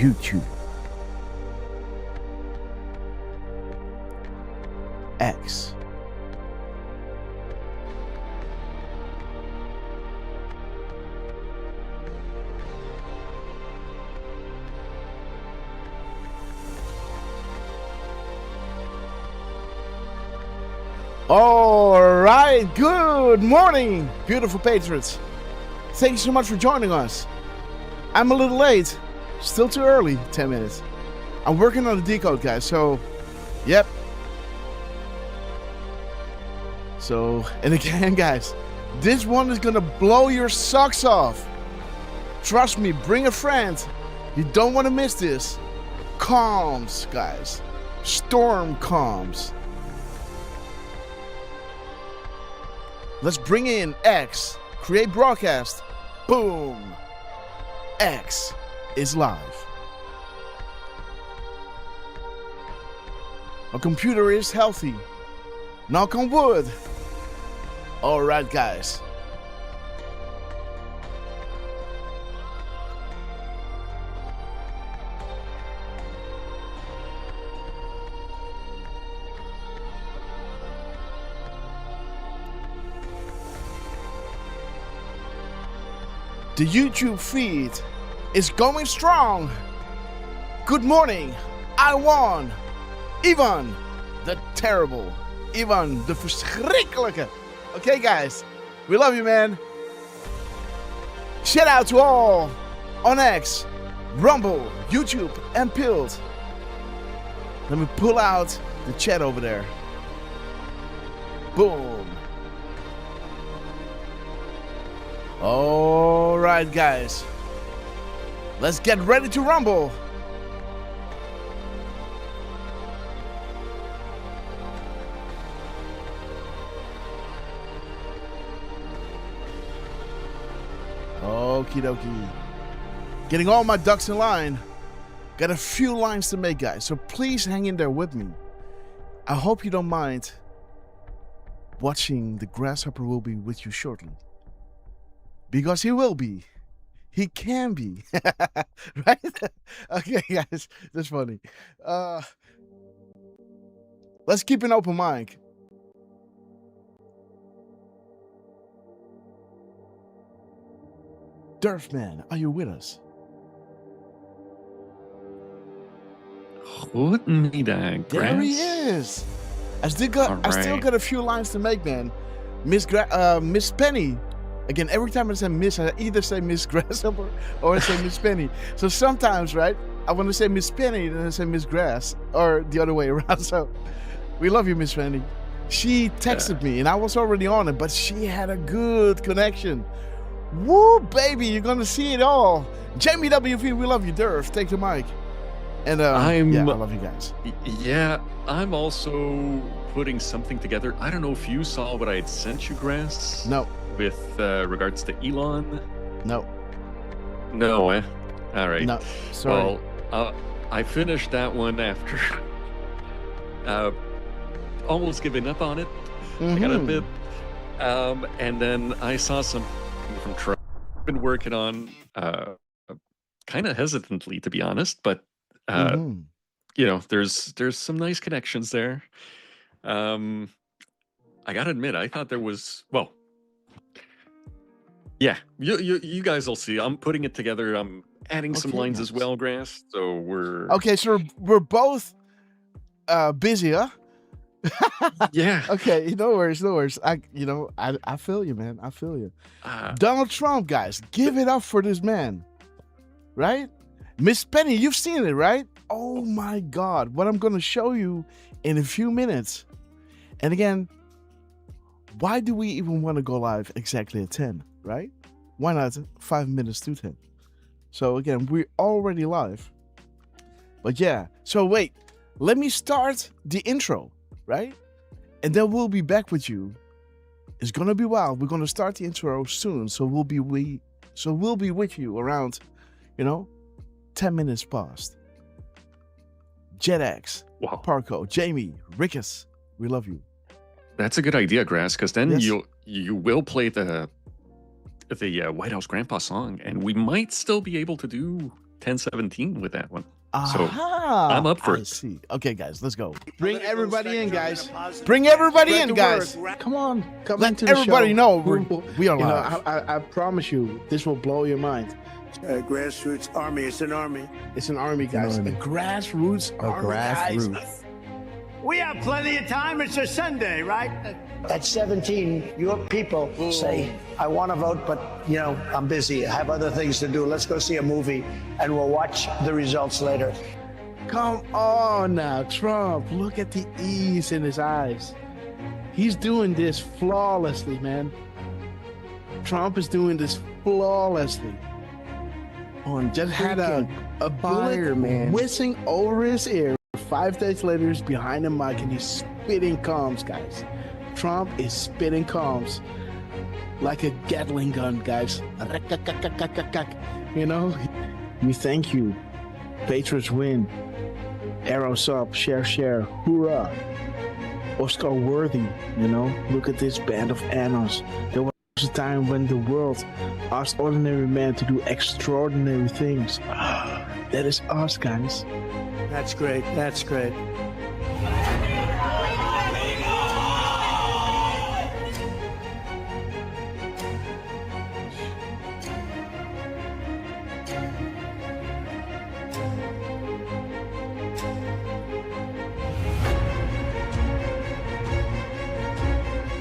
YouTube, X, all right, good morning, beautiful patrons. Thank you so much for joining us. I'm a little late, still too early, 10 minutes. I'm working on the decode, guys, so, yep. So, and again, guys, this one is gonna blow your socks off. Trust me, bring a friend. You don't want to miss this. Calms, guys. Storm calms. Let's bring in X. Create broadcast. Boom. X is live. My computer is healthy. Knock on wood. All right, guys. The YouTube feed is going strong. Good morning. I won. Ivan, the terrible. Ivan, de verschrikkelijke. Okay, guys. We love you, man. Shout out to all on X, Rumble, YouTube, and Pilled. Let me pull out the chat over there. Boom. All right, guys. Let's get ready to rumble. Okie dokie. Getting all my ducks in line. Got a few lines to make, guys, so please hang in there with me. I hope you don't mind watching the Grasshopper will be with you shortly. Because he will be. He can be. Right? Okay, guys. That's funny. Let's keep an open mind. Derf man, are you with us? Goedemiddag, Grass. There he is. I still got a few lines to make, man. Miss Penny. Again, every time I say Miss, I either say Miss Grasshopper or I say Miss Penny. So sometimes, right, I want to say Miss Penny, then I say Miss Grass, or the other way around. So we love you, Miss Penny. She texted me, and I was already on it, but she had a good connection. Woo, baby, you're going to see it all. Jamie WV, we love you, Derf. Take the mic. And yeah, I love you guys. Yeah, I'm also putting something together. I don't know if you saw what I had sent you, Grass. No. With regards to Elon? No. No, eh? All right. No, sorry. Well, I finished that one after almost giving up on it. I got a bit. And then I saw something from Trump I've been working on kind of hesitantly, to be honest, but you know, there's some nice connections there. I gotta admit, I thought there was, well, yeah, you guys will see. I'm putting it together. I'm adding some lines as well, Grass. So we're okay. So we're both busy, huh? Yeah. Okay. No worries. No worries. I feel you, man. I feel you. Donald Trump, guys, give it up for this man, right? Miss Penny, you've seen it, right? Oh my God! What I'm gonna show you in a few minutes. And again, why do we even want to go live exactly at 10? Right? Why not 5 minutes to 10? So again, we're already live. But yeah, so wait, let me start the intro, right? And then we'll be back with you. It's gonna be wild. We're gonna start the intro soon, so we'll be with you around, 10 minutes past. JetX, wow. Parco, Jamie, Rickus, we love you. That's a good idea, Grass, because then Yes. you will play the White House Grandpa song, and we might still be able to do 1017 with that one. Aha, I'm up for I it. see. Okay, guys, let's go. Bring Political everybody in, spectrum guys. in a positive Bring way. everybody Spread in, the guys. word. Come on, come Let into the everybody show. know we are You know, live. I promise you, this will blow your mind. Grassroots army. It's an army. It's an army, guys. army. A grassroots army, guys. We have plenty of time. It's a Sunday, right? At 17, your people say, I want to vote, but, you know, I'm busy. I have other things to do. Let's go see a movie, and we'll watch the results later. Come on now, Trump. Look at the ease in his eyes. He's doing this flawlessly, man. Trump is doing this flawlessly. Just had a fire, bullet man. whizzing over his ear. 5 days later, he's behind the mic and he's spitting calms, guys. Trump is spitting calms like a Gatling gun, guys. You know, we thank you. Patriots win. Arrows up, share, hoorah. Oscar worthy, you know. Look at this band of annals. There was a time when the world asked ordinary men to do extraordinary things. That is us, guys. That's great. That's great.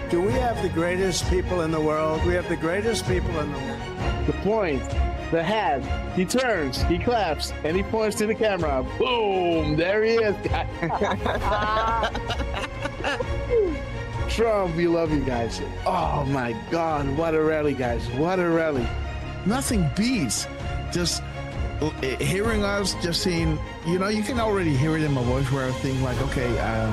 Do we have the greatest people in the world? We have the greatest people in the world. The point, the hat, he turns, he claps, and he points to the camera. Boom! There he is, guys. Trump, we love you guys. Oh my God, what a rally, guys. What a rally. Nothing beats just hearing us, just seeing, you know, you can already hear it in my voice where I think like, okay, I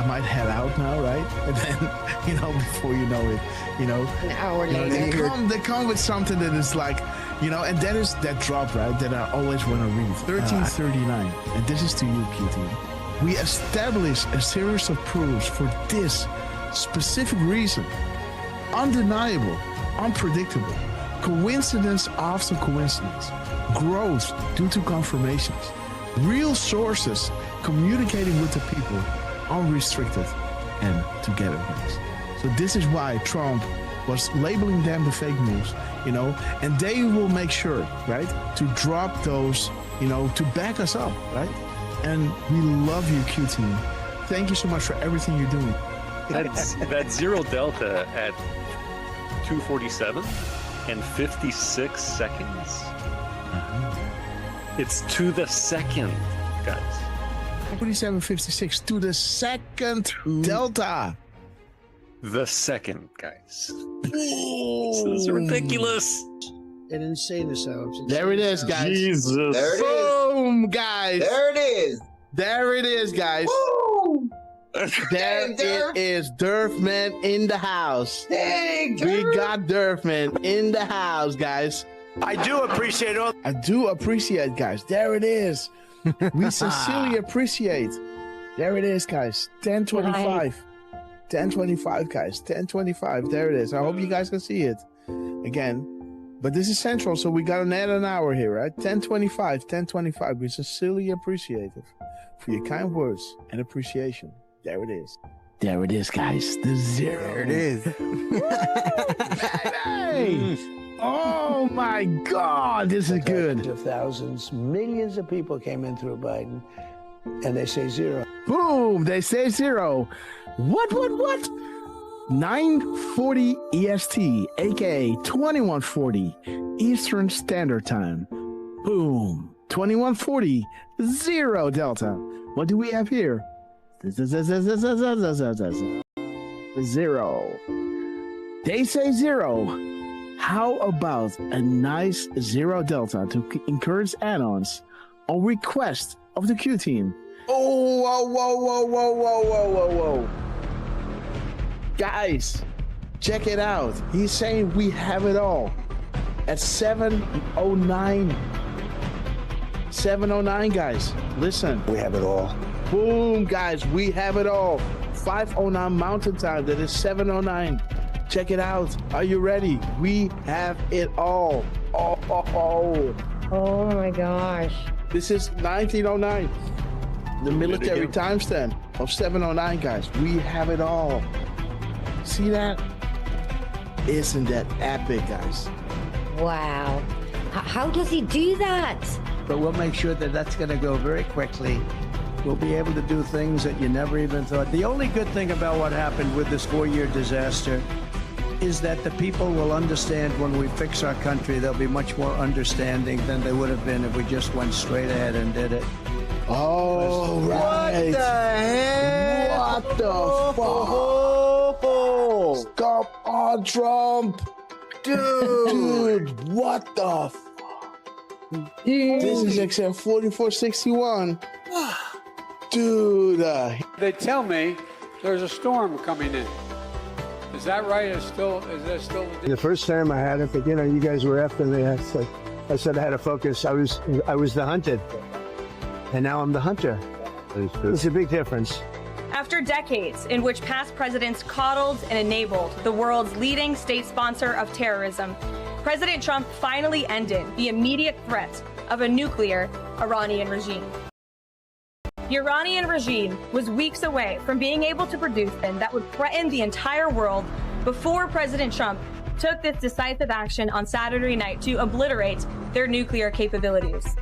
might head out now, right? And then, you know, before you know it, you know, An hour you know, later. they come with something that is like, you know, and that is that drop, right, that I always want to read. 1339, and this is to you, QT. We establish a series of proofs for this specific reason. Undeniable, unpredictable, coincidence after coincidence, growth due to confirmations, real sources communicating with the people, unrestricted and together, guys. So this is why Trump was labeling them the fake news, you know, and they will make sure, right, to drop those, you know, to back us up, right? And we love you, Q team. Thank you so much for everything you're doing. That zero delta at 247 and 56 seconds. It's to the second, guys. 47.56 to the second delta. The second, guys. This is ridiculous. It insane ourselves. There it is, guys. Jesus. There it is. Boom, guys. There it is. There it is, guys. Woo! There Dang, Derf. it is. Derfman in the house. Dang, We Derf. got Derfman in the house, guys. I do appreciate all. I do appreciate, guys. There it is. We sincerely appreciate. There it is, guys. 10:25. 10:25, guys. 10:25. There it is. I hope you guys can see it again. But this is central, so we got an add an hour here, right? 10:25. 10:25. We sincerely appreciate it for your kind words and appreciation. There it is. There it is, guys. The zero. There it is. Hey! Oh my God, this is good. Of thousands, millions of people came in through Biden, and they say zero. Boom, they say zero. What? 9:40 EST, aka 21:40 Eastern Standard Time. Boom, 21:40, zero Delta. What do we have here? Zero. They say zero. How about a nice zero Delta to encourage add-ons on request of the Q team? Oh, whoa. Guys, check it out. He's saying we have it all at 7:09. 7:09, guys. Listen. We have it all. Boom, guys. We have it all. 5:09 Mountain Time. That is 7:09. Check it out. Are you ready? We have it all. Oh. Oh my gosh. This is 1909. The military timestamp of 709, guys. We have it all. See that? Isn't that epic, guys? Wow. How does he do that? But we'll make sure that that's going to go very quickly. We'll be able to do things that you never even thought. The only good thing about what happened with this 4-year disaster is that the people will understand when we fix our country. They'll be much more understanding than they would have been if we just went straight ahead and did it. Oh, right. What the heck? What the fuck? Stop on Trump. Dude, what the fuck? This is XM 4461. Dude. They tell me there's a storm coming in. Is that right? Is that still The first time I had it, but you guys were after me. I said I had to focus. I was the hunted, and now I'm the hunter. It's a big difference. After decades in which past presidents coddled and enabled the world's leading state sponsor of terrorism, President Trump finally ended the immediate threat of a nuclear Iranian regime. The Iranian regime was weeks away from being able to produce them that would threaten the entire world before President Trump took this decisive action on Saturday night to obliterate their nuclear capabilities.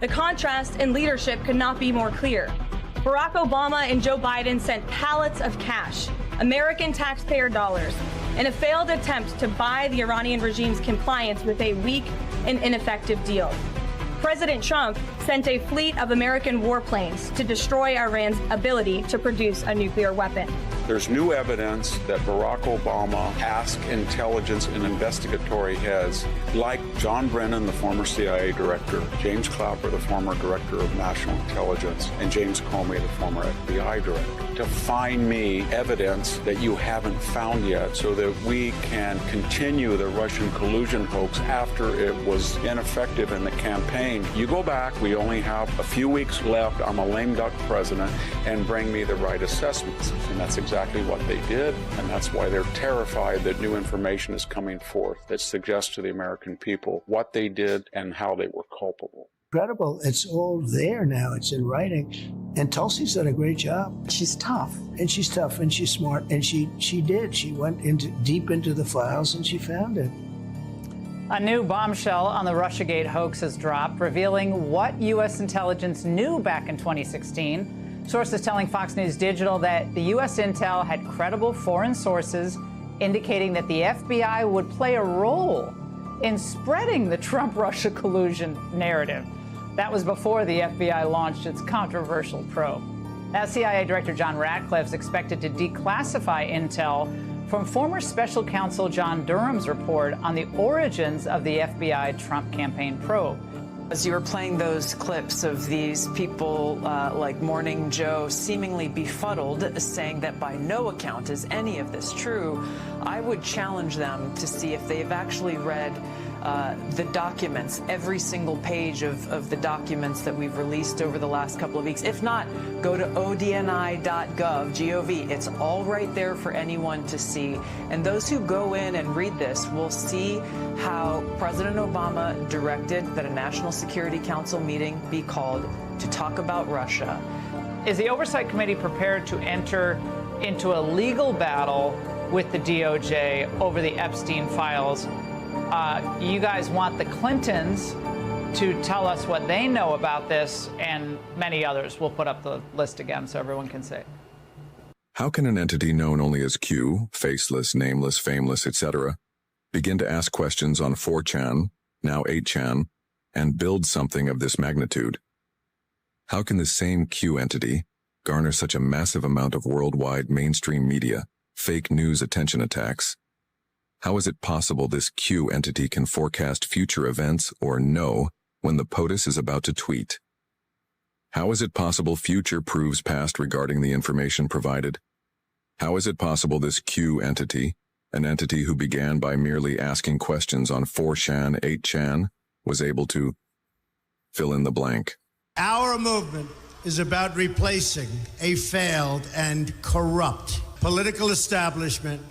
The contrast in leadership could not be more clear. Barack Obama and Joe Biden sent pallets of cash, American taxpayer dollars, in a failed attempt to buy the Iranian regime's compliance with a weak and ineffective deal. President Trump sent a fleet of American warplanes to destroy Iran's ability to produce a nuclear weapon. There's new evidence that Barack Obama asked intelligence and investigatory heads like John Brennan, the former CIA director, James Clapper, the former director of national intelligence, and James Comey, the former FBI director, to find me evidence that you haven't found yet so that we can continue the Russian collusion hoax after it was ineffective in the campaign. You go back, we only have a few weeks left, I'm a lame duck president, and bring me the right assessments. And that's exactly what they did, and that's why they're terrified that new information is coming forth that suggests to the American people what they did and how they were culpable. Incredible. It's all there now. It's in writing. And Tulsi's done a great job. She's tough. And she's tough and she's smart. And she did. She went deep into the files and she found it. A new bombshell on the Russiagate hoax has dropped, revealing what U.S. intelligence knew back in 2016. Sources telling Fox News Digital that the U.S. intel had credible foreign sources indicating that the FBI would play a role in spreading the Trump-Russia collusion narrative. That was before the FBI launched its controversial probe. Now, CIA Director John Ratcliffe is expected to declassify intel from former special counsel John Durham's report on the origins of the FBI Trump campaign probe. As you were playing those clips of these people like Morning Joe seemingly befuddled, saying that by no account is any of this true, I would challenge them to see if they've actually read the documents, every single page of the documents that we've released over the last couple of weeks. If not, go to odni.gov, G-O-V. It's all right there for anyone to see. And those who go in and read this will see how President Obama directed that a National Security Council meeting be called to talk about Russia. Is the Oversight Committee prepared to enter into a legal battle with the DOJ over the Epstein files? You guys want the Clintons to tell us what they know about this, and many others. We'll put up the list again so everyone can see. How can an entity known only as Q, faceless, nameless, fameless, etc., begin to ask questions on 4chan, now 8chan, and build something of this magnitude? How can the same Q entity garner such a massive amount of worldwide mainstream media, fake news attention attacks? How is it possible this Q entity can forecast future events or know when the POTUS is about to tweet? How is it possible future proves past regarding the information provided? How is it possible this Q entity, an entity who began by merely asking questions on 4chan, 8chan, was able to fill in the blank? Our movement is about replacing a failed and corrupt political establishment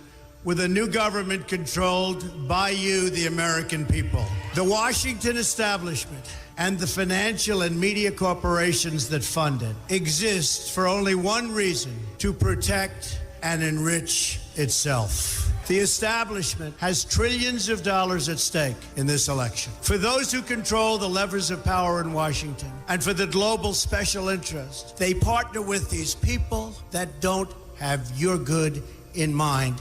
with a new government controlled by you, the American people. The Washington establishment and the financial and media corporations that fund it exist for only one reason: to protect and enrich itself. The establishment has trillions of dollars at stake in this election. For those who control the levers of power in Washington and for the global special interest, they partner with these people that don't have your good in mind.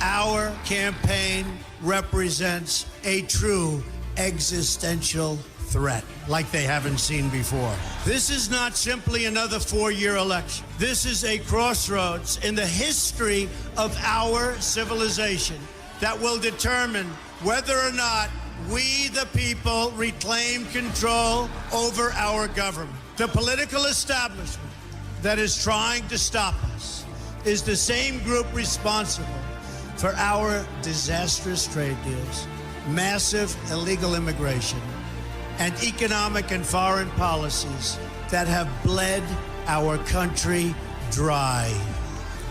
Our campaign represents a true existential threat like they haven't seen before. This is not simply another four-year election. This is a crossroads in the history of our civilization that will determine whether or not we, the people, reclaim control over our government. The political establishment that is trying to stop us is the same group responsible for our disastrous trade deals, massive illegal immigration, and economic and foreign policies that have bled our country dry.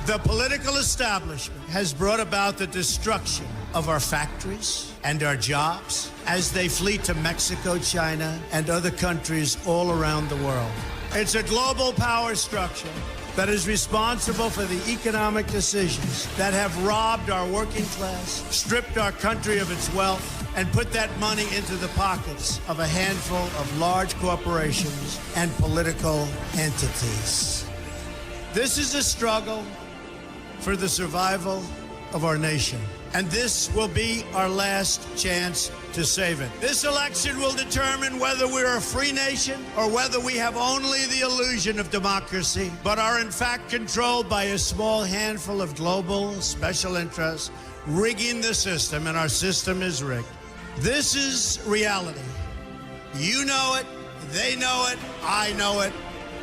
The political establishment has brought about the destruction of our factories and our jobs as they flee to Mexico, China, and other countries all around the world. It's a global power structure that is responsible for the economic decisions that have robbed our working class, stripped our country of its wealth, and put that money into the pockets of a handful of large corporations and political entities. This is a struggle for the survival of our nation, and this will be our last chance to save it. This election will determine whether we're a free nation or whether we have only the illusion of democracy, but are in fact controlled by a small handful of global special interests rigging the system, and our system is rigged. This is reality. You know it, they know it, I know it,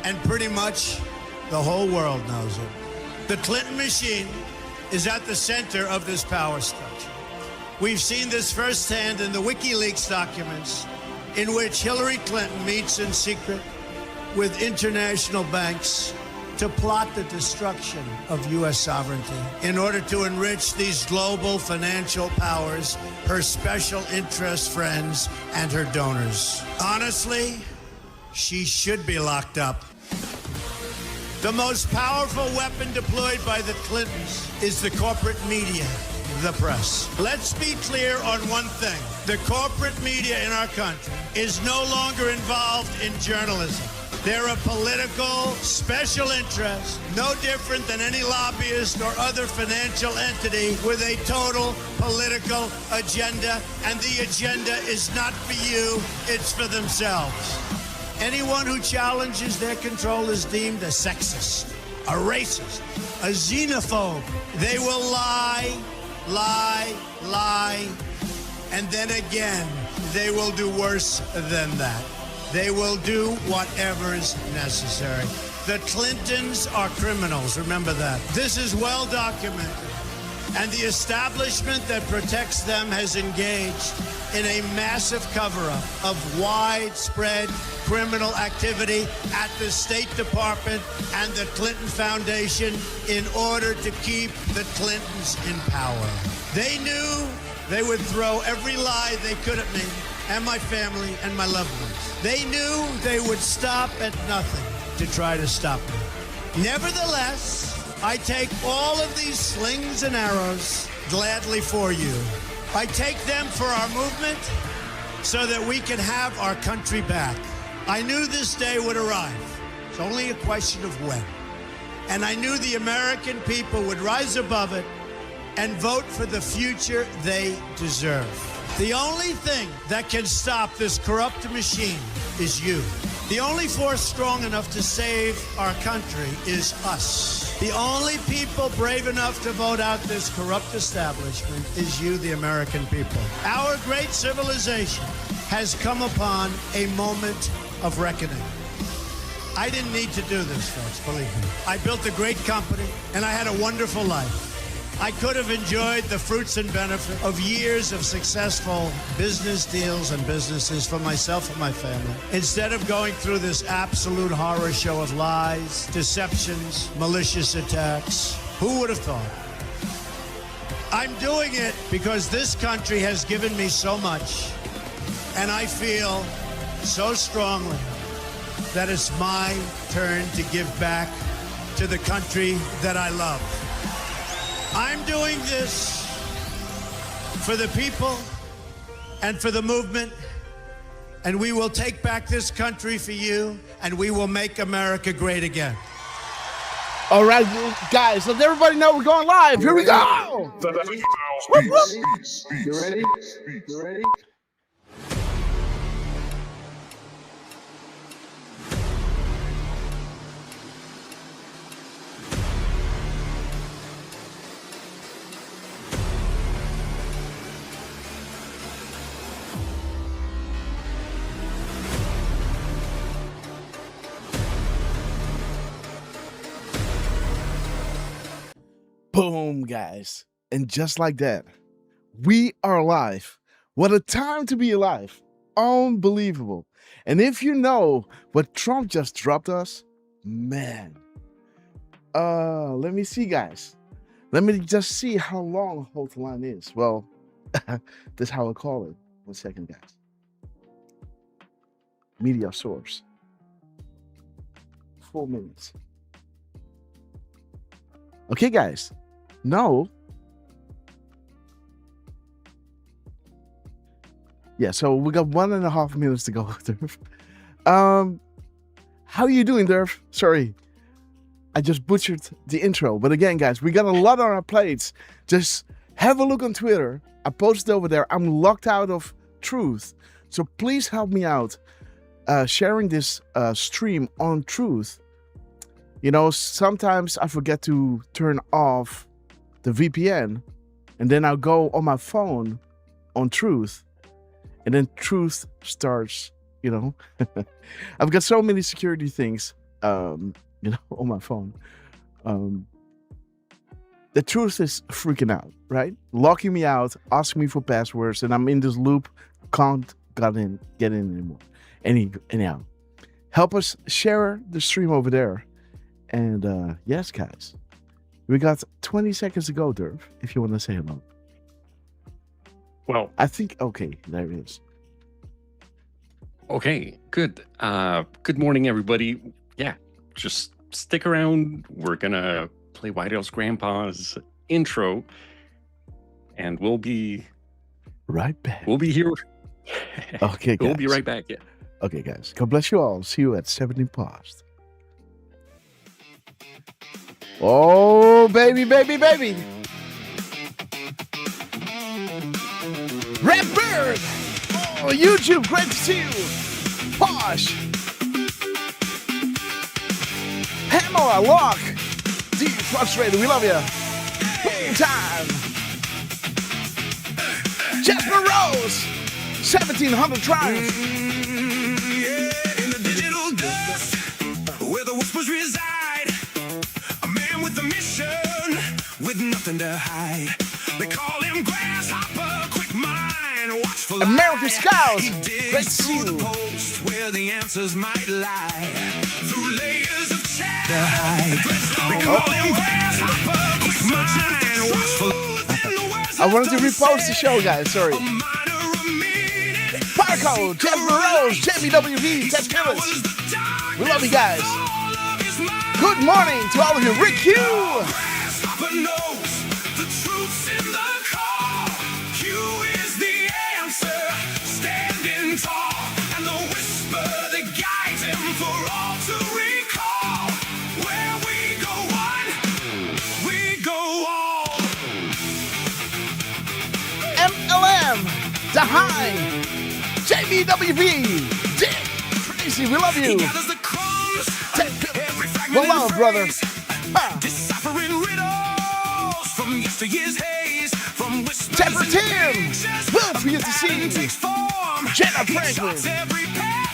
and pretty much the whole world knows it. The Clinton machine is at the center of this power structure. We've seen this firsthand in the WikiLeaks documents, in which Hillary Clinton meets in secret with international banks to plot the destruction of U.S. sovereignty in order to enrich these global financial powers, her special interest friends, and her donors. Honestly, she should be locked up. The most powerful weapon deployed by the Clintons is the corporate media, the press. Let's be clear on one thing. The corporate media in our country is no longer involved in journalism. They're a political special interest, no different than any lobbyist or other financial entity with a total political agenda, and the agenda is not for you, it's for themselves. Anyone who challenges their control is deemed a sexist, a racist, a xenophobe. They will lie, and then again, they will do worse than that. They will do whatever is necessary. The Clintons are criminals, remember that. This is well documented, and the establishment that protects them has engaged in a massive cover-up of widespread criminal activity at the State Department and the Clinton Foundation in order to keep the Clintons in power. They knew they would throw every lie they could at me and my family and my loved ones. They knew they would stop at nothing to try to stop me. Nevertheless, I take all of these slings and arrows gladly for you. I take them for our movement so that we can have our country back. I knew this day would arrive. It's only a question of when. And I knew the American people would rise above it and vote for the future they deserve. The only thing that can stop this corrupt machine is you. The only force strong enough to save our country is us. The only people brave enough to vote out this corrupt establishment is you, the American people. Our great civilization has come upon a moment of reckoning. I didn't need to do this, folks, believe me. I built a great company, and I had a wonderful life. I could have enjoyed the fruits and benefit of years of successful business deals and businesses for myself and my family, instead of going through this absolute horror show of lies, deceptions, malicious attacks. Who would have thought? I'm doing it because this country has given me so much, and I feel so strongly that it's my turn to give back to the country that I love. I'm doing this for the people and for the movement, and we will take back this country for you, and we will make America great again. All right, guys, let everybody know we're going live. Here we go. You ready? You ready? Boom, guys. And just like that, we are alive. What a time to be alive. Unbelievable. And if you know what Trump just dropped us, man. Let me see, guys. Let me just see how long Hold the Line is. Well, that's how I call it. 1 second, guys. Media source. 4 minutes. Okay, guys. No. Yeah, so we got 1.5 minutes to go, Derf. How are you doing, Derf? Sorry, I just butchered the intro. But again, guys, we got a lot on our plates. Just have a look on Twitter. I posted over there. I'm locked out of Truth. So please help me out sharing this stream on Truth. You know, sometimes I forget to turn off the VPN, and then I'll go on my phone on Truth, and then Truth starts, you know. I've got so many security things, you know, on my phone. The Truth is freaking out, right? Locking me out, asking me for passwords, and I'm in this loop, can't get in anymore. Anyhow, help us share the stream over there. And yes, guys, we got 20 seconds to go, Derf, if you want to say hello. Well, I think, okay, there it is. Okay, good. Good morning, everybody. Yeah, just stick around. We're going to play White House Grandpa's intro, and we'll be right back. We'll be here. Okay, guys. We'll be right back, yeah. Okay, guys. God bless you all. See you at 17 past. Oh, baby, baby, baby. Red Bird. Oh, YouTube, great to see you. Posh. Hammer, Lock. Deep Frustrated, we love you. Boom Time. Jasper Rose. 1700 Triumph. Yeah, in the digital dust, where the whispers reside. With nothing to hide, they call him Grasshopper, quick mind, watchful. American Scouts, great to see you. Post where the answers might lie, through layers of chat. They call him Grasshopper, quick mind, watchful. I wanted to repost the show, guys. Sorry. Parco, Jeff Rose, Jamie WV, Ted Phillips. We love you guys. Good morning to all of you. Rick Hugh. But knows the truth's in the call. Q is the answer, standing tall, and the whisper that guides him for all to recall. Where we go one, we go all. MLM, The High, JBWV, Dick, Tracy, we love you. Well, love, brother. Deciphering riddles from yesteryear's haze, from whispers. Temper Tim, well for you to see. Jenna Franklin.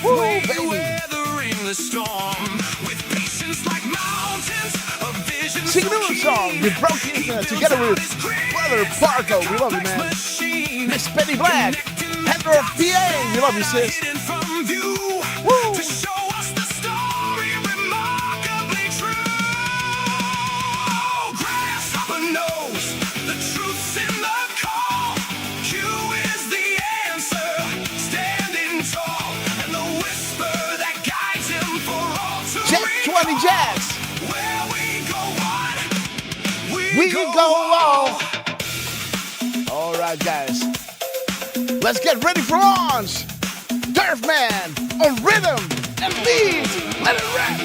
Woo, baby. Weathering the storm with patience like mountains of vision. Sing a new song. We broke the internet together with Brother Parco. We love you, man. Miss Penny Black. Heather of PA. We love you, sis. Woo. Knows the truth's in Jet 20 Jets. Where we go on, We go on. All right, guys. Let's get ready for launch. Derf Man on rhythm and beat. Let it rap.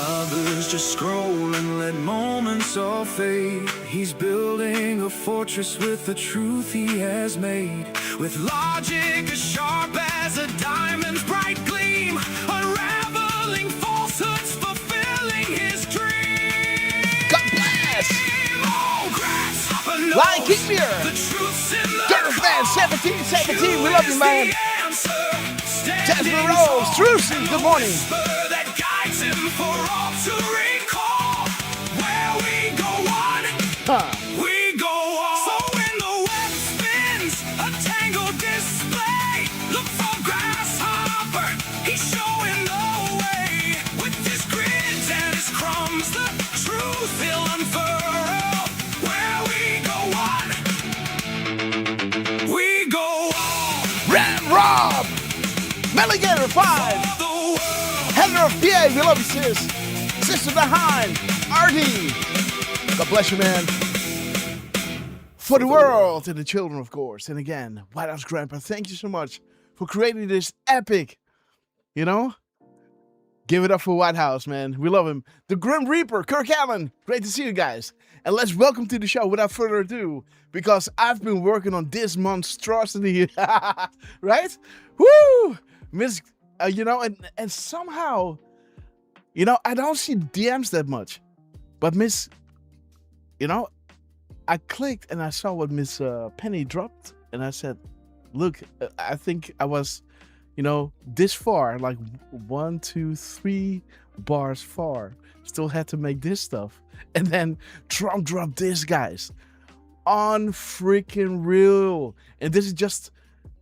Others just scroll and let moments all fade. He's building a fortress with the truth he has made. With logic as sharp as a diamond's bright gleam, unraveling falsehoods, fulfilling his dream. God bless. Oh, Grasshopper knows Like keep here. the truth's in the Derf Man 1717. We love you, man. Jasmine Rose, Trucy, good morning. That guides him for all to recall. Where we go on, we go on. So when the web spins, a tangled display, look for Grasshopper, he's showing the way. With his grids and his crumbs, the truth he'll unfurl. Where we go on, we go on. Ram Rob. Meligator 5. Heather of PA, we love you, sis. Sister behind, RD. God bless you, man. For the world and the children, of course. And again, White House Grandpa, thank you so much for creating this epic, give it up for White House, man. We love him. The Grim Reaper, Kirk Allen. Great to see you guys. And let's welcome to the show without further ado, because I've been working on this monstrosity, right? Woo! Miss, and somehow, I don't see DMs that much. But Miss, I clicked and I saw what Miss Penny dropped. And I said, look, I think I was, this far, like 1, 2, 3 bars far. Still had to make this stuff. And then Trump dropped this, guys. Unfreaking real. And this is just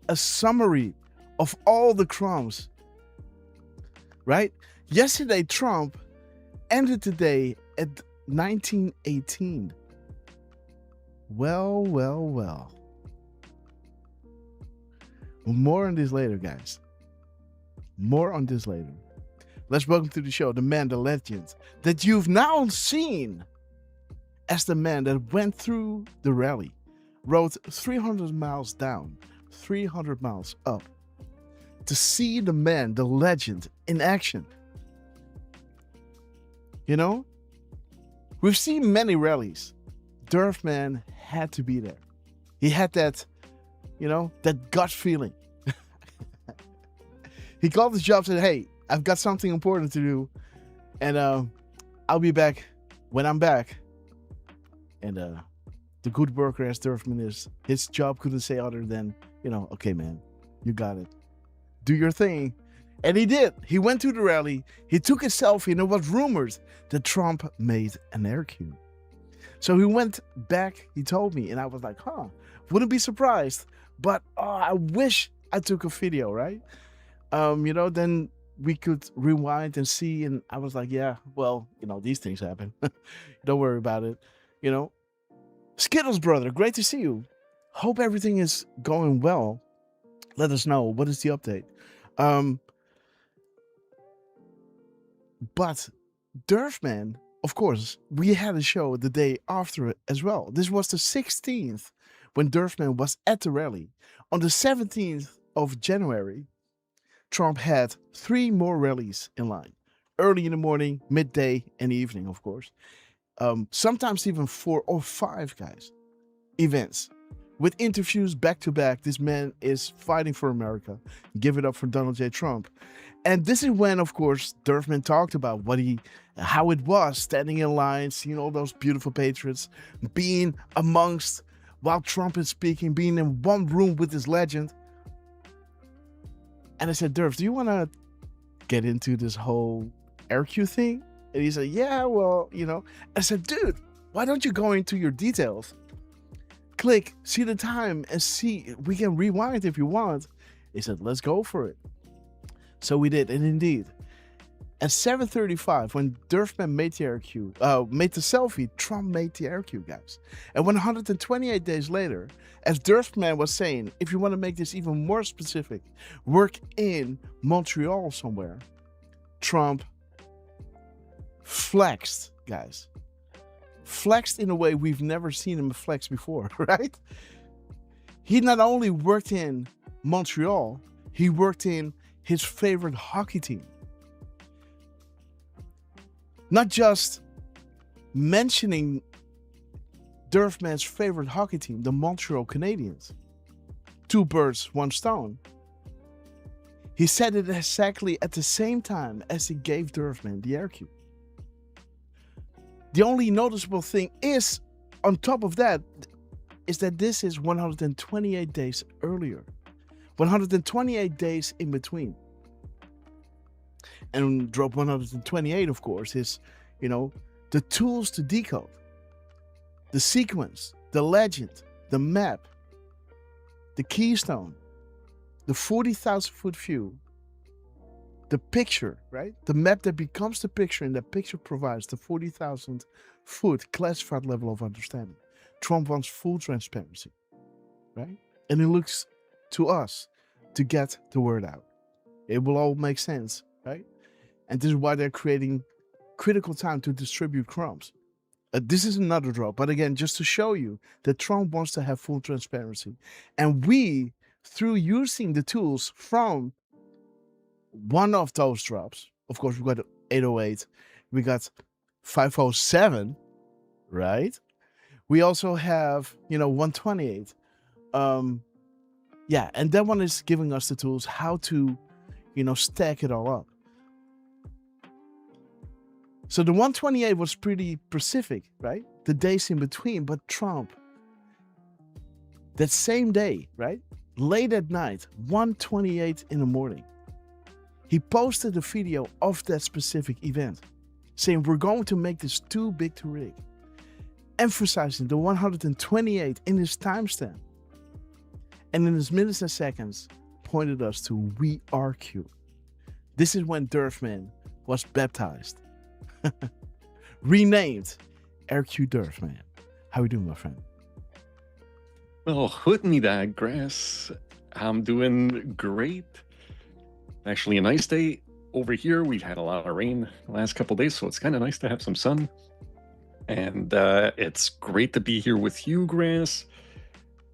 a summary of all the crumbs, right? Yesterday, Trump ended the day at 1918. Well. More on this later, guys. More on this later. Let's welcome to the show the man, the legend, that you've now seen as the man that went through the rally, rode 300 miles down, 300 miles up, to see the man, the legend, in action. We've seen many rallies. Derf Man had to be there. He had that, that gut feeling. He called his job and said, hey, I've got something important to do. And I'll be back when I'm back. And the good worker as Derf Man is, his job couldn't say other than, okay, man, you got it. Do your thing. And he did. He went to the rally. He took a selfie, and it was rumored that Trump made an air cue. So he went back, he told me, and I was like, wouldn't be surprised. But I wish I took a video, right? Then we could rewind and see. And I was like, yeah, well, these things happen. Don't worry about it. Skittles, brother, great to see you. Hope everything is going well. Let us know. What is the update? But Derf Man, of course, we had a show the day after it as well. This was the 16th when Derf Man was at the rally. On the 17th of January, Trump had 3 more rallies in line. Early in the morning, midday, and evening, of course. Sometimes even 4 or 5, guys, events. With interviews back to back, this man is fighting for America. Give it up for Donald J. Trump. And this is when, of course, Derf Man talked about how it was standing in line, seeing all those beautiful patriots, being amongst, while Trump is speaking, being in one room with this legend. And I said, Derf, do you want to get into this whole air cue thing? And he said, yeah, well, I said, dude, Why don't you go into your details? Click, see the time, and see. We can rewind if you want. He said, let's go for it. So we did, and indeed, at 7:35, when Derfman made the RQ, made the selfie, Trump made the RQ, guys. And 128 days later, as Derfman was saying, if you want to make this even more specific, work in Montreal somewhere, Trump flexed, guys. Flexed in a way we've never seen him flex before, right? He not only worked in Montreal, he worked in his favorite hockey team. Not just mentioning Derfman's favorite hockey team, the Montreal Canadiens. 2 birds, 1 stone. He said it exactly at the same time as he gave Derfman the RQ. The only noticeable thing is, on top of that, is that this is 128 days earlier. 128 days in between. And drop 128, of course, is, the tools to decode. The sequence, the legend, the map, the keystone, the 40,000 foot view, the picture, right? The map that becomes the picture, and that picture provides the 40,000 foot classified level of understanding. Trump wants full transparency, right? And it looks to us to get the word out. It will all make sense, right? And this is why they're creating critical time to distribute crumbs. This is another drop, but again, just to show you that Trump wants to have full transparency. And we, through using the tools from one of those drops, of course, we got 808, we got 507, right? We also have, 128. Yeah, and that one is giving us the tools how to, stack it all up. So the 128 was pretty specific, right? The days in between, but Trump, that same day, right? Late at night, 1:28 in the morning, he posted a video of that specific event, saying we're going to make this too big to rig, emphasizing the 128 in his timestamp, and in his minutes and seconds, pointed us to We Are Q. This is when Derfman was baptized. Renamed RQ Derfman. How are you doing, my friend? Well, goedemiddag, Grass. I'm doing great. Actually, a nice day over here. We've had a lot of rain the last couple of days, so it's kind of nice to have some sun. And it's great to be here with you, Grass,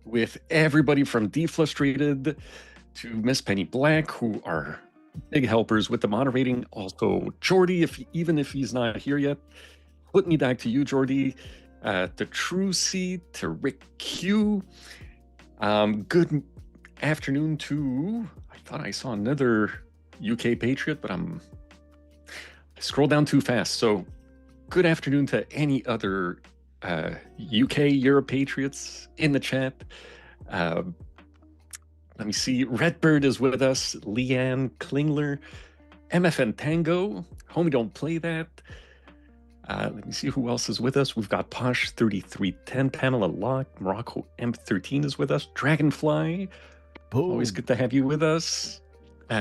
with everybody from Deflustrated to Miss Penny Black, who are big helpers with the moderating. Also, Jordy, even if he's not here yet. Put me back to you, Jordy. To Trucy, to Rick Q. Good afternoon to, I thought I saw another UK Patriot, but I scrolled down too fast. So good afternoon to any other UK Europe Patriots in the chat. Let me see. Redbird is with us. Leanne Klingler. MFN Tango. Homie, don't play that. Let me see who else is with us. We've got Posh 3310, Pamela Locke, Morocco M13 is with us. Dragonfly. Boom. Always good to have you with us.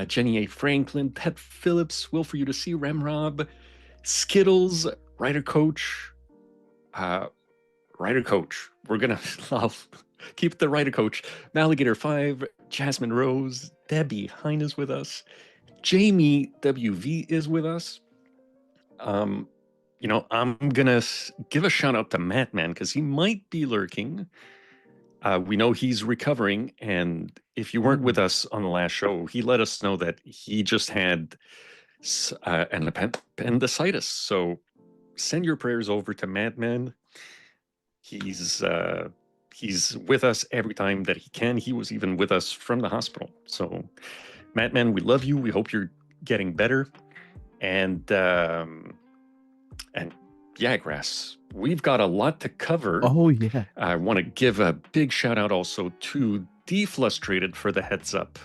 Jenny A. Franklin, Ted Phillips, Will for You to See, Remrob, Skittles, Writer Coach. Writer Coach. We're gonna keep the Writer Coach. Maligator 5, Jasmine Rose, Debbie Hine is with us. Jamie WV is with us. I'm gonna give a shout out to Mattman because he might be lurking. We know he's recovering, and if you weren't with us on the last show, he let us know that he just had an appendicitis. So send your prayers over to Mattman. He's with us every time that he can. He was even with us from the hospital. So, Mattman, we love you. We hope you're getting better. And yeah, Grass, we've got a lot to cover. Oh, yeah. I want to give a big shout out also to Deflustrated for the heads up.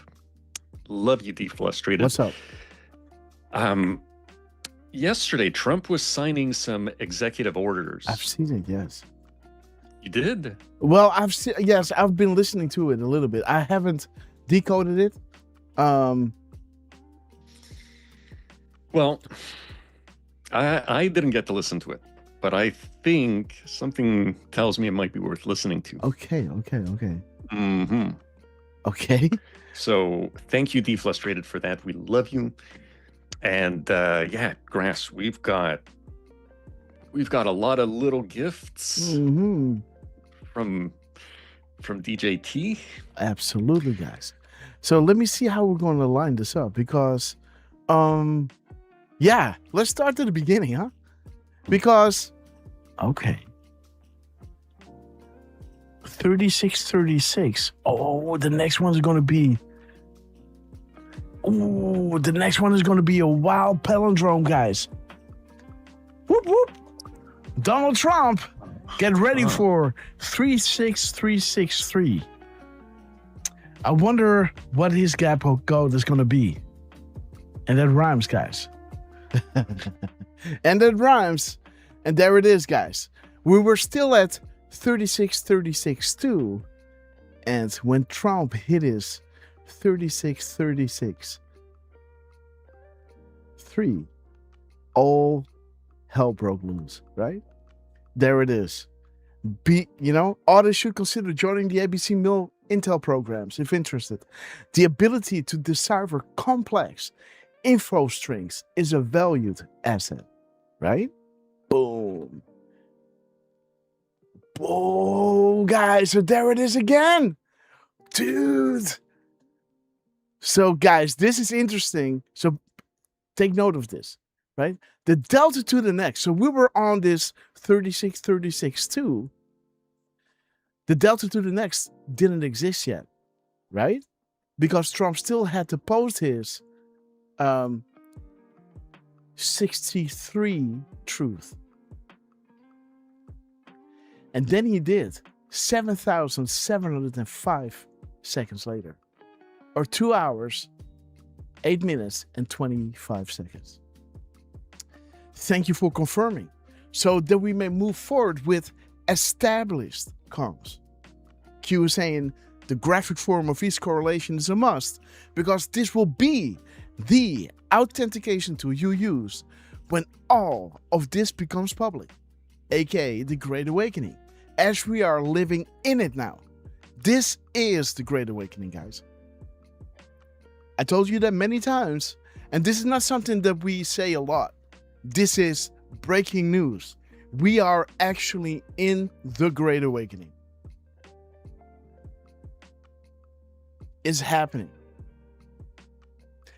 Love you, Deflustrated. What's up? yesterday, Trump was signing some executive orders. I've seen it, yes. You did? Well, yes, I've been listening to it a little bit. I haven't decoded it. Well, I didn't get to listen to it, but I think something tells me it might be worth listening to. Okay. Mm-hmm. Okay. So thank you, Deflustrated, for that. We love you. And yeah, Grass, we've got a lot of little gifts from DJT. Absolutely, guys. So let me see how we're going to line this up because, yeah, let's start at the beginning, huh? Because, okay. 3636. Oh, the next one's going to be. Oh, the next one is going to be a wild palindrome, guys. Whoop, whoop. Donald Trump, get ready for 36363. I wonder what his gap code is going to be. And that rhymes, guys. And that rhymes. And there it is, guys. We were still at 36362. And when Trump hit his 3636 3, all hell broke loose, right? There it is. Others should consider joining the ABC Mill Intel programs if interested. The ability to decipher complex info strings is a valued asset, right? Boom. Boom, guys. So there it is again. Dude. So, guys, this is interesting. So, take note of this, right? The delta to the next. So, we were on this 36-36-2. The delta to the next didn't exist yet, right? Because Trump still had to post his 63 truth. And then he did 7,705 seconds later. Or 2 hours, 8 minutes, and 25 seconds. Thank you for confirming. So that we may move forward with established comms. Q is saying the graphic form of each correlation is a must because this will be the authentication tool you use when all of this becomes public, aka the Great Awakening, as we are living in it now. This is the Great Awakening, guys. I told you that many times, and this is not something that we say a lot. This is breaking news. We are actually in the Great Awakening. It's happening.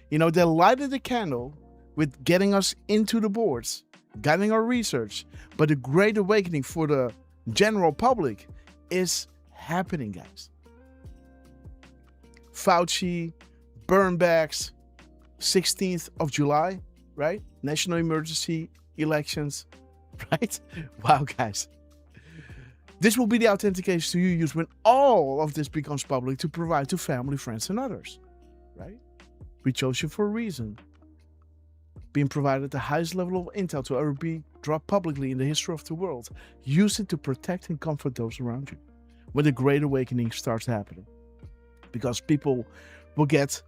They lighted the candle with getting us into the boards, guiding our research, but the Great Awakening for the general public is happening, guys. Fauci, burnbacks, 16th of July, right? National emergency elections, right? Wow, guys. This will be the authentication you use when all of this becomes public to provide to family, friends, and others, right? We chose you for a reason. Being provided the highest level of intel to ever be dropped publicly in the history of the world. Use it to protect and comfort those around you when the Great Awakening starts happening. Because people will get,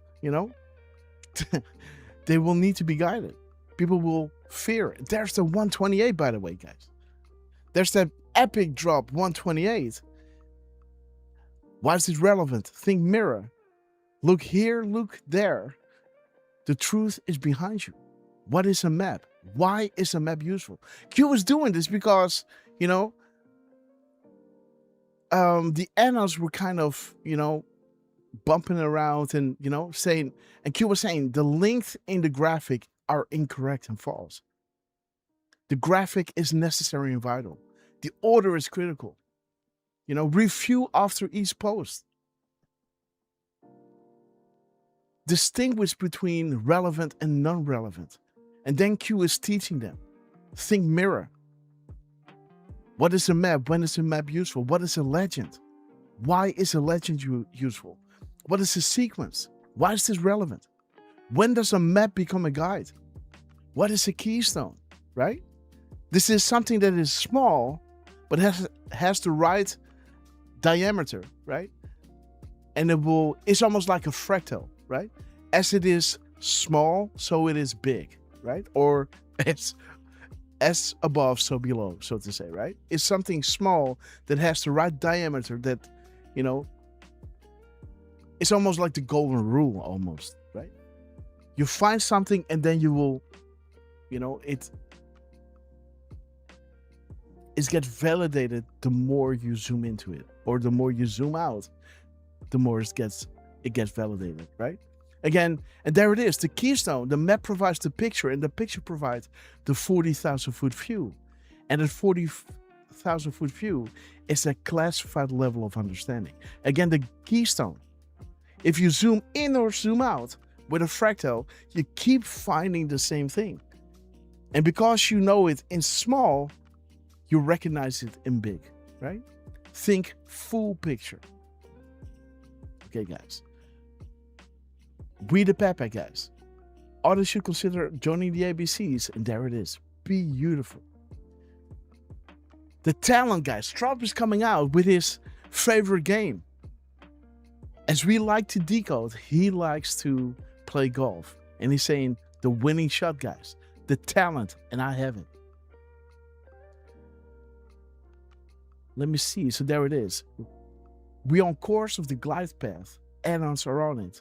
they will need to be guided. People will fear it. There's the 128, by the way, guys. There's that epic drop 128. Why is it relevant? Think mirror. Look here, look there. The truth is behind you. What is a map? Why is a map useful? Q was doing this because, the annos were kind of, bumping around and, saying, and Q was saying the links in the graphic are incorrect and false. The graphic is necessary and vital. The order is critical. Review after each post. Distinguish between relevant and non-relevant. And then Q is teaching them. Think mirror. What is a map? When is a map useful? What is a legend? Why is a legend useful? What is a sequence? Why is this relevant? When does a map become a guide? What is a keystone, right? This is something that is small, but has the right diameter, right? And it's almost like a fractal, right? As it is small, so it is big, right? Or as above, so below, so to say, right? It's something small that has the right diameter that, it's almost like the golden rule almost, right? You find something and then you will, it gets validated the more you zoom into it, or the more you zoom out, the more it gets validated, right? Again, and there it is, the keystone. The map provides the picture, and the picture provides the 40,000 foot view. And that 40,000 foot view is a classified level of understanding. Again, the keystone. If you zoom in or zoom out with a fractal, you keep finding the same thing. And because you know it in small, you recognize it in big, right? Think full picture. Okay, guys. We the Pepe, guys. Others should consider joining the ABCs, and there it is. Beautiful. The talent, guys. Trump is coming out with his favorite game. As we like to decode, he likes to play golf. And he's saying the winning shot, guys. The talent, and I have it. Let me see. So there it is. We're on course of the glide path. Add-ons are on it.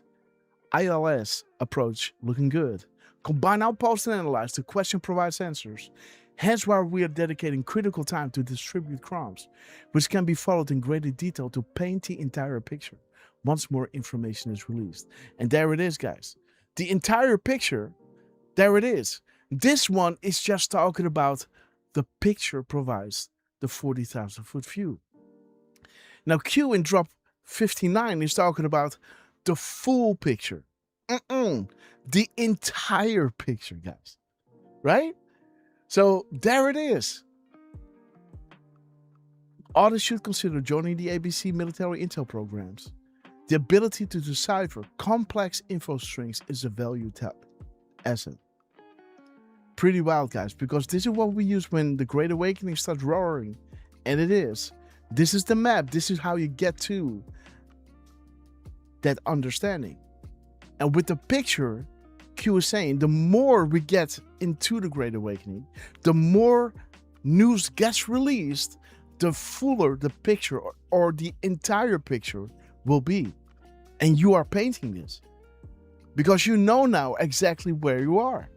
ILS approach looking good. Combine outpost and analyze. The question provides answers. Hence why we are dedicating critical time to distribute crumbs, which can be followed in greater detail to paint the entire picture once more information is released. And there it is, guys. The entire picture, there it is. This one is just talking about the picture provides the 40,000 foot view. Now Q in drop 59 is talking about the full picture. The entire picture, guys. Right? So there it is. Others should consider joining the ABC military intel programs. The ability to decipher complex info strings is a valued asset. Pretty wild, guys, because this is what we use when the Great Awakening starts roaring. And it is. This is the map. This is how you get to that understanding. And with the picture, Q is saying, the more we get into the Great Awakening, the more news gets released, the fuller the picture or the entire picture will be. And you are painting this because you know now exactly where you are.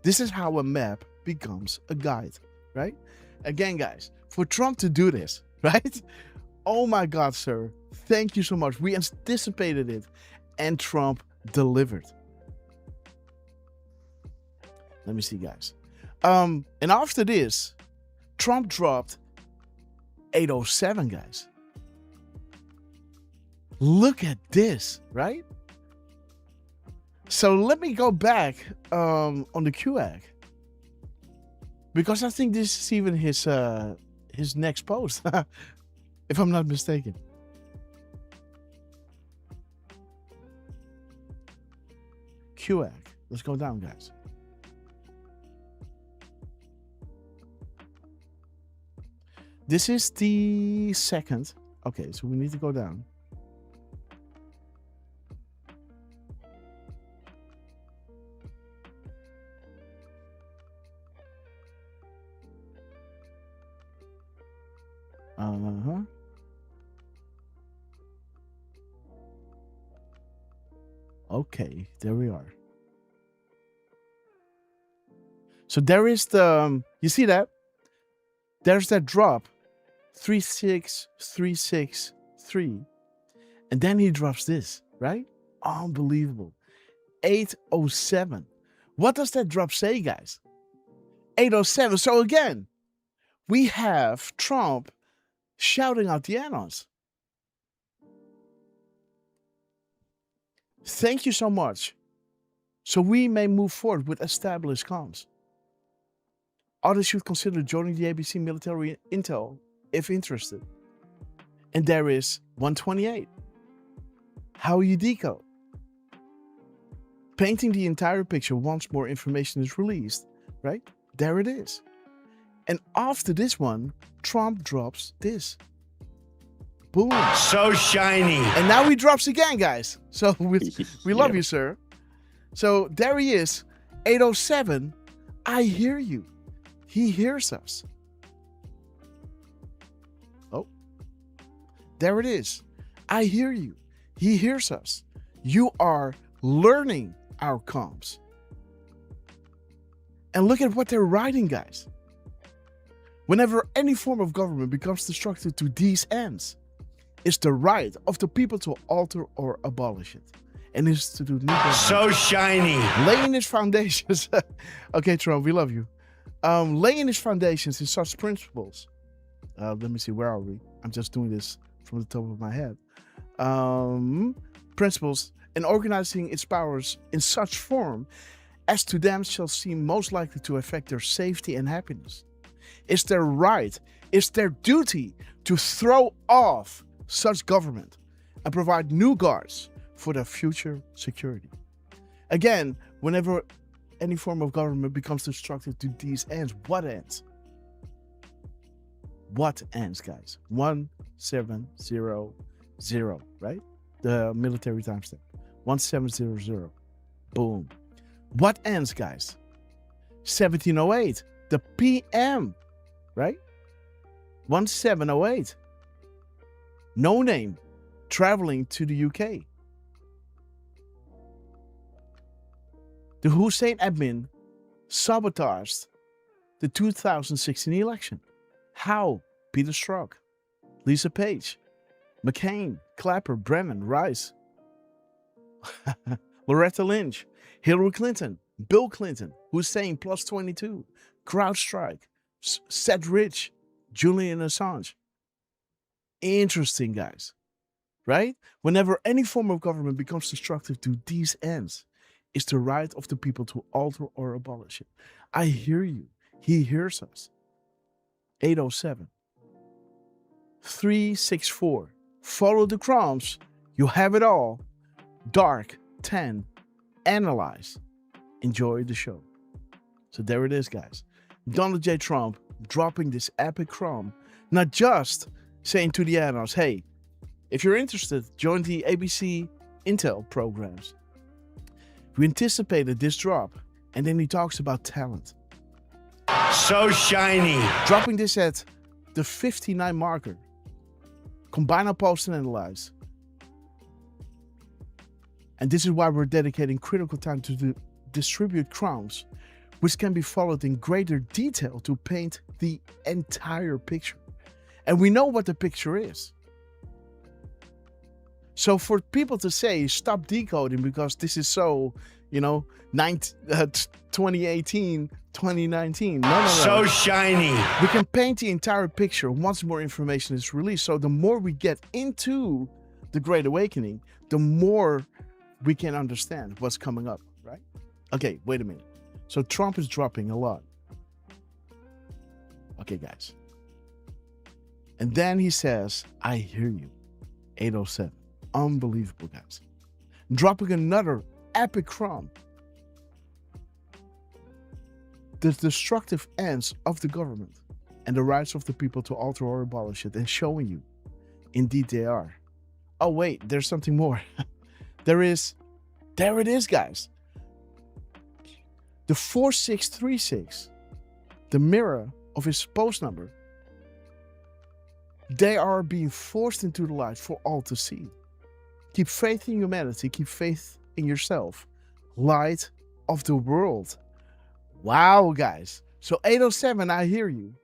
This is how a map becomes a guide, right? Again, guys, for Trump to do this, right? Oh my God, sir. Thank you so much. We anticipated it and Trump delivered. Let me see, guys. And after this, Trump dropped 807, guys. Look at this, right? So let me go back on the QAG, because I think this is even his next post, if I'm not mistaken. QAG. Let's go down, guys. This is the second. Okay, so we need to go down. Okay, there we are. So there is the, you see that? There's that drop, 36363, and then he drops this, right? Unbelievable. 807. What does that drop say, guys? 807. So again, we have Trump shouting out the add-ons. Thank you so much. So we may move forward with established comms. Others should consider joining the ABC military intel if interested. And there is 128. How you decode. Painting the entire picture once more information is released. right? There it is. And after this one, Trump drops this. Boom. So shiny. And now he drops again, guys. So we love you, sir. So there he is, 807. I hear you. He hears us. Oh, there it is. I hear you. He hears us. You are learning our comms. And look at what they're writing, guys. Whenever any form of government becomes destructive to these ends, it's the right of the people to alter or abolish it. And it's to do new so shiny. Laying its foundations. Okay, Trump, we love you. Laying its foundations in such principles. Let me see, where are we? I'm just doing this from the top of my head. Principles and organizing its powers in such form as to them shall seem most likely to affect their safety and happiness. It's their right, it's their duty to throw off such government and provide new guards for their future security. Again, whenever any form of government becomes destructive to these ends, what ends? What ends, guys? 1700, right? The military timestamp. 1700. Boom. What ends, guys? 1708. The PM, right? 1708. No name traveling to the UK. The Hussein admin sabotaged the 2016 election. How? Peter Strzok, Lisa Page, McCain, Clapper, Brennan, Rice, Loretta Lynch, Hillary Clinton, Bill Clinton, Hussein plus 22, CrowdStrike, Seth Rich, Julian Assange. Interesting, guys. Right? Whenever any form of government becomes destructive to these ends, it's the right of the people to alter or abolish it. I hear you. He hears us. 807. 364. Follow the crumbs. You have it all. Dark 10. Analyze. Enjoy the show. So there it is, guys. Donald J. Trump dropping this epic crumb. Not just saying to the analysts, hey, if you're interested, join the ABC Intel programs. We anticipated this drop, and then he talks about talent. So shiny. Dropping this at the 59 marker. Combine our post and analyze. And this is why we're dedicating critical time to distribute crumbs, which can be followed in greater detail to paint the entire picture. And we know what the picture is. So for people to say, stop decoding because this is so, 2018, 2019. No. So shiny. We can paint the entire picture once more information is released. So the more we get into the Great Awakening, the more we can understand what's coming up, right? Okay, wait a minute. So Trump is dropping a lot. Okay, guys. And then he says, I hear you. 807. Unbelievable, guys. Dropping another epic crumb. The destructive ends of the government and the rights of the people to alter or abolish it, and showing you, indeed they are. Oh wait, there's something more. There it is, guys. The 4636, the mirror of his post number, they are being forced into the light for all to see. Keep faith in humanity. Keep faith in yourself. Light of the world. Wow, guys. So 807, I hear you.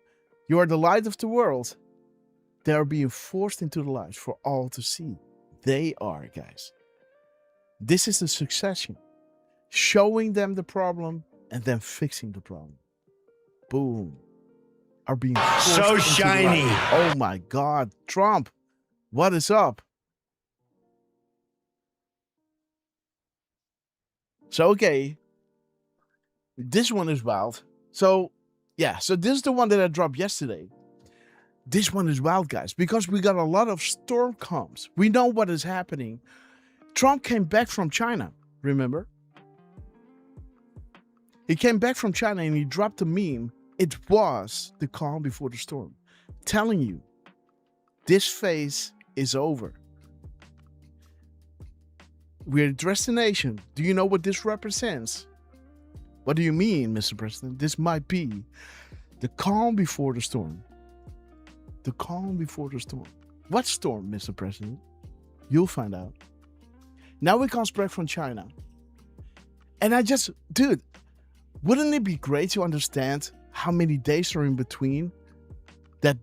You are the light of the world. They are being forced into the light for all to see. They are, guys. This is the succession. Showing them the problem and then fixing the problem. Boom. Are being forced so into shiny. the light. Oh my God. Trump, what is up? So, okay, this one is wild. So, yeah, so this is the one that I dropped yesterday. This one is wild, guys, because we got a lot of storm comms. We know what is happening. Trump came back from China, remember? He came back from China and he dropped a meme. It was the calm before the storm. Telling you, this phase is over. We're a destination. Do you know what this represents? What do you mean, Mr. President? This might be the calm before the storm. The calm before the storm. What storm, Mr. President? You'll find out. Now he comes back from China. And dude, wouldn't it be great to understand how many days are in between that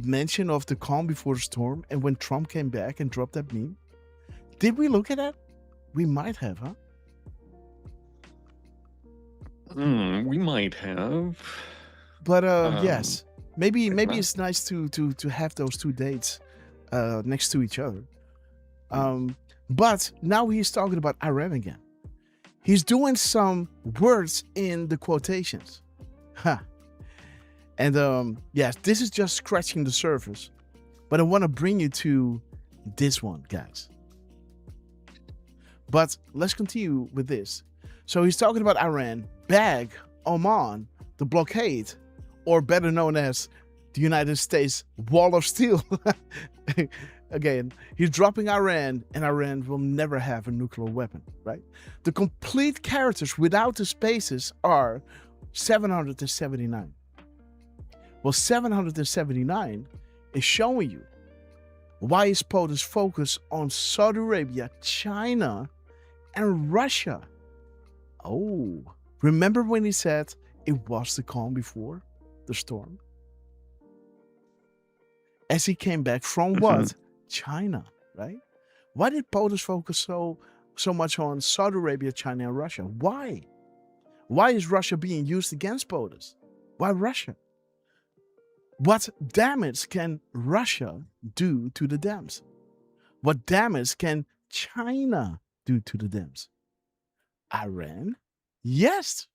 mention of the calm before the storm and when Trump came back and dropped that meme? Did we look at that? We might have, huh? We might have. But yes, maybe it's nice to have those two dates next to each other. But now he's talking about Iran again. He's doing some words in the quotations. Huh. And yes, this is just scratching the surface. But I want to bring you to this one, guys. But let's continue with this. So he's talking about Iran, bag Oman, the blockade, or better known as the United States wall of steel. Again, he's dropping Iran, and Iran will never have a nuclear weapon, right? The complete characters without the spaces are 779. Well, 779 is showing you why his POTUS focus on Saudi Arabia, China, and Russia. Oh, remember when he said it was the calm before the storm? As he came back from what? China, right? Why did POTUS focus so much on Saudi Arabia, China, and Russia? Why? Why is Russia being used against POTUS? Why Russia? What damage can Russia do to the dams? What damage can China do to the dams? Iran? Yes.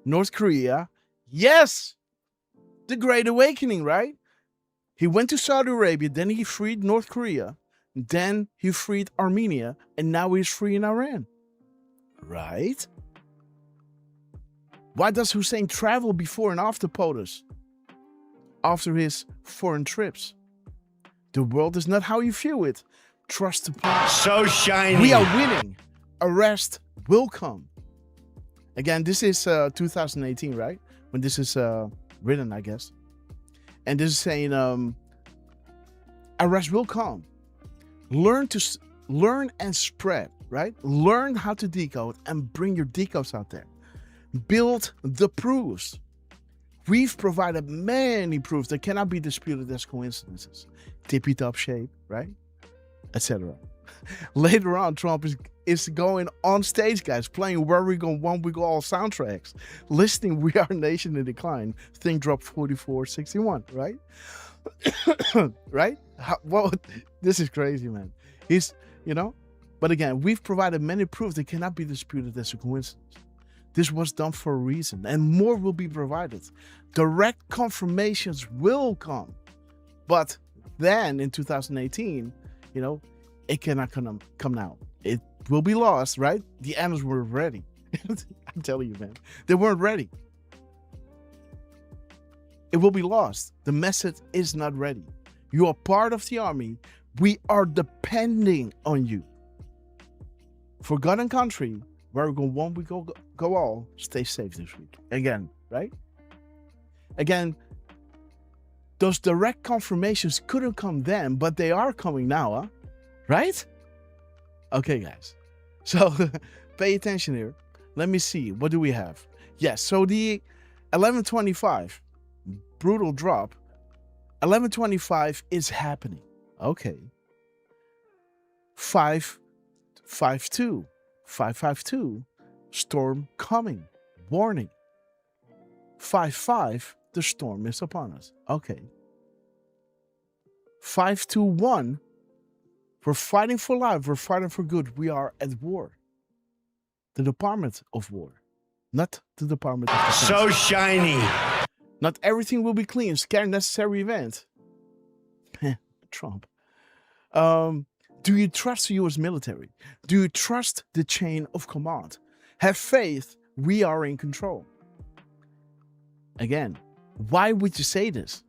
North Korea? Yes. The Great Awakening, right? He went to Saudi Arabia, then he freed North Korea, then he freed Armenia, and now he's freeing Iran. Right? Why does Hussein travel before and after POTUS? After his foreign trips? The world is not how you view it. Trust the plan. So shiny. We are winning. Arrest will come. Again, this is 2018, right? When this is written, I guess. And this is saying, arrest will come. Learn and spread, right? Learn how to decode and bring your decodes out there. Build the proofs. We've provided many proofs that cannot be disputed as coincidences. Tippy-top shape, right? Etc. Later on, Trump is going on stage, guys, playing Where We Go, One We Go All soundtracks, listening We Are Nation in Decline, Thing Drop 4461, right? Right? This is crazy, man. But again, we've provided many proofs that cannot be disputed as a coincidence. This was done for a reason, and more will be provided. Direct confirmations will come. But then in 2018, it cannot come now. It will be lost, right? The animals were ready. I'm telling you, man. They weren't ready. It will be lost. The message is not ready. You are part of the army. We are depending on you. Forgotten country, where we go one, we go all. Stay safe this week. Again, right? Again, those direct confirmations couldn't come then, but they are coming now, huh? Right? Okay, guys. So pay attention here. Let me see. What do we have? Yes, so the 1125 brutal drop. 1125 is happening. Okay. 552. 552. Storm coming. Warning. 55. The storm is upon us. Okay. 521. We're fighting for life. We're fighting for good. We are at war. The Department of War. Not the Department of Defense. So shiny. Not everything will be clean. Scare necessary event. Trump. Do you trust the U.S. military? Do you trust the chain of command? Have faith. We are in control. Again, why would you say this?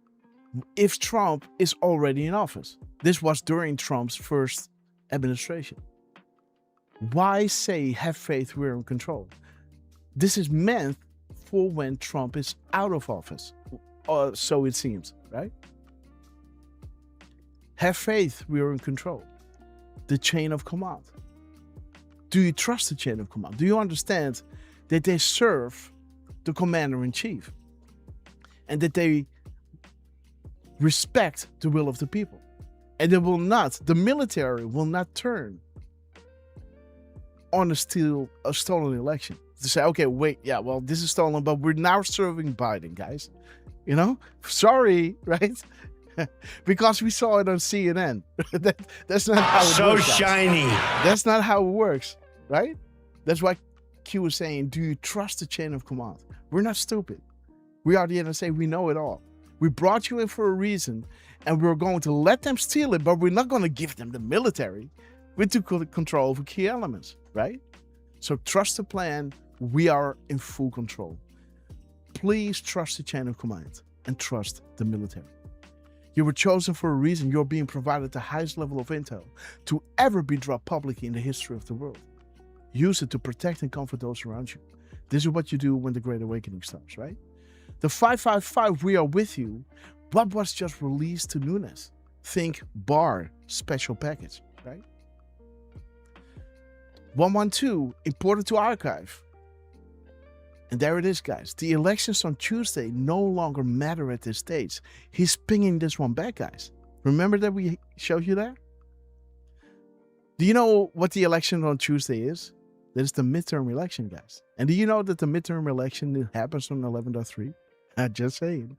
If Trump is already in office. This was during Trump's first administration. Why say, have faith, we're in control? This is meant for when Trump is out of office. So it seems, right? Have faith, we are in control. The chain of command. Do you trust the chain of command? Do you understand that they serve the commander-in-chief? And that they respect the will of the people. And the military will not turn on a stolen election. To say, okay, wait, yeah, well, this is stolen, but we're now serving Biden, guys. You know? Sorry, right? Because we saw it on CNN. That's not how it works. So shiny. That's not how it works, right? That's why Q was saying, do you trust the chain of command? We're not stupid. We are the NSA, we know it all. We brought you in for a reason, and we're going to let them steal it, but we're not going to give them the military. We took control over key elements, right? So trust the plan. We are in full control. Please trust the chain of command and trust the military. You were chosen for a reason. You're being provided the highest level of intel to ever be dropped publicly in the history of the world. Use it to protect and comfort those around you. This is what you do when the Great Awakening starts, right? The 555, we are with you. What was just released to Nunes? Think bar special package, right? 112, important to archive. And there it is, guys. The elections on Tuesday no longer matter at this stage. He's pinging this one back, guys. Remember that we showed you that? Do you know what the election on Tuesday is? That is the midterm election, guys. And do you know that the midterm election happens on 11.3? I'm just saying.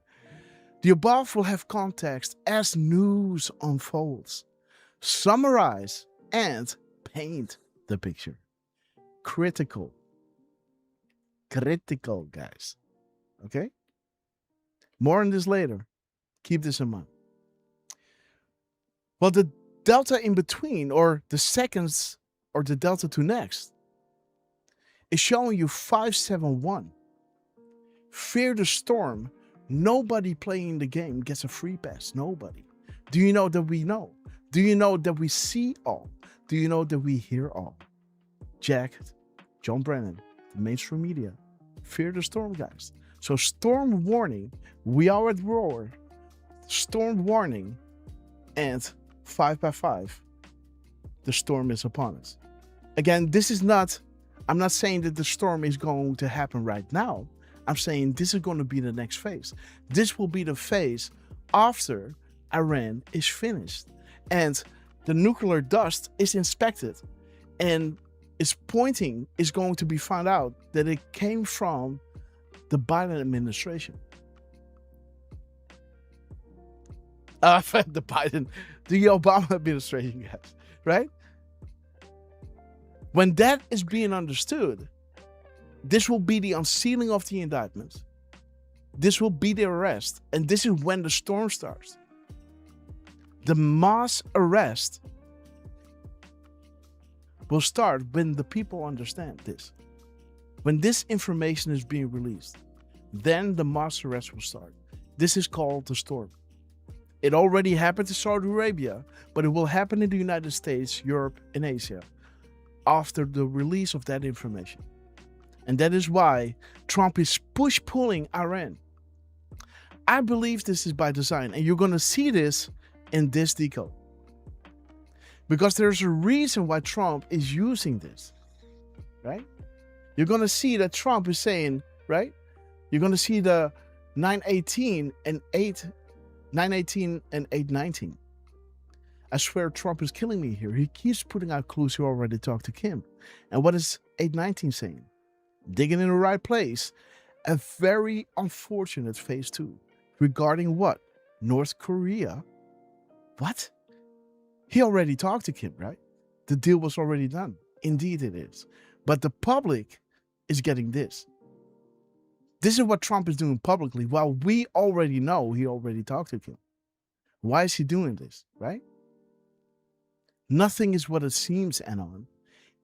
The above will have context as news unfolds. Summarize and paint the picture. Critical, guys. Okay? More on this later. Keep this in mind. Well, the delta in between, or the seconds, or the delta to next, is showing you 571. Fear the storm. Nobody playing the game gets a free pass. Nobody. Do you know that we know? Do you know that we see all? Do you know that we hear all? Jack, John Brennan, the mainstream media. Fear the storm, guys. So storm warning. We are at war. Storm warning. And 5x5. The storm is upon us. Again, this is not... I'm not saying that the storm is going to happen right now. I'm saying this is going to be the next phase. This will be the phase after Iran is finished. And the nuclear dust is inspected. And is going to be found out that it came from the Biden administration. The Obama administration, guys, right? When that is being understood, this will be the unsealing of the indictments. This will be the arrest. And this is when the storm starts. The mass arrest will start when the people understand this. When this information is being released, then the mass arrest will start. This is called the storm. It already happened to Saudi Arabia, but it will happen in the United States, Europe, and Asia after the release of that information. And that is why Trump is push-pulling Iran. I believe this is by design, and you're going to see this in this decode. Because there's a reason why Trump is using this, right? You're going to see that Trump is saying, right? You're going to see the 918 and 819. I swear Trump is killing me here. He keeps putting out clues. He already talked to Kim. And what is 819 saying? Digging in the right place. A very unfortunate phase 2. Regarding what? North Korea? What? He already talked to Kim, right? The deal was already done. Indeed it is. But the public is getting this. This is what Trump is doing publicly, while we already know he already talked to Kim. Why is he doing this, right? Nothing is what it seems, Anon.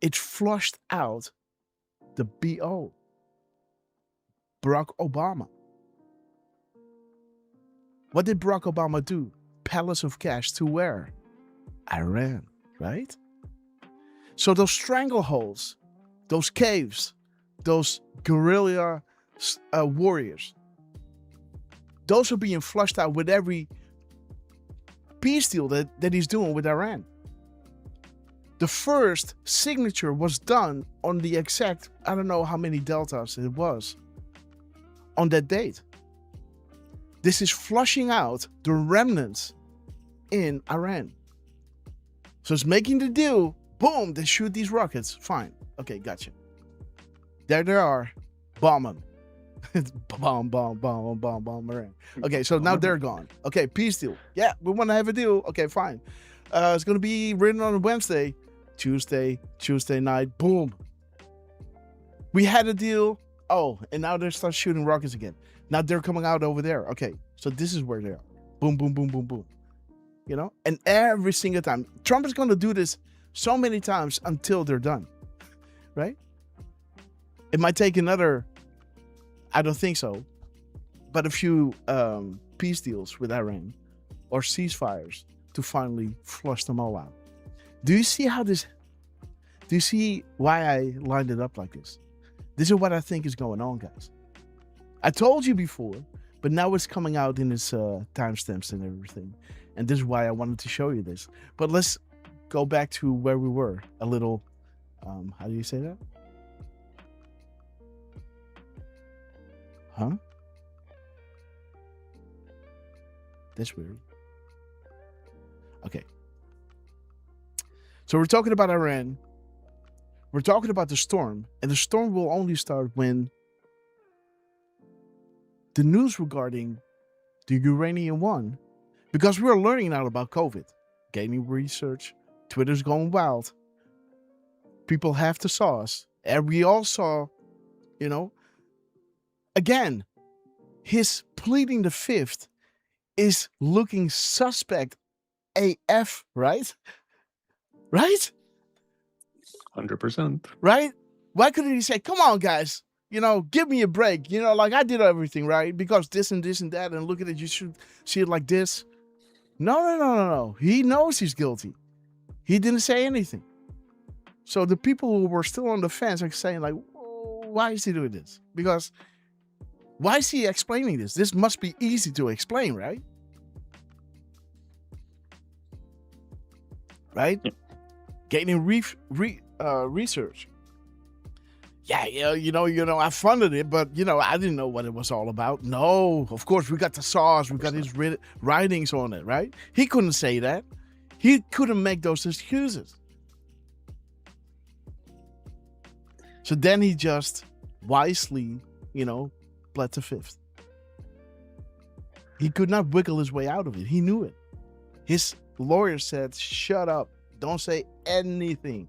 It flushed out the BO. Barack Obama. What did Barack Obama do? Pallets of cash to where? Iran, right? So those strangleholds, those caves, those guerrilla warriors, those are being flushed out with every peace deal that he's doing with Iran. The first signature was done on the exact, I don't know how many deltas it was, on that date. This is flushing out the remnants in Iran. So it's making the deal. Boom, they shoot these rockets. Fine. Okay, gotcha. There they are. Bomb them. Bomb, Iran. Okay, so now they're gone. Okay, peace deal. Yeah, we want to have a deal. Okay, fine. It's going to be written on Wednesday. Tuesday night. Boom. We had a deal. Oh, and now they start shooting rockets again. Now they're coming out over there. Okay, so this is where they are. Boom, boom, boom, boom, boom. You know? And every single time. Trump is going to do this so many times until they're done. Right? It might take another, I don't think so, but a few peace deals with Iran or ceasefires to finally flush them all out. Do you see why I lined it up like this? This is what I think is going on, guys. I told you before, but now it's coming out in its timestamps and everything. And this is why I wanted to show you this. But let's go back to where we were a little. How do you say that? Huh? That's weird. Okay. So we're talking about Iran. We're talking about the storm. And the storm will only start when the news regarding the uranium one, because we're learning now about COVID, gaining research, Twitter's going wild. People have the sauce. And we all saw, you know, again, his pleading the fifth is looking suspect AF, right? Right? 100%. Right? Why couldn't he say, come on, guys, you know, give me a break. You know, like I did everything right because this and this and that. And look at it. You should see it like this. No. He knows he's guilty. He didn't say anything. So the people who were still on the fence are saying like, why is he doing this? Because why is he explaining this? This must be easy to explain, right? Right? Yeah. Gaining research. Yeah, you know, I funded it, but, you know, I didn't know what it was all about. No, of course, we got the sauce. We got his writings on it, right? He couldn't say that. He couldn't make those excuses. So then he just wisely, you know, pled the fifth. He could not wiggle his way out of it. He knew it. His lawyer said, shut up. Don't say anything.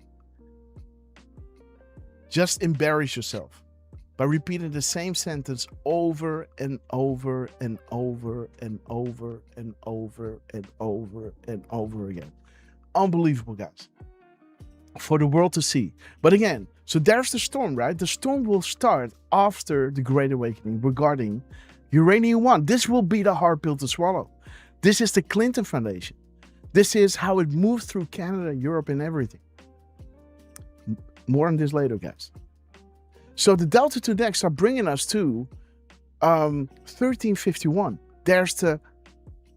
Just embarrass yourself by repeating the same sentence over and over and over and over and over and over and over again. Unbelievable, guys. For the world to see. But again, so there's the storm, right? The storm will start after the Great Awakening regarding Uranium One. This will be the hard pill to swallow. This is the Clinton Foundation. This is how it moved through Canada, Europe, and everything. More on this later, guys. So the Delta 2 decks are bringing us to 1351. There's the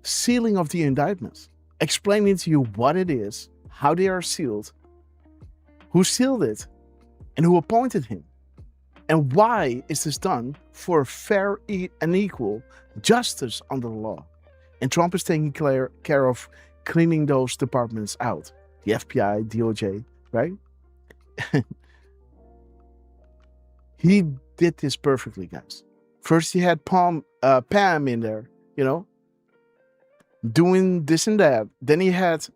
sealing of the indictments, explaining to you what it is, how they are sealed, who sealed it, and who appointed him. And why is this done? For fair and equal justice under the law. And Trump is taking care of cleaning those departments out. The FBI, DOJ, right? He did this perfectly, guys. First he had Pam in there, you know, doing this and that. Then he had,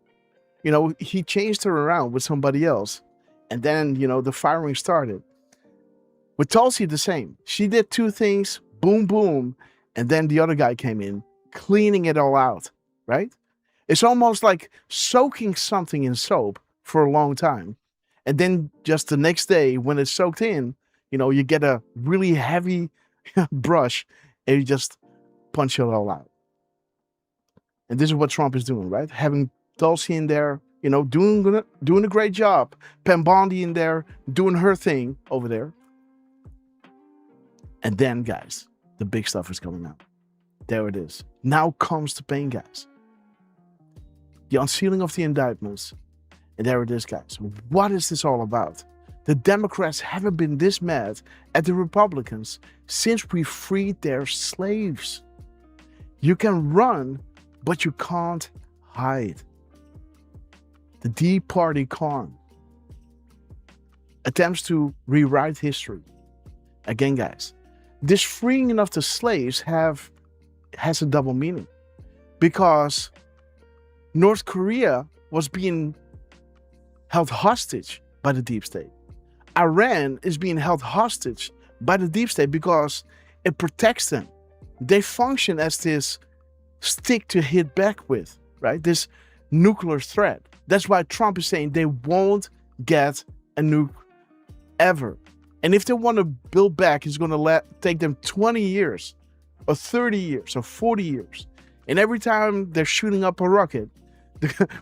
you know, he changed her around with somebody else. And then, you know, the firing started. With Tulsi, the same. She did two things, boom, boom. And then the other guy came in, cleaning it all out, right? It's almost like soaking something in soap for a long time. And then just the next day, when it's soaked in, you know, you get a really heavy brush and you just punch it all out. And this is what Trump is doing, right? Having Tulsi in there, you know, doing a great job. Pam Bondi in there, doing her thing over there. And then, guys, the big stuff is coming out. There it is. Now comes the pain, guys. The unsealing of the indictments. And there it is, guys. What is this all about? The Democrats haven't been this mad at the Republicans since we freed their slaves. You can run, but you can't hide. The D Party con attempts to rewrite history. Again, guys, this freeing of the slaves has a double meaning, because North Korea was being held hostage by the deep state. Iran is being held hostage by the deep state because it protects them. They function as this stick to hit back with, right? This nuclear threat. That's why Trump is saying they won't get a nuke ever. And if they want to build back, it's going to take them 20 years or 30 years or 40 years. And every time they're shooting up a rocket,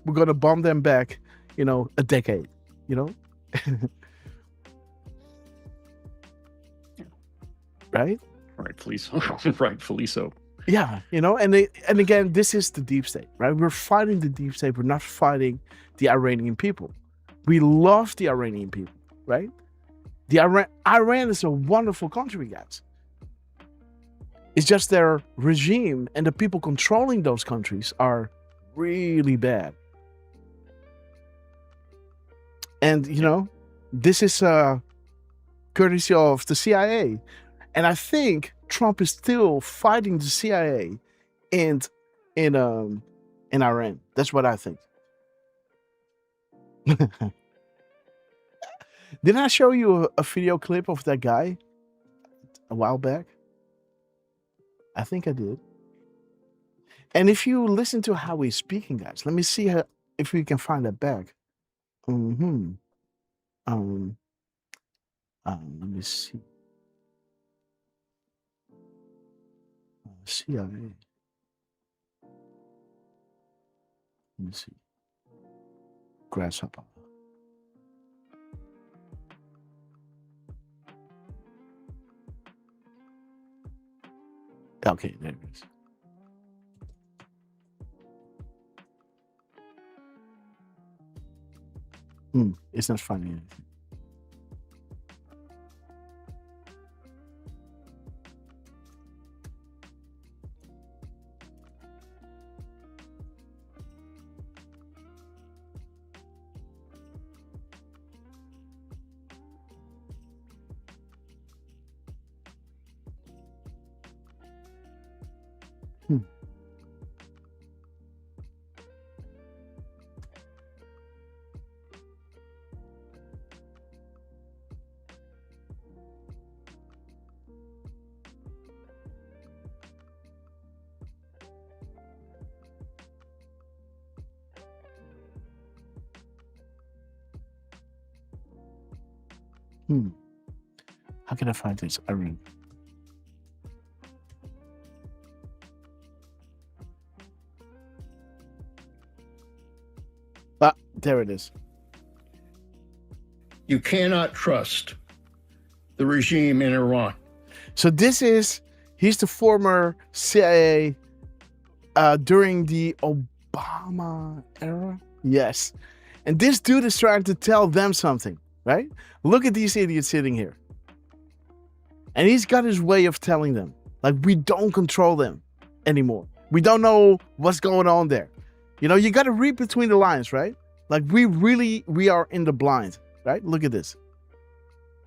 we're going to bomb them back, you know, a decade, you know? Right? Rightfully so. Rightfully so. Yeah, you know, and again, this is the deep state, right? We're fighting the deep state. We're not fighting the Iranian people. We love the Iranian people, right? Iran is a wonderful country, guys. It's just their regime and the people controlling those countries are really bad. And, you know, this is courtesy of the CIA. And I think Trump is still fighting the CIA in Iran. That's what I think. Didn't I show you a video clip of that guy a while back? I think I did. And if you listen to how he's speaking, guys, let me see if we can find that back. Let me see. CIA. Let me see. Grasshopper. Okay, there it is. It's not finding anything. How can I find this? Irene. There it is. You cannot trust the regime in Iran. So he's the former CIA during the Obama era. Yes. And this dude is trying to tell them something, right? Look at these idiots sitting here. And he's got his way of telling them, like, we don't control them anymore. We don't know what's going on there. You know, you got to read between the lines, right? Like, we are in the blind, right? Look at this.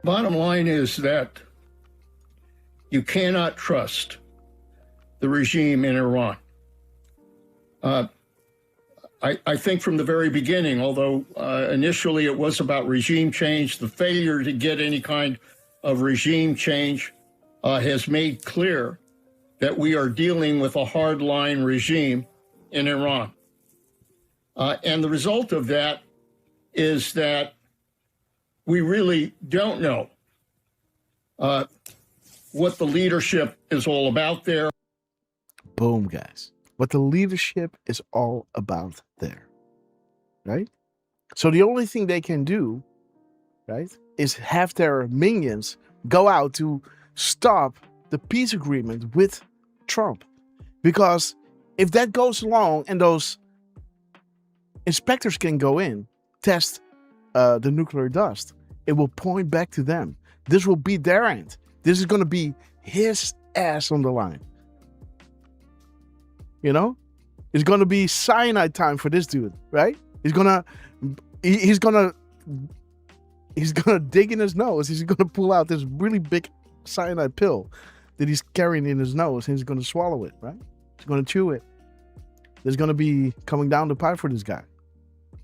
Bottom line is that you cannot trust the regime in Iran. I think from the very beginning, although initially it was about regime change, the failure to get any kind of regime change has made clear that we are dealing with a hardline regime in Iran. And the result of that is that we really don't know what the leadership is all about there. Boom, guys. what the leadership is all about there, right? So the only thing they can do, right, is have their minions go out to stop the peace agreement with Trump. Because if that goes along and those inspectors can go in, test the nuclear dust, it will point back to them. This will be their end. This is going to be his ass on the line. You know? It's going to be cyanide time for this dude, right? He's going to dig in his nose. He's going to pull out this really big cyanide pill that he's carrying in his nose, and he's going to swallow it, right? He's going to chew it. There's going to be coming down the pipe for this guy.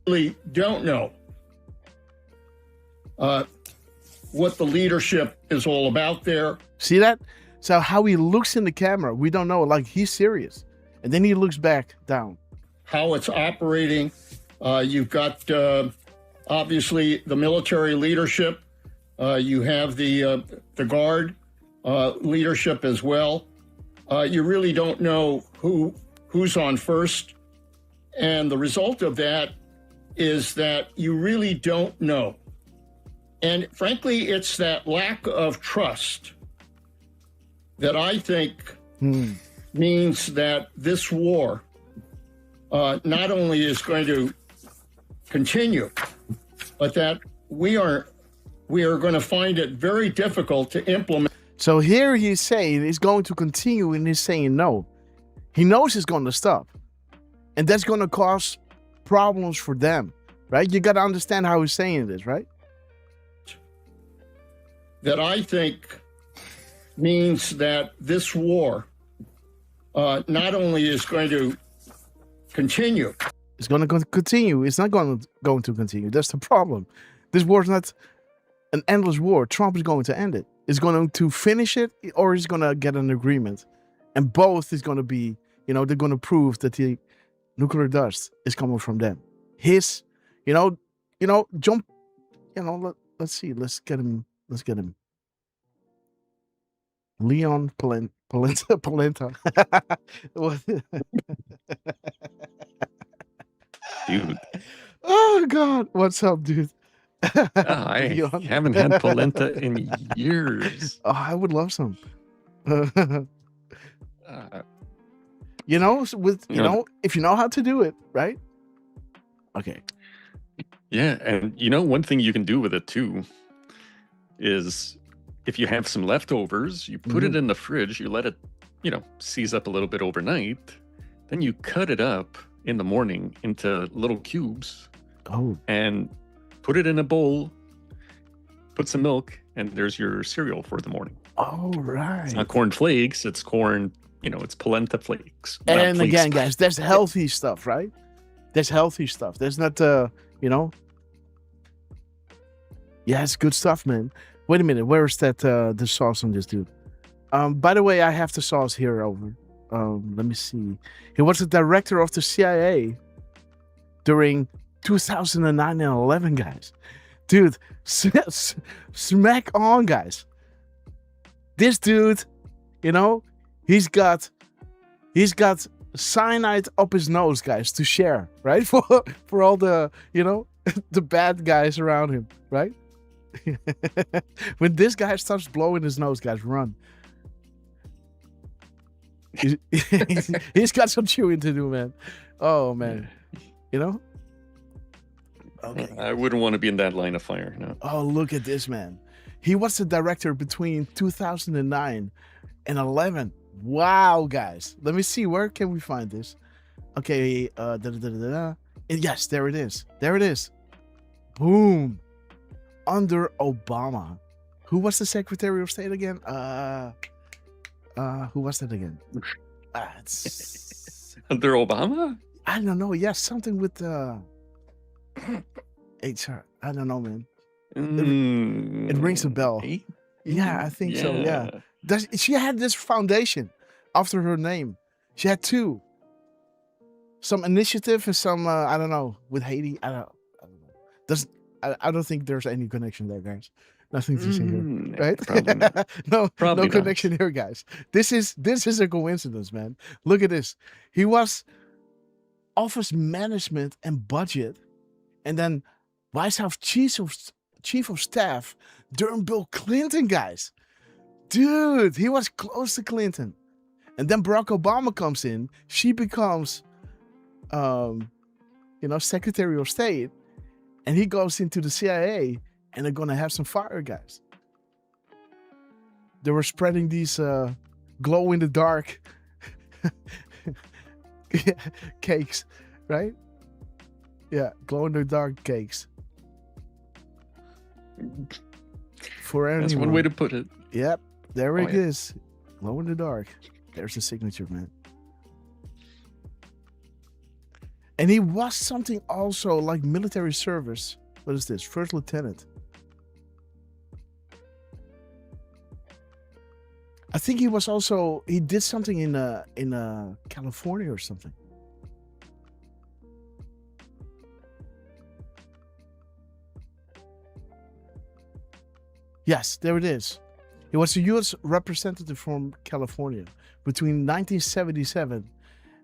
Really don't know what the leadership is all about there. See that? So how he looks in the camera, we don't know. Like, he's serious. And then he looks back down. How it's operating. You've got, obviously, the military leadership. You have the Guard leadership as well. You really don't know who's on first. And the result of that is that you really don't know. And frankly, it's that lack of trust that I think means that this war not only is going to continue, but that we are going to find it very difficult to implement. So here he's saying he's going to continue, and he's saying no. He knows it's going to stop. And that's going to cause problems for them, right? You got to understand how he's saying this, right? That I think means that this war not only is going to continue. It's going to continue. It's not going to continue. That's the problem. This war is not an endless war. Trump is going to end it. He's going to finish it, or he's going to get an agreement. And both is going to be, they're going to prove that the nuclear dust is coming from them. His, jump, let's see. Let's get him. Leon Polenta. Dude. Oh, God. What's up, dude? I haven't had polenta in years. Oh, I would love some. If you know how to do it, right? Okay. Yeah, and one thing you can do with it too is if you have some leftovers, you put it in the fridge, you let it, seize up a little bit overnight, then you cut it up in the morning into little cubes. Oh. And put it in a bowl, put some milk, and there's your cereal for the morning. Oh, right. It's not corn flakes, it's corn, it's polenta flakes. And again, guys, that's healthy stuff, right? That's healthy stuff. That's not, Yeah, it's good stuff, man. Wait a minute, where is that, the sauce on this dude? By the way, I have the sauce here over. Let me see. He was the director of the CIA during 2009 and 11, guys. Dude, smack on, guys. This dude, he's got cyanide up his nose, guys, to share, right? For all the, the bad guys around him, right? When this guy starts blowing his nose, guys, run. He's got some chewing to do, man. Oh, man. Okay. I wouldn't want to be in that line of fire, no. Oh, look at this, man. He was the director between 2009 and 11. Wow, guys. Let me see. Where can we find this? Okay. Yes, there it is. There it is. Boom. Under Obama. Who was the Secretary of State again? Who was that again? Under Obama? I don't know. Yes, something with HR. I don't know, man. It rings a bell. Yeah, I think so. Yeah. She had this foundation after her name. She had two. Some initiative and some, I don't know, with Haiti. I don't know. I don't think there's any connection there, guys. Nothing to see here, right? Probably not. no Probably not. connection here, guys. This is a coincidence, man. Look at this. He was office management and budget, and then White House chief of staff during Bill Clinton, guys. Dude, he was close to Clinton. And then Barack Obama comes in. She becomes, Secretary of State. And he goes into the CIA. And they're going to have some fire, guys. They were spreading these glow-in-the-dark cakes, right? Yeah, glow-in-the-dark cakes. For anyone. That's one way to put it. Yep, there it yeah. is. Glow in the dark. There's the signature, man. And he was something also like military service. What is this? First lieutenant. I think he was also, he did something in California or something. Yes, there it is. He was a U.S. representative from California between 1977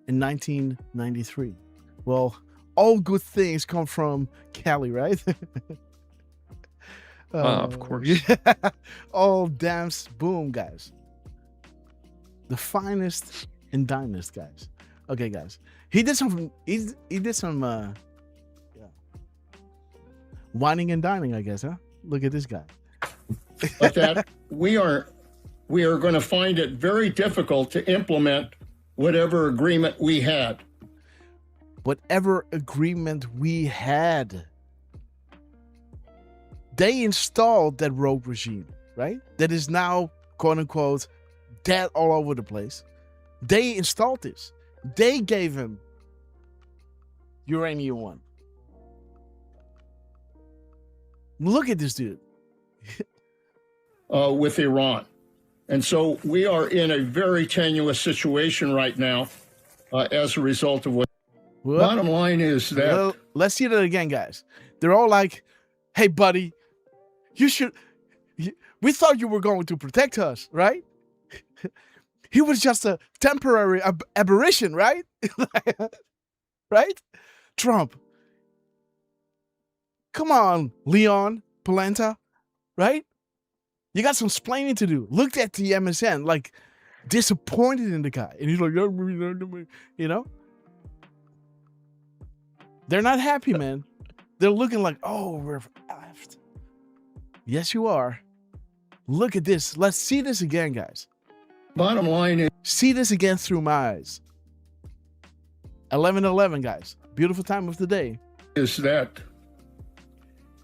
and 1993. Well, all good things come from Cali, right? Of course. Yeah. All dams, boom, guys. The finest and dinest, guys. Okay, guys. He did some whining and dining, I guess, huh? Look at this guy. But that we are going to find it very difficult to implement whatever agreement we had. Whatever agreement we had. They installed that rogue regime, right? That is now, quote unquote, dead all over the place. They installed this. They gave him Uranium One. Look at this dude. With Iran. And so we are in a very tenuous situation right now as a result of what. Well, bottom line is that. Well, let's see that again, guys. They're all like, hey, buddy, we thought you were going to protect us, right? He was just a temporary aberration, right? Right? Trump. Come on, Leon Polenta, right? You got some explaining to do. Looked at the MSN, like, disappointed in the guy. And he's like, you know? They're not happy, man. They're looking like, oh, we're left. Yes, you are. Look at this. Let's see this again, guys. Bottom line is. See this again through my eyes. 11:11, guys. Beautiful time of the day. Is that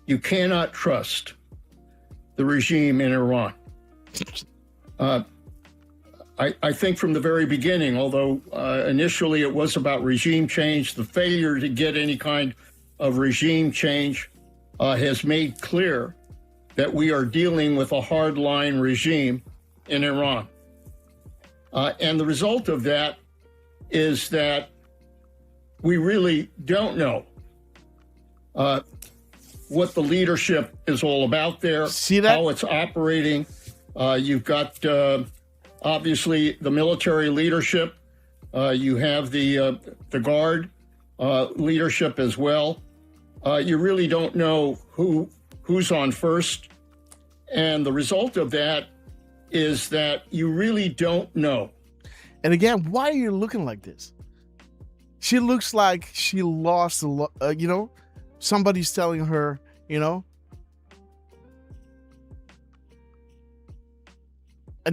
you cannot trust the regime in Iran. I think from the very beginning, although initially it was about regime change, the failure to get any kind of regime change has made clear that we are dealing with a hardline regime in Iran. And the result of that is that we really don't know what the leadership is all about there, see that? How it's operating. You've got obviously the military leadership. You have the guard leadership as well. You really don't know who's on first, and the result of that is that you really don't know. And again, why are you looking like this? She looks like she lost a lot. Somebody's telling her, an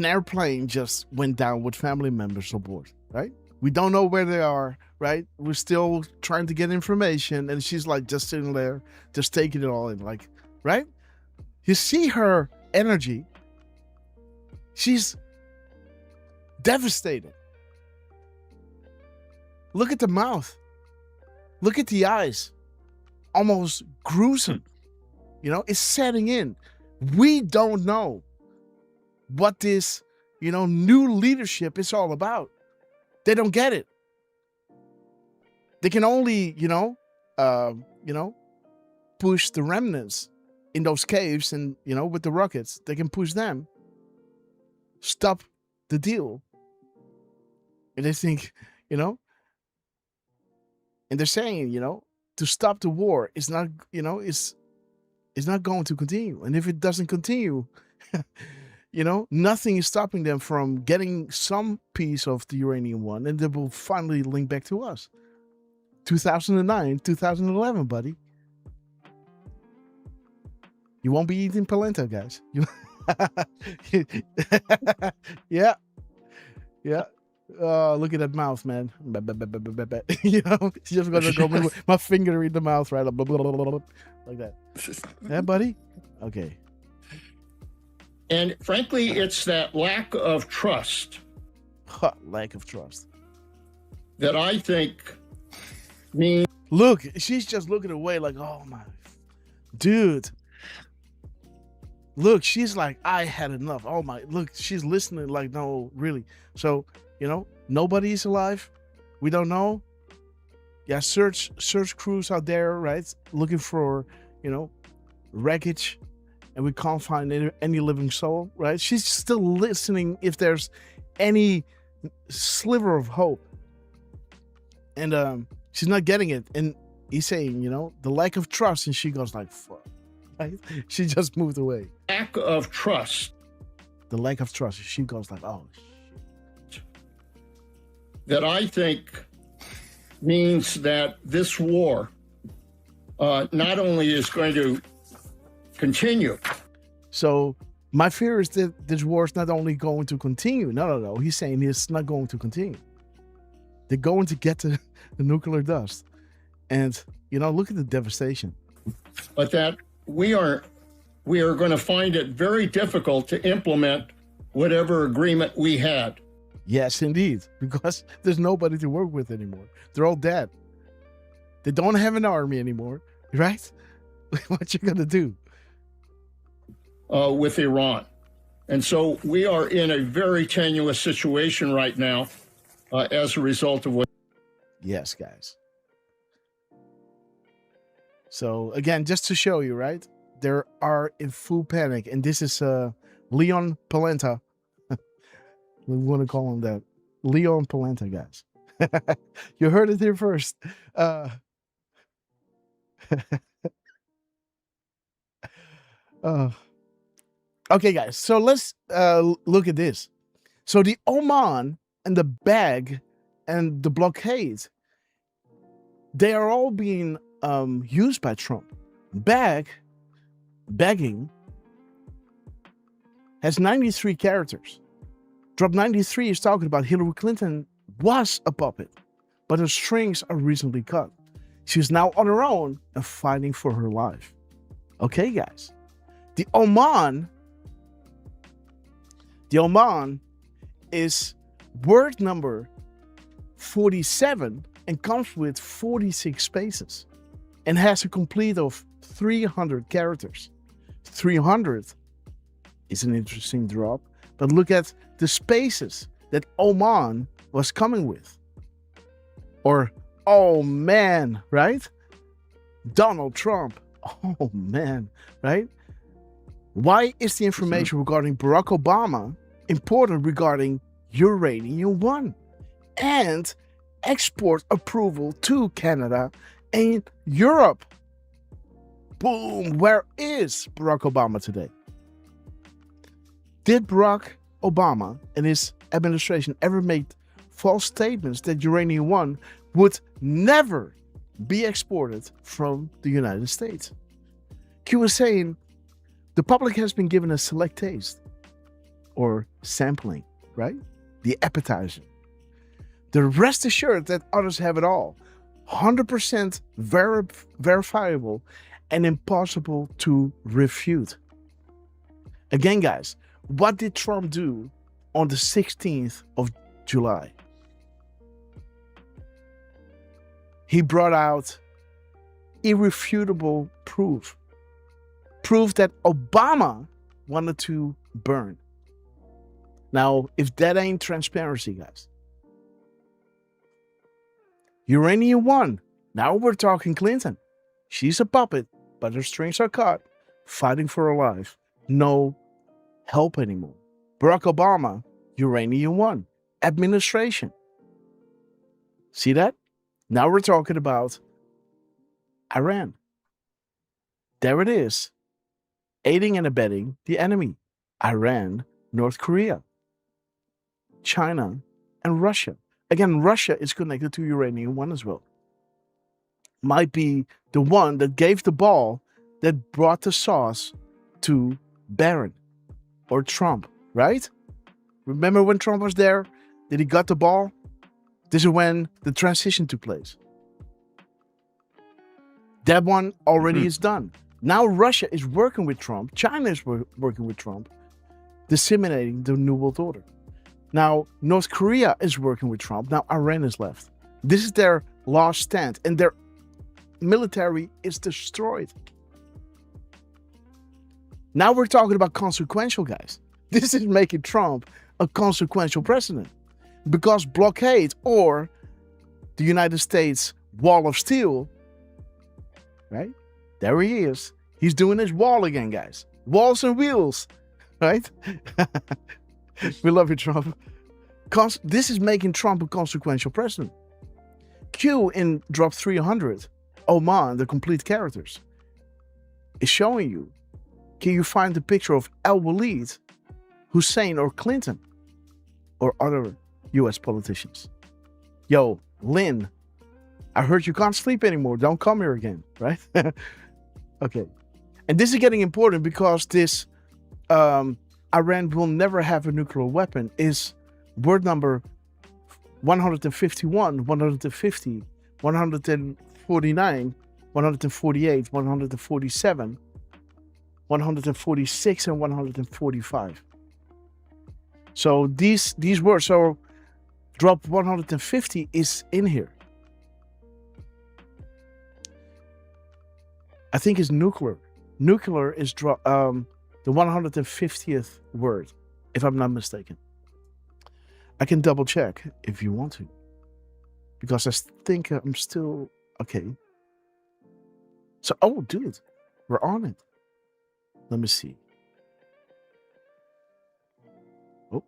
airplane just went down with family members aboard, right? We don't know where they are, right? We're still trying to get information. And she's like just sitting there, just taking it all in, like, right? You see her energy. She's devastated. Look at the mouth. Look at the eyes. Almost gruesome. It's setting in. We don't know what this, new leadership is all about. They don't get it. They can only, push the remnants in those caves and, with the rockets, they can push them, stop the deal. And they think, and they're saying, to stop the war is not, is not going to continue. And if it doesn't continue, nothing is stopping them from getting some piece of the uranium one, and they will finally link back to us. 2009, 2011, buddy. You won't be eating polenta, guys. Yeah. Look at that mouth, man. Just gonna go with my finger in the mouth, right? Like that. Yeah, buddy? Okay. And frankly, it's that lack of trust. Lack of trust. That I think means... Look, she's just looking away like, oh my... Dude. Look, she's like, I had enough. Oh my... Look, she's listening like, no, really. So, nobody is alive. We don't know. Yeah, search crews out there, right? Looking for, wreckage. And we can't find any living soul, right? She's still listening if there's any sliver of hope. And she's not getting it. And he's saying, the lack of trust. And she goes like, fuck. Right? She just moved away. Lack of trust. The lack of trust. She goes like, oh, shit. That I think means that this war not only is going to continue. So my fear is that this war is not only going to continue. No. He's saying it's not going to continue. They're going to get to the nuclear dust. And, look at the devastation. But that we are going to find it very difficult to implement whatever agreement we had. Yes, indeed. Because there's nobody to work with anymore. They're all dead. They don't have an army anymore, right? What you going to do? With Iran. And so we are in a very tenuous situation right now as a result of what... Yes, guys. So again, just to show you, right? They are in full panic. And this is Leon Polenta. We want to call him that. Leon Polenta, guys. You heard it here first. Okay, guys. So let's look at this. So the Oman and the bag and the blockade, they are all being used by Trump. Begging has 93 characters. Drop 93 is talking about Hillary Clinton was a puppet, but her strings are recently cut. She's now on her own and fighting for her life. Okay, guys. The Oman is word number 47 and comes with 46 spaces and has a complete of 300 characters. 300 is an interesting drop, but look at the spaces that Oman was coming with. Or, oh man, right? Donald Trump. Oh man, right? Why is the information regarding Barack Obama important regarding Uranium One and export approval to Canada and Europe? Boom, where is Barack Obama today? Did Barack Obama and his administration ever make false statements that Uranium One would never be exported from the United States? Q was saying, the public has been given a select taste or sampling, right? The appetizer. The rest assured that others have it all. 100% verifiable and impossible to refute. Again, guys, what did Trump do on the 16th of July? He brought out irrefutable proof that Obama wanted to burn. Now, if that ain't transparency, guys. Uranium One. Now we're talking Clinton. She's a puppet, but her strings are cut. fighting for our life. No help anymore. Barack Obama, uranium one. Administration. See that? Now we're talking about Iran. There it is. Aiding and abetting the enemy. Iran, North Korea, China, and Russia. Again, Russia is connected to uranium one as well. Might be the one that gave the ball that brought the sauce to Barron or Trump, right? Remember when Trump was there? Did he got the ball? This is when the transition took place. That one already is done. Now Russia is working with Trump. China is working with Trump, disseminating the New World Order. Now North Korea is working with Trump. Now Iran is left. This is their last stand, and their military is destroyed. Now we're talking about consequential, guys. This is making Trump a consequential president, because blockade or the United States wall of steel, right? There he is. He's doing his wall again, guys. Walls and wheels, right? We love you, Trump. This is making Trump a consequential president. Q in drop 300, Oman, the complete characters, is showing you. Can you find the picture of Al-Walid, Hussein, or Clinton, or other U.S. politicians? Yo, Lynn, I heard you can't sleep anymore. Don't come here again, right? Okay. And this is getting important because this Iran will never have a nuclear weapon is word number 151, 150, 149, 148, 147, 146, and 145. So these words, so drop 150 is in here. I think it's nuclear. Nuclear is the 150th word, if I'm not mistaken. I can double check if you want to, because I think I'm still okay. So, oh, dude, we're on it. Let me see. Oh.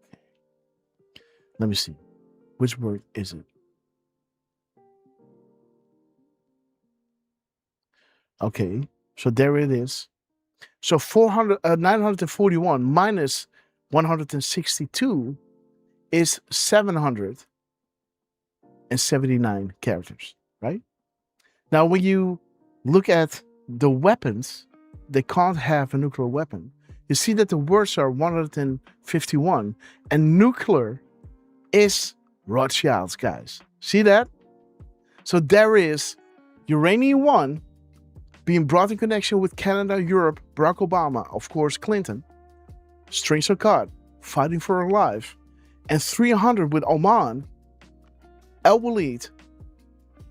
Okay. Let me see. Which word is it? Okay, so there it is. So 941 minus 162 is 779 characters, right? Now, when you look at the weapons, they can't have a nuclear weapon. You see that the words are 151, and nuclear is Rothschilds, guys. See that? So there is uranium 1 being brought in connection with Canada, Europe, Barack Obama, of course, Clinton, strings are cut, fighting for our life, and 300 with Oman, Al-Walid,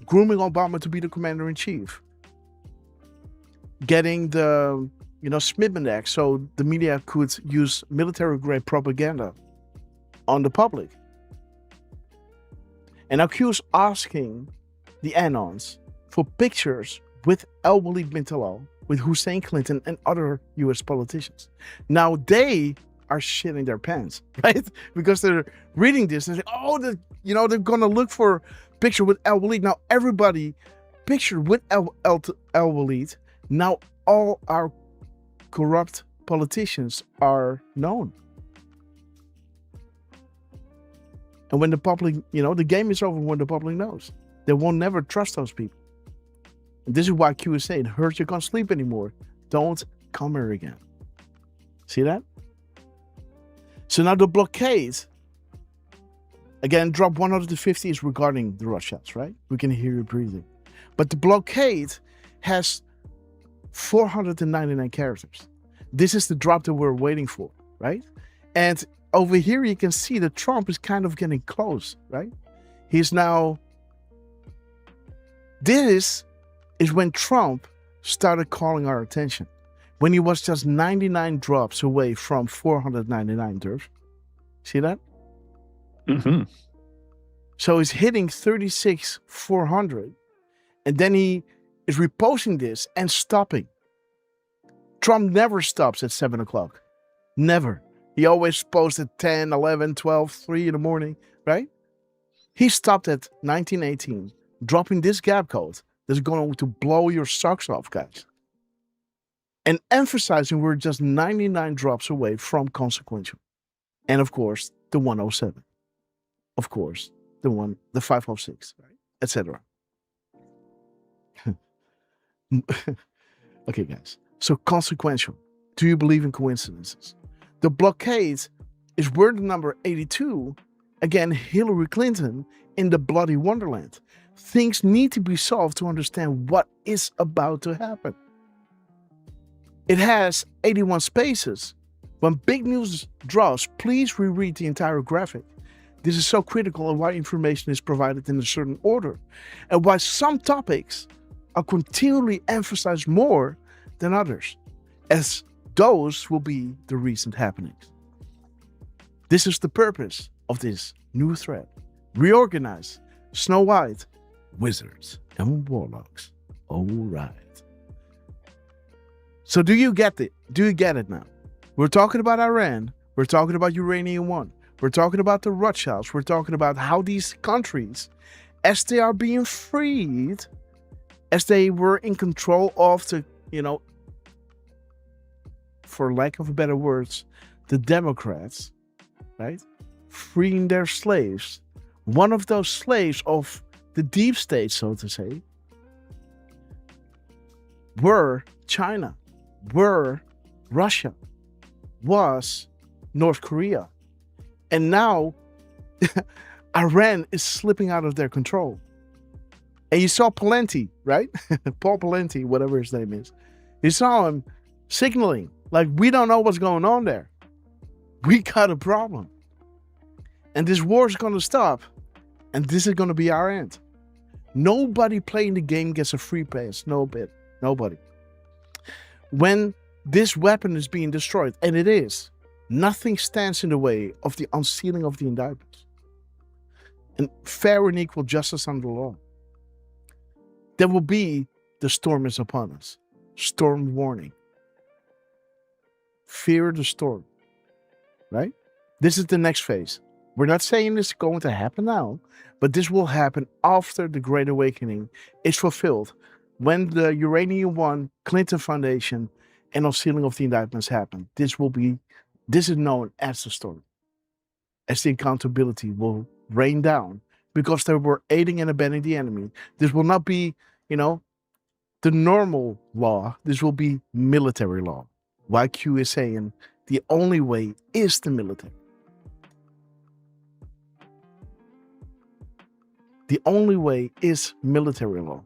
grooming Obama to be the commander-in-chief, getting the, Smithman Act so the media could use military-grade propaganda on the public. And now Q's asking the Anons for pictures with Al-Walid bin Talal, with Hussein Clinton and other U.S. politicians. Now they are shitting their pants, right? Because they're reading this and say, oh, they're going to look for a picture with Al-Walid. Now everybody pictured with Al-Walid. Now all our corrupt politicians are known. And when the public, the game is over when the public knows. They won't never trust those people. And this is why Q is saying, hurt, you can't sleep anymore. Don't come here again. See that? So now the blockade, again, drop 150 is regarding the Rothschilds, right? We can hear you breathing. But the blockade has 499 characters. This is the drop that we're waiting for, right? And over here, you can see that Trump is kind of getting close, right? He's now... This is when Trump started calling our attention. When he was just 99 drops away from 499, Derf. See that? Mm-hmm. So he's hitting 36,400. And then he is reposting this and stopping. Trump never stops at 7 o'clock. Never. He always posts at 10, 11, 12, 3 in the morning, right? He stopped at 1918, dropping this gap code that's going to blow your socks off, guys. And emphasizing we're just 99 drops away from consequential. And of course, the 107. Of course, the 506, right? Etc. Okay, guys. So consequential. Do you believe in coincidences? The blockade is word number 82. Again, Hillary Clinton in the bloody wonderland. Things need to be solved to understand what is about to happen. It has 81 spaces. When big news drops, please reread the entire graphic. This is so critical and why information is provided in a certain order, and why some topics are continually emphasized more than others, as those will be the recent happenings. This is the purpose of this new thread. Reorganize Snow White, wizards, and warlocks. All right. So do you get it? Do you get it now? We're talking about Iran. We're talking about Uranium One. We're talking about the Rothschilds. We're talking about how these countries, as they are being freed, as they were in control of the, for lack of better words, the Democrats, right? Freeing their slaves. One of those slaves of the deep state, so to say, were China, were Russia, was North Korea. And now Iran is slipping out of their control. And you saw Pawlenty, right? Paul Pawlenty, whatever his name is. You saw him signaling, like, we don't know what's going on there. We got a problem. And this war is going to stop. And this is going to be our end. Nobody playing the game gets a free pass. Nobody. When this weapon is being destroyed, and it is, nothing stands in the way of the unsealing of the indictments. And fair and equal justice under the law. There will be the storm is upon us. Storm warning. Fear the storm. Right? This is the next phase. We're not saying this is going to happen now, but this will happen after the Great Awakening is fulfilled. When the Uranium One, Clinton Foundation, and unsealing of the indictments happen. This is known as the storm. As the accountability will rain down because they were aiding and abetting the enemy. This will not be, the normal law. This will be military law. YQ is saying the only way is the military. The only way is military law.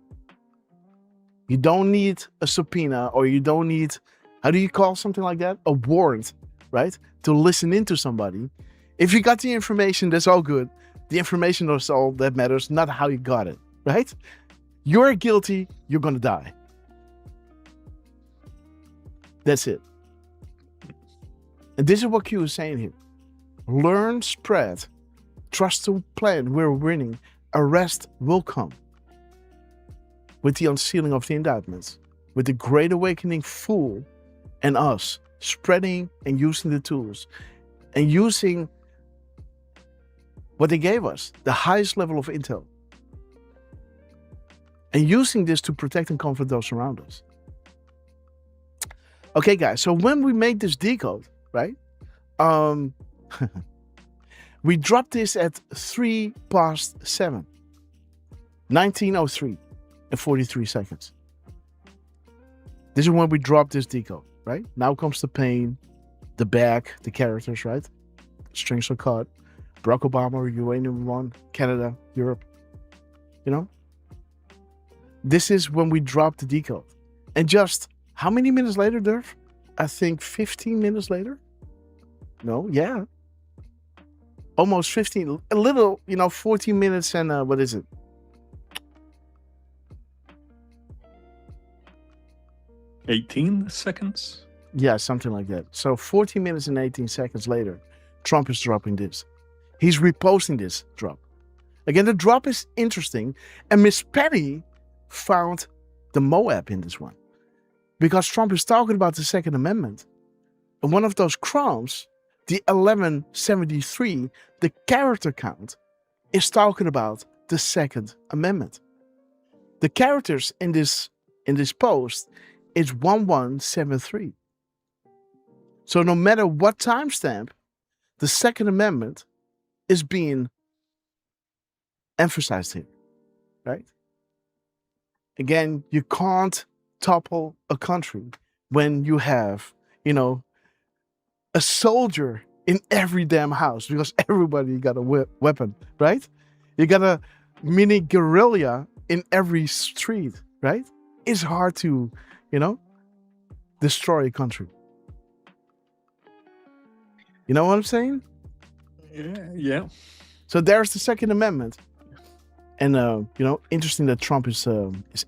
You don't need a subpoena, or you don't need, how do you call something like that? A warrant, right? To listen into somebody. If you got the information, that's all good. The information is all that matters, not how you got it, right? You're guilty, you're going to die. That's it. And this is what Q is saying here. Learn, spread, trust the plan, we're winning, arrest will come. With the unsealing of the indictments, with the Great Awakening full, and us spreading and using the tools, and using what they gave us, the highest level of intel, and using this to protect and comfort those around us. Okay, guys, so when we made this decode, right, we dropped this at 7:03, 1903 and 43 seconds. This is when we dropped this decode, right? Now comes the pain, the back, the characters, right? Strings are cut. Barack Obama, Uranium One, Canada, Europe. This is when we dropped the decode. And just how many minutes later, Derf? I think 15 minutes later? No, yeah. Almost 15, a little, 14 minutes and what is it? $18 seconds? Yeah, something like that. So 14 minutes and 18 seconds later, Trump is dropping this. He's reposting this drop. Again, the drop is interesting. And Miss Patty found the Moab in this one. Because Trump is talking about the Second Amendment. And one of those crimes, the 1173, the character count, is talking about the Second Amendment. The characters in this post is 1173. So no matter what timestamp, the Second Amendment is being emphasized here, right? Again, you can't topple a country when you have, a soldier in every damn house, because everybody got a weapon, right? You got a mini guerrilla in every street, right? It's hard to, destroy a country. You know what I'm saying? Yeah. So there's the Second Amendment. And, interesting that Trump is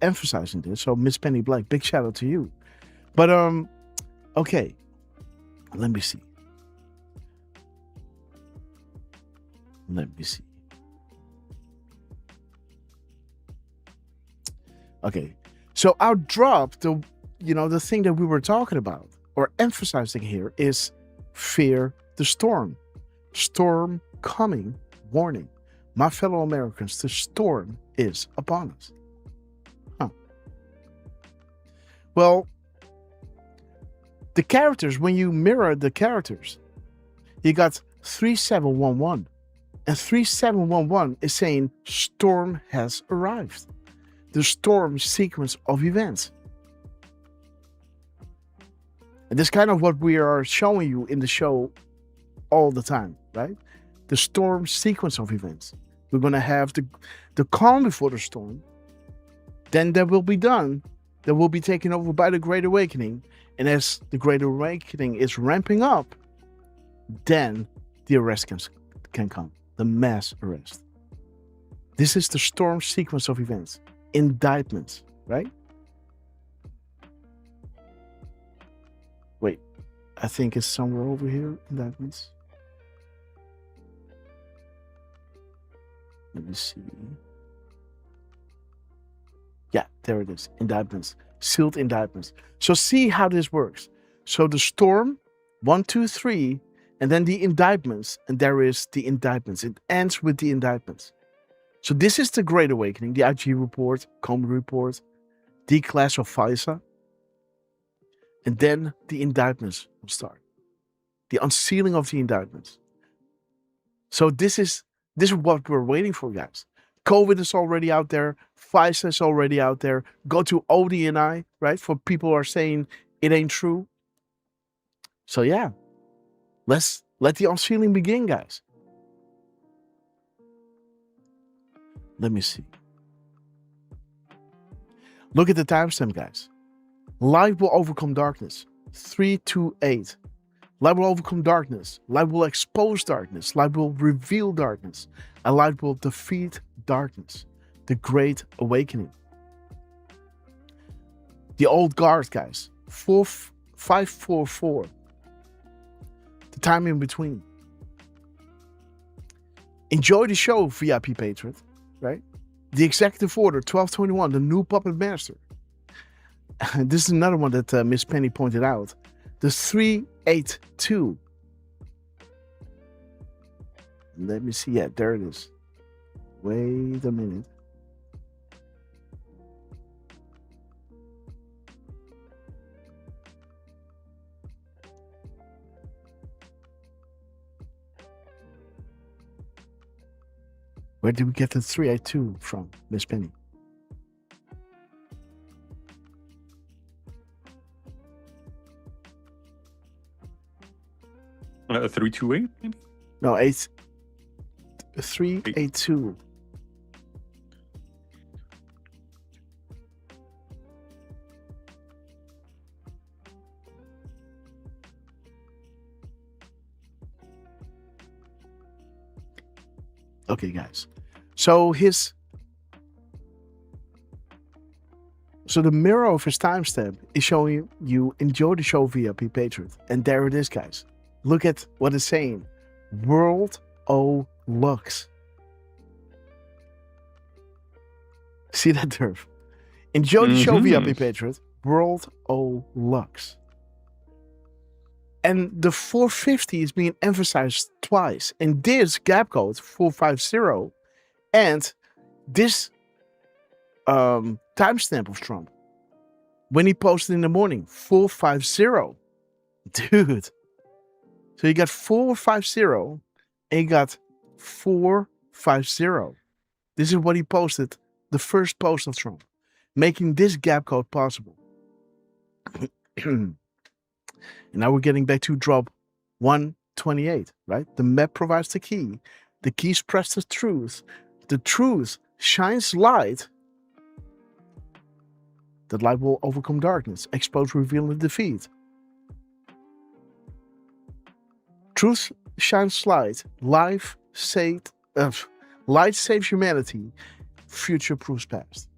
emphasizing this. So Miss Penny Black, big shout out to you. But, okay. Let me see. Okay. So I'll drop the thing that we were talking about or emphasizing here is fear the storm. Storm coming, warning. My fellow Americans, the storm is upon us. Well, the characters, when you mirror the characters, you got 3711. And 3711 is saying storm has arrived. The storm sequence of events. And this is kind of what we are showing you in the show all the time, right? The storm sequence of events. We're going to have the calm before the storm. Then that will be done. That will be taken over by the Great Awakening. And as the Great Awakening is ramping up, then the arrest can come. The mass arrest. This is the storm sequence of events. Indictments, right? Wait, I think it's somewhere over here. Indictments. Let me see. Yeah, there it is. Indictments. Sealed indictments. So see how this works. So the storm, 1, 2, 3, and then the indictments. And there is the indictments. It ends with the indictments. So this is the Great Awakening, the IG report, Comey report, declass of FISA. And then the indictments will start. The unsealing of the indictments. So this is what we're waiting for, guys. COVID is already out there. FISA is already out there. Go to ODNI, right? For people who are saying it ain't true. So yeah, let the unsealing begin, guys. Let me see. Look at the timestamp, guys. Light will overcome darkness. 328. Light will overcome darkness. Light will expose darkness. Light will reveal darkness. And light will defeat darkness. The Great Awakening. The old guard, guys. 544. The time in between. Enjoy the show, VIP Patriot. Right? The Executive Order 1221, the new puppet master. This is another one that Miss Penny pointed out. The 382. Let me see. Yeah, there it is. Wait a minute. Where did we get the 382 from, Miss Penny? Uh, 328, maybe? No, 382. Okay, guys. So the mirror of his timestamp is showing you enjoy the show VIP Patriot. And there it is, guys. Look at what it's saying. World O Lux. See that, Derf? Enjoy the show, VIP Patriot. World O Lux. And the 450 is being emphasized twice. In this gap code, 450, and this timestamp of Trump. When he posted in the morning, 450. Dude. So you got 450 and you got 450. This is what he posted, the first post of Trump, making this gap code possible. And now we're getting back to drop 128, right? The map provides the key. The key spreads the truth. The truth shines light. That light will overcome darkness, expose, reveal, and defeat. Truth shines light. Light saves humanity. Future proofs past.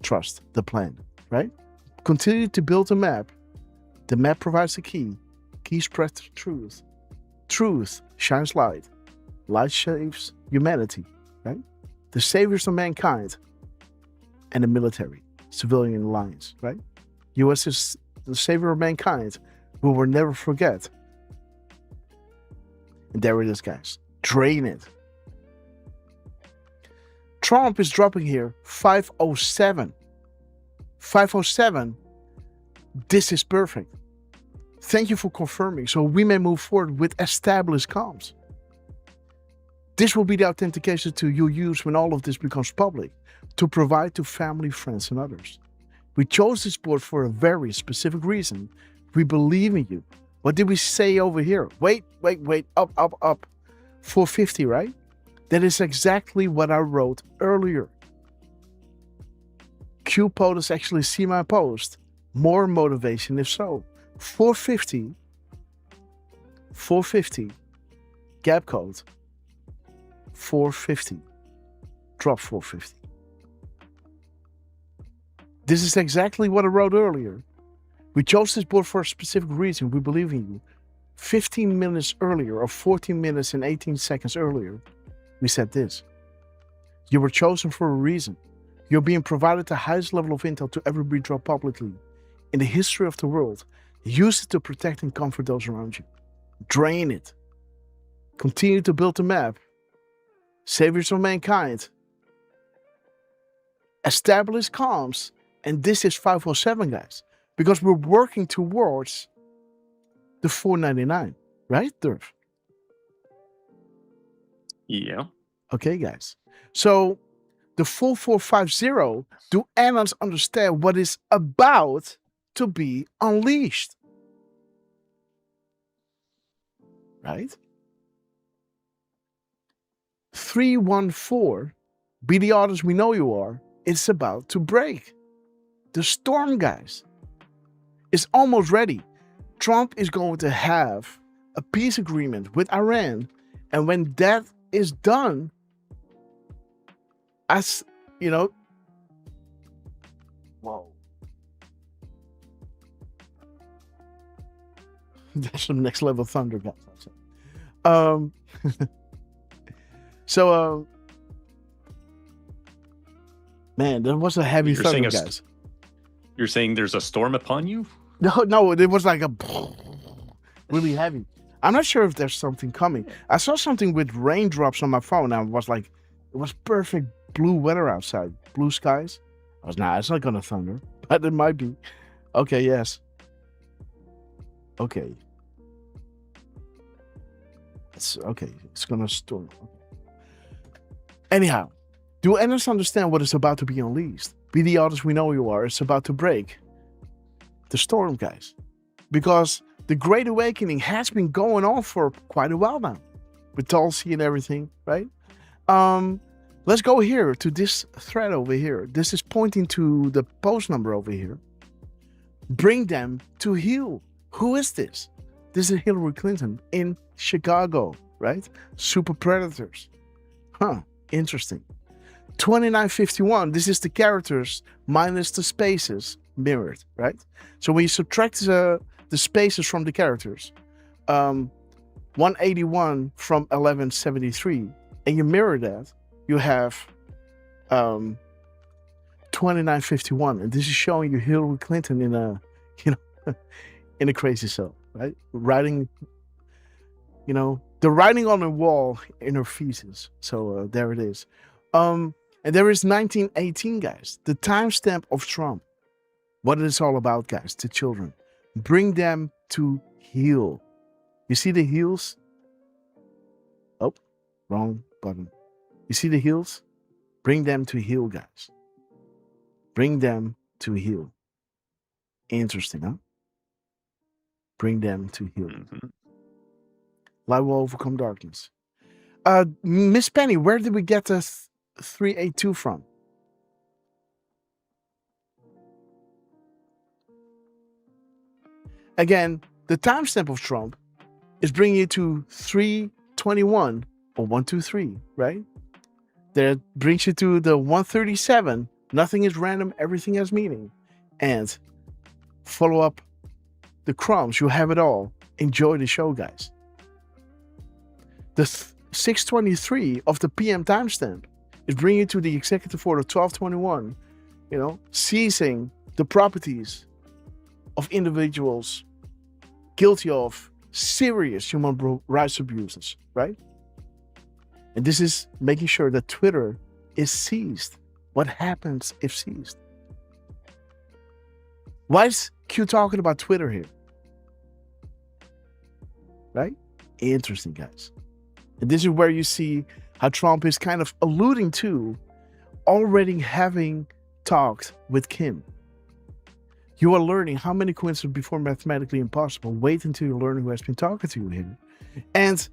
Trust the plan, right? Continue to build a map. The map provides the key. Key spreads the truth. Truth shines light. Light saves humanity, right? The saviors of mankind and the military, civilian alliance, right? U.S. is the savior of mankind. We will never forget. And there it is, guys. Drain it. Trump is dropping here 507. 507. This is perfect. Thank you for confirming, so we may move forward with established comms. This will be the authentication tool you'll use when all of this becomes public, to provide to family, friends, and others. We chose this board for a very specific reason. We believe in you. What did we say over here? Wait. Up. 450, right? That is exactly what I wrote earlier. Q POTUS actually see my post. More motivation if so. 450. Gap code. 450. Drop 450. This is exactly what I wrote earlier. We chose this board for a specific reason. We believe in you. 15 minutes earlier, or 14 minutes and 18 seconds earlier, we said this. You were chosen for a reason. You're being provided the highest level of intel to ever be dropped publicly in the history of the world. Use it to protect and comfort those around you. Drain it. Continue to build the map. Saviors of mankind. Establish comms. And this is 507, guys. Because we're working towards the 499. Right, Derf? Yeah. Okay, guys. So the 4450, do annals understand what is about to be unleashed? Right? 314, be the artist we know you are, it's about to break. The storm, guys, is almost ready. Trump is going to have a peace agreement with Iran. And when that is done, as you know, whoa. That's some next level thunder, guys. Man, that was a heavy thunder, guys. You're saying there's a storm upon you? No, it was like a really heavy. I'm not sure if there's something coming. I saw something with raindrops on my phone. And I was like, it was perfect blue weather outside, blue skies. I was, nah, it's not gonna thunder, but it might be. Okay, yes. Okay. It's okay. It's gonna storm. Anyhow, do analysts understand what is about to be unleashed? Be the artist we know you are. It's about to break. The storm, guys. Because the Great Awakening has been going on for quite a while now. With Tulsi and everything, right? Let's go here to this thread over here. This is pointing to the post number over here. Bring them to heel. Who is this? This is Hillary Clinton in Chicago, right? Super predators. Huh, interesting. 2951, this is the characters minus the spaces mirrored, right? So when you subtract the spaces from the characters, 181 from 1173, and you mirror that, you have 29:51, and this is showing you Hillary Clinton in a, in a crazy cell, right? Writing, the writing on the wall in her feces. So there it is. And there is 1918, guys. The timestamp of Trump. What it is all about, guys. The children. Bring them to heel. You see the heels? Oh, wrong button. You see the heels? Bring them to heel, guys. Bring them to heel. Interesting, huh? Bring them to heel. Mm-hmm. Light will overcome darkness. Miss Penny, where did we get the 382 from? Again, the timestamp of Trump is bringing you to 321 or 123, right? That brings you to the 137. Nothing is random, everything has meaning. And follow up the crumbs, you have it all. Enjoy the show, guys. The 623 of the PM timestamp is bringing you to the executive order 1221, seizing the properties of individuals guilty of serious human rights abuses, right? And this is making sure that Twitter is seized. What happens if seized? Why is Q talking about Twitter here? Right? Interesting, guys. And this is where you see how Trump is kind of alluding to already having talked with Kim. You are learning how many coincidences before mathematically impossible. Wait until you learn who has been talking to you here. And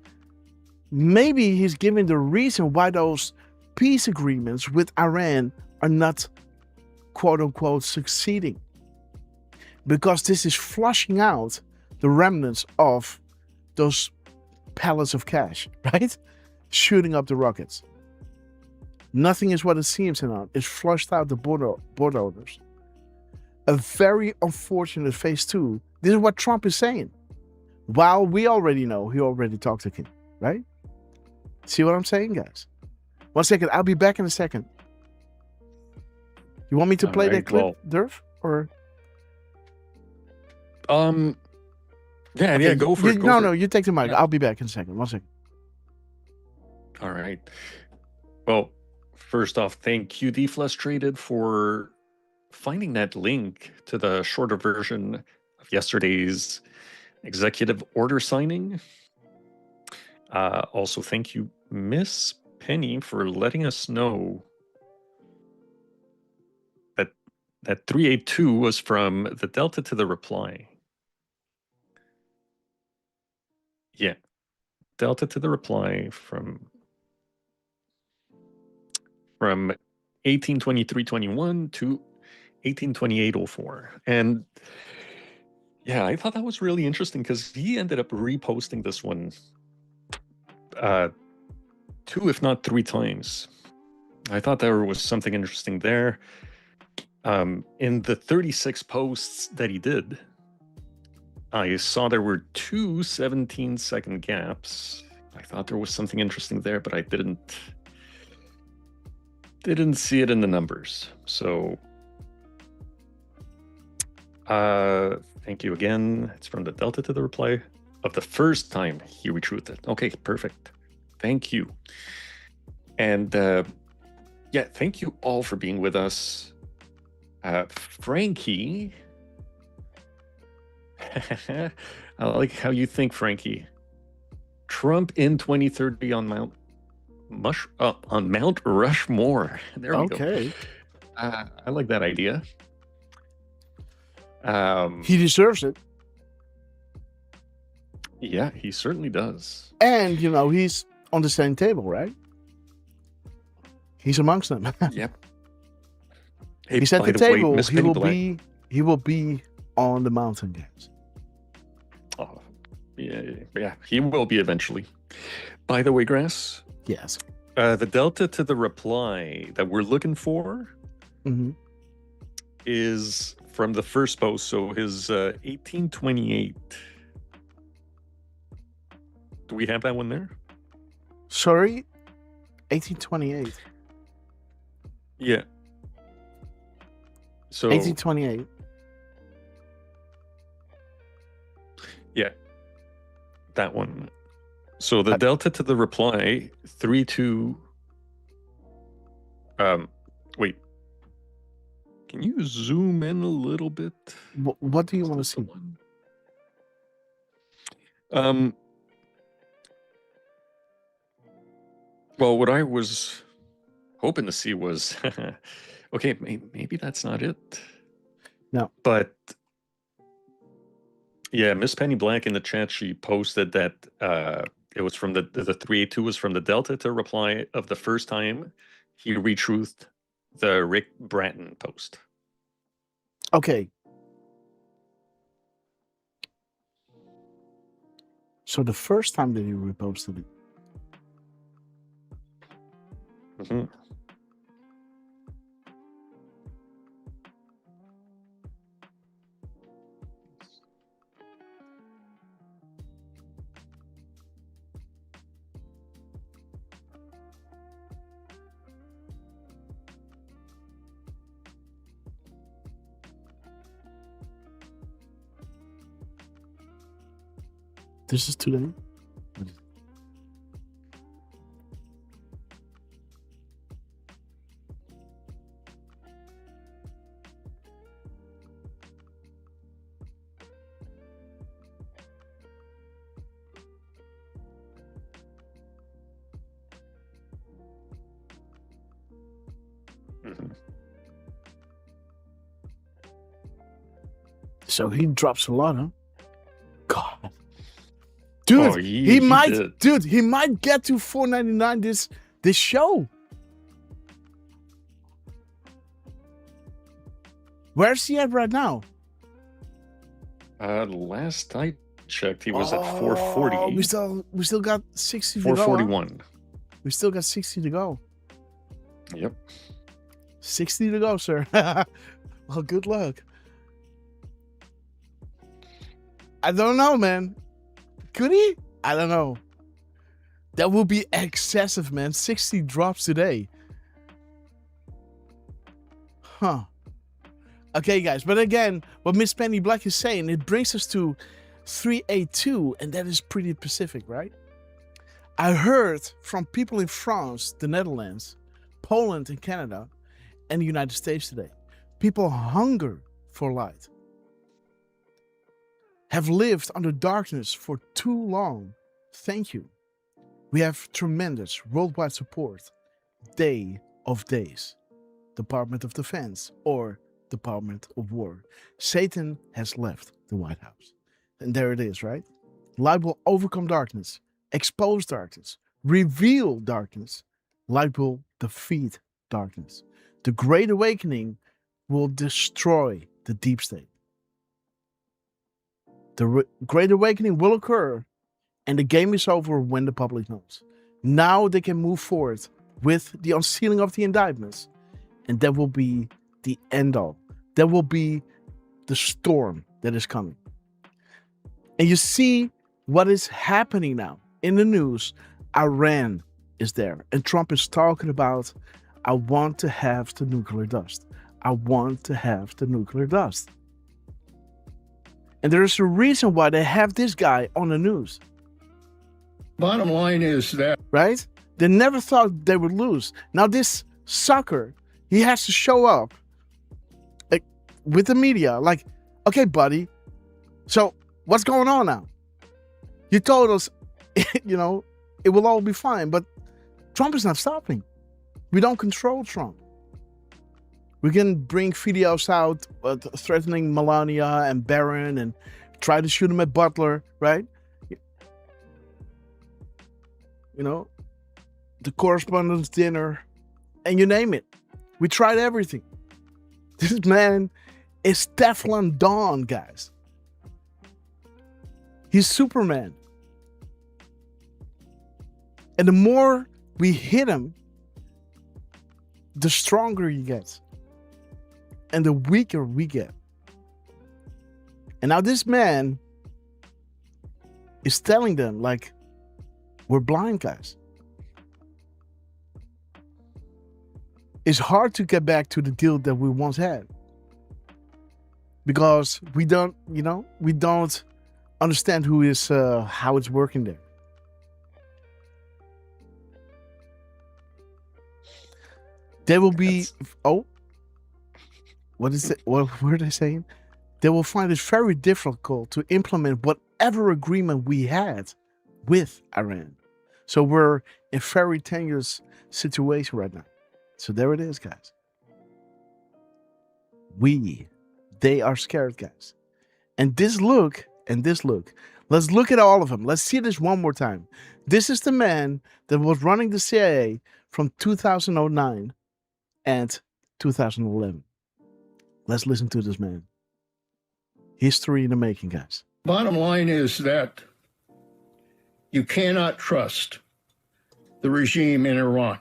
maybe he's giving the reason why those peace agreements with Iran are not, quote unquote, succeeding. Because this is flushing out the remnants of those pallets of cash, right? Shooting up the rockets. Nothing is what it seems in it's flushed out the board owners. A very unfortunate phase 2. This is what Trump is saying. While we already know he already talked to Kim, right? See what I'm saying, guys? 1 second, I'll be back in a second. You want me to play that clip, Derf? Or yeah, go for it. No, you take the mic. I'll be back in a second. 1 second. All right. Well, first off, thank you, Deflustrated, for finding that link to the shorter version of yesterday's executive order signing. Also, thank you, Miss Penny, for letting us know that 382 was from the delta to the reply. Yeah, delta to the reply from 1823.21 to 1828.04. And yeah, I thought that was really interesting because he ended up reposting this one 2, if not 3 times. I thought there was something interesting there. In the 36 posts that he did, I saw there were 2 17-second gaps. I thought there was something interesting there, but I didn't see it in the numbers. So thank you again. It's from the delta to the reply of the first time he retruthed. Okay, perfect. Thank you. And yeah, thank you all for being with us. Frankie, I like how you think, Frankie. Trump in 2030 on Mount Rushmore. There we go. Okay. I like that idea. He deserves it. Yeah, he certainly does. And, he's on the same table, right? He's amongst them. Yep. Hey, he's at the table. He will be on the mountain, guys. Oh, yeah. He will be eventually. By the way, Grass. Yes. The delta to the reply that we're looking for is from the first post. So his 1828. Do we have that one there? Sorry? 1828. Yeah. So 1828. yeah, that one. So the delta to the reply 3-2. Wait. Can you zoom in a little bit? What do you want to see? Well, what I was hoping to see was, okay, maybe that's not it. No. But yeah, Miss Penny Black in the chat, she posted that it was from the 382 was from the delta to reply of the first time he retruthed the Rick Bratton post. Okay. So the first time that he reposted it. Mm-hmm. This is today. So he drops a lot, huh? God. Dude, he might did. dude, he might get to $4.99 this show. Where's he at right now? Last I checked, he was at 440. We still got 60 to go. 441. We still got 60 to go. Yep. 60 to go, sir. Well, good luck. I don't know, man. Could he? I don't know. That would be excessive, man. 60 drops today. Huh. Okay, guys. But again, what Miss Penny Black is saying, it brings us to 382, and that is pretty specific, right? I heard from people in France, the Netherlands, Poland, and Canada, and the United States today. People hunger for light. Have lived under darkness for too long. Thank you. We have tremendous worldwide support. Day of Days. Department of Defense or Department of War. Satan has left the White House. And there it is, right? Light will overcome darkness, expose darkness, reveal darkness. Light will defeat darkness. The Great Awakening will destroy the deep state. The Great Awakening will occur, and the game is over when the public knows. Now they can move forward with the unsealing of the indictments, and that will be the end all. That will be the storm that is coming. And you see what is happening now in the news. Iran is there, and Trump is talking about, I want to have the nuclear dust. I want to have the nuclear dust. And there is a reason why they have this guy on the news. Bottom line is that... Right? They never thought they would lose. Now this sucker, he has to show up with the media. Like, okay, buddy. So what's going on now? You told us, you know, it will all be fine. But Trump is not stopping. We don't control Trump. We can bring videos out threatening Melania and Barron and try to shoot him at Butler, right? You know, the correspondence dinner, and you name it. We tried everything. This man is Teflon Don, guys. He's Superman. And the more we hit him, the stronger he gets. And the weaker we get. And now this man is telling them, like, we're blind, guys. It's hard to get back to the deal that we once had. because we don't understand who is how it's working there. There will be what is it? What were they saying? They will find it very difficult to implement whatever agreement we had with Iran. So we're in a very tenuous situation right now. So there it is, guys. They are scared, guys. And this look, let's look at all of them. Let's see this one more time. This is the man that was running the CIA from 2009 and 2011. Let's listen to this man. History in the making, guys. Bottom line is that you cannot trust the regime in Iran.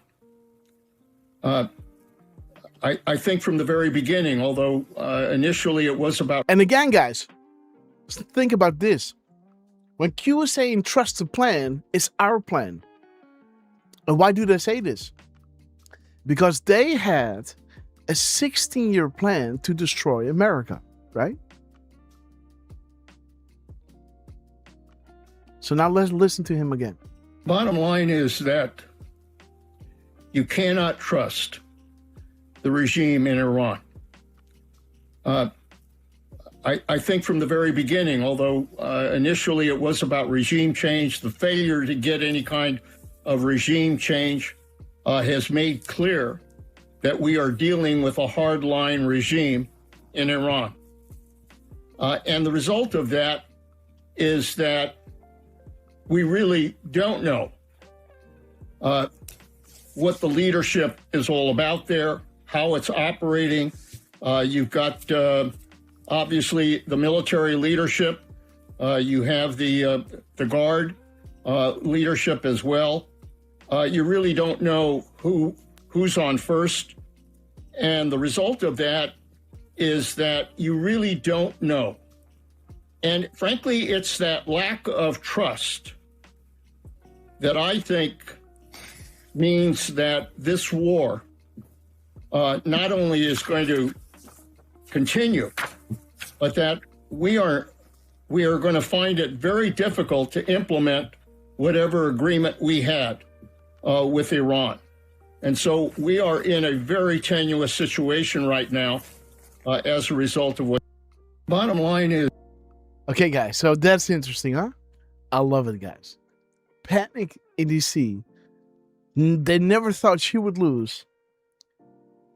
I think from the very beginning, although initially it was about... And again, guys, think about this. When Q is saying trust the plan, it's our plan. And why do they say this? Because they had a 16-year plan to destroy America, right? So now let's listen to him again. Bottom line is that you cannot trust the regime in Iran. I think from the very beginning, although initially it was about regime change, the failure to get any kind of regime change has made clear that we are dealing with a hardline regime in Iran. And the result of that is that we really don't know what the leadership is all about there, how it's operating. You've got, obviously, the military leadership. You have the Guard leadership as well. You really don't know who's on first. And the result of that is that you really don't know. And frankly, it's that lack of trust that I think means that this war not only is going to continue, but that we are going to find it very difficult to implement whatever agreement we had with Iran. And so we are in a very tenuous situation right now as a result of what... Bottom line is... Okay, guys, so that's interesting, huh? I love it, guys. Panic in DC. They never thought she would lose.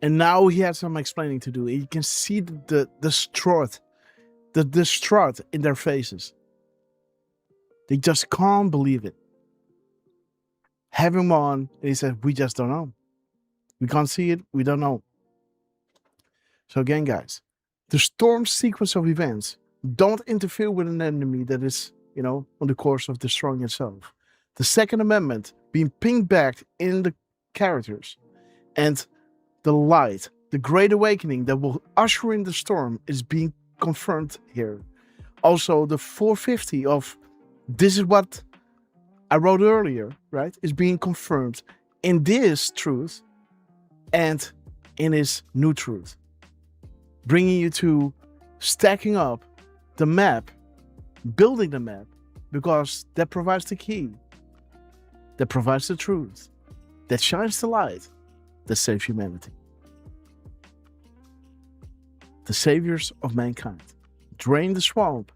And now he had some explaining to do. You can see the distraught in their faces. They just can't believe it. Have him on, and he said, we just don't know. We can't see it, we don't know. So again, guys, the storm sequence of events don't interfere with an enemy that is, on the course of destroying itself. The Second Amendment being pinged back in the characters, and the light, the great awakening that will usher in the storm is being confirmed here. Also, the 450 of this is what I wrote earlier, right, is being confirmed in this truth and in his new truth. Bringing you to stacking up the map, building the map, because that provides the key, that provides the truth, that shines the light, that saves humanity. The saviors of mankind. Drain the swamp.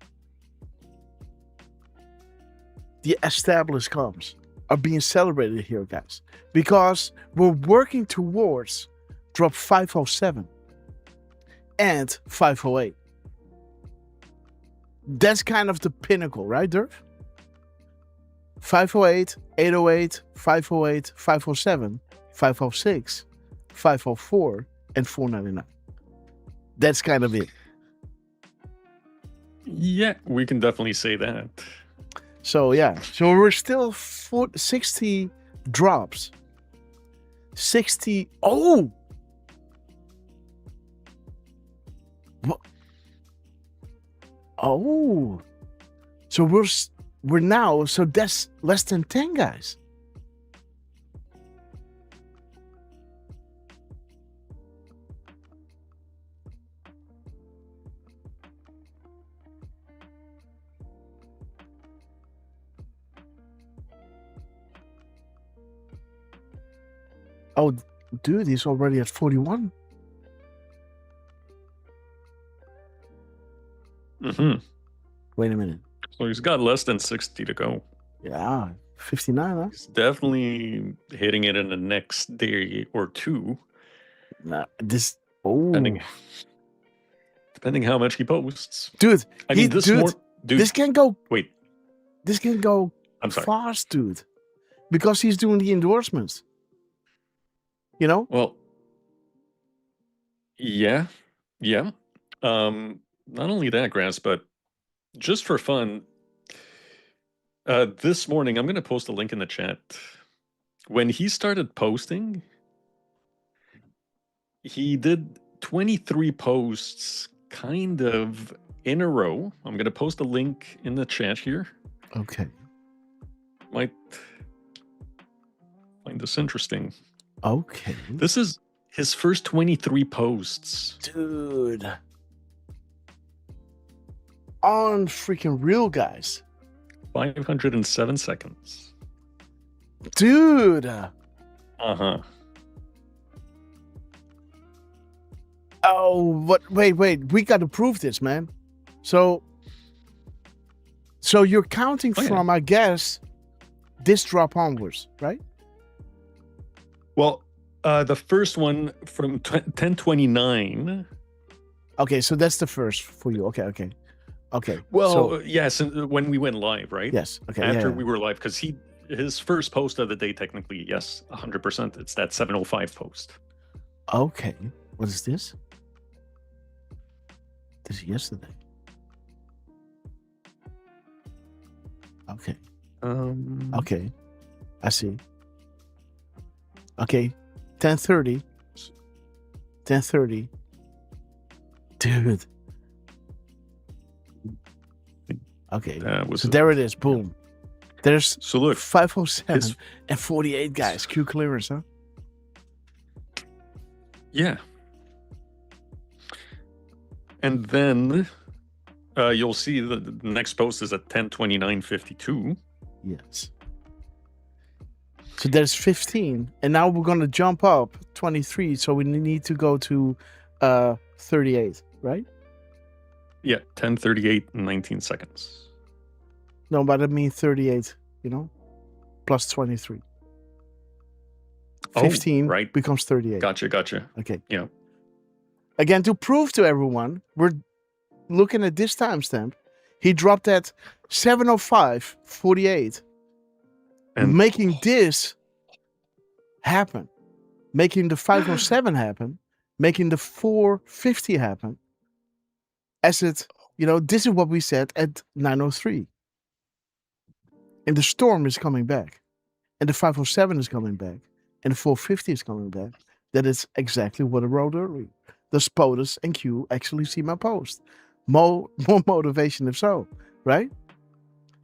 The established comes are being celebrated here, guys, because we're working towards drop 507 and 508. That's kind of the pinnacle, right, Derf? 508, 808, 508, 507, 506, 504, and 499. That's kind of it. Yeah, we can definitely say that. So yeah, so we're still 60 drops. 60. Oh, what? Oh, so we're now, so that's less than 10, guys. Oh, dude, he's already at 41. Mm-hmm. Wait a minute. So he's got less than 60 to go. Yeah, 59, huh? He's definitely hitting it in the next day or two. Nah, this. Oh. Depending how much he posts. Dude, dude, this can go. Wait. This can go I'm sorry. fast, dude. Because he's doing the endorsements. You know? Well, yeah. Yeah. Not only that, Grass, but just for fun, this morning, I'm going to post a link in the chat. When he started posting, he did 23 posts kind of in a row. I'm going to post a link in the chat here. Okay. Might find this interesting. Okay. This is his first 23 posts. Dude. On freaking real, guys. 507 seconds. Dude. Uh-huh. Oh, but wait. We got to prove this, man. So you're counting from, I guess, this drop onwards, right? Well, the first one from 1029. Okay, so that's the first for you. Okay. Well, so, yes, when we went live, right? Yes. Okay. After we were live, because his first post of the day, technically, yes, 100%. It's that 7:05 post. Okay. What is this? This is yesterday. Okay. Okay. I see. Okay. 10:30. 10:30. Dude. Okay. So there it is. Boom. There's so look 507 and 48 guys. Q clearance, huh? Yeah. And then you'll see the next post is at 10:29:52. Yes. So there's 15, and now we're gonna jump up 23. So we need to go to 38, right? Yeah, 10:38 and 19 seconds. No, but I mean 38. You know, plus 23. 15 right. becomes 38. Gotcha. Okay. Yeah. Again, to prove to everyone, we're looking at this timestamp. He dropped at 7:05:48, and making this happen, making the 5:07 happen, making the 4:50 happen. As it, this is what we said at 9:03. And the storm is coming back, and the 5:07 is coming back, and the 4:50 is coming back. That is exactly what I wrote earlier. The SPOTUS and Q actually see my post. More motivation if so, right?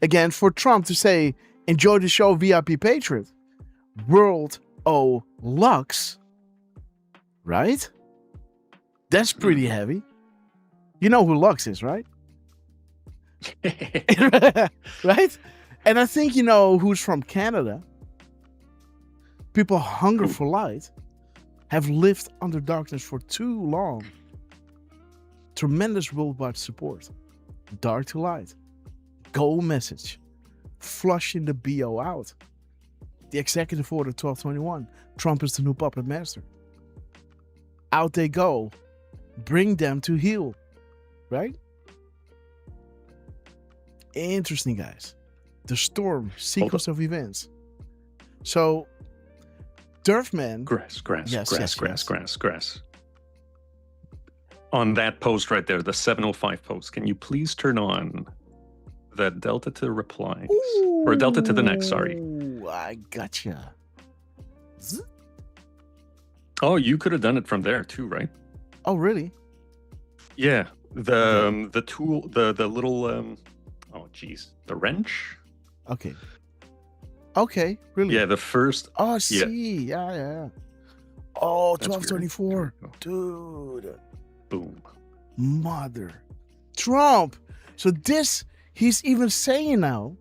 Again, for Trump to say, enjoy the show, VIP Patriot. World O Lux, right? That's pretty heavy. You know who Lux is, right? Right? And I think you know who's from Canada. People hunger for light have lived under darkness for too long. Tremendous worldwide support. Dark to light. Goal message. Flushing the BO out. The executive order 1221. Trump is the new puppet master. Out they go. Bring them to heel. Right? Interesting, guys. The storm sequence of events. So, Derfman. Grass. On that post right there, the 7:05 post, can you please turn on the delta to replies? Or delta to the next, sorry. I gotcha. Oh, you could have done it from there too, right? Oh, really? Yeah. The tool, the little, the wrench? Okay, really? Yeah, the first. Oh, I see. Yeah. Oh, 1224. Dude. Boom. Mother. Trump. So this, he's even saying now,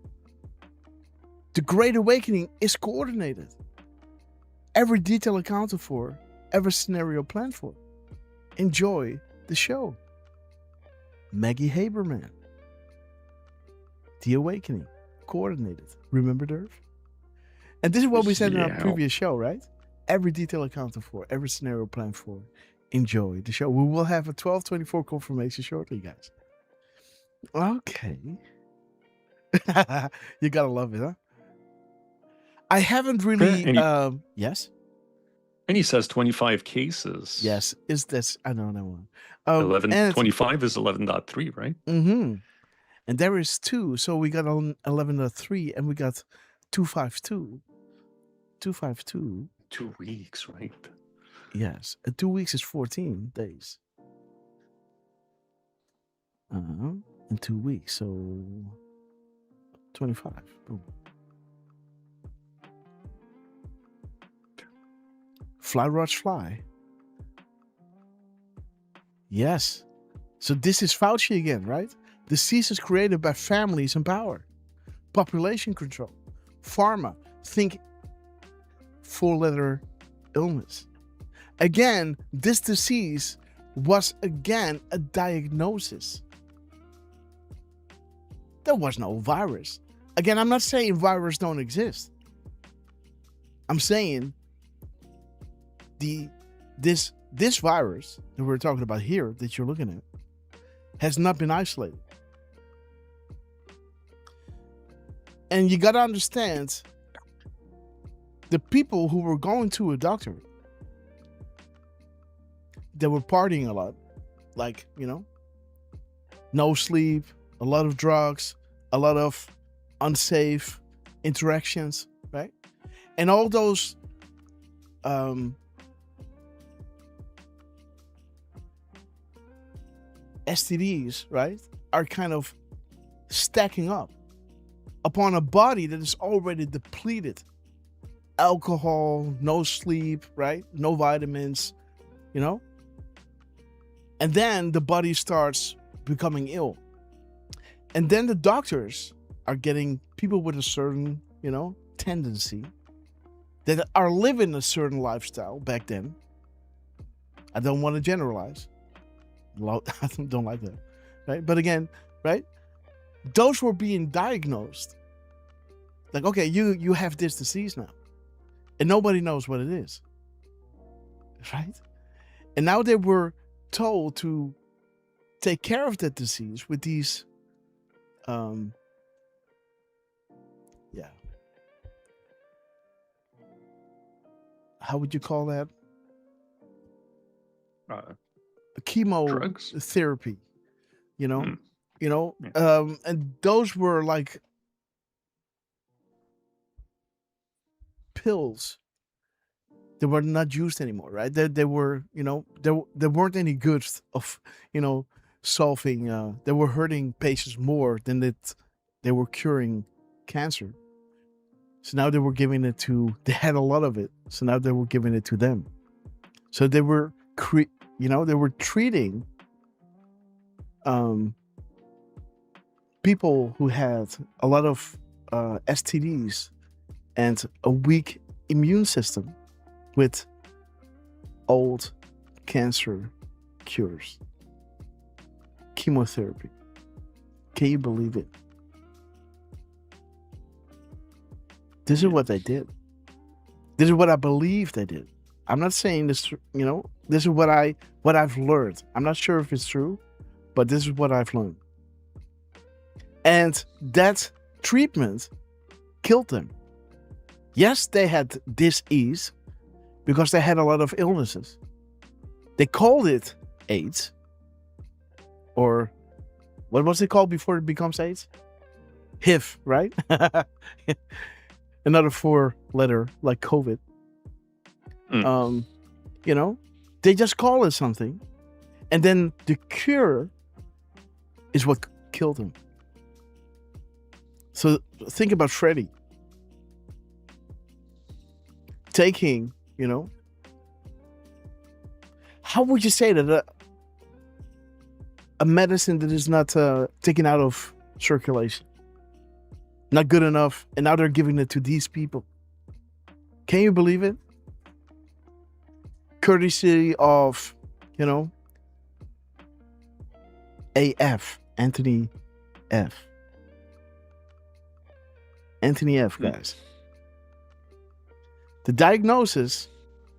the Great Awakening is coordinated. every detail accounted for, every scenario planned for. Enjoy the show. Maggie Haberman. The Awakening. Coordinated. Remember, Derf? And this is what we said in our previous show, right? Every detail accounted for, every scenario planned for. Enjoy the show. We will have a 12/24 confirmation shortly, guys. Okay. You gotta love it, huh? I haven't really... yes? And he says 25 cases. Yes, is this... I know that one. 25 is 11.3, right? Mm-hmm. And there is 2. So we got 11.3 and we got 252. 252. 2 weeks, right? Yes. 2 weeks is 14 days. In 2 weeks. So 25. Boom. Fly, Roach, fly. Yes. So this is Fauci again, right? Diseases created by families in power. Population control. Pharma. Think 4-letter illness. Again, this disease was again a diagnosis. There was no virus. Again, I'm not saying viruses don't exist. I'm saying this virus that we're talking about here, that you're looking at, has not been isolated. And you got to understand, the people who were going to a doctor, they were partying a lot, like, no sleep, a lot of drugs, a lot of unsafe interactions, right? And all those STDs, right, are kind of stacking up upon a body that is already depleted. Alcohol, no sleep, right? No vitamins, And then the body starts becoming ill. And then the doctors are getting people with a certain, tendency that are living a certain lifestyle back then. I don't want to generalize. I don't like that, right? But again, right? Those were being diagnosed. Like, okay, you have this disease now. And nobody knows what it is. Right? And now they were told to take care of that disease with these how would you call that? Chemotherapy. And those were like pills that were not used anymore, right? They were, there weren't any good of, solving. They were hurting patients more than that they were curing cancer. So now they were giving it to. They had a lot of it, so now they were giving it to them. So they were, they were treating people who had a lot of STDs and a weak immune system with old cancer cures. Chemotherapy. Can you believe it? This is what they did. This is what I believe they did. I'm not saying this, this is what I've learned. I'm not sure if it's true, but this is what I've learned. And that treatment killed them. Yes, they had disease because they had a lot of illnesses. They called it AIDS. Or what was it called before it becomes AIDS? HIV, right? Another 4-letter like COVID. They just call it something. And then the cure is what killed him. So think about Freddie. Taking, how would you say that a medicine that is not taken out of circulation, not good enough, and now they're giving it to these people? Can you believe it? courtesy of, you know, AF, Anthony F. Anthony F, guys. The diagnosis,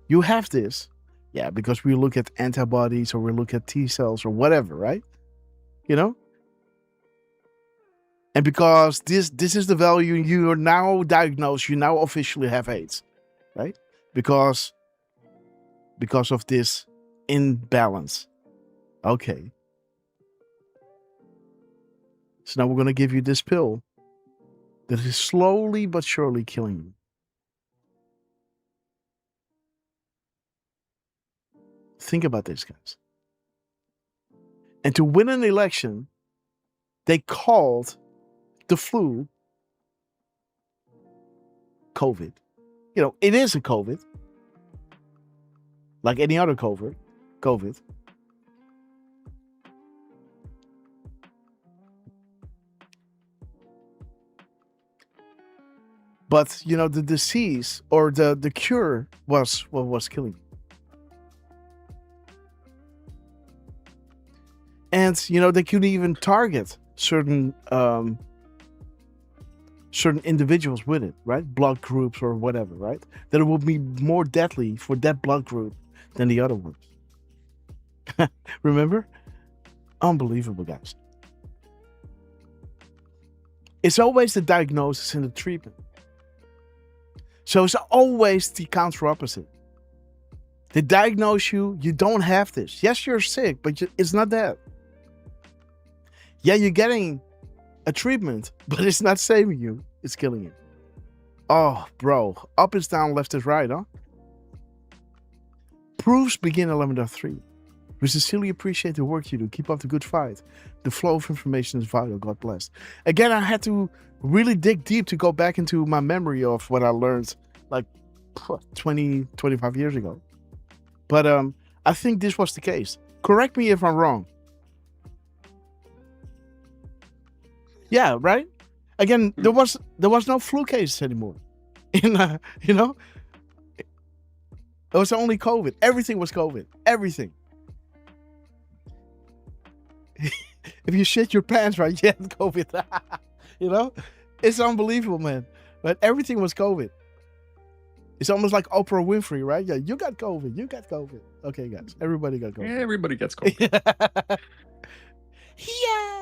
you have this, yeah, because we look at antibodies or we look at T cells or whatever, right? You know? And because this is the value, you are now diagnosed, you now officially have AIDS, right? Because of this imbalance. Okay. So now we're going to give you this pill that is slowly but surely killing you. Think about this, guys. And to win an election, they called the flu COVID. You know, it is a COVID. Like any other COVID. But, you know, the disease or the cure was what was killing you. And, you know, they could even target certain individuals with it, right? Blood groups or whatever, right? That it would be more deadly for that blood group than the other ones. Remember? Unbelievable, guys. It's always the diagnosis and the treatment. So it's always the counter opposite. They diagnose you, you don't have this. Yes, you're sick, but it's not that. Yeah, you're getting a treatment, but it's not saving you. It's killing you. Oh, bro. Up is down, left is right, huh? Proofs begin 11.3. We sincerely appreciate the work you do. Keep up the good fight. The flow of information is vital. God bless. Again, I had to really dig deep to go back into my memory of what I learned like 20, 25 years ago. But I think this was the case. Correct me if I'm wrong. Yeah, right? Again, there was no flu cases anymore. You know? It was only COVID. Everything was COVID. Everything. If you shit your pants, right, you had COVID. You know? It's unbelievable, man. But everything was COVID. It's almost like Oprah Winfrey, right? Yeah, you got COVID. You got COVID. Okay, guys. Everybody got COVID. Yeah, everybody gets COVID. Yeah.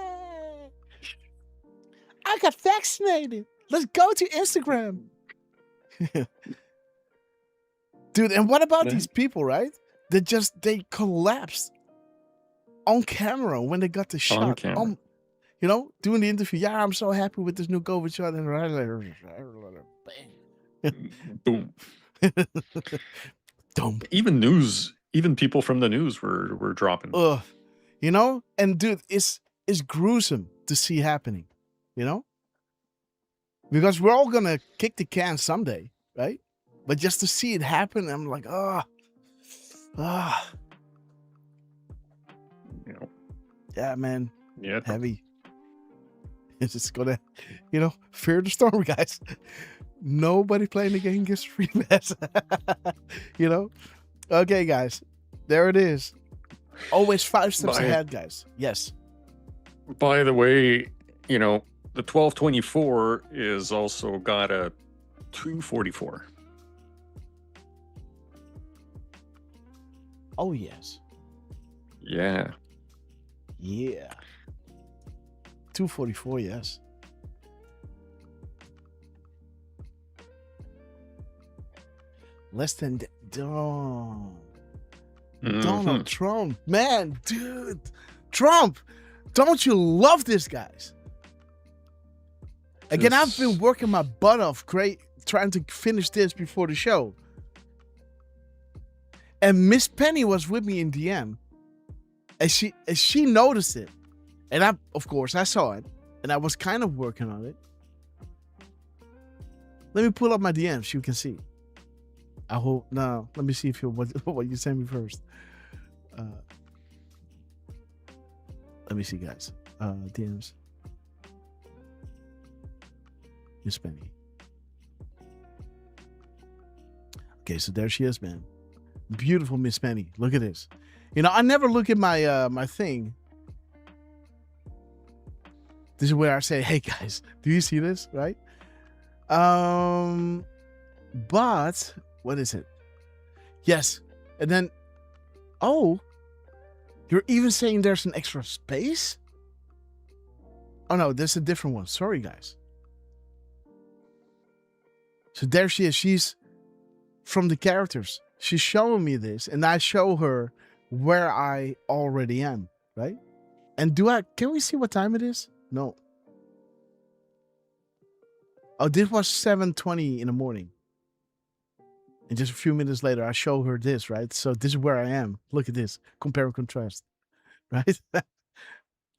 I got vaccinated. Let's go to Instagram. Dude, and what about these people, right? They collapsed on camera when they got the shot. On camera. You know, doing the interview. Yeah, I'm so happy with this new COVID shot. And boom. Dumb. Even people from the news were dropping. You know, and dude, it's gruesome to see happening. You know, because we're all gonna kick the can someday, right? But just to see it happen, I'm like, you know, yeah, man, yeah, heavy. It's just gonna, you know, fear the storm, guys. Nobody playing the game gets free pass. You know, okay, guys, there it is. Always 5 steps ahead, guys. Yes. By the way, you know, the 1224 is also got a 244. Oh, yes. Yeah. Yeah. 244, yes. Less than Donald Trump. Man, dude. Trump. Don't you love this, guys? Again, I've been working my butt off trying to finish this before the show. And Miss Penny was with me in DM. And she noticed it. And of course, I saw it. And I was kind of working on it. Let me pull up my DMs so you can see. I hope. No, let me see if what you sent me first. Let me see, guys. DMs. Miss Penny. Okay, so there she is, man. Beautiful Miss Penny. Look at this. You know, I never look at my my thing. This is where I say, hey guys, do you see this? Right? But what is it? Yes. And then, oh, you're even saying there's an extra space? Oh no, there's a different one. Sorry, guys. So there she is. She's from the characters. She's showing me this, and I show her where I already am, right? And can we see what time it is? No. Oh, this was 7:20 in the morning. And just a few minutes later, I show her this, right? So this is where I am. Look at this. Compare and contrast, right?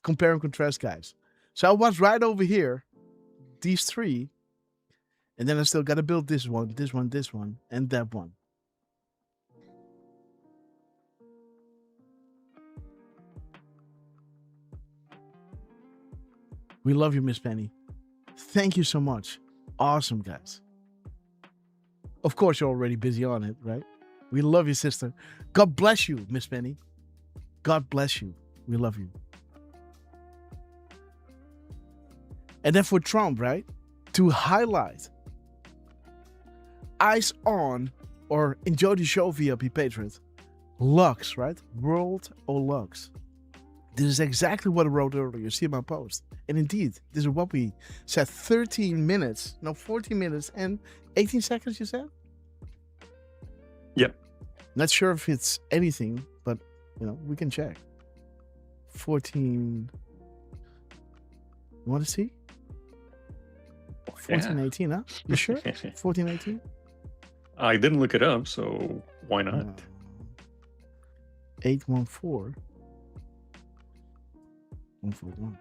Compare and contrast, guys. So I was right over here, these three. And then I still got to build this one, this one, this one, and that one. We love you, Miss Penny. Thank you so much. Awesome, guys. Of course, you're already busy on it, right? We love you, sister. God bless you, Miss Penny. God bless you. We love you. And then for Trump, right? To highlight Eyes On or Enjoy the Show VIP Patriot. Lux, right? World O Lux. This is exactly what I wrote earlier. See my post. And indeed, this is what we said. 14 minutes and 18 seconds, you said? Yep. Not sure if it's anything, but, you know, we can check. 14. You want to see? 1418, huh? You sure? 1418? I didn't look it up, so why not? 814. 141.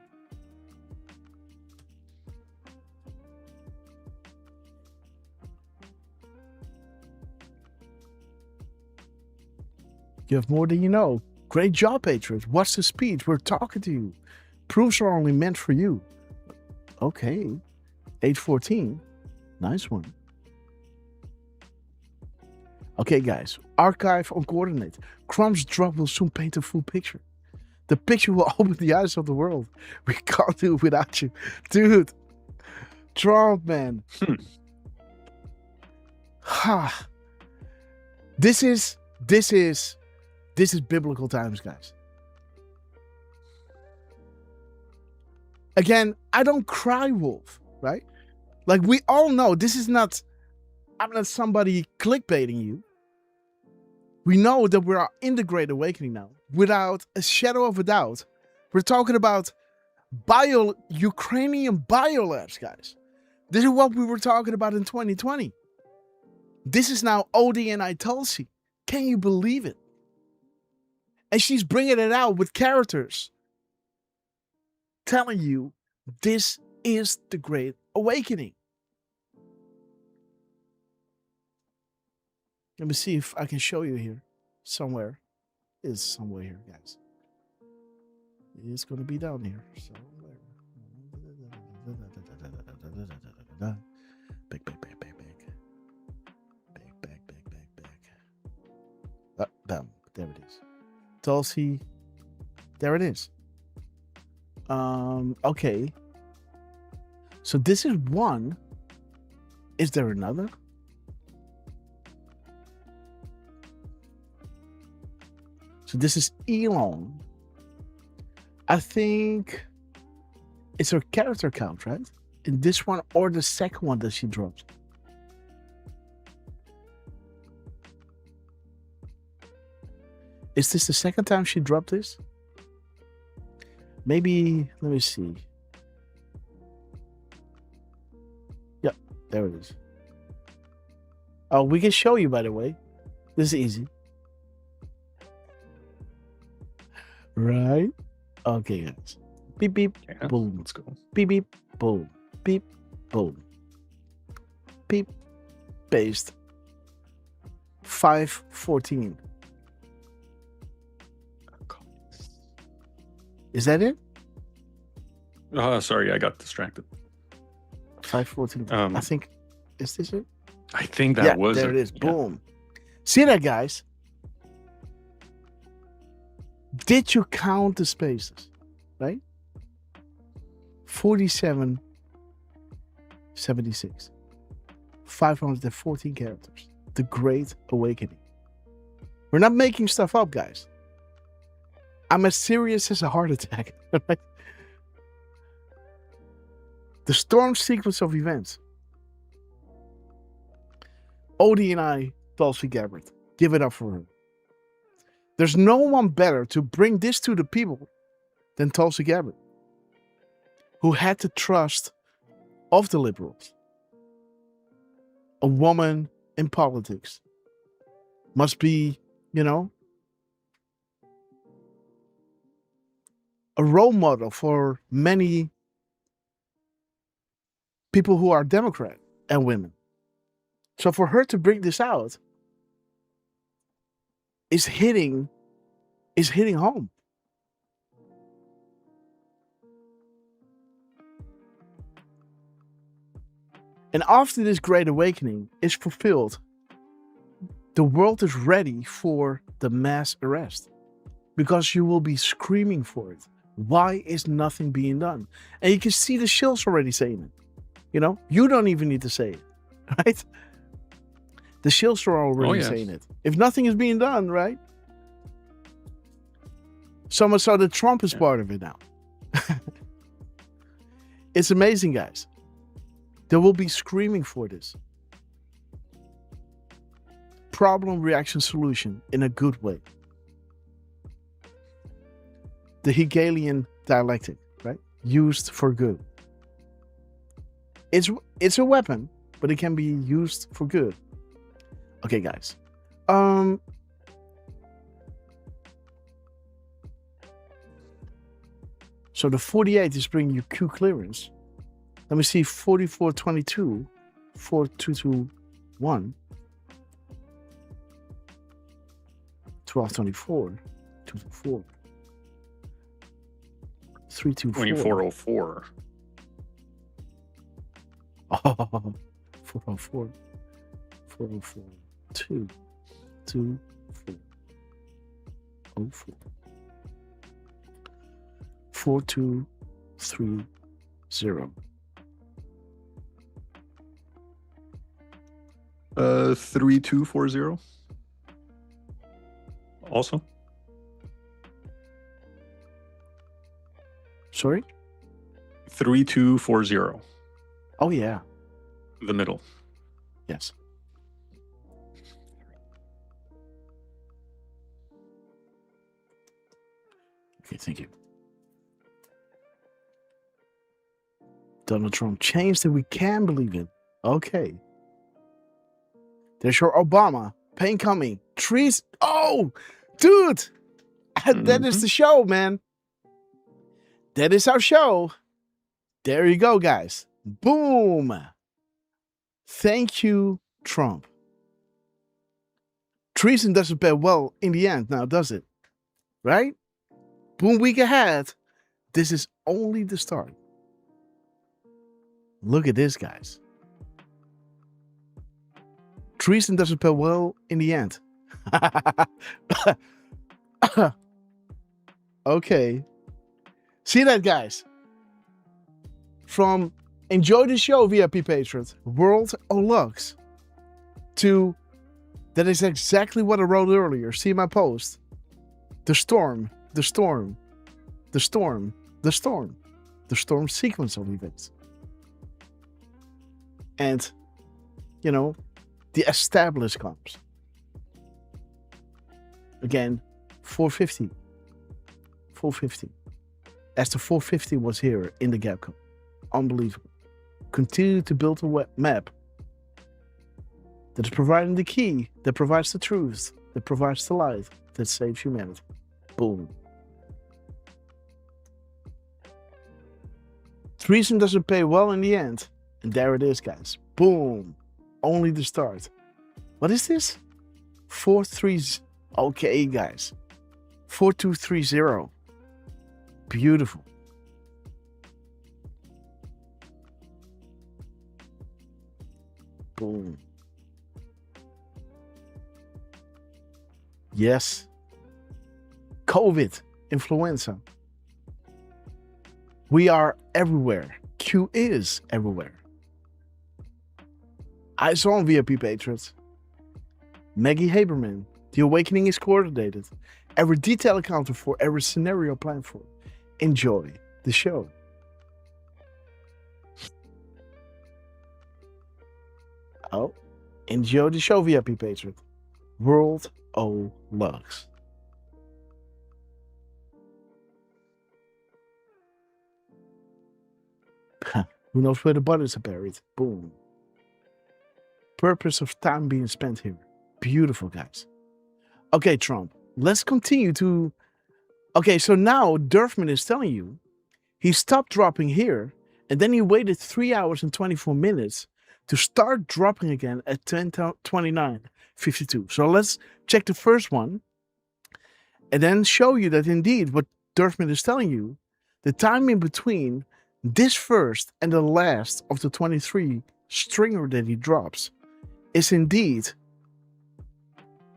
You have more than you know. Great job, Patriot. What's the speech? We're talking to you. Proofs are only meant for you. Okay. 814. Nice one. Okay, guys. Archive on coordinate. Crumb's drop will soon paint a full picture. The picture will open the eyes of the world. We can't do it without you. Dude. Trump, man. Ha. This is biblical times, guys. Again, I don't cry wolf, right? Like we all know this is not, I'm not somebody clickbaiting you. We know that we're in the Great Awakening now. Without a shadow of a doubt. We're talking about Ukrainian biolabs, guys. This is what we were talking about in 2020. This is now ODNI Tulsi. Can you believe it? And she's bringing it out with characters telling you this is the Great Awakening. Let me see if I can show you here somewhere. It's somewhere here, guys. It's going to be down here somewhere. Back. Down. There it is. Tulsi. There it is. Okay. So this is one. Is there another? So this is Elon. I think it's her character count, right? In this one or the second one that she dropped. Is this the second time she dropped this? Maybe, let me see. Yep, there it is. Oh, we can show you, by the way. This is easy. Right? Okay, guys. Beep, beep, yeah, boom. Let's go. Beep, beep, boom. Beep, boom. Beep, paste. 5:14. Is that it? Sorry, I got distracted. 5:14. I think, is this it? I think that was there it is. Boom. See that, guys? Did you count the spaces? Right? 4776. 514 characters. The Great Awakening. We're not making stuff up, guys. I'm as serious as a heart attack. Right? The storm sequence of events. Odie and I, Tulsi Gabbard. Give it up for her. There's no one better to bring this to the people than Tulsi Gabbard, who had the trust of the liberals. A woman in politics must be, a role model for many people who are Democrat and women. So for her to bring this out is hitting home. And after this great awakening is fulfilled, the world is ready for the mass arrest, because you will be screaming for it. Why is nothing being done? And you can see the shills already saying it. You don't even need to say it, right? The shills are already saying it. If nothing is being done, right? So much so that Trump is part of it now. It's amazing, guys. They will be screaming for this. Problem, reaction, solution in a good way. The Hegelian dialectic, right? Used for good. It's a weapon, but it can be used for good. Okay, guys. So the 48 is bringing you Q clearance. Let me see, 4422, 4221, 1224, 224, 324. 2404. Oh, 404, 404, 2, 2, 4, 04, 4230. 3240. Also. Sorry? 3240. Oh, yeah. The middle. Yes. Okay, thank you. Donald Trump changed that we can believe in. Okay. There's your Obama. Pain coming. Trees. Oh, dude. That is the show, man. That is our show. There you go, guys. Boom. Thank you, Trump. Treason doesn't pay well in the end now, does it? Right? Boom week ahead. This is only the start. Look at this, guys. Treason doesn't pay well in the end. Okay. See that, guys? From enjoy the show, VIP Patriot, World of Lux, to that is exactly what I wrote earlier. See my post. The storm, the storm, the storm, the storm, the storm sequence of events. And, the established comes. Again, 450. 450. As the 450 was here in the gap code. Unbelievable. Continue to build a map that is providing the key, that provides the truth, that provides the light, that saves humanity. Boom. Treason doesn't pay well in the end. And there it is, guys. Boom. Only the start. What is this? 4-3. Okay, guys. 4230. Beautiful. Boom. Yes. COVID. influenza. We are everywhere. Q is everywhere. Eyes on VIP Patriots. Maggie Haberman. The awakening is coordinated. Every detail accounted for, every scenario planned for. Enjoy the show. Oh, enjoy the show, VIP Patriot. World O Lugs. Who knows where the bodies are buried? Boom. Purpose of time being spent here. Beautiful, guys. Okay, Trump. Let's continue to... Okay, so now Derfman is telling you he stopped dropping here, and then he waited 3 hours and 24 minutes to start dropping again at 10:29:52. So let's check the first one, and then show you that indeed what Derfman is telling you, the time in between this first and the last of the 23 stringer that he drops is indeed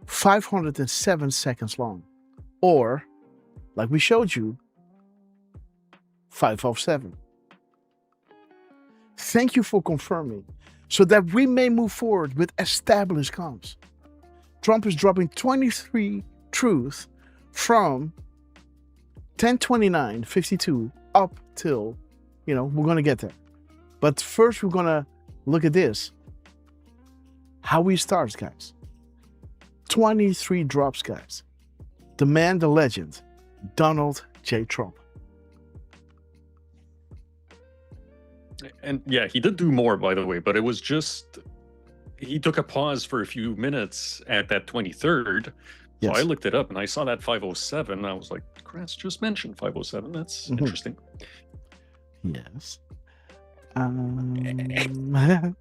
507 seconds long. Or, like we showed you, 507. Thank you for confirming, so that we may move forward with established comms. Trump is dropping 23 truth from 10:29:52 up till, we're going to get there. But first we're going to look at this. How he starts, guys. 23 drops, guys. The man, the legend, Donald J. Trump. And yeah, he did do more, by the way, but it was just, he took a pause for a few minutes at that 23rd. So Yes. I looked it up and I saw that 507. I was like, Grass just mentioned 507. That's interesting. Yes. And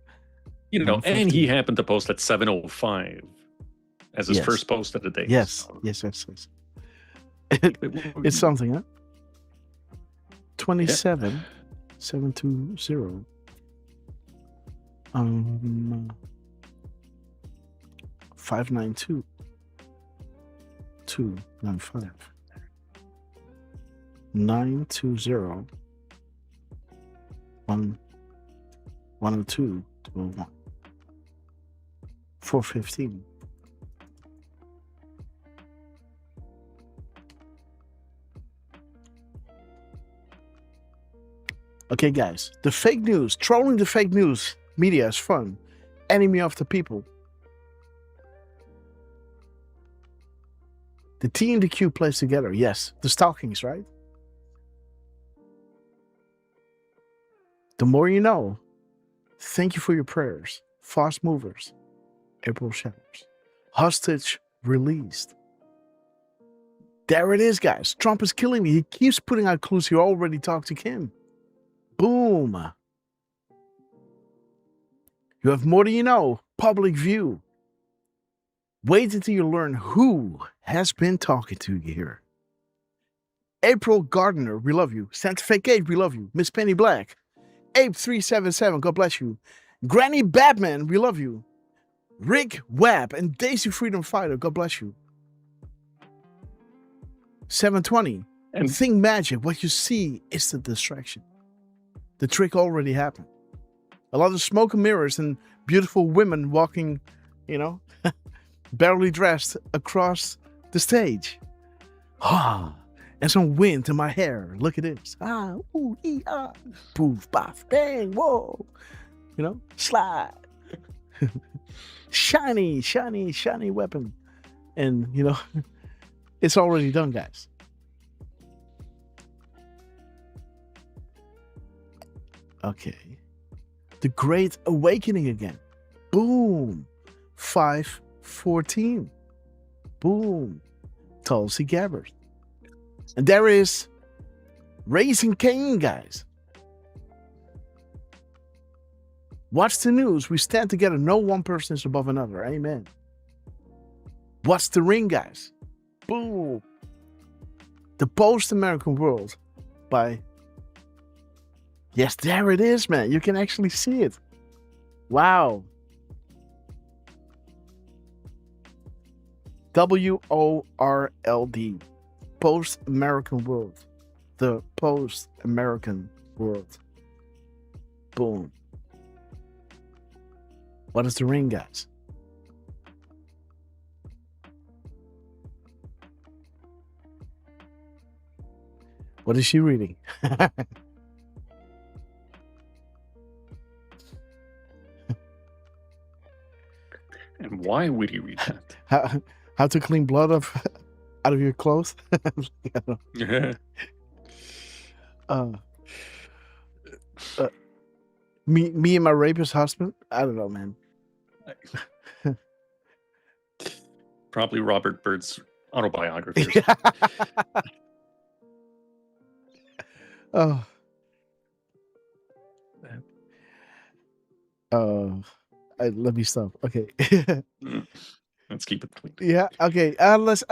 he happened to post at 7:05 as his Yes. first post of the day. Yes, So yes. It's something, huh? 27,720. 592 295 920 102 201 415. Okay, guys, the fake news, trolling the fake news media is fun. Enemy of the people. The T and the Q plays together. Yes, the stalkings, right? The more you know. Thank you for your prayers. Fast movers. April showers. Hostage released. There it is, guys. Trump is killing me. He keeps putting out clues. He already talked to Kim. Boom. You have more than you know. Public view. Wait until you learn who has been talking to you here. April Gardner, we love you. Santa Fe Kate, we love you. Miss Penny Black. Ape377, God bless you. Granny Batman, we love you. Rick Webb and Daisy Freedom Fighter, God bless you. 720. And think magic. What you see is the distraction. The trick already happened. A lot of smoke and mirrors and beautiful women walking, barely dressed across the stage. And some wind in my hair. Look at this. Ooh, poof, paf, bang, whoa. Slide. Shiny, shiny, shiny weapon. And, it's already done, guys. Okay. The Great Awakening again. Boom. 5:14. Boom. Tulsi Gabbard. And there is Raising Cain, guys. Watch the news. We stand together. No one person is above another. Amen. Watch the ring, guys. Boom. The Post-American World by... Yes, there it is, man. You can actually see it. Wow. WORLD. post-American world. The post-American world. Boom. What is the ring, guys? What is she reading? And why would he read that? How to clean blood out of your clothes? Yeah. Me and my rapist husband? I don't know, man. Probably Robert Bird's autobiography. Oh. Let me stop. Okay. Let's keep it clean. Yeah. Okay. Let's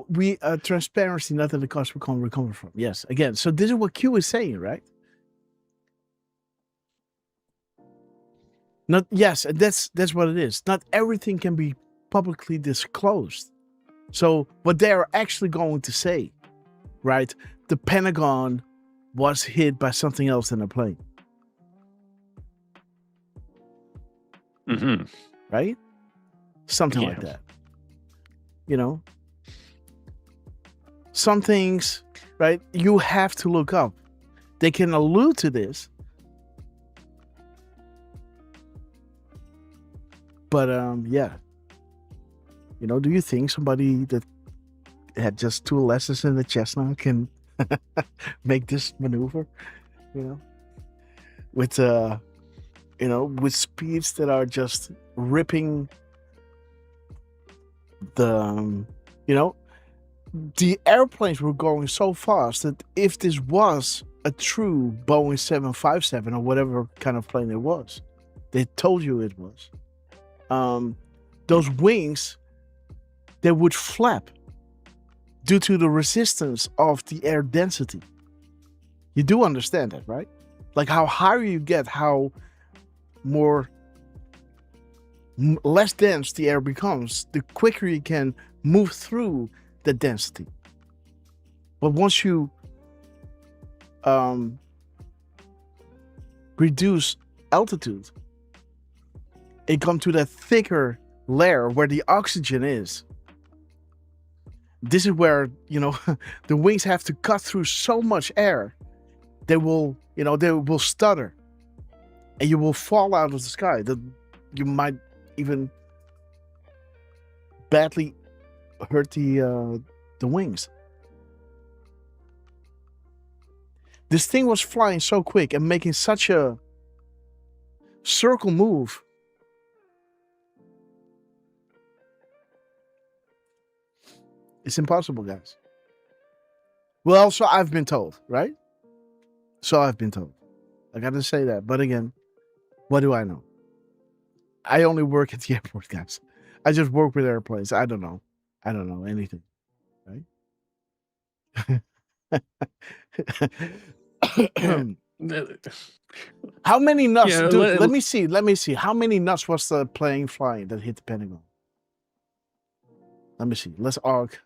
we transparency, not at the cost we're coming from. Yes. Again. So this is what Q is saying, right? Not yes. That's what it is. Not everything can be publicly disclosed. So what they are actually going to say, right? The Pentagon was hit by something else than a plane. Mm-hmm. Right? Something like that. You know? Some things, right, you have to look up. They can allude to this. But, yeah. You know, do you think somebody that had just 2 lessons in the Cessna can make this maneuver? You know? With, you know, with speeds that are just ripping the, you know, the airplanes were going so fast that if this was a true Boeing 757 or whatever kind of plane it was, they told you it was, those wings, they would flap due to the resistance of the air density. You do understand that, right? Like how higher you get, how less dense the air becomes, the quicker you can move through the density. But once you reduce altitude, it comes to that thicker layer where the oxygen is. This is where, you know, the wings have to cut through so much air, they will stutter. And you will fall out of the sky. You might even badly hurt the wings. This thing was flying so quick and making such a circle move. It's impossible, guys. Well, so I've been told, right? So I've been told. I got to say that. But again, what do I know? I only work at the airport, guys. I just work with airplanes. I don't know. I don't know anything, right? How many nuts? Yeah, Dude, let me see. Let me see. How many nuts was the plane flying that hit the Pentagon? Let me see. Let's arc.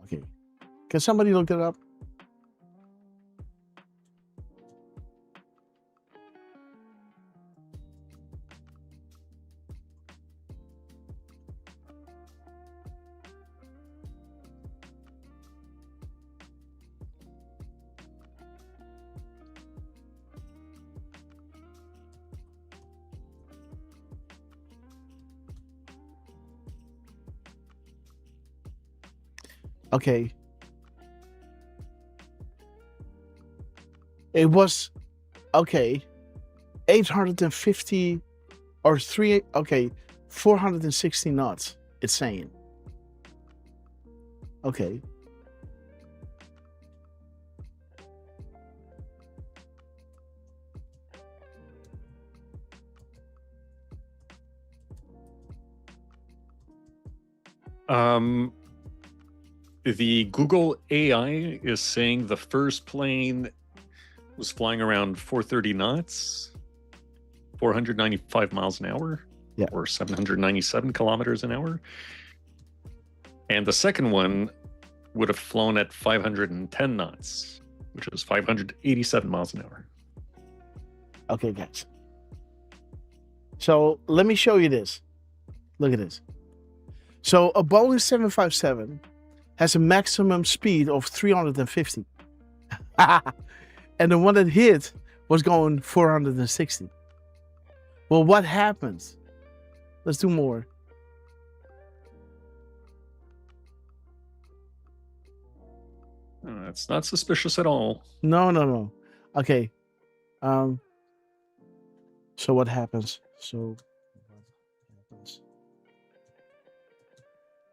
Okay. Can somebody look it up? Okay. It was, okay, 850 or 460 knots, it's saying. Okay. The Google AI is saying the first plane was flying around 430 knots, 495 miles an hour. Yeah. Or 797 kilometers an hour. And the second one would have flown at 510 knots, which is 587 miles an hour. Okay, guys. So let me show you this. Look at this. So a Boeing 757 has a maximum speed of 350. And the one that hit was going 460. Well, what happens? Let's do more. That's not suspicious at all. No. Okay. So what happens?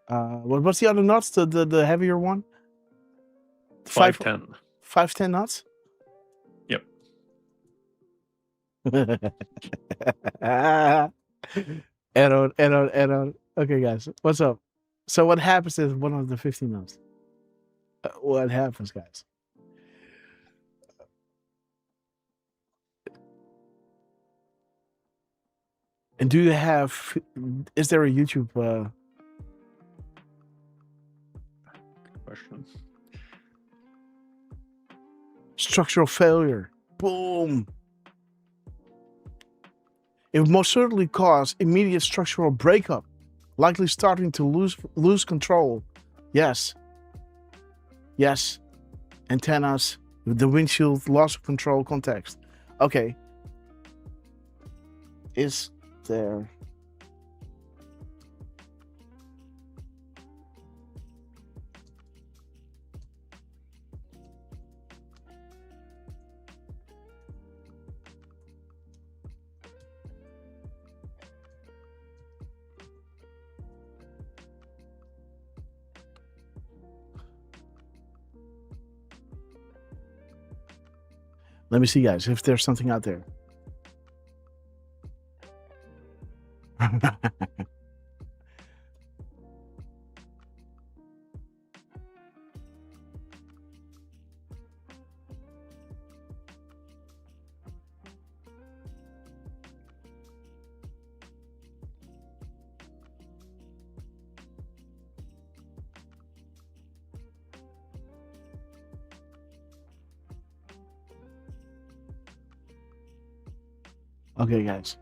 What's the other knots? The heavier one? 510. 510 knots? Yep. Error. Okay, guys, what's up? So what happens is 150 knots. What happens, guys? And do you have? Is there a YouTube? Question. Structural failure. Boom. It would most certainly cause immediate structural breakup, likely starting to lose control. Yes. Antennas, the windshield, loss of control, context. Okay. Is there? Let me see, guys, if there's something out there. Okay, guys.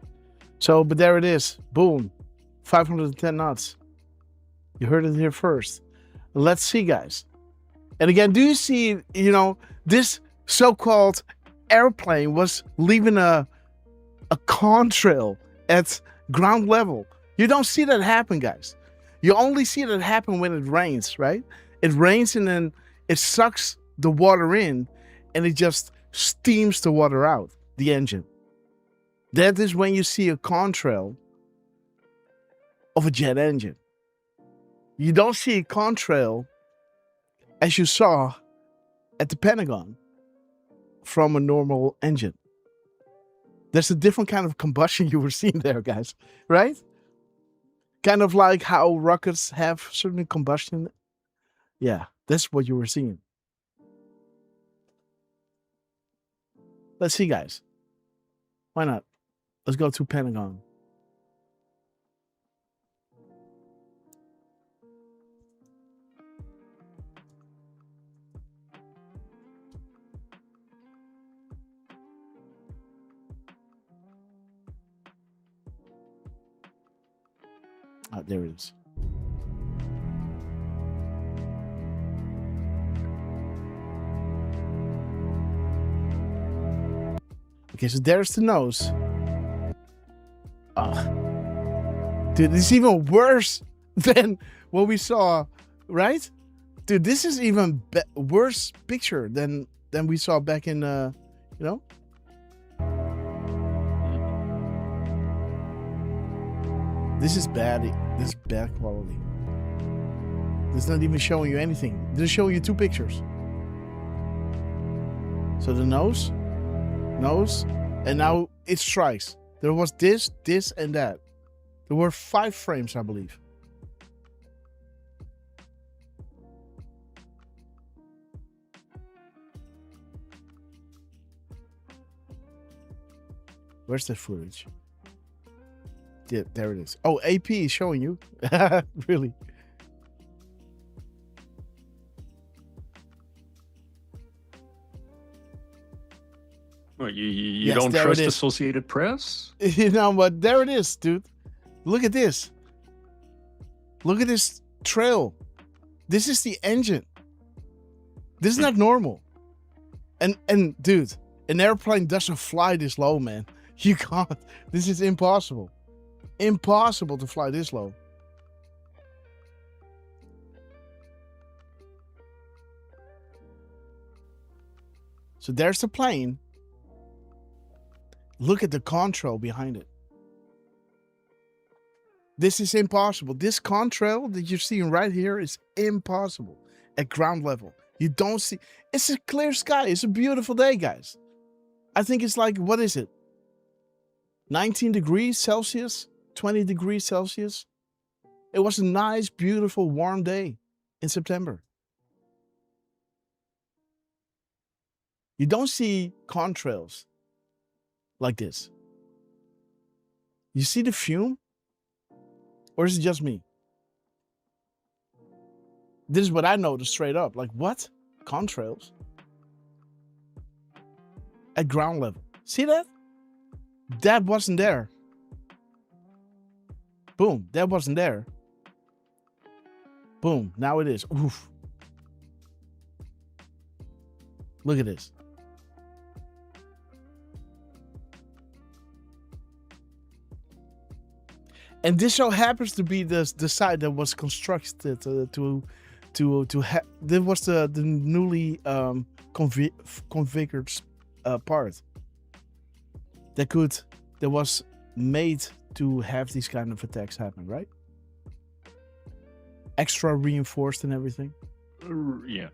So, but there it is. Boom. 510 knots. You heard it here first. Let's see, guys. And again, do you see, this so-called airplane was leaving a contrail at ground level. You don't see that happen, guys. You only see that happen when it rains, right? It rains and then it sucks the water in and it just steams the water out, the engine. That is when you see a contrail of a jet engine. You don't see a contrail as you saw at the Pentagon from a normal engine. There's a different kind of combustion you were seeing there, guys, right? Kind of like how rockets have certain combustion. Yeah, that's what you were seeing. Let's see, guys. Why not? Let's go to Pentagon. Ah, there it is. Okay, so there's the nose. Dude, this is even worse than what we saw, right? Dude, this is even worse picture than we saw back in, This is bad. This is bad quality. It's not even showing you anything. This is showing you two pictures. So the nose, and now it strikes. There was this, and that. There were 5 frames, I believe. Where's the footage? Yeah, there it is. Oh, AP is showing you. Really? Well, you Yes, don't there it trust is. Associated Press? You know what? There it is, dude. Look at this. Look at this trail. This is the engine. This is not normal. And dude, an airplane doesn't fly this low, man. You can't. This is impossible. Impossible to fly this low. So there's the plane. Look at the contrail behind it. This is impossible. This contrail that you're seeing right here is impossible at ground level. You don't see. It's a clear sky. It's a beautiful day, guys. I think it's like, what is it? 19 degrees Celsius, 20 degrees Celsius. It was a nice, beautiful, warm day in September. You don't see contrails like this. You see the fume? Or is it just me? This is what I noticed straight up. Like, what? Contrails? At ground level. See that? That wasn't there. Boom. That wasn't there. Boom. Now it is. Oof. Look at this. And this so happens to be the site that was constructed to have. This was the newly configured part that was made to have these kind of attacks happen, right? Extra reinforced and everything. Yeah.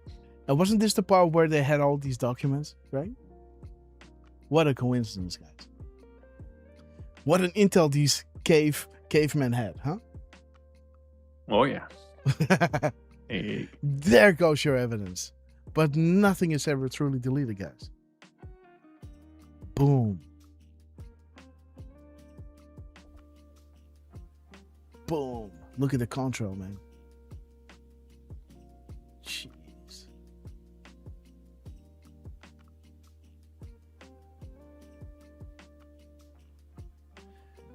And wasn't this the part where they had all these documents, right? What a coincidence, guys. What an intel these cavemen had, huh? Oh, yeah. Hey. There goes your evidence. But nothing is ever truly deleted, guys. Boom. Boom. Look at the contrail, man. Jeez.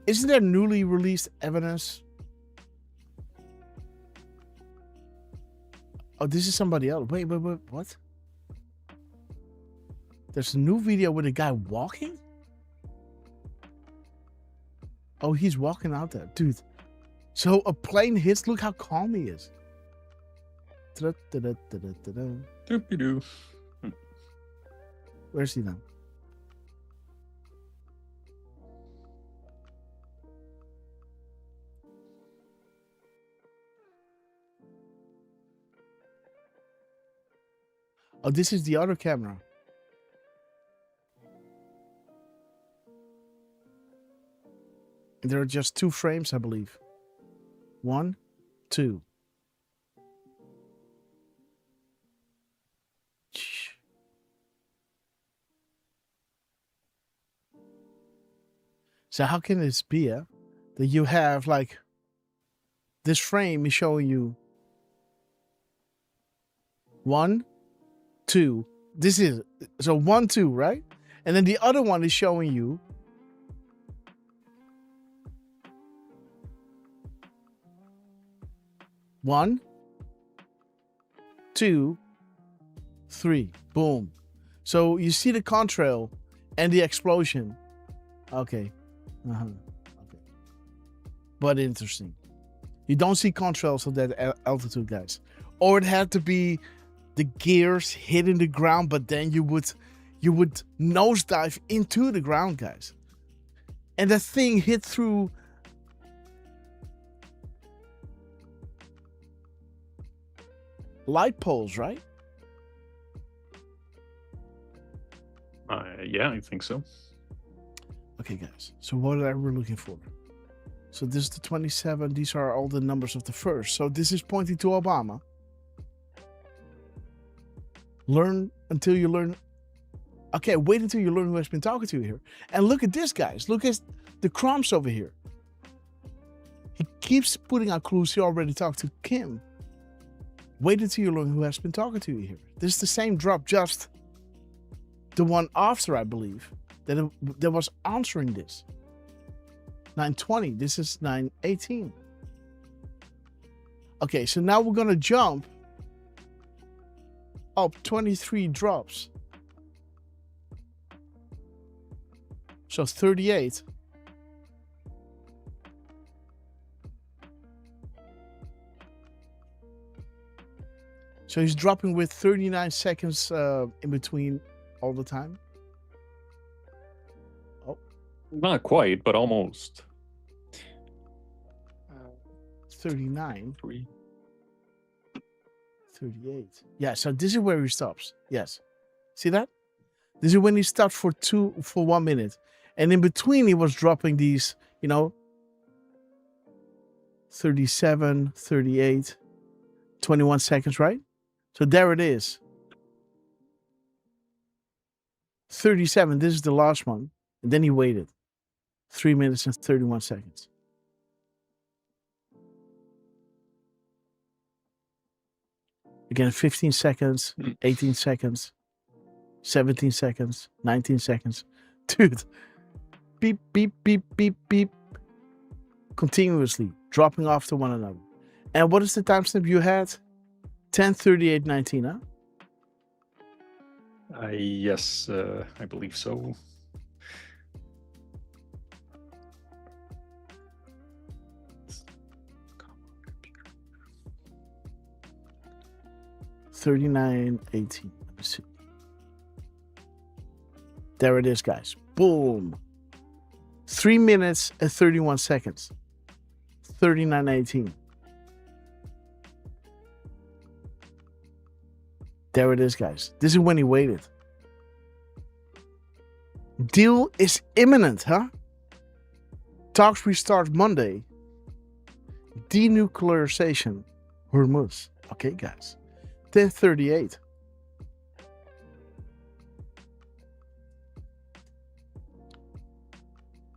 Isn't there newly released evidence? Oh, this is somebody else. Wait, what? There's a new video with a guy walking? Oh, he's walking out there. Dude. So a plane hits. Look how calm he is. Doopy-doo. Where's he now? Oh, this is the other camera. And there are just 2 frames, I believe. 1, 2. So how can this be, that you have like this frame is showing you 1, 2. This is so 1, 2, right? And then the other one is showing you 1, 2, 3. Boom. So you see the contrail and the explosion. Okay. Okay. But interesting. You don't see contrails at that altitude, guys. Or it had to be the gears hitting the ground, but then you would nosedive into the ground, guys. And that thing hit through light poles, right? Yeah, I think so. Okay, guys. So what are we looking for? So this is the 27. These are all the numbers of the first. So this is pointing to Obama. Learn until you learn. Okay, wait until you learn who has been talking to you here. And look at this, guys. Look at the crumbs over here. keeps putting out clues. He already talked to Kim. Wait until you learn who has been talking to you here. This is the same drop, just the one after, I believe, that was answering this. 9:20. This is 9:18. Okay, so now we're gonna jump up 23 drops. So 38. So he's dropping with 39 seconds in between all the time. Oh, Not quite, but almost. 39. 3. 38. Yeah, so this is where he stops. Yes. See that? This is when he stopped for 1 minute. And in between he was dropping these, 37, 38, 21 seconds, right? So there it is. 37, this is the last one. And then he waited. 3 minutes and 31 seconds. Again, 15 seconds, 18 seconds, 17 seconds, 19 seconds. Dude, beep, beep, beep, beep, beep. Continuously dropping off to one another. And what is the timestamp you had? 10:38:19, huh? Yes, I believe so. $39.18. Let me see. There it is, guys. Boom. 3 minutes and 31 seconds. 39.18. There it is, guys. This is when he waited. Deal is imminent, huh? Talks restart Monday. Denuclearization. Hormuz. Okay, guys. 10:38.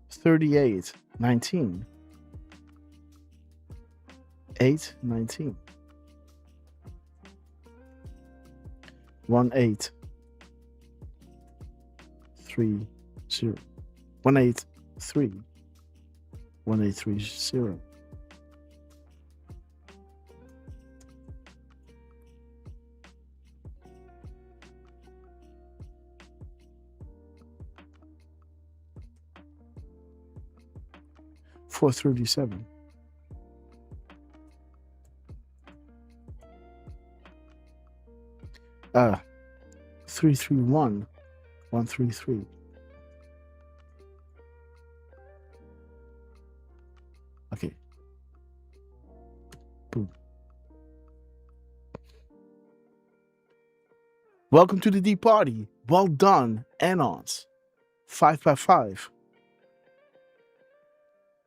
$38.19. 8:19. 1830. 183. 1830. $437. Uh, 331. 133. Okay. Boom. Welcome to the deep party. Well done, Anons. 5x5.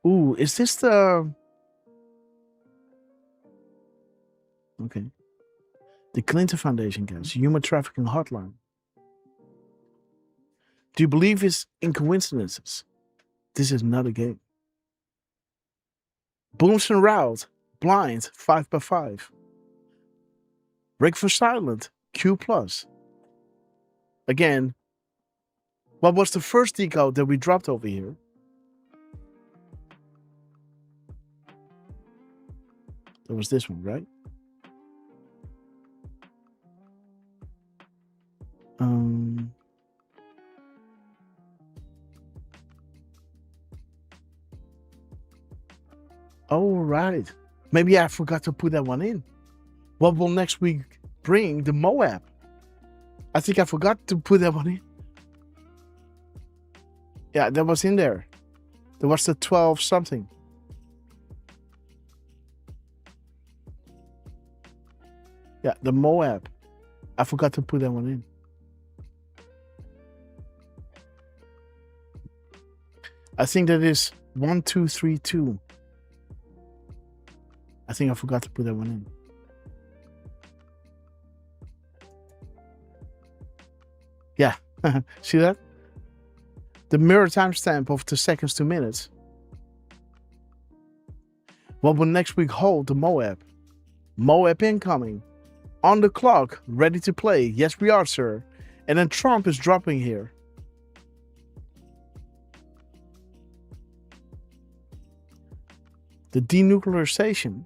Ooh, is this the... Okay. The Clinton Foundation, guys. Human trafficking hotline. Do you believe it's in coincidences? This is not a game. Booms and Route. Blind. 5x5. Break for Silent. Q+. Again, what was the first decode that we dropped over here? That was this one, right? Oh, right. Maybe I forgot to put that one in. What will next week bring? The Moab. I think I forgot to put that one in. Yeah, that was in there. There was the 12 something. Yeah, the Moab. I forgot to put that one in. I think that is 1232. I think I forgot to put that one in. Yeah, see that? The mirror timestamp of the seconds to minutes. What will next week hold to Moab? Moab incoming. On the clock, ready to play. Yes, we are, sir. And then Trump is dropping here. The denuclearization.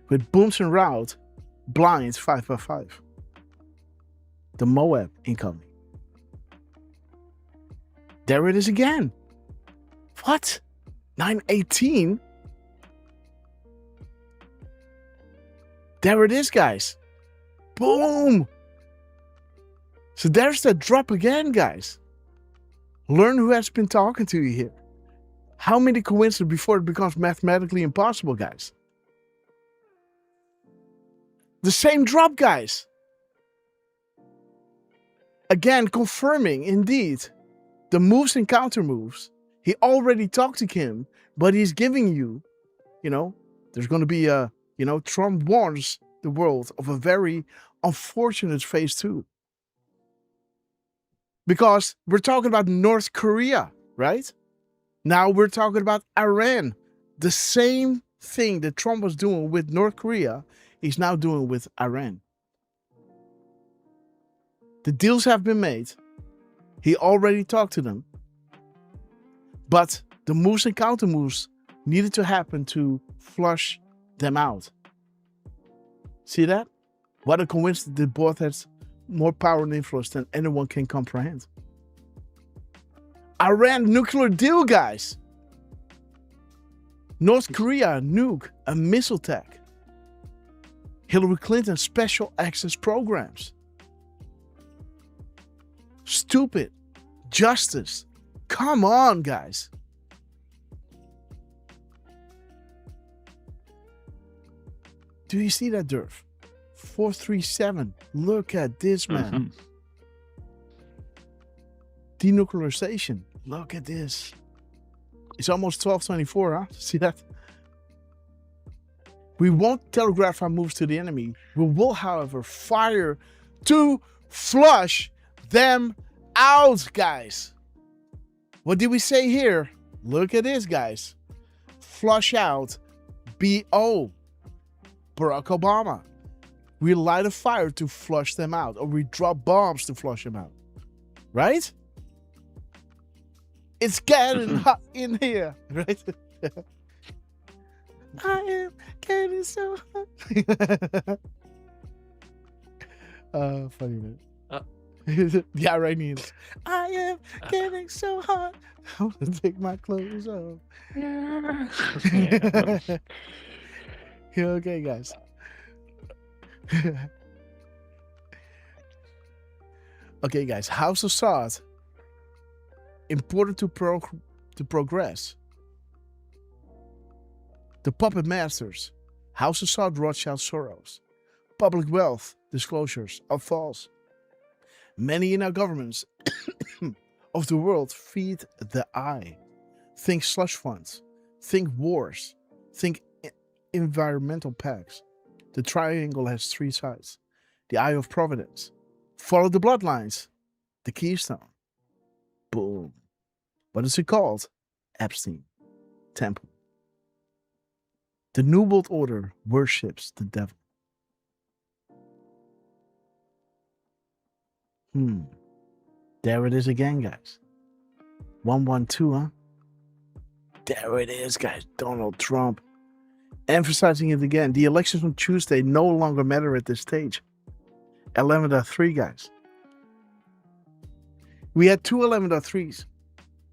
With booms en route, blinds 5x5. The Moab incoming. There it is again. What? 918? There it is, guys. Boom! So there's that drop again, guys. Learn who has been talking to you here. How many coincidences before it becomes mathematically impossible, guys? The same drop, guys. Again, confirming, indeed, the moves and counter moves. He already talked to Kim, but he's giving you, there's going to be Trump warns the world of a very unfortunate phase 2. Because we're talking about North Korea, right? Now we're talking about Iran. The same thing that Trump was doing with North Korea, he's now doing with Iran. The deals have been made. He already talked to them. But the moves and counter moves needed to happen to flush them out. See that? What a coincidence that both has more power and influence than anyone can comprehend. Iran nuclear deal, guys. North Korea nuke, a missile attack. Hillary Clinton special access programs. Stupid. Justice. Come on, guys. Do you see that, Derf? 437. Look at this, man. Denuclearization. Look at this. It's almost 12:24, huh? See that? We won't telegraph our moves to the enemy. We will, however, fire to flush them out, guys. What did we say here? Look at this, guys. Flush out B.O. Barack Obama. We light a fire to flush them out, or we drop bombs to flush them out. Right? It's getting hot in here, right? I am getting so hot. Funny, man. The Iranians. I am getting so hot. I want to take my clothes off. Yeah. You okay, guys? Okay, guys. House of Assad. Important to progress. The puppet masters. House of Assad, Rothschild, Soros. Public wealth disclosures are false. Many in our governments of the world feed the eye. Think slush funds. Think wars. Think environmental pacts. The triangle has 3 sides. The eye of providence. Follow the bloodlines. The keystone. Boom. What is it called? Epstein. Temple. The New World Order worships the devil. There it is again, guys. 112, huh? There it is, guys. Donald Trump. Emphasizing it again. The elections on Tuesday no longer matter at this stage. 11.3, guys. We had 2 11.3s.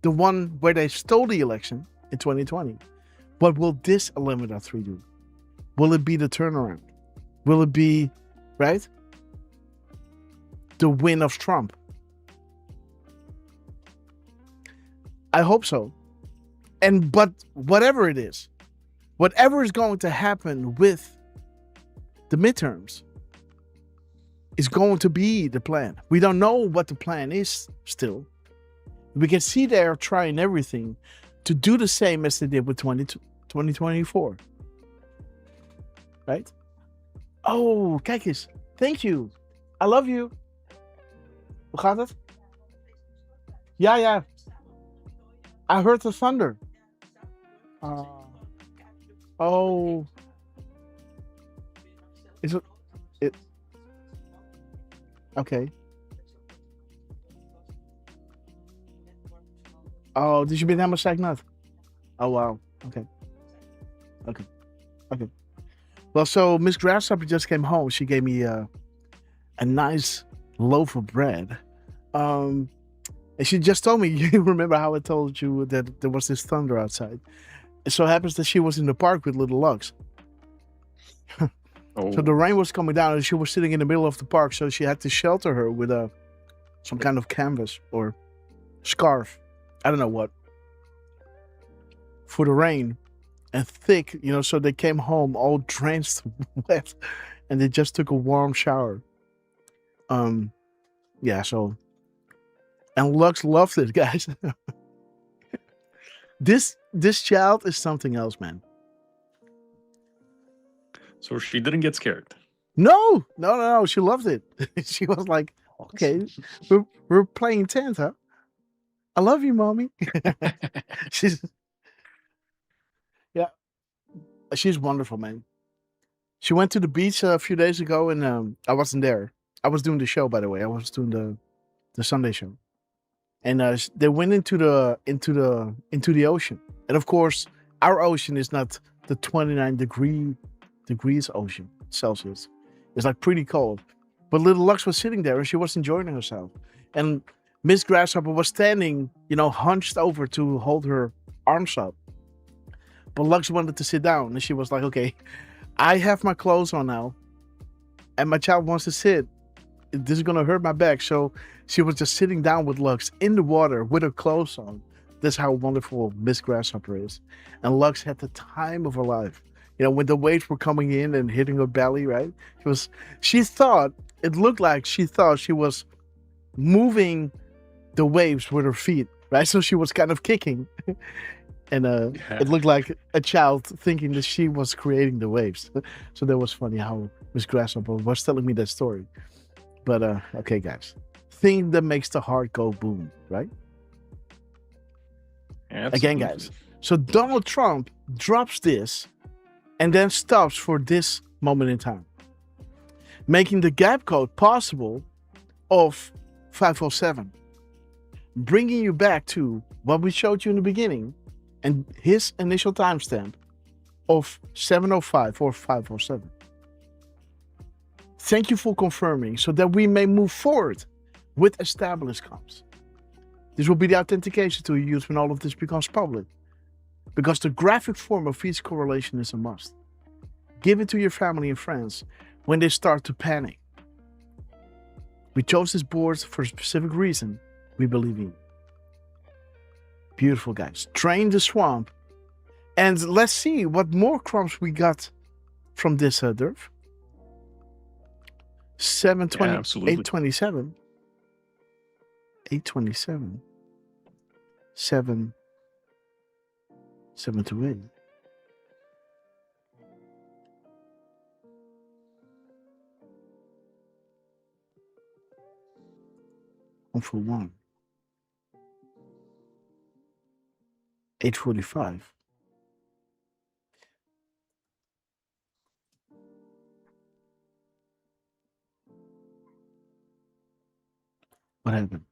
The one where they stole the election in 2020. What will this 11.3 do? Will it be the turnaround? Will it be, right? The win of Trump? I hope so. But whatever it is, whatever is going to happen with the midterms is going to be the plan. We don't know what the plan is still. We can see they're trying everything to do the same as they did with 2024. Right? Oh, kijk eens. Thank you. I love you. Hoe gaat het? Yeah. I heard the thunder. Oh, is it? Okay. Oh, dus je bent helemaal zeiknat. Oh, wow. Okay. Well, so Miss Grasshopper just came home. She gave me a nice loaf of bread. And she just told me, you remember how I told you that there was this thunder outside? It so happens that she was in the park with little Lux. So the rain was coming down and she was sitting in the middle of the park. So she had to shelter her with some kind of canvas or scarf. I don't know what. For the rain and thick, so they came home all drenched wet and they just took a warm shower. Yeah, so. And Lux loved it, guys. This child is something else, man. So she didn't get scared. No. She loved it. She was like, okay, we're playing tent, huh? I love you, mommy. She's wonderful, man. She went to the beach a few days ago, and I wasn't there. I was doing the show, by the way. I was doing the Sunday show, and they went into the ocean. And of course, our ocean is not the 29 degrees ocean Celsius. It's like pretty cold. But little Lux was sitting there and she was enjoying herself. And Miss Grasshopper was standing, hunched over to hold her arms up. But Lux wanted to sit down and she was like, okay, I have my clothes on now and my child wants to sit. This is going to hurt my back. So she was just sitting down with Lux in the water with her clothes on. That's how wonderful Miss Grasshopper is. And Lux had the time of her life. When the waves were coming in and hitting her belly, right? It looked like she thought she was moving the waves with her feet, right? So she was kind of kicking. And It looked like a child thinking that she was creating the waves. So that was funny how Miss Grasshopper was telling me that story. But okay, guys. Thing that makes the heart go boom, right? Absolutely. Again, guys. So Donald Trump drops this and then stops for this moment in time, making the gap code possible of 507, bringing you back to what we showed you in the beginning and his initial timestamp of 705 or 507. Thank you for confirming so that we may move forward with established comms. This will be the authentication tool you use when all of this becomes public, because the graphic form of each correlation is a must. Give it to your family and friends when they start to panic. We chose this board for a specific reason. We believe in you. Beautiful, guys. Drain the swamp. And let's see what more crumbs we got from this Derf. 720, Yeah, absolutely. 827. 827. 728. One for one. 845. What happened?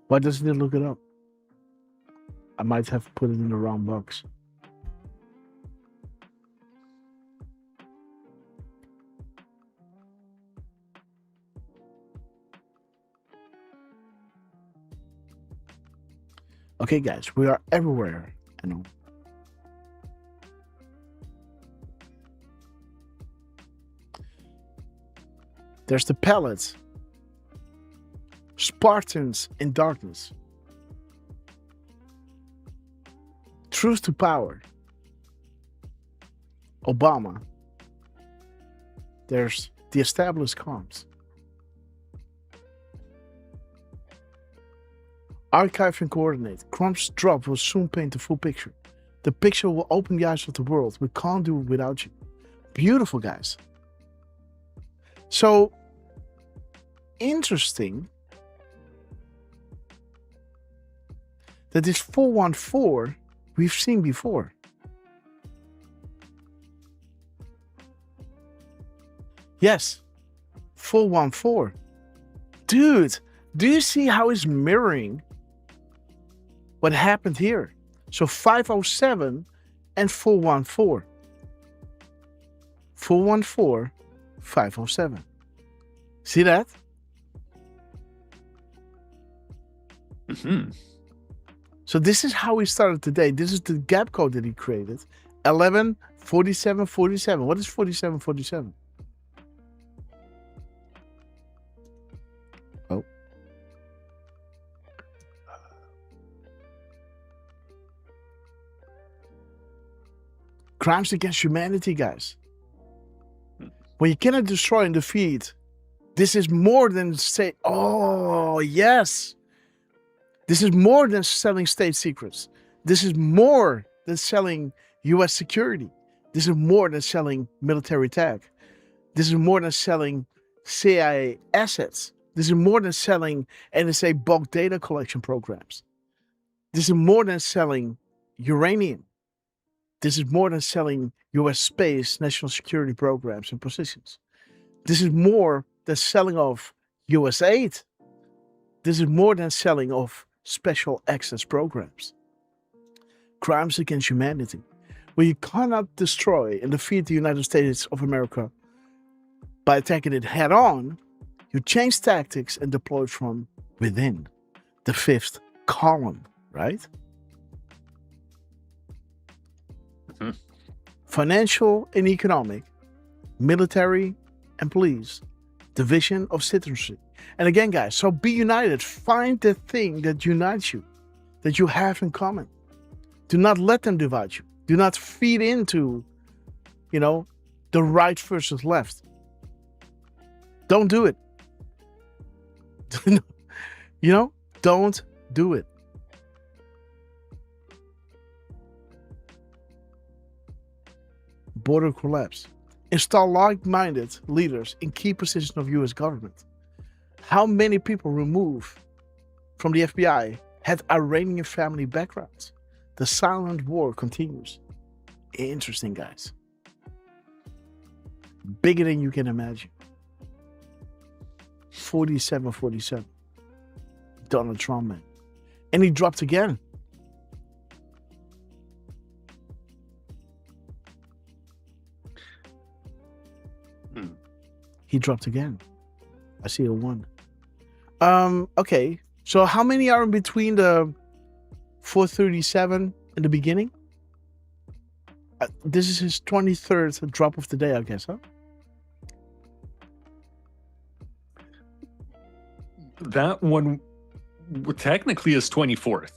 Why doesn't it look it up? I might have put it in the wrong box. Okay, guys, we are everywhere. I know. There's the pellets. Spartans in darkness. Truth to power. Obama. There's the established comms. Archive and coordinate. Crumb's drop will soon paint the full picture. The picture will open the eyes of the world. We can't do it without you. Beautiful, guys. So, interesting that this 414 we've seen before. Yes, 414. Dude, do you see how it's mirroring what happened here? So 507 and 414. 414, 507. See that? Mm-hmm. So this is how we started today. This is the gap code that he created. 11, 47, 47. What is 47, 47? Oh. Crimes against humanity, guys. When you cannot destroy and defeat, this is more than say, oh, yes. This is more than selling state secrets. This is more than selling U.S. security. This is more than selling military tech. This is more than selling CIA assets. This is more than selling NSA bulk data collection programs. This is more than selling uranium. This is more than selling U.S. space, national security programs and positions. This is more than selling of U.S. aid. This is more than selling of special access programs. Crimes against humanity. Where you cannot destroy and defeat the United States of America by attacking it head on, you change tactics and deploy from within. The fifth column, right? Mm-hmm. Financial and economic, military and police, division of citizenry. And again, guys, so be united. Find the thing that unites you, that you have in common. Do not let them divide you. Do not feed into, the right versus left. Don't do it. Don't do it. Border collapse. Install like-minded leaders in key positions of U.S. government. How many people removed from the FBI had Iranian family backgrounds? The silent war continues. Interesting, guys. Bigger than you can imagine. 47. Donald Trump, man. And he dropped again. He dropped again. I see a 1. Okay. So how many are in between the 437 in the beginning? This is his 23rd drop of the day, I guess, huh? That one technically is 24th.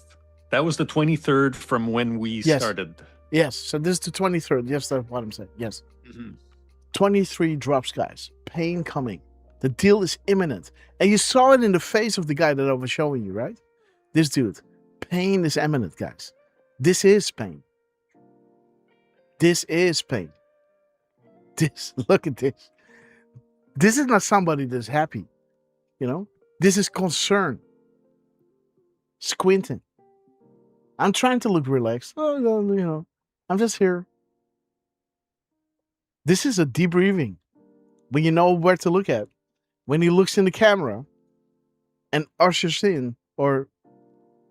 That was the 23rd from when we started. Yes. So this is the 23rd. Yes, that's what I'm saying. Yes. Mm-hmm. 23 drops, guys. Pain coming. The deal is imminent. And you saw it in the face of the guy that I was showing you, right? This dude. Pain is imminent, guys. This is pain. This is pain. Look at this. This is not somebody that's happy. This is concern. Squinting. I'm trying to look relaxed. Oh, I'm just here. This is a debriefing. When you know where to look at. When he looks in the camera and ushers in or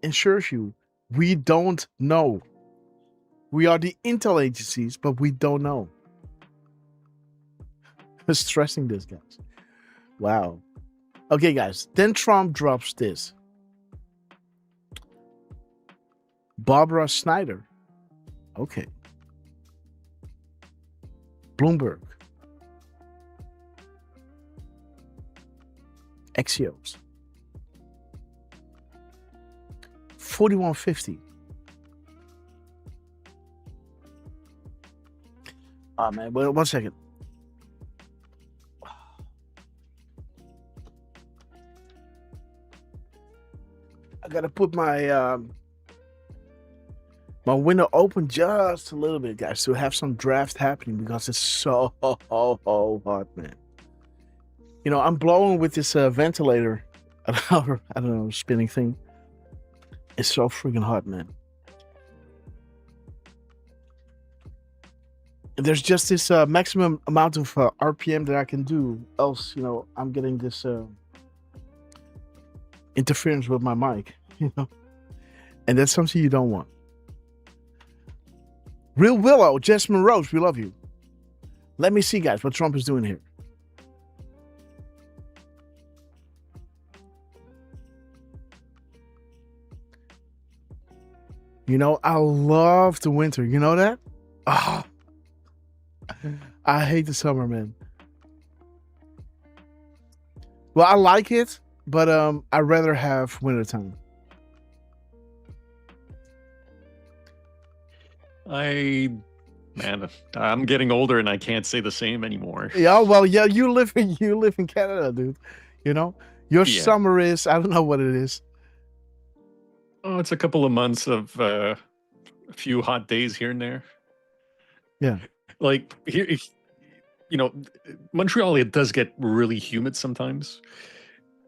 ensures you, we don't know. We are the intel agencies, but we don't know. I'm stressing this, guys. Wow. Okay, guys. Then Trump drops this. Barbara Snyder. Okay. Bloomberg. Axios. 4150. Oh man, wait 1 second. I gotta put my my window open just a little bit, guys, to have some draft happening because it's so hot, man. I'm blowing with this ventilator. I don't know, spinning thing. It's so freaking hot, man. And there's just this maximum amount of RPM that I can do. Else, I'm getting this interference with my mic, and that's something you don't want. Real Willow, Jasmine Rose, we love you. Let me see, guys, what Trump is doing here. I love the winter. You know that? Oh, I hate the summer, man. Well, I like it, but I'd rather have wintertime. I'm getting older and I can't say the same anymore. Yeah, well, yeah, you live in Canada, dude. Your summer is, I don't know what it is. Oh, it's a couple of months of a few hot days here and there. Yeah. Like here, Montreal, it does get really humid sometimes.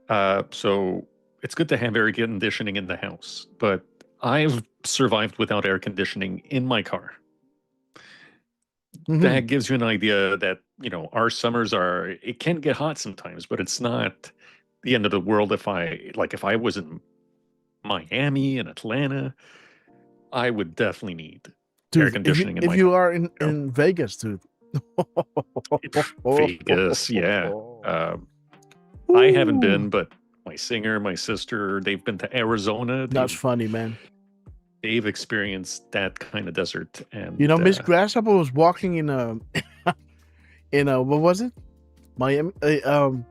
So it's good to have air conditioning in the house. But I've survived without air conditioning in my car. Mm-hmm. That gives you an idea that, our summers it can get hot sometimes, but it's not the end of the world. If I was in Miami and Atlanta, I would definitely need air conditioning if you are in Vegas, dude. Vegas, yeah. I haven't been, but my singer, my sister, they've been to Arizona. That's funny, man. They've experienced that kind of desert, and Miss Grasshopper was walking in a what was it? Miami, in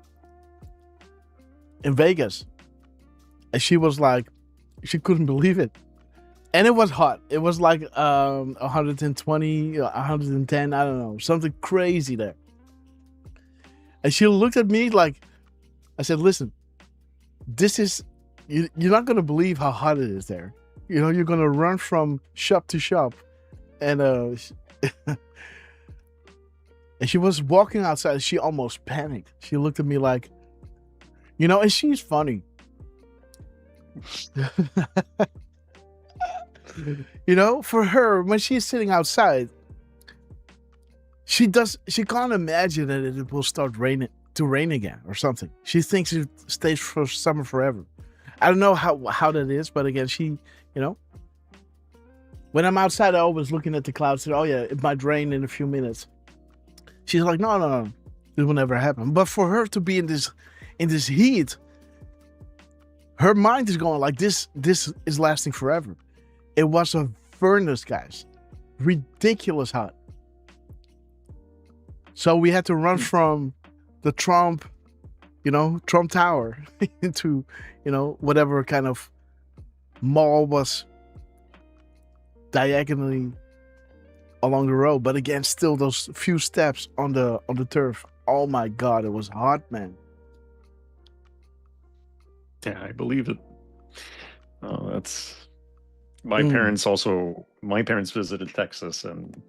Vegas, and she was like, she couldn't believe it, and it was hot. It was like 120, 110, I don't know, something crazy there. And she looked at me like, I said, "Listen, this is you're not gonna believe how hot it is there. You're gonna run from shop to shop," and and she was walking outside. She almost panicked. She looked at me like, and she's funny. For her, when she's sitting outside, she can't imagine that it will start to rain again or something. She thinks it stays for summer forever. I don't know how that is, but again, she, when I'm outside, I always looking at the clouds. Say, "Oh yeah, it might rain in a few minutes." She's like, "No, this will never happen." But for her to be in this heat, her mind is going like, this is lasting forever. It was a furnace, guys. Ridiculous hot. So we had to run from the Trump Tower into, whatever kind of mall was diagonally along the road. But again, still those few steps on the turf. Oh my God, it was hot, man. Yeah, I believe it. Oh, that's my parents also. My parents visited Texas, and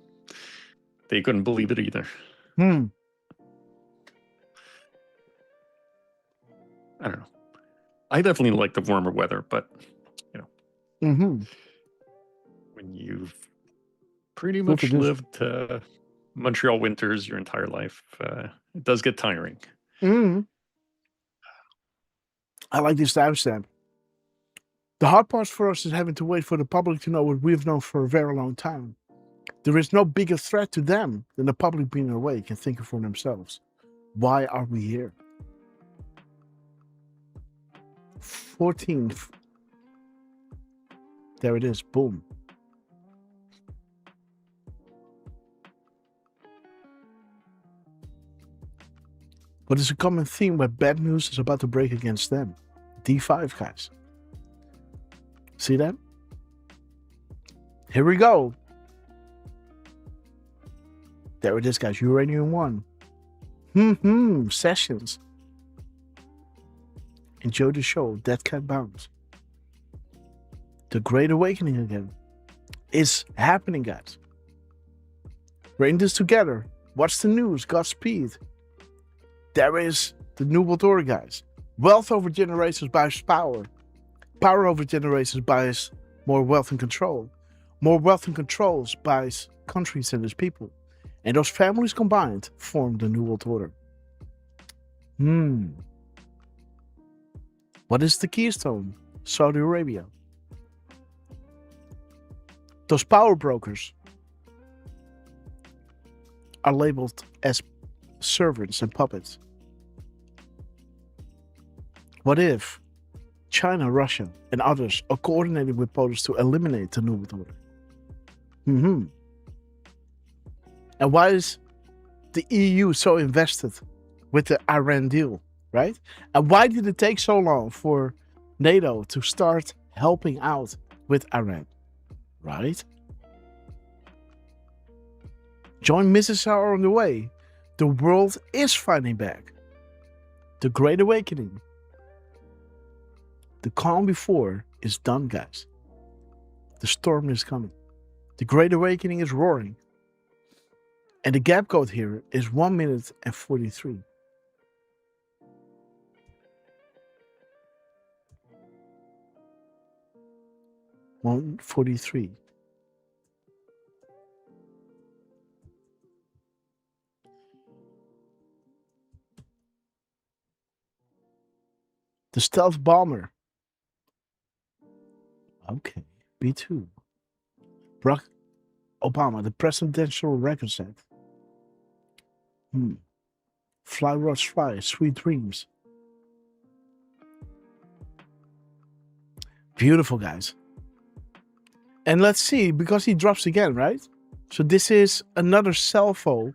they couldn't believe it either. Hmm. I don't know. I definitely like the warmer weather, but Mm-hmm. when you've pretty much lived Montreal winters your entire life, it does get tiring. Mm-hmm. I like this timestamp. The hard part for us is having to wait for the public to know what we've known for a very long time. There is no bigger threat to them than the public being awake and thinking for themselves. Why are we here? 14th. There it is. Boom. But it's a common theme where bad news is about to break against them. D5, guys. See that? Here we go. There it is, guys. Uranium 1. Sessions. Enjoy the show. Dead Cat Bounce. The Great Awakening again is happening, guys. We're in this together. Watch the news. Godspeed. There is The New World Order, guys. Wealth over generations buys power. Power over generations buys more wealth and control. More wealth and controls buys countries and its people. And those families combined form the New World Order. What is the keystone? Saudi Arabia. Those power brokers are labeled as servants and puppets. What if China, Russia, and others are coordinating with Poland to eliminate the New World Order? And why is the EU so invested with the Iran deal, right? And why did it take so long for NATO to start helping out with Iran, right? Joint missiles are on the way. The world is fighting back. The Great Awakening. The calm before is done, guys. The storm is coming. The Great Awakening is roaring. And the gap code here is 1 minute and 43. $1:43. The stealth bomber. Okay, B2. Barack Obama, the presidential record set. Fly, Ross, fly, sweet dreams. Beautiful, guys. And let's see, because he drops again, right? So this is another cell phone.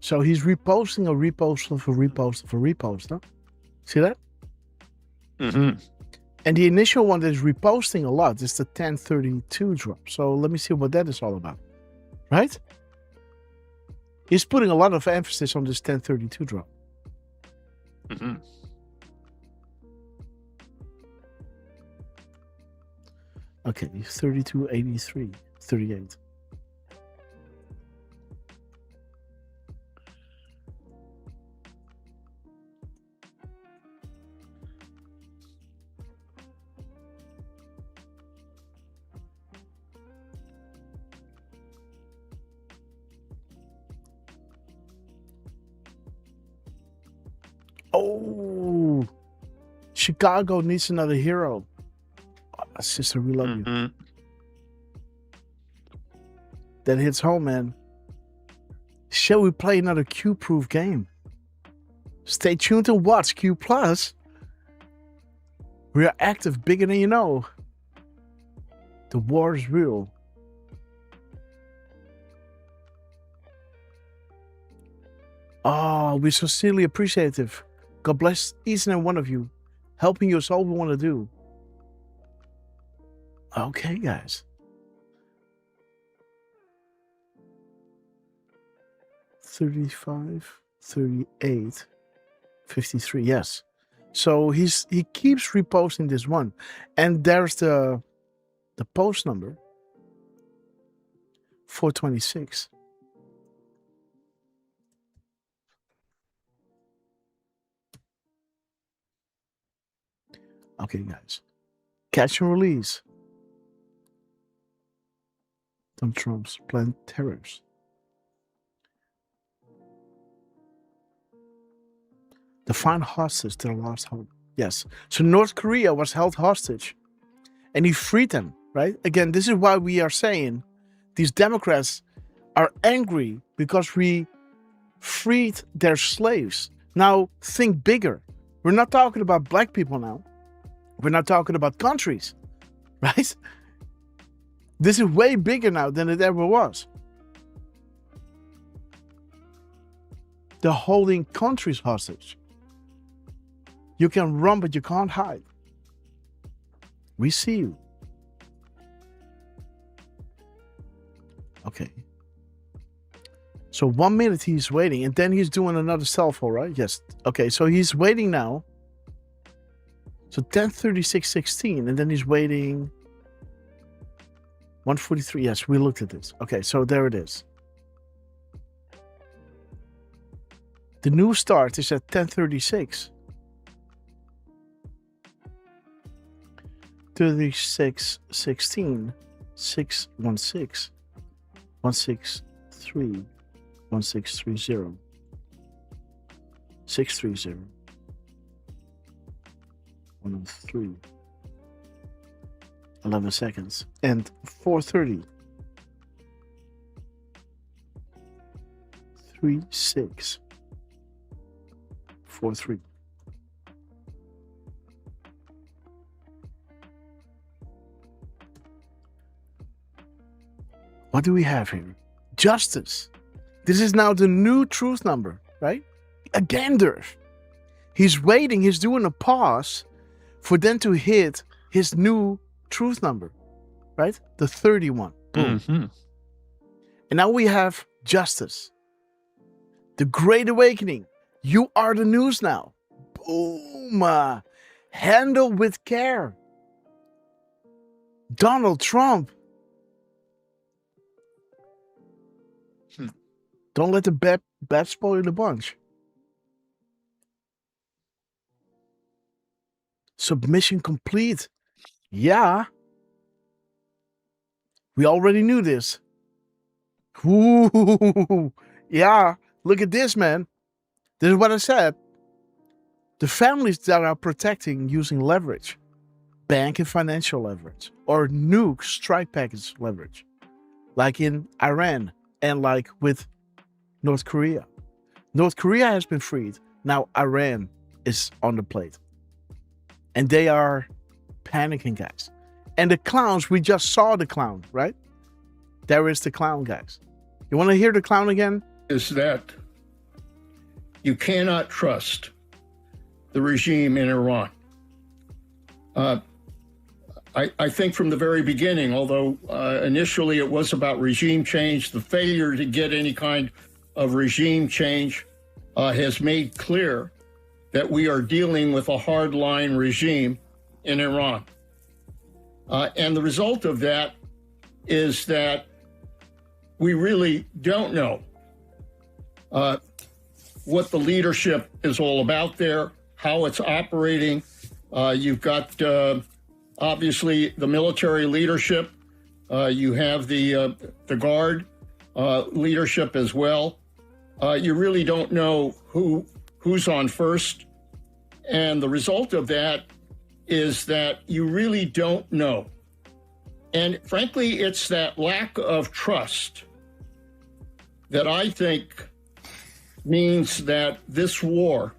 So he's reposting a repost of a repost of a repost, huh? See that? And the initial one that is reposting a lot is the 1032 drop. So let me see what that is all about, right? He's putting a lot of emphasis on this 1032 drop. Okay, 3283, 38. Oh, Chicago needs another hero. Oh, sister, we love you. That hits home, man. Shall we play another Q-proof game? Stay tuned to watch Q+. We are active, bigger than you know. The war is real. Oh, we're so sincerely appreciative. God bless each and every one of you. Helping you is all we want to do. Okay, guys. 35, 38, 53, yes. So he keeps reposting this one. And there's the post number. 426. Okay, guys. Catch and release. Donald Trump's planned terrors. To find hostage to the lost hope. Yes. So North Korea was held hostage. And he freed them, right? Again, this is why we are saying these Democrats are angry because we freed their slaves. Now, think bigger. We're not talking about black people now. We're not talking about countries, right? This is way bigger now than it ever was. They're holding countries hostage. You can run, but you can't hide. We see you. Okay. So 1 minute he's waiting, and then he's doing another self-hole, right? Yes. Okay, so he's waiting now. So 10:36:16, and then he's waiting 1:43. Yes, we looked at this. Okay, so there it is. The new start is at 10:36. 36:16, 616, 163, 1630, 630, 103, 11 seconds, and 4:30, 36, 43. What do we have here? Justice. This is now the new truth number, right? Again, Derf. He's waiting, he's doing a pause for them to hit his new truth number, right? The 31. Boom. Mm-hmm. And now we have justice. The Great Awakening. You are the news now. Boom. Handle with care. Donald Trump. Don't let the bat spoil the bunch. Submission complete. Yeah. We already knew this. Ooh, yeah. Look at this, man. This is what I said. The families that are protecting using leverage, bank and financial leverage, or nuke strike package leverage, like in Iran and like with North Korea. North Korea has been freed. Now Iran is on the plate. And they are panicking, guys. And the clowns, we just saw the clown, right? There is the clown, guys. You want to hear the clown again? Is that you cannot trust the regime in Iran. I think from the very beginning, although initially it was about regime change, the failure to get any kind of regime change has made clear that we are dealing with a hardline regime in Iran. And the result of that is that we really don't know what the leadership is all about there, how it's operating. You've got, obviously, the military leadership. You have the Guard leadership as well. You really don't know who's on first. And the result of that is that you really don't know. And frankly, it's that lack of trust that I think means that this war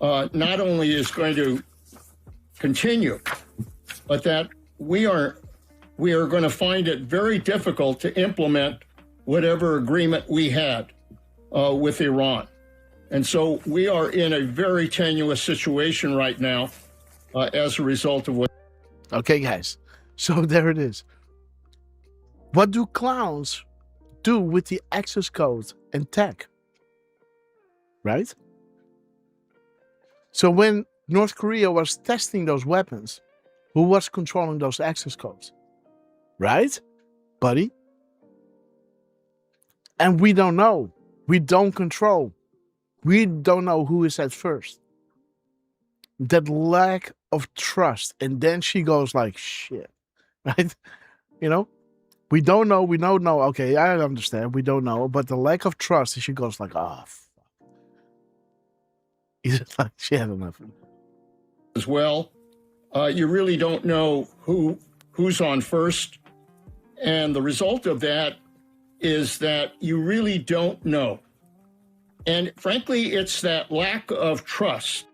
not only is going to continue, but that we are going to find it very difficult to implement whatever agreement we had with Iran. And so we are in a very tenuous situation right now as a result of what. Okay, guys. So there it is. What do clowns do with the access code and tech? Right? So when North Korea was testing those weapons, who was controlling those access codes? Right, buddy? And we don't know. We don't control. We don't know who is at first. That lack of trust. And then she goes like, shit. Right? You know? We don't know. We don't know. Okay, I understand. We don't know. But the lack of trust, and she goes like, oh, fuck. It's like she had enough. As well, you really don't know who's on first. And the result of that is that you really don't know. And frankly, it's that lack of trust.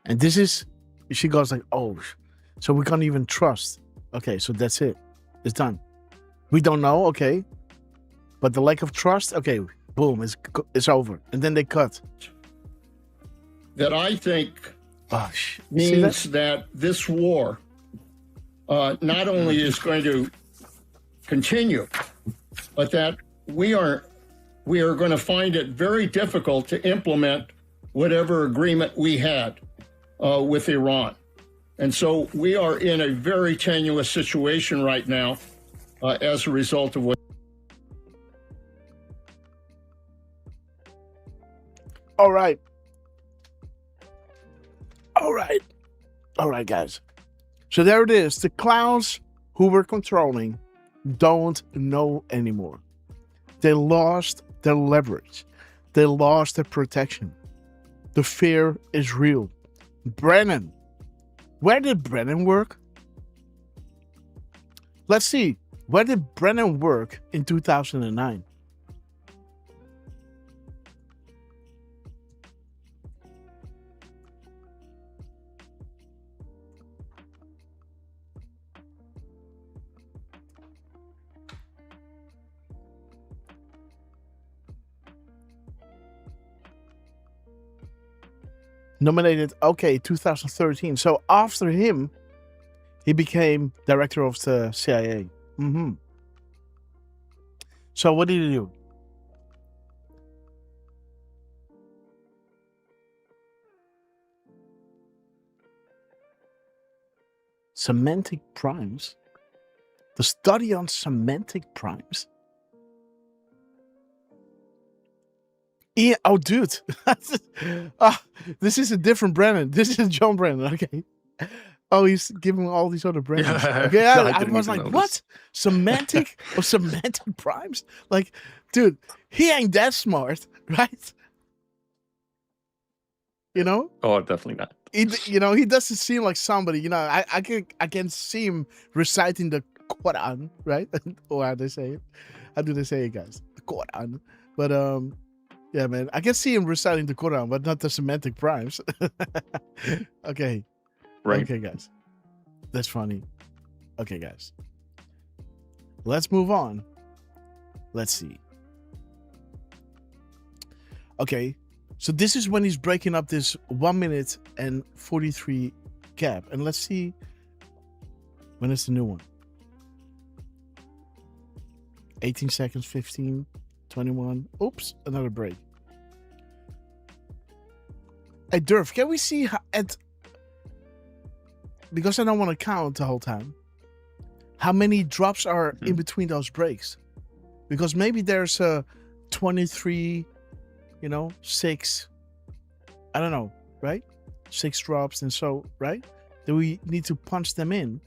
And this is, she goes like, oh, so we can't even trust. Okay, so that's it. It's done. We don't know, okay. But the lack of trust, okay, boom, it's over. And then they cut. That I think means that this war not only is going to continue, but that we are we are going to find it very difficult to implement whatever agreement we had with Iran. And so we are in a very tenuous situation right now as a result of what. All right. All right, guys. So there it is. The clowns who were controlling don't know anymore. They lost their leverage. They lost their protection. The fear is real. Brennan. Where did Brennan work? Let's see. Where did Brennan work in 2009? Nominated, okay, 2013. So after him, he became director of the CIA. So what did he do? Semantic primes? The study on semantic primes? Yeah, oh, dude. This is a different Brennan. This is John Brennan. Okay. Oh, he's giving all these other Brennans. Okay, I was like, what? Semantic or semantic primes? Like, dude, he ain't that smart, right? You know? Oh, definitely not. He doesn't seem like somebody. I can see him reciting the Quran, right? Or how they say it? How do they say it, guys? The Quran. But yeah, man, I can see him reciting the Quran, but not the semantic primes. Okay. Right. Okay, guys. That's funny. Okay, guys. Let's move on. Let's see. Okay. So this is when he's breaking up this 1 minute and 43 gap. And let's see when it's the new one. 18 seconds, 15, 21. Oops, another break. Hey, Derf, can we see because I don't want to count the whole time, how many drops are in between those breaks? Because maybe there's a 23, 6, I don't know, right? 6 drops, and so, right? Do we need to punch them in?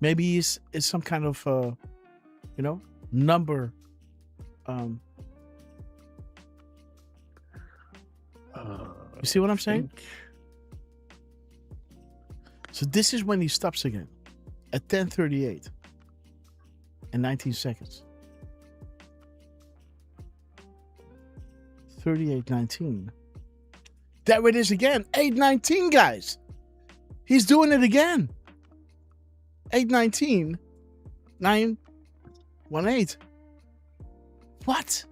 Maybe it's some kind of, number. You see what I'm saying? So this is when he stops again at 10:38 and 19 seconds. 38:19. There it is again. 8:19, guys. He's doing it again. 8:19. 9:18. What?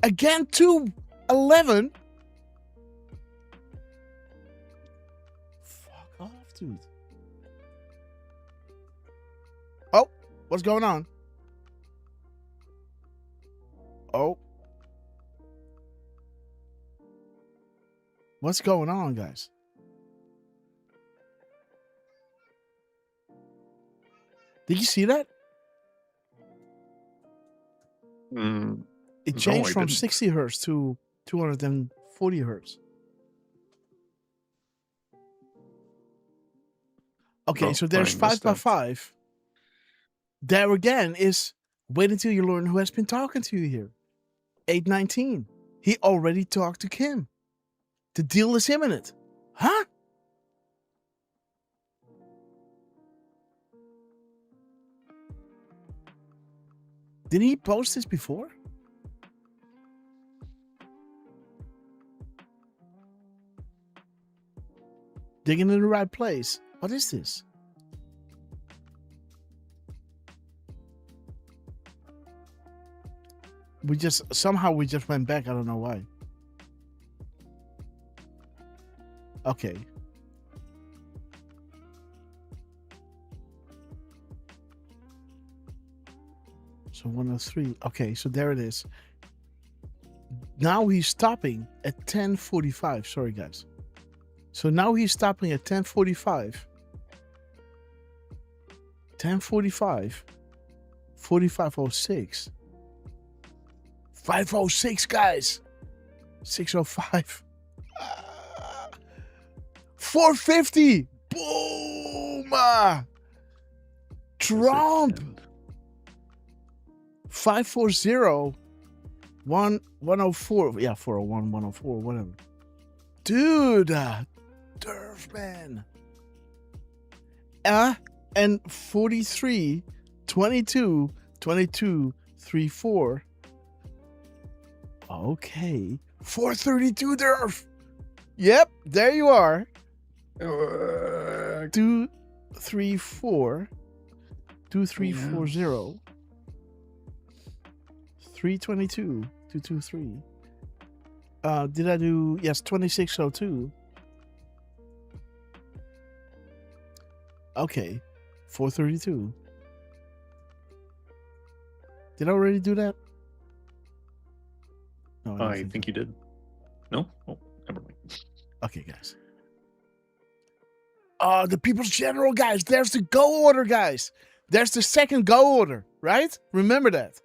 Again, 2:11. Fuck off, dude. Oh, what's going on? Oh. What's going on, guys? Did you see that? It changed from 60 hertz to 240 hertz. Okay, so there's 5x5. There again is wait until you learn who has been talking to you here. 8:19. He already talked to Kim. The deal is imminent. Huh? Didn't he post this before? Digging in the right place. What is this? We just went back. I don't know why. Okay. So So 103. Okay, so there it is. Now he's stopping at 10:45. Sorry, guys. So now he's stopping at 10:45. 10:45. 45:06. 5:06, guys. 6:05. 450. Boom. Trump. 540. 104. Yeah, 401, 104, whatever. Dude. Derf, man. And 43, 22, 22, 34. Okay. 432 Derf. Yep, there you are. 234. 2340. 322. 223. Did I do? Yes, 2602. Okay. 432. Did I already do that? No, I think you did. No? Oh, never mind. Okay, guys. The People's General, guys. There's the go order, guys. There's the second go order, right? Remember that.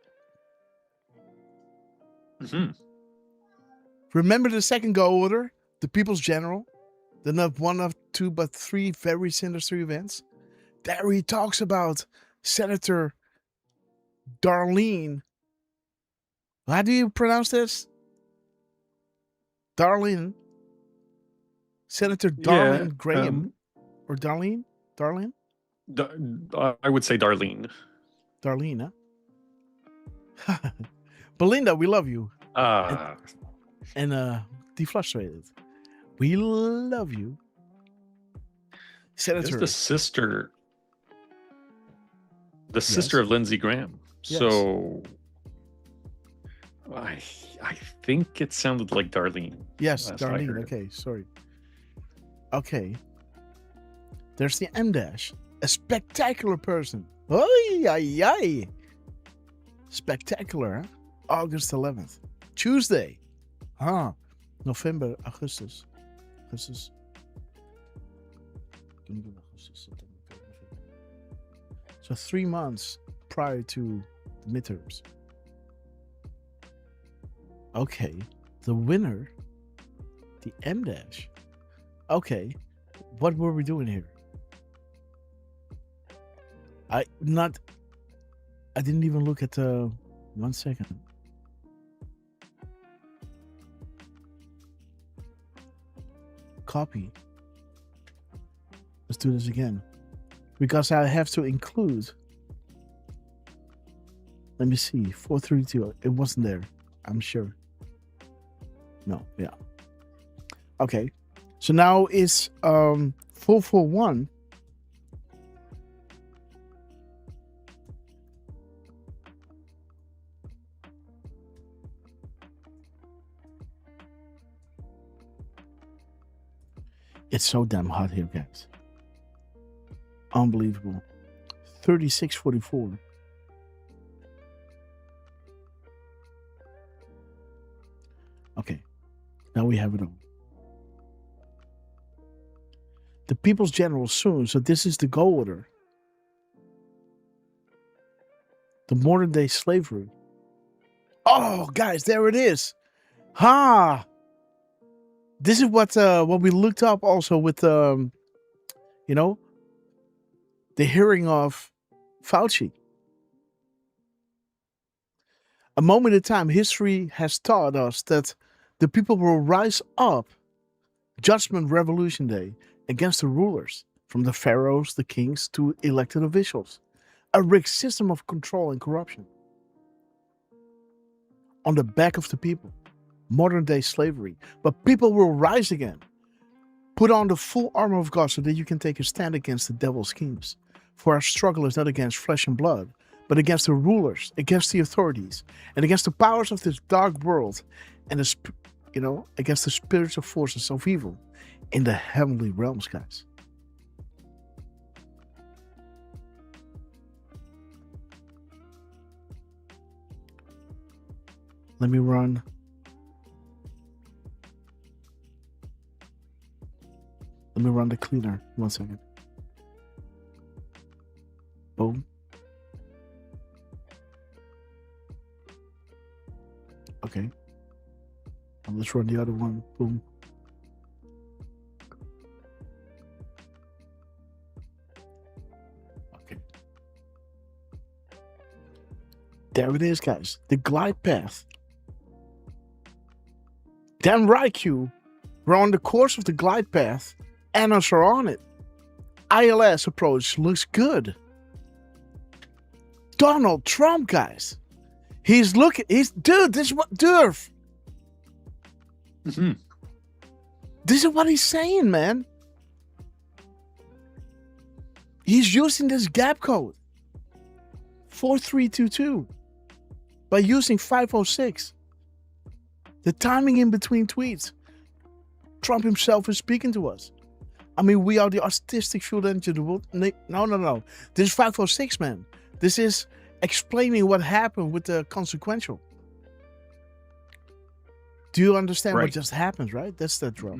Mm-hmm. Remember the second go order? The People's General? The not one of two, but three very sinister events. There he talks about Senator Darlene. How do you pronounce this? Darlene. Senator Darlene Graham. Or Darlene? Darlene? I would say Darlene. Darlene, huh? Belinda, we love you. And Deflustrated. We love you. Senator. There's the sister. The sister of Lindsey Graham. Yes. So I think it sounded like Darlene. Yes, last I Darlene. heard. Okay, sorry. Okay. There's the M-Dash. A spectacular person. Oy, ay, ay. Spectacular, huh? August 11th. Tuesday. November, Augustus. So 3 months prior to the midterms. Okay. The winner. The M-Dash. Okay. What were we doing here? I didn't even look at 1 second. Copy. Let's do this again. Because I have to include. Let me see. 432. It wasn't there. I'm sure. No, yeah. Okay. So now it's 441. It's so damn hot here, guys. Unbelievable. 3644. Okay. Now we have it all. The People's General soon. So this is the go order. The modern day slavery. Oh, guys, there it is. This is what we looked up also with the hearing of Fauci. A moment in time, history has taught us that the people will rise up, Judgment Revolution Day, against the rulers, from the pharaohs, the kings, to elected officials. A rigged system of control and corruption. On the back of the people. Modern day slavery. But people will rise again. Put on the full armor of God so that you can take a stand against the devil's schemes. For our struggle is not against flesh and blood, but against the rulers, against the authorities, and against the powers of this dark world, and against the spiritual forces of evil in the heavenly realms, guys. Let me run. Let me run the cleaner. 1 second. Boom. Okay. And let's run the other one. Boom. Okay. There it is, guys. The glide path. Damn right, Q. We're on the course of the glide path. Annos are on it. ILS approach looks good. Donald Trump, guys. Dude, this is what, Derf. Mm-hmm. This is what he's saying, man. He's using this gap code 4322 by using 506. The timing in between tweets. Trump himself is speaking to us. I mean, we are the artistic field engine of the world. No. This is 506, man. This is explaining what happened with the consequential. Do you understand what just happened, right? That's that drop.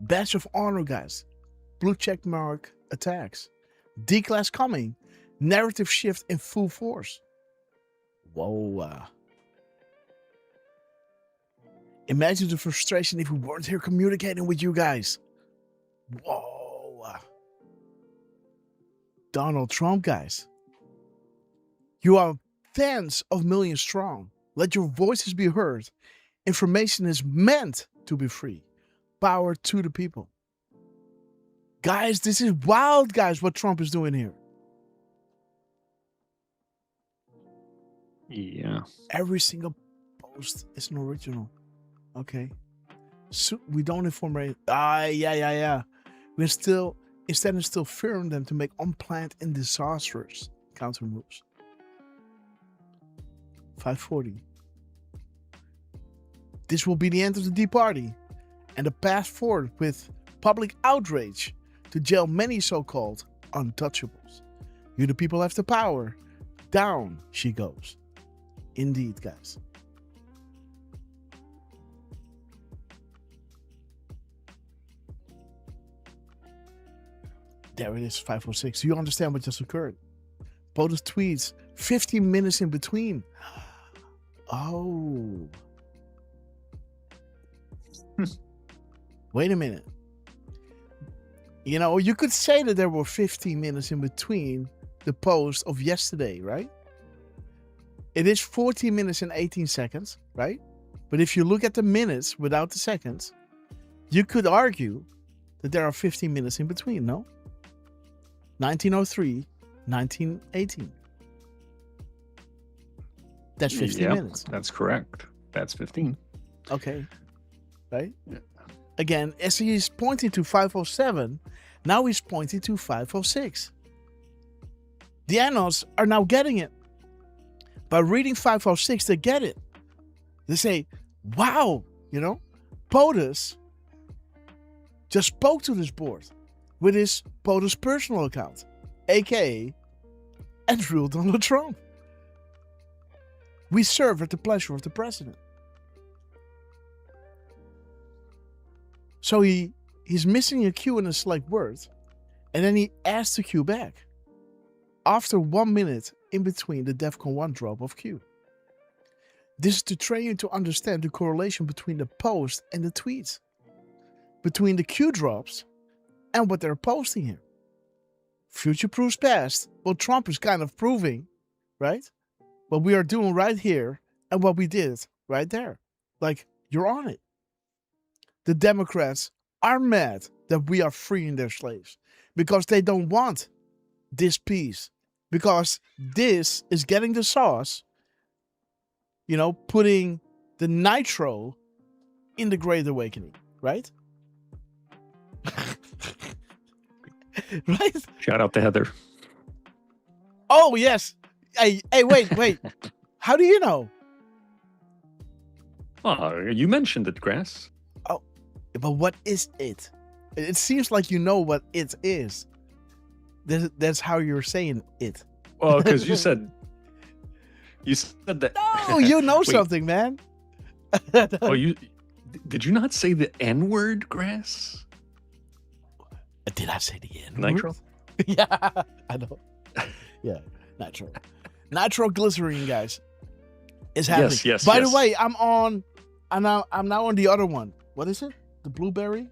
Badge of honor, guys. Blue check mark attacks. D-class coming. Narrative shift in full force. Whoa. Imagine the frustration if we weren't here communicating with you guys. Whoa. Donald Trump, guys. You are tens of millions strong. Let your voices be heard. Information is meant to be free. Power to the people. Guys, this is wild, guys, what Trump is doing here. Yeah. Every single post is an original. Okay. So we don't inform. Yeah. We're still, instead of still fearing them to make unplanned and disastrous counter moves. 540. This will be the end of the Tea Party and the path forward with public outrage to jail many so-called untouchables. You the people have the power. Down she goes. Indeed, guys. There it is, 506. Do you understand what just occurred? POTUS tweets, 15 minutes in between. Oh. Wait a minute. You know, you could say that there were 15 minutes in between the post of yesterday, right? It is 14 minutes and 18 seconds, right? But if you look at the minutes without the seconds, you could argue that there are 15 minutes in between, no? 1903, 1918. That's 15 minutes. That's correct. That's 15. Okay. Right? Yeah. Again, as he is pointing to 507, now he's pointing to 506. The Annos are now getting it. By reading 506, they get it. They say, wow, you know, POTUS just spoke to this board with his POTUS personal account, aka Andrew Donald Trump. We serve at the pleasure of the president. So he's missing a Q in a select word, and then he adds the Q back after 1 minute in between the DEFCON 1 drop of Q. This is to train you to understand the correlation between the post and the tweets, between the Q drops and what they're posting here. Future proves past. Well, Trump is kind of proving, right? What we are doing right here and what we did right there. Like, you're on it. The Democrats are mad that we are freeing their slaves because they don't want this peace. Because this is getting the sauce, you know, putting the nitro in the Great Awakening, right? Right? Shout out to Heather. Oh, yes. Hey, wait. How do you know? Oh, you mentioned it, Grass. Oh, but what is it? It seems like you know what it is. That's how you're saying it. Well, because you said You said that. Oh, you know Wait. something, man. Oh, did you not say the N-word, Grass? Did I say the N-word? Nitro? Yeah, I know. Yeah, nitro. Nitroglycerine, guys. Is happening. Yes. By the way, I'm now on the other one. What is it? The blueberry?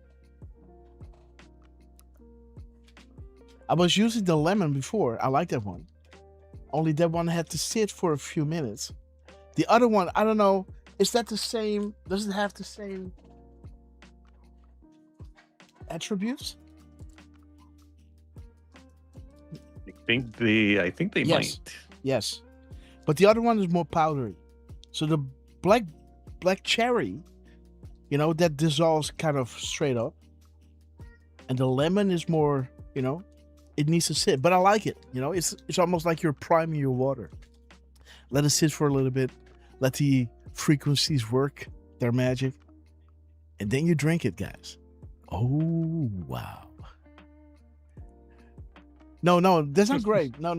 I was using the lemon before. I like that one. Only that one had to sit for a few minutes. The other one, I don't know. Is that the same? Does it have the same attributes? I think they might. Yes. But the other one is more powdery. So the black cherry, that dissolves kind of straight up. And the lemon is more, it needs to sit. But I like it. It's almost like you're priming your water. Let it sit for a little bit. Let the frequencies work their magic. And then you drink it, guys. Oh, wow. No, that's not great. No.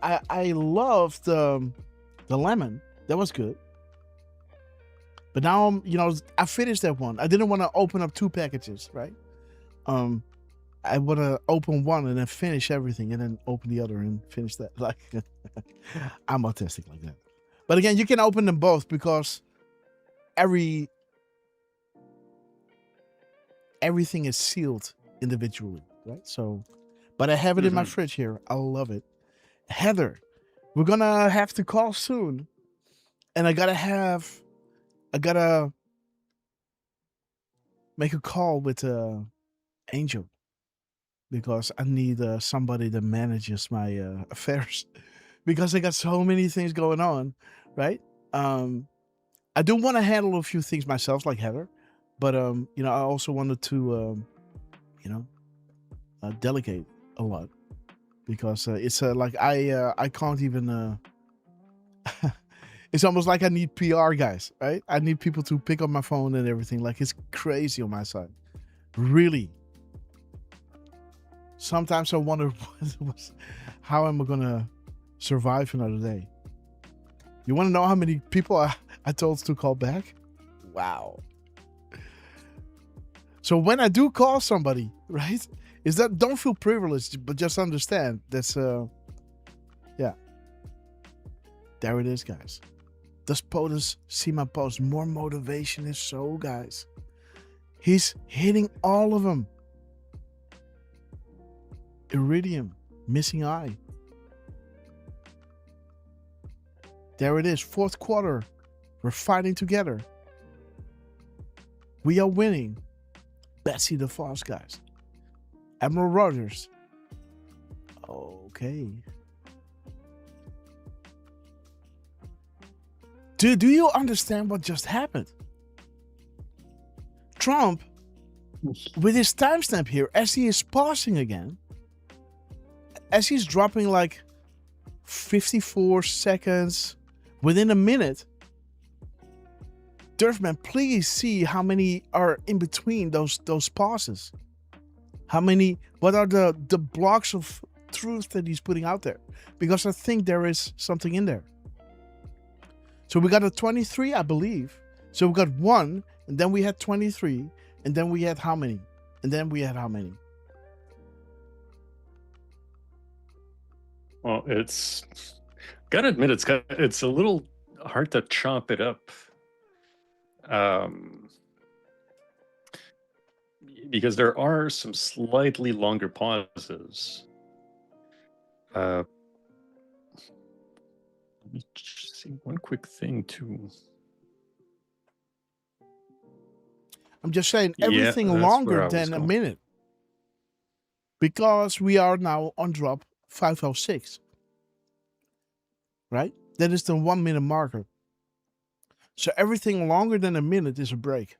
I loved the lemon. That was good. But now I finished that one. I didn't want to open up 2 packages, right? I want to open one and then finish everything, and then open the other and finish that. Like, I'm autistic like that. But again, you can open them both because everything is sealed individually, right? So. But I have it in my fridge here. I love it. Heather, we're going to have to call soon. And I got to make a call with Angel. Because I need somebody that manages my affairs. Because I got so many things going on, right? I do want to handle a few things myself, like Heather. But, I also wanted to, delegate a lot, because it's like I can't even it's almost like I need PR guys, right? I need people to pick up my phone and everything. Like, it's crazy on my side, really. Sometimes I wonder how am I gonna survive another day. You want to know how many people I told to call back? Wow. So when I do call somebody, right, is that, don't feel privileged, but just understand that's, yeah. There it is, guys. Does POTUS see my post? More motivation is so, guys. He's hitting all of them. Iridium, missing eye. There it is, 4th quarter. We're fighting together. We are winning. Betsy the Foss, guys. Admiral Rogers. Okay. Do you understand what just happened? Trump, with his timestamp here, as he is pausing again, as he's dropping like 54 seconds within a minute, Derfman, please see how many are in between those pauses. What are the blocks of truth that he's putting out there? Because I think there is something in there. So we got a 23, I believe. So we got 1, and then we had 23, and then we had how many? And then we had how many? Well, gotta admit, it's a little hard to chop it up. Because there are some slightly longer pauses. Let me just see one quick thing too. I'm just saying everything longer than a minute. Because we are now on drop 506. Right? That is the 1 minute marker. So everything longer than a minute is a break.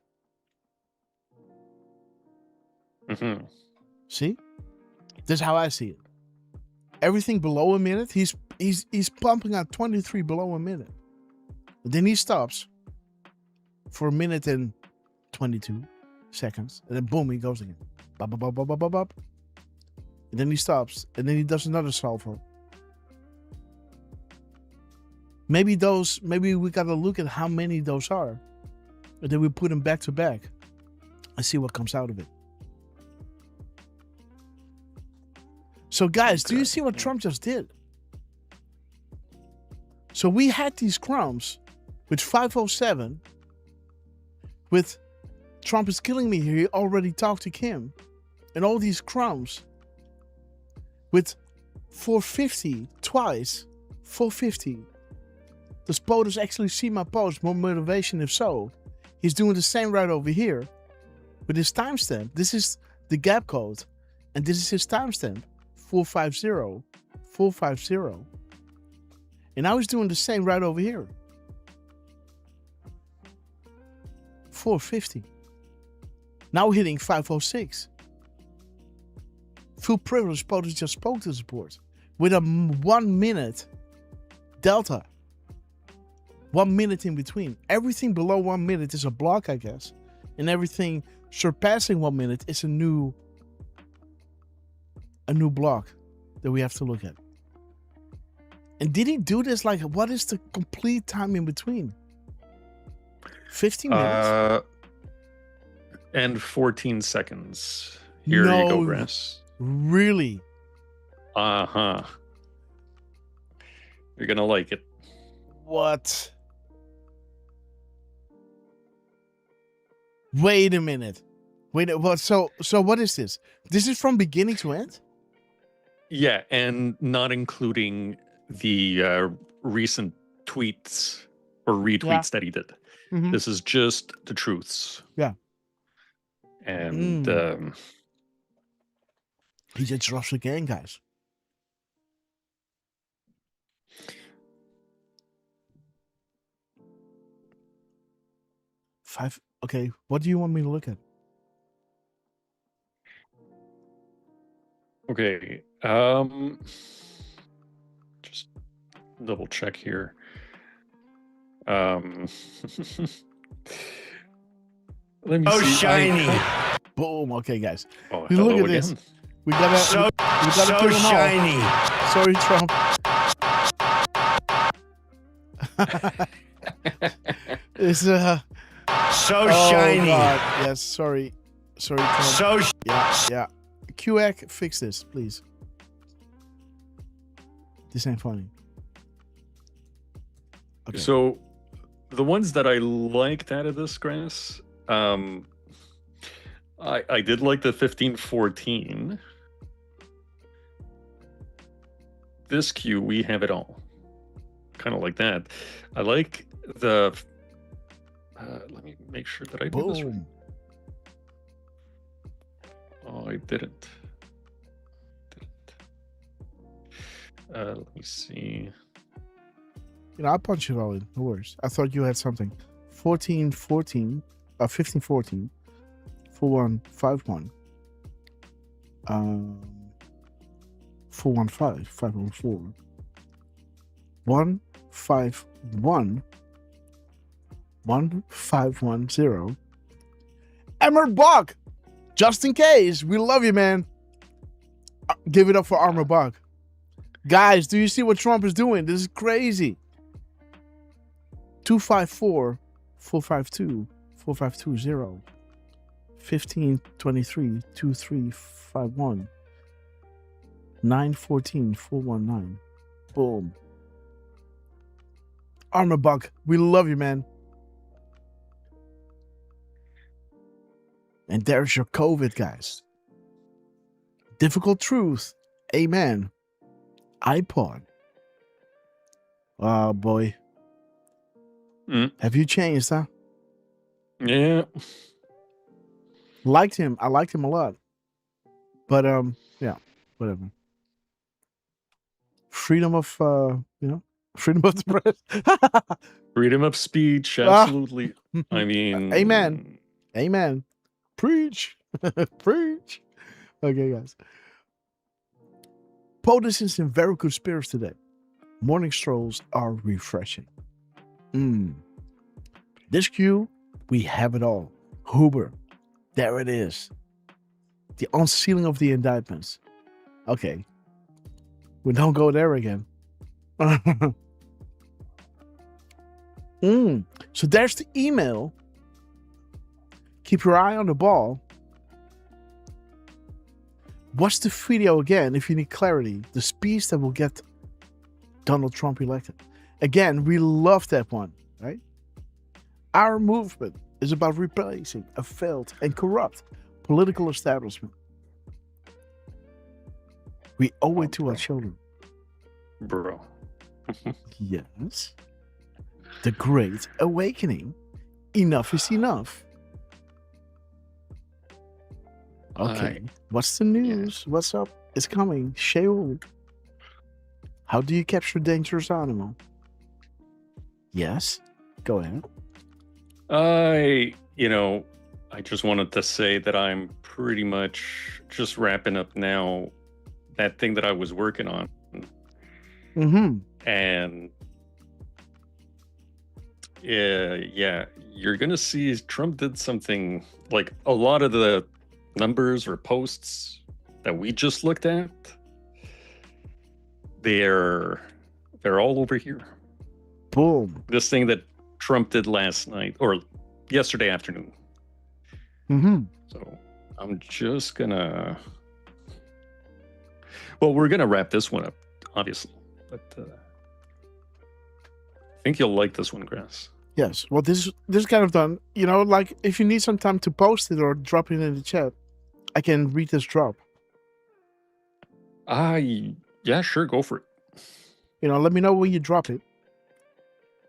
Mm-hmm. See? That's how I see it. Everything below a minute, he's pumping out 23 below a minute. And then he stops for a minute and 22 seconds. And then boom, he goes again. Bop, bop, bop, bop, bop, bop, bop. And then he stops. And then he does another salvo. Maybe we got to look at how many those are. And then we put them back to back and see what comes out of it. So guys, do you see what Trump just did? So we had these crumbs with 507 with Trump is killing me here. He already talked to Kim. And all these crumbs with 450 twice, 450. Does POTUS actually see my post? More motivation if so. He's doing the same right over here with his timestamp. This is the gap code and this is his timestamp. 450, 450. And now he's doing the same right over here. 450. Now hitting 506. Full privilege POTUS just spoke to the support with a 1 minute delta. 1 minute in between. Everything below 1 minute is a block, I guess. And everything surpassing 1 minute is a new block that we have to look at. And did he do this? Like, what is the complete time in between? 15 minutes? And 14 seconds. Here you go, Grass. Really? Uh-huh. You're gonna like it. What? Wait a minute. What? So what is this? This is from beginning to end? Yeah, and not including the recent tweets or retweets that he did. Mm-hmm. This is just the truths. Yeah. And he just drops again, guys. Five. Okay, what do you want me to look at? Okay. Just double check here. Let me see. Shiny. Boom. Okay, guys. Oh, you look at again. this. We gotta kill them shiny. all. Sorry, Trump. It's so shiny. God. Yes, sorry, Trump. Yeah. QAC, fix this, please. This ain't funny. Okay. So, the ones that I liked out of this, Grass, I did like the 1514. This queue, we have it all. Kind of like that. I like the... let me make sure that I do this right. Oh, I didn't. Let me see. I'll punch it all in. No worries. I thought you had something. 1514. 4151. 415. 514. 151. 1510. Emmer Buck. Just in case. We love you, man. Give it up for Armor Buck. Guys, do you see what Trump is doing? This is crazy. 254 452 4520 1523 2351 914 419. Boom. Armor Buck, we love you, man. And there's your COVID, guys. Difficult truth. Amen. iPod. Oh, boy. Have you changed, huh? Yeah. Liked him. I liked him a lot. But, yeah, whatever. Freedom of, freedom of the press. Freedom of speech, absolutely. I mean... Amen. Amen. Preach. Preach. Okay, guys. POTUS is in very good spirits today. Morning strolls are refreshing. This queue, we have it all. Huber. There it is. The unsealing of the indictments. Okay. We don't go there again. So there's the email. Keep your eye on the ball. Watch the video again if you need clarity. The speech that will get Donald Trump elected. Again, we love that one, right? Our movement is about replacing a failed and corrupt political establishment. We owe it to our children. Bro. Yes. The Great Awakening. Enough is enough. Okay. What's the news? What's up? It's coming. Sheol. How do you capture a dangerous animal? Yes. Go ahead. I just wanted to say that I'm pretty much just wrapping up now that thing that I was working on. And you're gonna see Trump did something like a lot of the numbers or posts that we just looked at. They're all over here. Boom. This thing that Trump did last night or yesterday afternoon. So I'm just gonna. Well, we're gonna wrap this one up, obviously, but I think you'll like this one, Grass. Yes. Well, this is kind of done. Like if you need some time to post it or drop it in the chat, I can read this drop. Yeah, sure, go for it. Let me know when you drop it.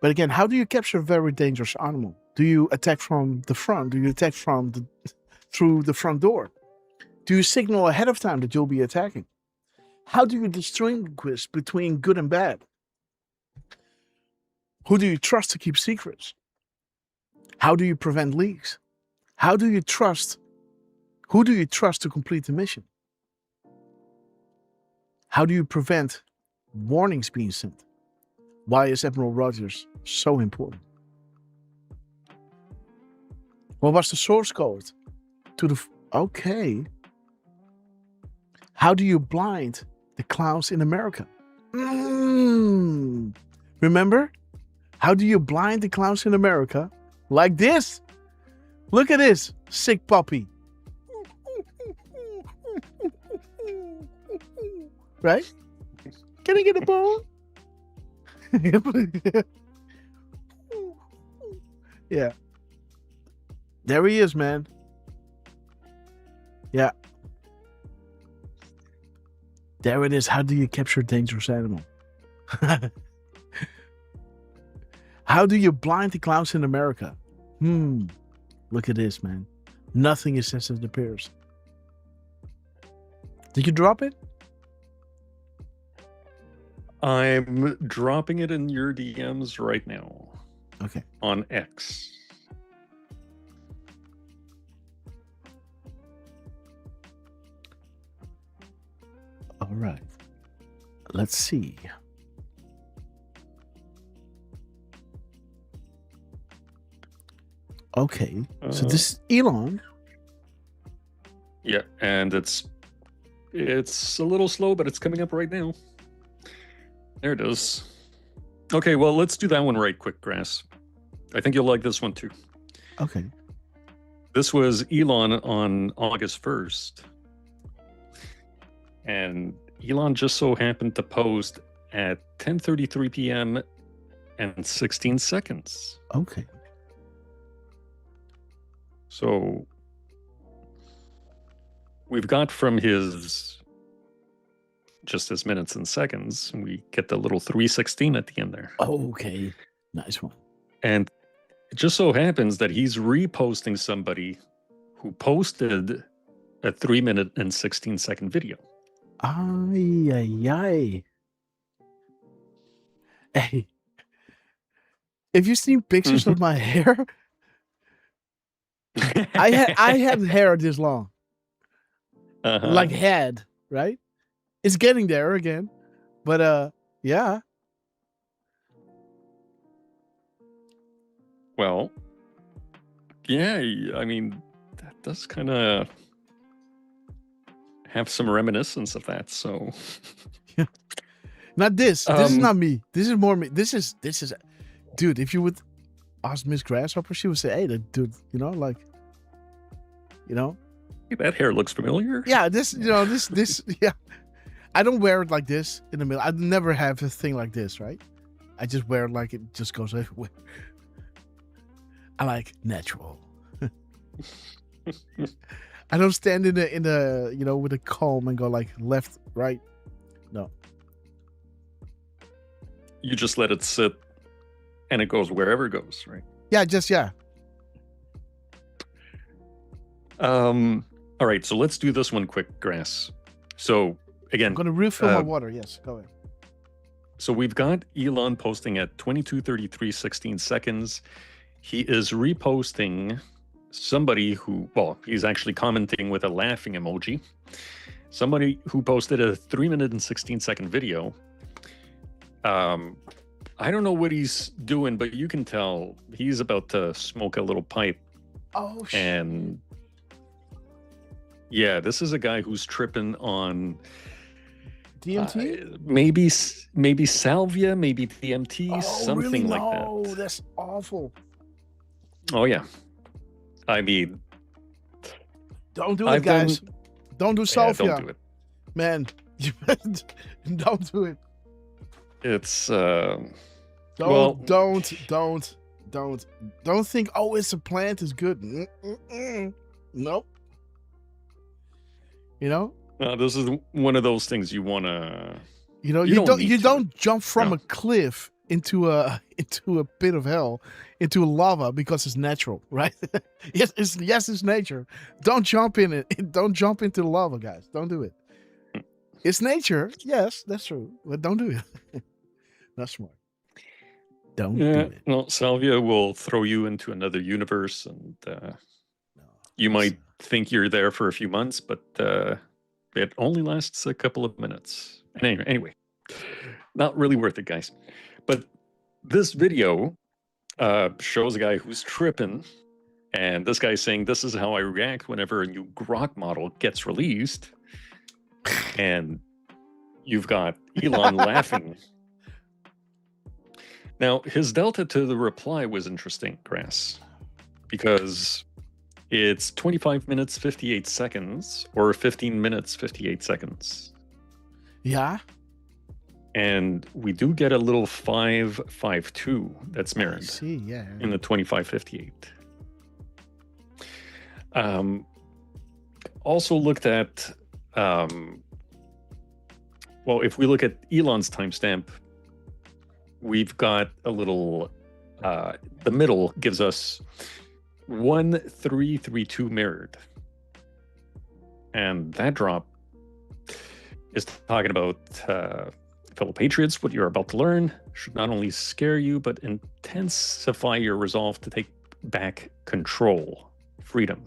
But again, how do you capture a very dangerous animal? Do you attack from the front? Do you attack through the front door? Do you signal ahead of time that you'll be attacking? How do you distinguish between good and bad? Who do you trust to keep secrets? How do you prevent leaks? Who do you trust to complete the mission? How do you prevent warnings being sent? Why is Admiral Rogers so important? What was the source code to the... Okay. How do you blind the clowns in America? Remember? How do you blind the clowns in America? Like this. Look at this. Sick puppy. Right? Can I get a bone? Yeah. There he is, man. Yeah. There it is. How do you capture a dangerous animal? How do you blind the clowns in America? Look at this, man. Nothing is as it appears. Did you drop it? I'm dropping it in your DMs right now. Okay. On X. All right. Let's see. Okay. So this is Elon. Yeah, and it's a little slow, but it's coming up right now. There it is. Okay, well, let's do that one right quick, Grass. I think you'll like this one too. Okay. This was Elon on August 1st. And Elon just so happened to post at 10:33 p.m. and 16 seconds. Okay. So we've got from his just his minutes and seconds, and we get the little 3:16 at the end there. Okay. Nice one. And it just so happens that he's reposting somebody who posted a 3-minute and 16-second video. Ay, ay, ay. Hey, have you seen pictures of my hair? I had hair this long. Like head, right? It's getting there again. But yeah. Well, yeah, I mean, that does kind of have some reminiscence of that, so. Not this. This is not me. This is more me. This is, dude, if you would, ask Miss Grasshopper, she would say, "Hey, that dude, like, That hair looks familiar. yeah, this, yeah." I don't wear it like this in the middle. I never have a thing like this, right? I just wear it like it just goes everywhere. I like natural. I don't stand in the with a comb and go like left, right. No. You just let it sit, and it goes wherever it goes, right? Yeah. All right, so let's do this one quick, Grass. So again, I'm gonna refill my water. Yes, go ahead. So we've got Elon posting at 22:33:16 seconds. He is reposting somebody who, well, he's actually commenting with a laughing emoji. Somebody who posted a 3-minute and 16-second video. I don't know what he's doing, but you can tell he's about to smoke a little pipe. Oh, shit. And yeah, this is a guy who's tripping on DMT? Maybe salvia, maybe DMT, something really? like that. Oh, that's awful. Oh yeah, I mean, don't do it, guys. Don't do salvia. Don't do it, man. Don't do it. It's don't think, oh, it's a plant, is good. Nope. This is one of those things you want to. You don't jump from a cliff into a pit of hell, into lava because it's natural, right? yes, it's nature. Don't jump in it. Don't jump into the lava, guys. Don't do it. It's nature. Yes, that's true, but don't do it. Not smart. Don't do it. Well, salvia will throw you into another universe, and you might think you're there for a few months, but it only lasts a couple of minutes. Anyway, not really worth it, guys. But this video shows a guy who's tripping, and this guy's saying, "This is how I react whenever a new Grok model gets released." And you've got Elon laughing. Now, his delta to the reply was interesting, Grass, because it's 25 minutes, 58 seconds, or 15 minutes, 58 seconds. Yeah. And we do get a little 552 that's mirrored. I see, yeah. In the 2558. Also looked at, well, if we look at Elon's timestamp, we've got a little, the middle gives us 1332 mirrored. And that drop is talking about fellow patriots, what you're about to learn should not only scare you, but intensify your resolve to take back control, freedom.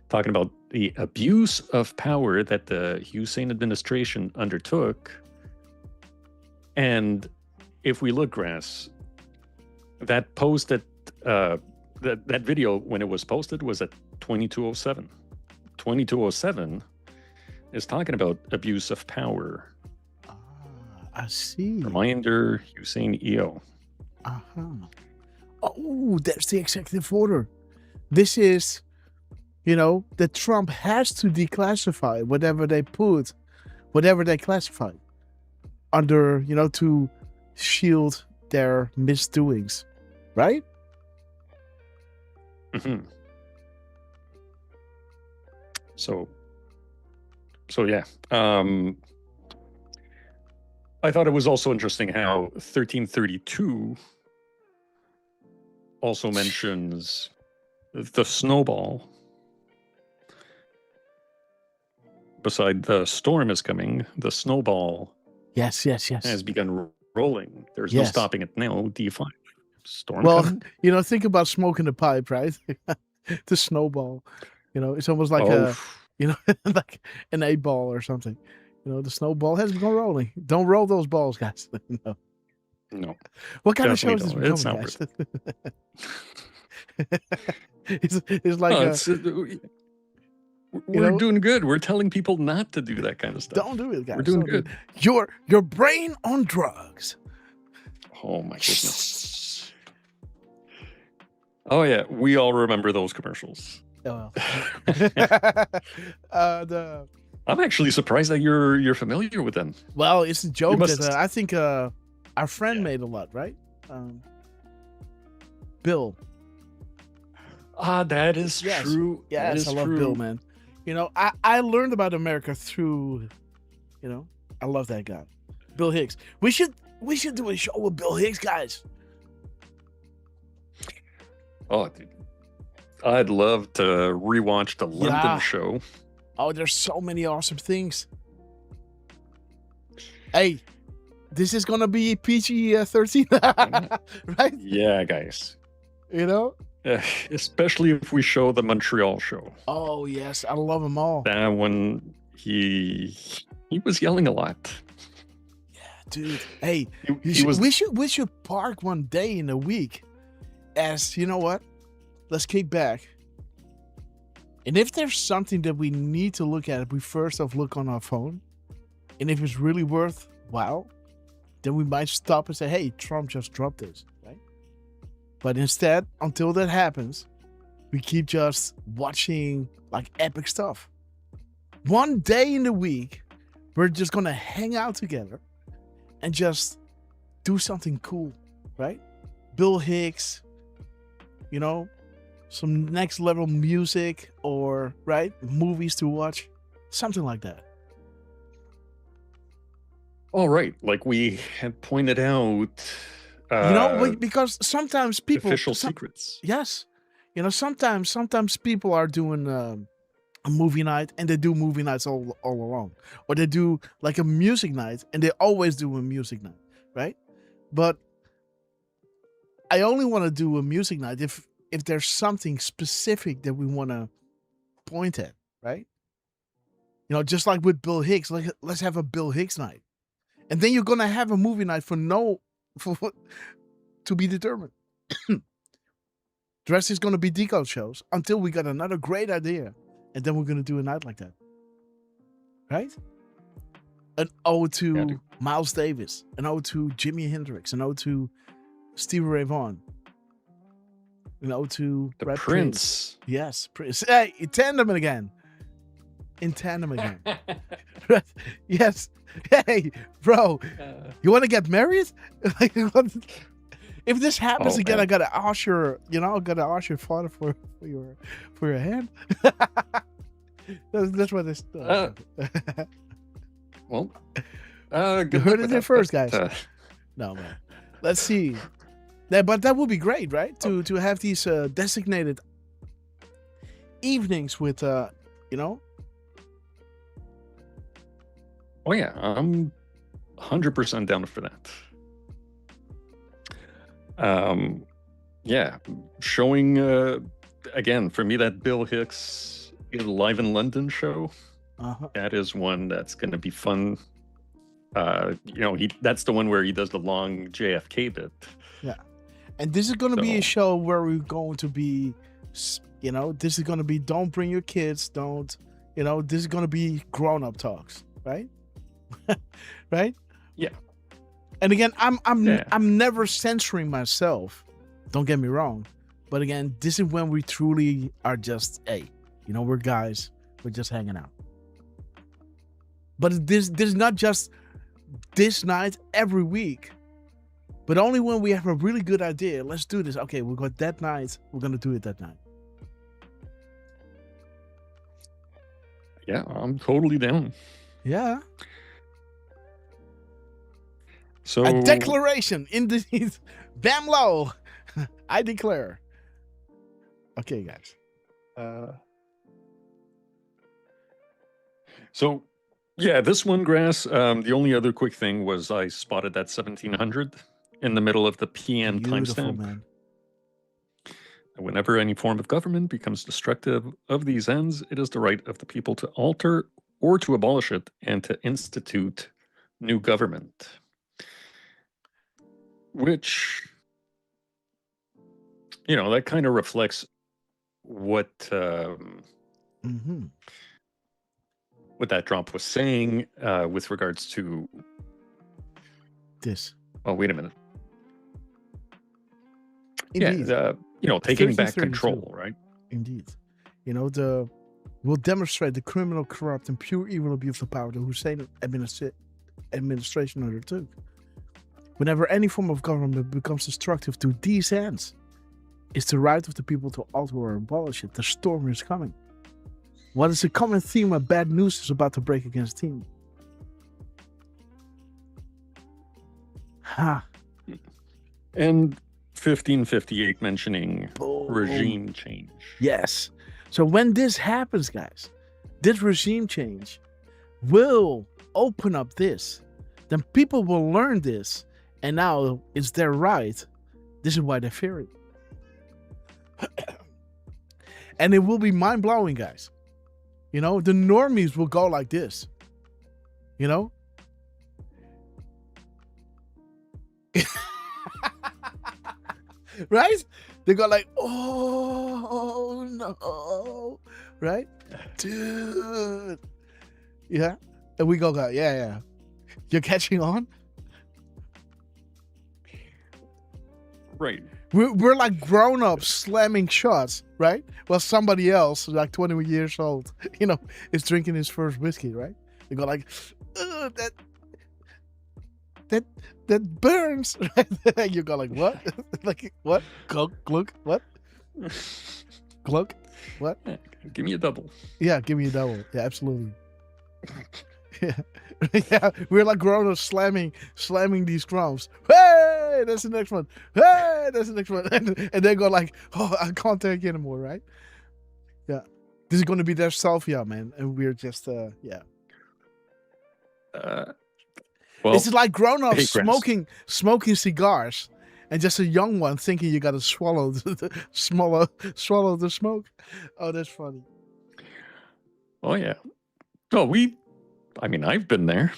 Talking about the abuse of power that the Hussein administration undertook. And if we look, Grass, that post that that video, when it was posted, was at 2207. 2207 is talking about abuse of power. I see. Reminder, Hussein EO. Oh, that's the executive order. This is, that Trump has to declassify whatever they classify under, to shield their misdoings, right? Mm-hmm. So yeah. I thought it was also interesting how 1332 also mentions the snowball. Beside the storm is coming, the snowball yes has begun rolling. There's no stopping it now. D5. Storm coming? Think about smoking the pipe, right? The snowball. It's almost like like an 8-ball or something. The snowball has begun rolling. Don't roll those balls, guys. No. What kind of show is this becoming, it's not guys? It's like we're doing good. We're telling people not to do that kind of stuff. Don't do it, guys. We're doing good. Your brain on drugs. Oh my goodness. Oh yeah, we all remember those commercials. Oh. I'm actually surprised that you're familiar with them. Well, it's a joke must- that I think our friend made a lot, right? Bill. That is Yes. true. Yes, that is I love true. Bill, man. You know, I learned about America through, you know, I love that guy, Bill Hicks. We should do a show with Bill Hicks, guys. Oh, dude. I'd love to rewatch the London Yeah. show. Oh, there's so many awesome things. Hey, this is gonna be PG-13, right? Yeah, guys. You know? Especially if we show the Montreal show. Oh yes, I love them all. That one, he was yelling a lot. Dude, hey, He was- we should park one day in a week as, you know what? Let's kick back. And if there's something that we need to look at, we first off look on our phone. And if it's really worthwhile, then we might stop and say, hey, Trump just dropped this, right? But instead, until that happens, we keep just watching like epic stuff. One day in the week, we're just gonna hang out together and just do something cool, right? Bill Hicks, you know, some next level music or, right, movies to watch, something like that. All right, like we had pointed out. You know, because sometimes people official secrets. Yes, you know, sometimes people are doing a movie night and they do movie nights all along, or they do like a music night and they always do a music night, right? But I only want to do a music night if there's something specific that we want to point at, right? You know, just like with Bill Hicks, like let's have a Bill Hicks night, and then you're gonna have a movie night for to be determined. The rest is gonna be Decode shows until we got another great idea, and then we're gonna do a night like that, right? An ode to Miles Davis, an ode to Jimi Hendrix, an ode to Stevie Ray Vaughan, an ode to The Brad Prince. Yes, Prince. Hey, in tandem again. Yes. Hey, bro, you want to get married? Like, if this happens again, man. I gotta ask your, father for your hand. That's what this. Well, you good heard luck it with there that, first, but, guys. No, man. Let's see. Yeah, but that would be great, right? To have these designated evenings with, you know. Oh yeah, I'm 100% down for that. Yeah, showing again for me that Bill Hicks Live in London show. That is one that's going to be fun. You know, that's the one where he does the long JFK bit. Yeah, and this is going to be a show where we're going to be, you know, this is going to be don't bring your kids, don't, you know, this is going to be grown-up talks, right? Right? Yeah. And again, I'm never censoring myself. Don't get me wrong, but again, this is when we truly are just, hey, you know, we're guys, we're just hanging out. But this is not just this night every week, but only when we have a really good idea. Let's do this. Okay, we got that night. We're gonna do it that night. Yeah, I'm totally down. Yeah. So A declaration indeed. Bam low. I declare. Okay, guys. So yeah, this one, Grass. The only other quick thing was I spotted that 1700 in the middle of the PM Beautiful, timestamp. man. Whenever any form of government becomes destructive of these ends, it is the right of the people to alter or to abolish it and to institute new government. Which, you know, that kind of reflects what what that Trump was saying with regards to this. Oh, wait a minute. Indeed. Yeah, taking back 1332. control, right? Indeed. Will demonstrate the criminal, corrupt, and pure evil abuse of power the Hussein administration undertook. Whenever any form of government becomes destructive to these ends, it's the right of the people to alter or abolish it. The storm is coming. What is a common theme when bad news is about to break against team? Ha. And 1558 mentioning regime change. Yes. So when this happens, guys, this regime change will open up this. Then people will learn this. And now it's their right. This is why they fear it. And it will be mind-blowing, guys. The normies will go like this. Right? They go like, oh no. Right? Dude. Yeah. And we go, yeah. You're catching on? Right. We're like grown-ups slamming shots, right? While somebody else, like 20 years old, is drinking his first whiskey, right? They go like, that burns. Right? You go like, what? Like, what? Glug, what? Glug, what? Give me a double. Yeah, give me a double. Yeah, absolutely. Yeah, we're like grown-ups slamming these drums. Hey, that's the next one. Hey, that's the next one. And they go like, oh, I can't take it anymore, right? Yeah. This is going to be their selfie, man. And we're just, yeah. Well, this is like grown-ups hey, smoking cigars, and just a young one thinking you got to swallow the smoke. Oh, that's funny. Oh yeah. Oh, I've been there.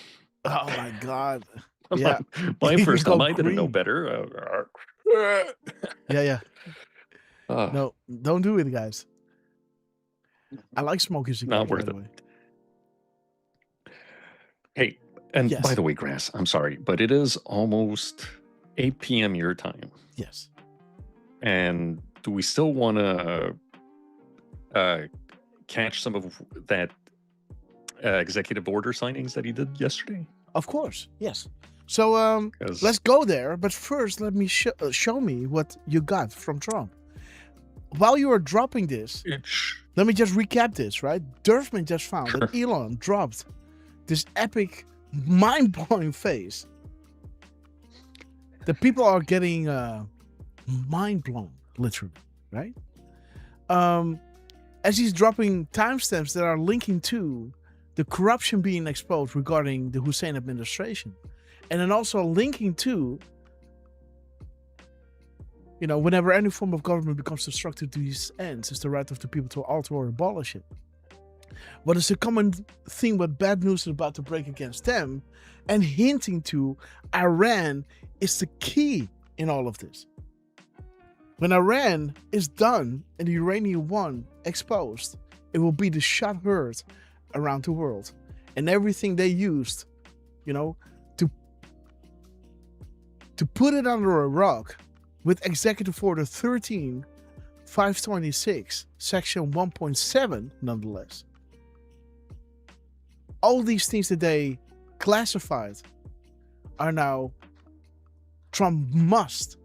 Oh my God. Yeah. My first time, I didn't know better. Yeah. No, don't do it, guys. I like smoking cigars. Not worth it. Hey, and by the way, Grass, I'm sorry, but it is almost 8 p.m. your time. Yes. And do we still want to catch some of that executive order signings that he did yesterday? Of course, yes. So let's go there. But first, let me show me what you got from Trump. While you are dropping this, let me just recap this, right? Derfman just found that Elon dropped this epic, mind-blowing phase. The people are getting mind-blown, literally, right? As he's dropping timestamps that are linking to the corruption being exposed regarding the Hussein administration. And then also linking to, whenever any form of government becomes destructive to these ends, it's the right of the people to alter or abolish it. What is a common thing when bad news is about to break against them, and hinting to Iran is the key in all of this. When Iran is done and the uranium one exposed, it will be the shot heard around the world. And everything they used, to put it under a rock with Executive Order 13-526, Section 1.7, nonetheless. All these things that they classified are now Trump must,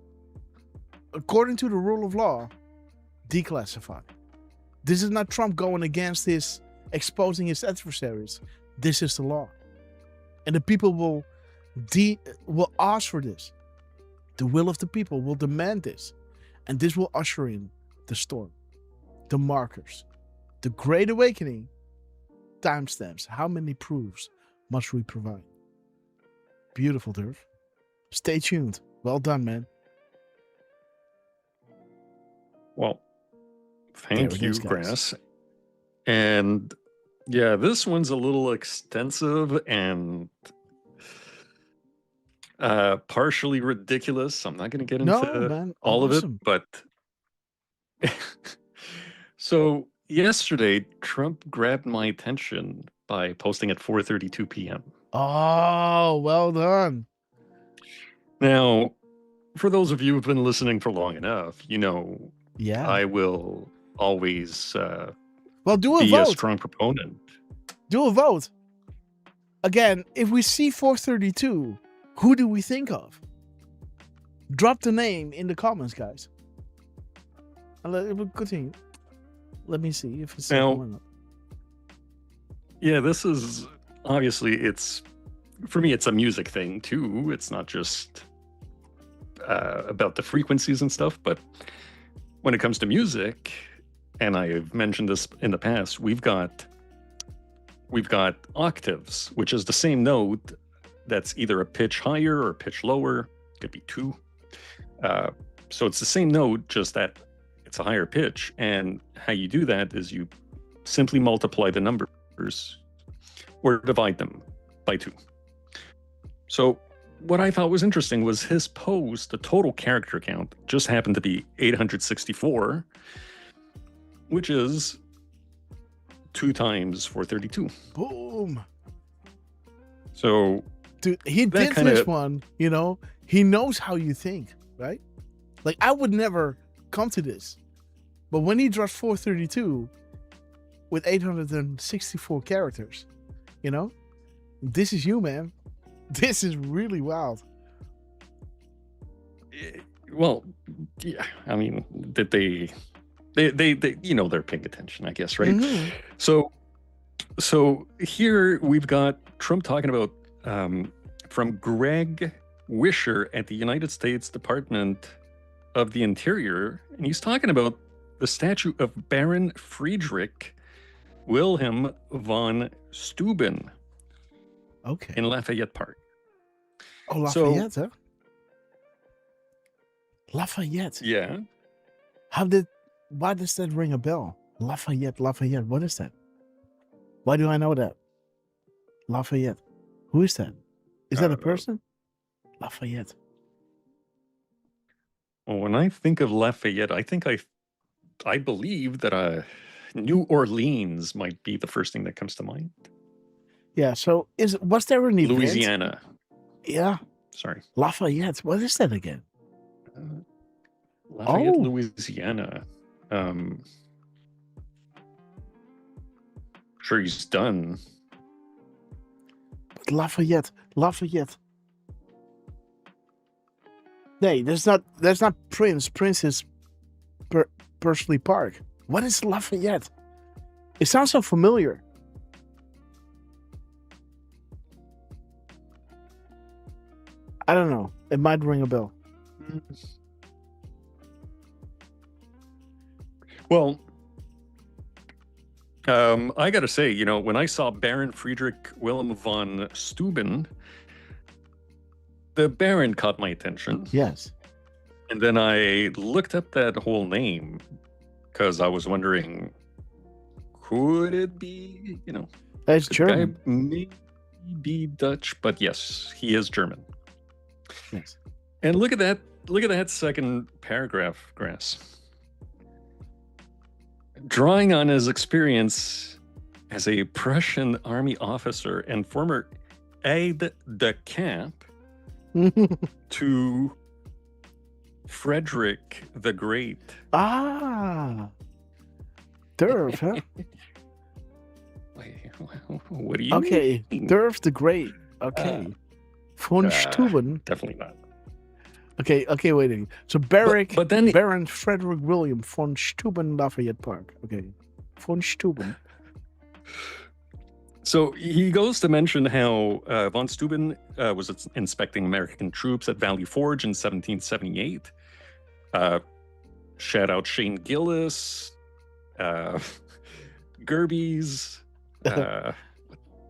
according to the rule of law, declassify. This is not Trump going against his, exposing his adversaries. This is the law. And the people will ask for this. The will of the people will demand this. And this will usher in the storm, the markers, the Great Awakening, timestamps. How many proofs must we provide? Beautiful, Derf. Stay tuned. Well done, man. Well, thank you, Grass. And yeah, this one's a little extensive and partially ridiculous. I'm not going to get into all of it, but so yesterday, Trump grabbed my attention by posting at 4:32 p.m. Oh, well done. Now, for those of you who've been listening for long enough, Yeah. I will always well, do a be vote. a strong proponent. Do a vote. Again, if we see 432, who do we think of? Drop the name in the comments, guys. Good thing. Let me see if it's now. Yeah, this is obviously for me. It's a music thing too. It's not just about the frequencies and stuff, but when it comes to music, and I've mentioned this in the past, we've got octaves, which is the same note that's either a pitch higher or a pitch lower. Could be 2. So it's the same note, just that it's a higher pitch. And how you do that is you simply multiply the numbers or divide them by 2. So what I thought was interesting was his pose, the total character count, just happened to be 864, which is 2 times 432. Boom. So, dude, he did this one, you know, he knows how you think, right? Like, I would never come to this. But when he draws 432 with 864 characters, you know, this is you, man. This is really wild. Well, yeah, I mean, that they you know, they're paying attention, I guess, right? Mm-hmm. So here we've got Trump talking about from Greg Wisher at the United States Department of the Interior, and he's talking about the statue of Baron Friedrich Wilhelm von Steuben. Okay. In Lafayette Park. Oh, Lafayette, huh? Lafayette. Yeah. Why does that ring a bell? Lafayette. What is that? Why do I know that? Lafayette. Who is that? Is that a person? Lafayette. Well, when I think of Lafayette, I believe that New Orleans might be the first thing that comes to mind. Yeah, so was there an event? Louisiana. Yeah. Sorry. Lafayette. What is that again? Lafayette, Louisiana. Sure, he's done. But Lafayette. Hey, that's not Prince. Prince is Pursley Park. What is Lafayette? It sounds so familiar. I don't know. It might ring a bell. Well, I got to say, you know, when I saw Baron Friedrich Wilhelm von Steuben, the Baron caught my attention. Yes. And then I looked up that whole name because I was wondering, could it be, you know, it's German. Maybe Dutch, but yes, he is German. Yes. And look at that second paragraph, Grass. Drawing on his experience as a Prussian army officer and former aide de camp to Frederick the Great. Ah, Derf, huh? Wait, what do you mean? Derf the Great. Okay. Von Steuben. Definitely not. Okay, waiting. So but then Baron Frederick William von Steuben, Lafayette Park. Okay. Von Steuben. So he goes to mention how von Steuben was inspecting American troops at Valley Forge in 1778. Shout out Shane Gillis, Gerbies,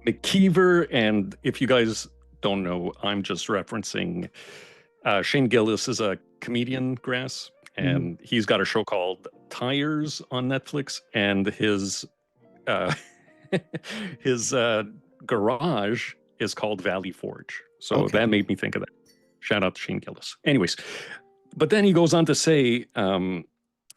McKeever, and if you guys don't know, I'm just referencing Shane Gillis is a comedian, Grass, and he's got a show called Tires on Netflix, and his garage is called Valley Forge. So that made me think of that. Shout out to Shane Gillis. Anyways, but then he goes on to say, you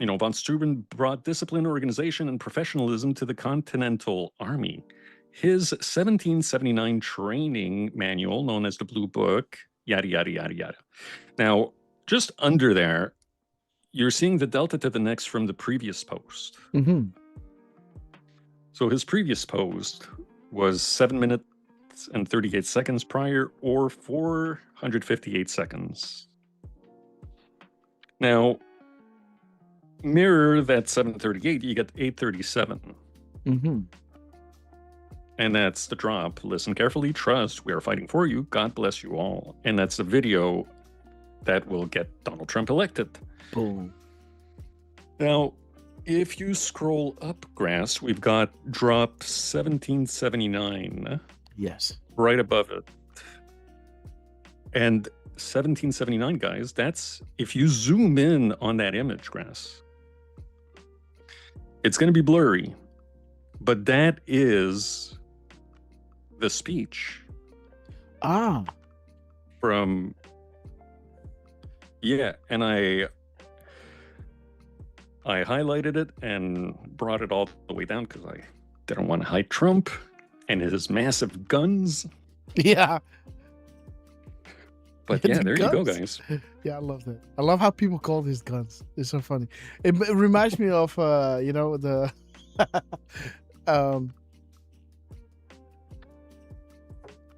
know, von Steuben brought discipline, organization, and professionalism to the Continental Army. His 1779 training manual, known as the Blue Book, yada, yada, yada, yada. Now, just under there, you're seeing the delta to the next from the previous post. Mm-hmm. So his previous post was 7 minutes and 38 seconds prior, or 458 seconds. Now, mirror that 738, you get 837. Mm-hmm. And that's the drop. Listen carefully, trust, we are fighting for you. God bless you all. And that's the video that will get Donald Trump elected. Boom. Now, if you scroll up, Grass, we've got drop 1779. Yes. Right above it. And 1779, guys, that's, if you zoom in on that image, Grass, it's going to be blurry, but that is the speech. From, yeah, and I highlighted it and brought it all the way down because I didn't want to hide Trump and his massive guns. Yeah. But yeah, there you go, guys. Yeah, I love that. I love how people call these guns. It's so funny. It reminds me of, the...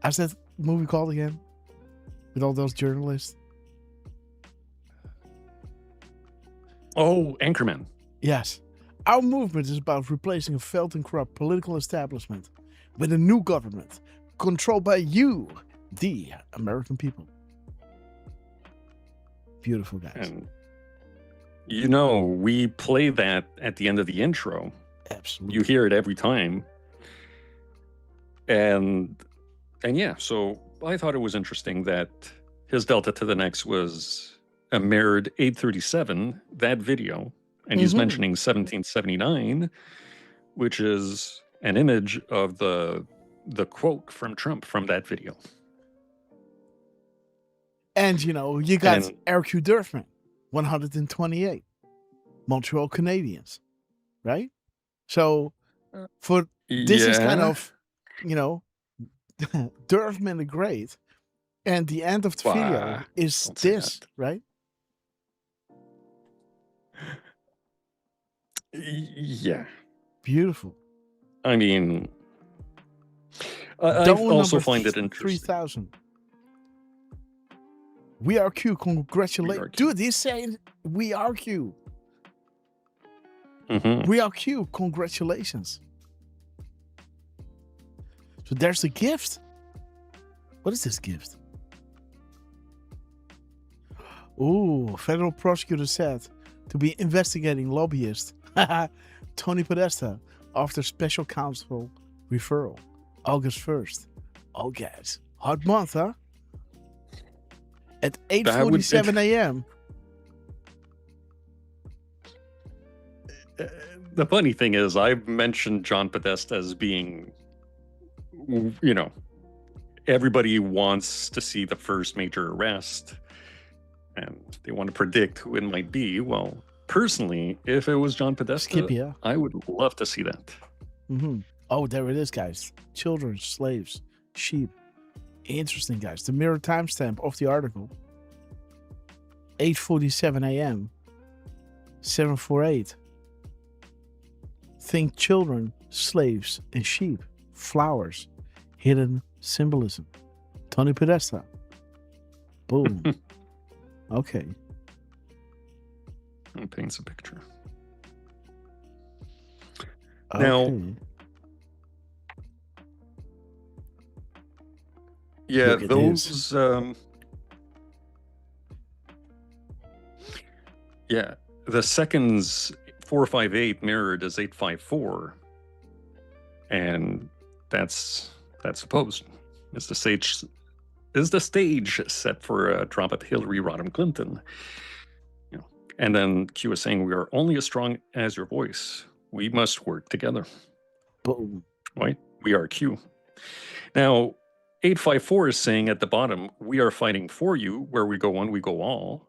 how's that movie called again? With all those journalists? Oh, Anchorman. Yes. Our movement is about replacing a failed and corrupt political establishment with a new government controlled by you, the American people. Beautiful, guys. And we play that at the end of the intro. Absolutely. You hear it every time. And yeah, so I thought it was interesting that his delta to the next was a mirrored 837, that video. And he's mentioning 1779, which is an image of the quote from Trump from that video. And, you got RQ Derfman, 128. Montreal Canadiens, right? So, this is kind of, Derfman the Great. And the end of the video is this, right? Yeah. Beautiful. I mean, I also find it interesting. 3,000. We are Q. Congratulations. Dude, he's saying we are Q. We are Q. Congratulations. So there's the gift. What is this gift? Ooh, federal prosecutor said to be investigating lobbyist Tony Podesta after special counsel referral. August 1st. Oh, guys. Hot month, huh? At 8:47 a.m. The funny thing is, I've mentioned John Podesta as being, everybody wants to see the first major arrest and they want to predict who it might be. Well, personally, if it was John Podesta, I would love to see that. Oh, there it is, guys. Children, slaves, sheep. Interesting, guys. The mirror timestamp of the article. 8:47 a.m. 748. Think children, slaves, and sheep. Flowers. Hidden symbolism. Tony Podesta. Boom. Okay. It paints a picture. Okay. Now, yeah, those, the seconds 458 mirrored as 854, and that's supposed is the stage set for a drop at Hillary Rodham Clinton. And then Q is saying, we are only as strong as your voice. We must work together. Boom. Right? We are Q. Now, 854 is saying at the bottom, we are fighting for you. Where we go one, we go all.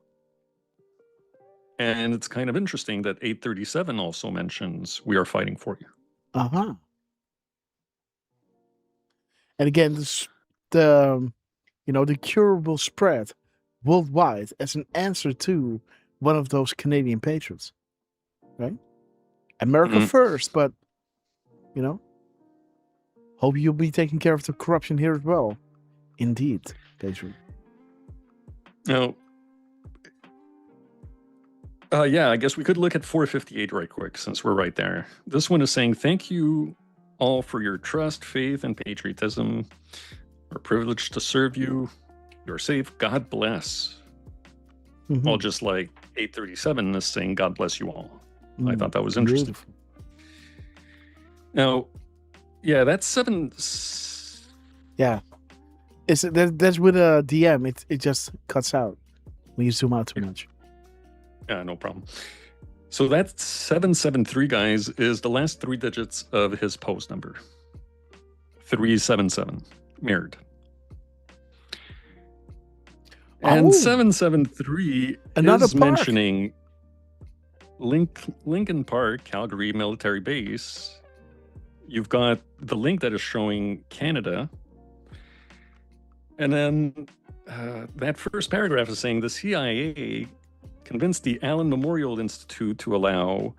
And it's kind of interesting that 837 also mentions, we are fighting for you. And again, the curable spread worldwide as an answer to one of those Canadian patriots, right? America first, but hope you'll be taking care of the corruption here as well. Indeed, patriot. Now, yeah, I guess we could look at 458 right quick since we're right there. This one is saying, thank you all for your trust, faith, and patriotism. We're privileged to serve you. You're safe. God bless. All just like 837 is saying, God bless you all. I thought that was interesting. Beautiful. Now, yeah, that's 7. Yeah. That's with a DM. It just cuts out when you zoom out too much. Yeah, no problem. So that 773, guys, is the last 3 digits of his post number. 377, mirrored. And 773 is mentioning Lincoln Park, Calgary military base. You've got the link that is showing Canada. And then that first paragraph is saying the CIA convinced the Allen Memorial Institute to allow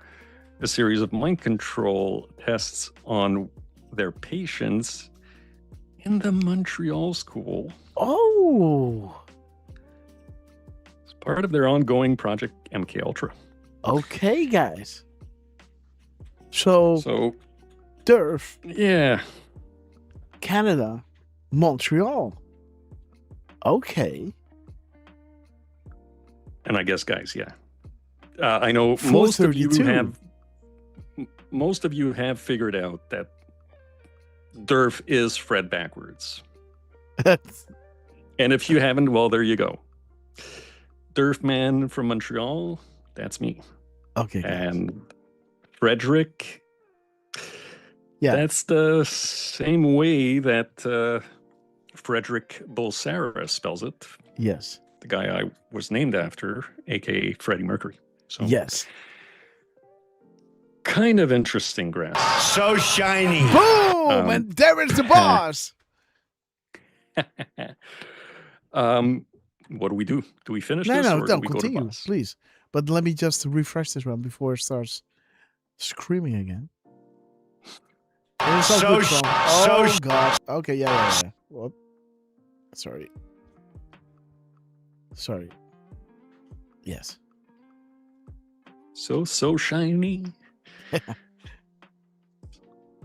a series of mind control tests on their patients in the Montreal school. Oh. It's part of their ongoing Project MKUltra. Okay, guys. So Derf. Yeah. Canada. Montreal. Okay. And I guess, guys, yeah. I know most of you have figured out that Derf is Fred backwards. And if you haven't, well, there you go. Derf man from Montreal, that's me. Okay. And Frederick, yeah, that's the same way that Frederick Bulsara spells it. Yes. The guy I was named after, aka Freddie Mercury. So yes. Kind of interesting, Grass. So shiny. Boom! And there is the boss. What do we do? Do we finish no, this? No, or don't do we continue, go to boss? Please. But let me just refresh this one before it starts screaming again. Oh, God. Okay, yeah. Whoop. Sorry. Yes. So shiny.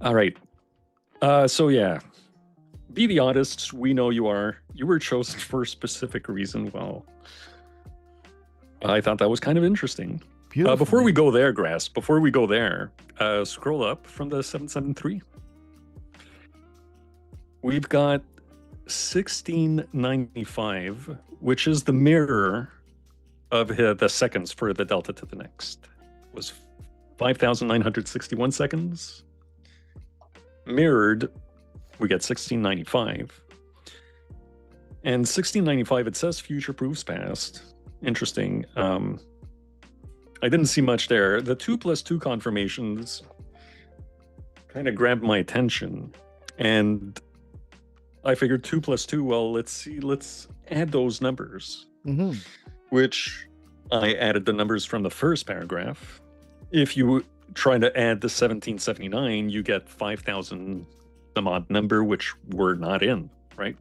All right. So yeah. Be the honest. We know you are. You were chosen for a specific reason. Well, I thought that was kind of interesting. Before we go there, Grass, scroll up from the 773. We've got 1695, which is the mirror of the seconds for the delta to the next. It was 5,961 seconds. Mirrored, we get 1695. And 1695, it says future proves past. Interesting. I didn't see much there. The 2+2 confirmations kind of grabbed my attention. And I figured 2+2, well, let's add those numbers. Which I added the numbers from the first paragraph. If you try to add the 1779, you get 5,000 some odd number, which we're not in, right?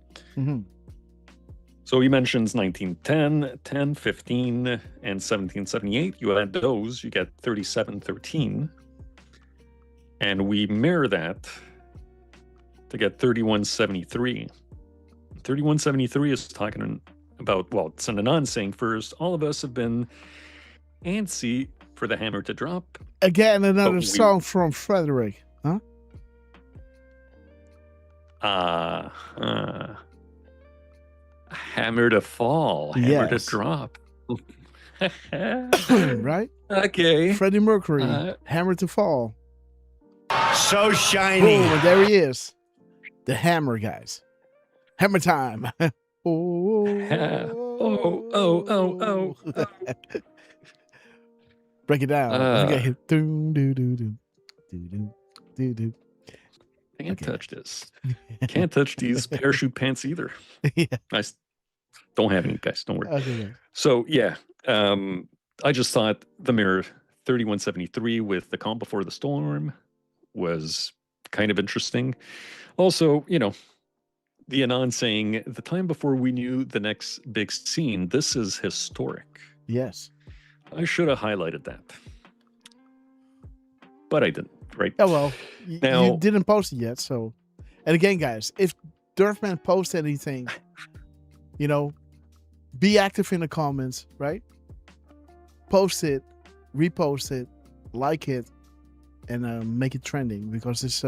So he mentions 1910, 10, 15, and 1778. You add those, you get 3713. And we mirror that to get 3173. 3173 is talking about, well, it's an Anon saying first, all of us have been antsy for the hammer to drop. Again, another song from Frederick, huh? Hammer to fall, hammer to drop. Right? Okay. Freddie Mercury, hammer to fall. So shiny. Boom, and there he is. The hammer, guys. Hammer time. Oh. Break it down. Okay. Can't touch this. Can't touch these parachute pants either. Yeah. I don't have any, guys. Don't worry. Okay. So yeah, I just thought the mirror 3173 with the calm before the storm was kind of interesting. Also, the Anon saying, the time before we knew the next big scene, this is historic. Yes. I should have highlighted that. But I didn't, right? Yeah, well, now, you didn't post it yet, so... And again, guys, if Derfman posts anything, be active in the comments, right? Post it, repost it, like it, and make it trending, because it's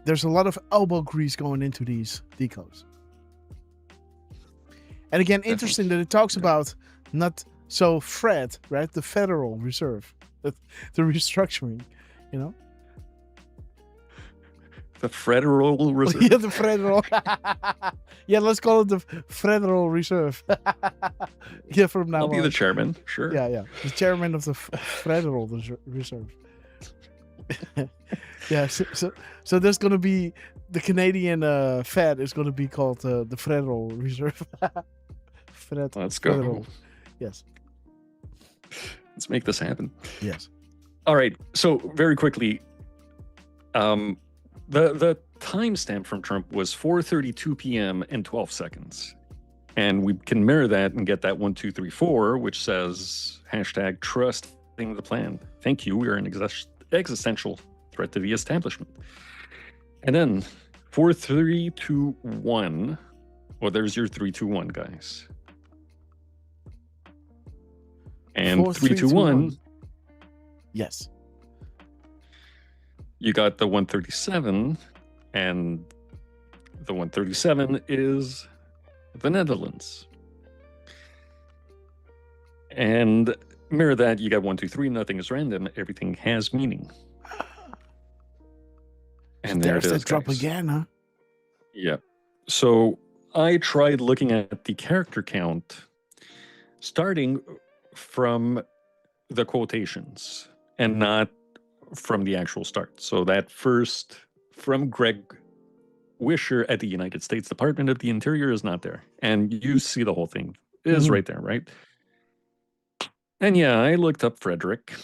there's a lot of elbow grease going into these decodes. And again, interesting that it talks about not so Fred, right? The Federal Reserve, the restructuring, The Federal Reserve. Yeah, the Federal. Yeah, let's call it the Federal Reserve. Yeah, from now on. I'll be the chairman, sure. Yeah. The chairman of the Federal Reserve. Yeah, so there's going to be the Canadian Fed is going to be called the Federal Reserve. Let's go. Federal. Yes. Let's make this happen. Yes. All right. So very quickly, the timestamp from Trump was 4:32 p.m. and 12 seconds. And we can mirror that and get that 1, 2, 3, 4, which says #trusting the plan. Thank you. We are an existential threat to the establishment. And then 4, 3, 2, 1. Well, there's your 3, 2, 1, guys. And 4, 3, 2, 1. Yes. You got the 137, and the 137 is the Netherlands. And mirror that, you got 1, 2, 3, nothing is random, everything has meaning. And there's it that is, drop guys. again, huh? Yeah. So I tried looking at the character count, starting from the quotations and not from the actual start. So that first from Greg Wisher at the United States Department of the Interior is not there. And you see the whole thing is right there, right? And yeah, I looked up Frederick,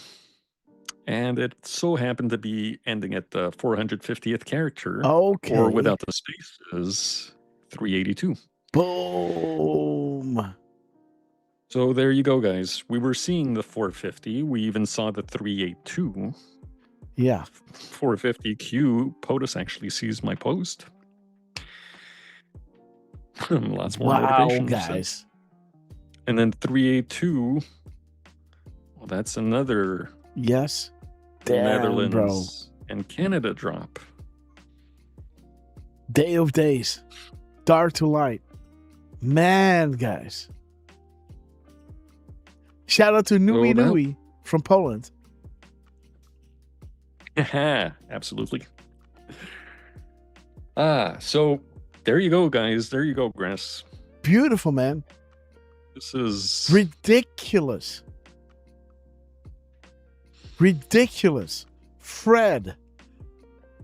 and it so happened to be ending at the 450th character. Okay. Or without the spaces, 382. Boom. So there you go, guys. We were seeing the 450. We even saw the 382. Yeah. 450Q. POTUS actually sees my post. Lots more Wow, motivation. guys. And then 382. Well, that's another. Yes. Damn, Netherlands bro. And Canada drop. Day of days. Dark to light. Man, guys. Shout out to Nui Nui from Poland. Absolutely. So there you go, guys. There you go, Grass. Beautiful, man. This is ridiculous. Ridiculous. Fred.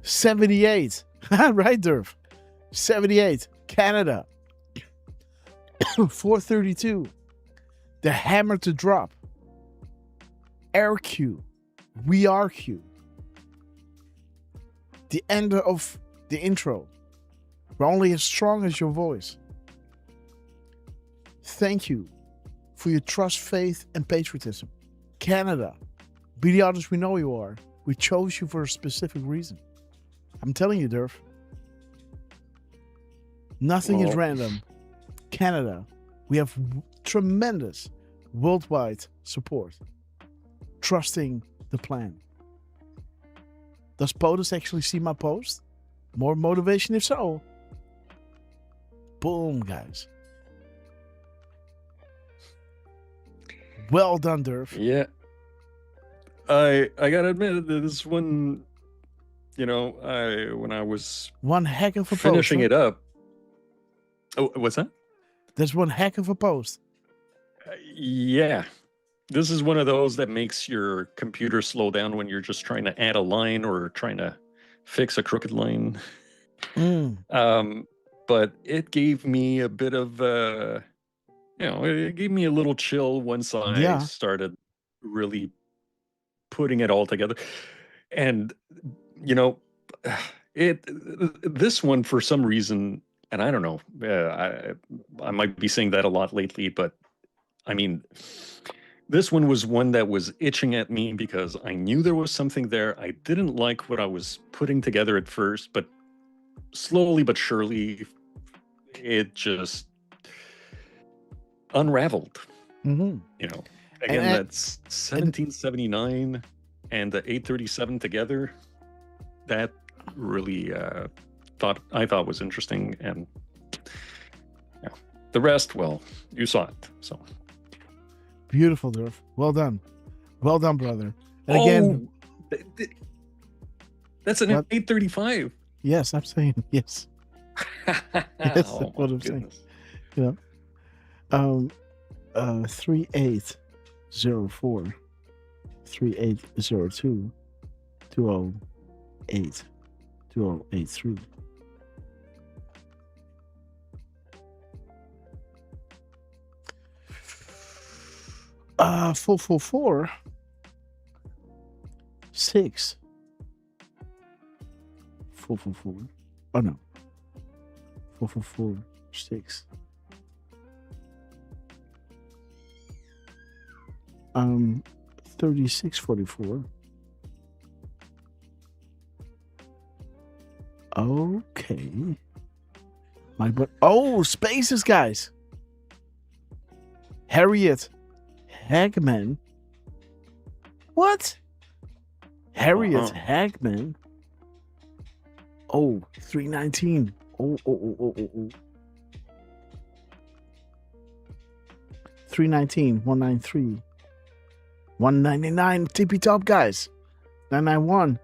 78. Right, Derf. 78. Canada. 432. The hammer to drop. Air Q. We are Q. The end of the intro. We're only as strong as your voice. Thank you for your trust, faith, and patriotism. Canada, be the artist we know you are. We chose you for a specific reason. I'm telling you, Derf. Nothing is random. Canada, we have tremendous worldwide support. Trusting the plan. Does POTUS actually see my post? More motivation if so. Boom, guys. Well done, Derf. Yeah. I gotta admit, this one, when I was one heck of a finishing post, it up. Oh, what's that? There's one heck of a post. Yeah. This is one of those that makes your computer slow down when you're just trying to add a line or trying to fix a crooked line. Mm. But it gave me a bit of it gave me a little chill once I started really putting it all together. And, this one, for some reason, and I don't know, I might be saying that a lot lately, but I mean, this one was one that was itching at me because I knew there was something there. I didn't like what I was putting together at first, but slowly but surely, it just unraveled. Mm-hmm. Again, that's 1779 and the 837 together. That really I thought was interesting, and the rest, well, you saw it. So beautiful, Derf. Well done, brother. And again, that's an 835. Yes, I'm saying yes. Yes, that's what I'm saying. 3804 3802 208 2083. Four 6 444. Oh no. 444 6. 3644. Okay. Spaces, guys. Harriet Hagman. What? Harriet Hagman. 319. 319, 193, 199. Tippy top, guys. 991.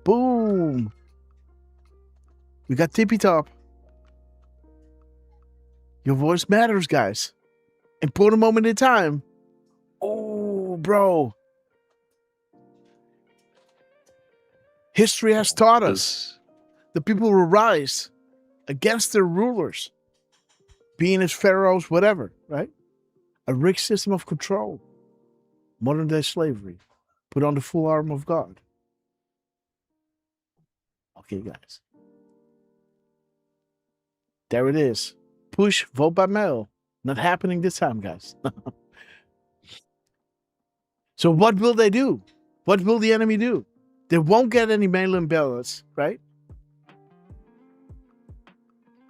Boom. We got tippy top. Your voice matters, guys. Important moment in time. Oh, bro. History has taught us the people will rise against their rulers, being as pharaohs, whatever, right? A rigged system of control. Modern day slavery. Put on the full armor of God. Okay, guys. There it is. Push, vote by mail. Not happening this time, guys. So what will they do? What will the enemy do? They won't get any mail-in ballots, right?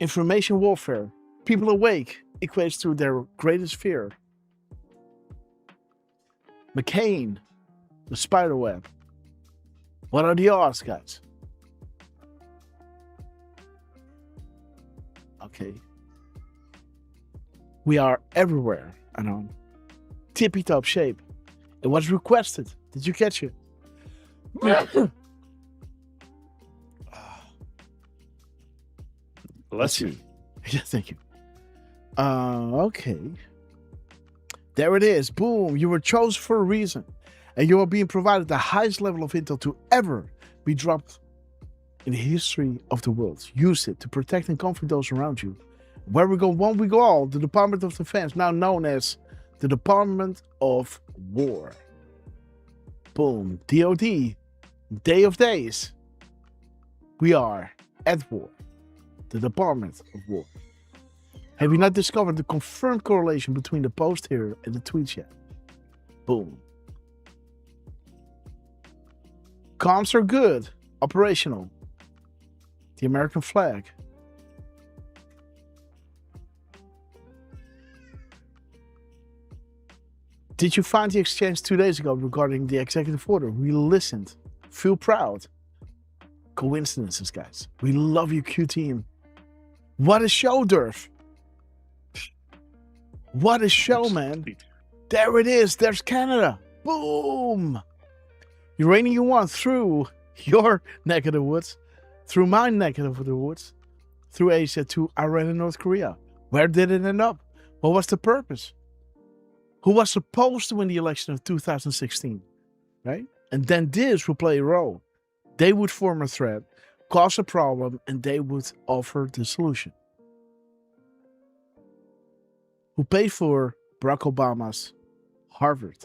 Information warfare. People awake equates to their greatest fear. McCain, the spider web. What are the odds, guys? Okay. We are everywhere and on tippy top shape. It was requested. Did you catch it? Bless you. Yeah, thank you. Okay. There it is. Boom. You were chosen for a reason. And you are being provided the highest level of intel to ever be dropped in the history of the world. Use it to protect and comfort those around you. Where we go one, we go all. The Department of Defense, now known as the Department of War. Boom. DOD. Day of Days. We are at war. The Department of War. Have you not discovered the confirmed correlation between the post here and the tweet yet? Boom. Comms are good. Operational. The American flag. Did you find the exchange 2 days ago regarding the executive order? We listened. Feel proud. Coincidences, guys. We love you, Q team. What a show, Derf. What a show, man. There it is. There's Canada. Boom. Uranium 1 through your neck of the woods, through my neck of the woods, through Asia to Iran and North Korea. Where did it end up? What was the purpose? Who was supposed to win the election of 2016, right? And then this would play a role. They would form a threat, cause a problem, and they would offer the solution. who paid for Barack Obama's Harvard.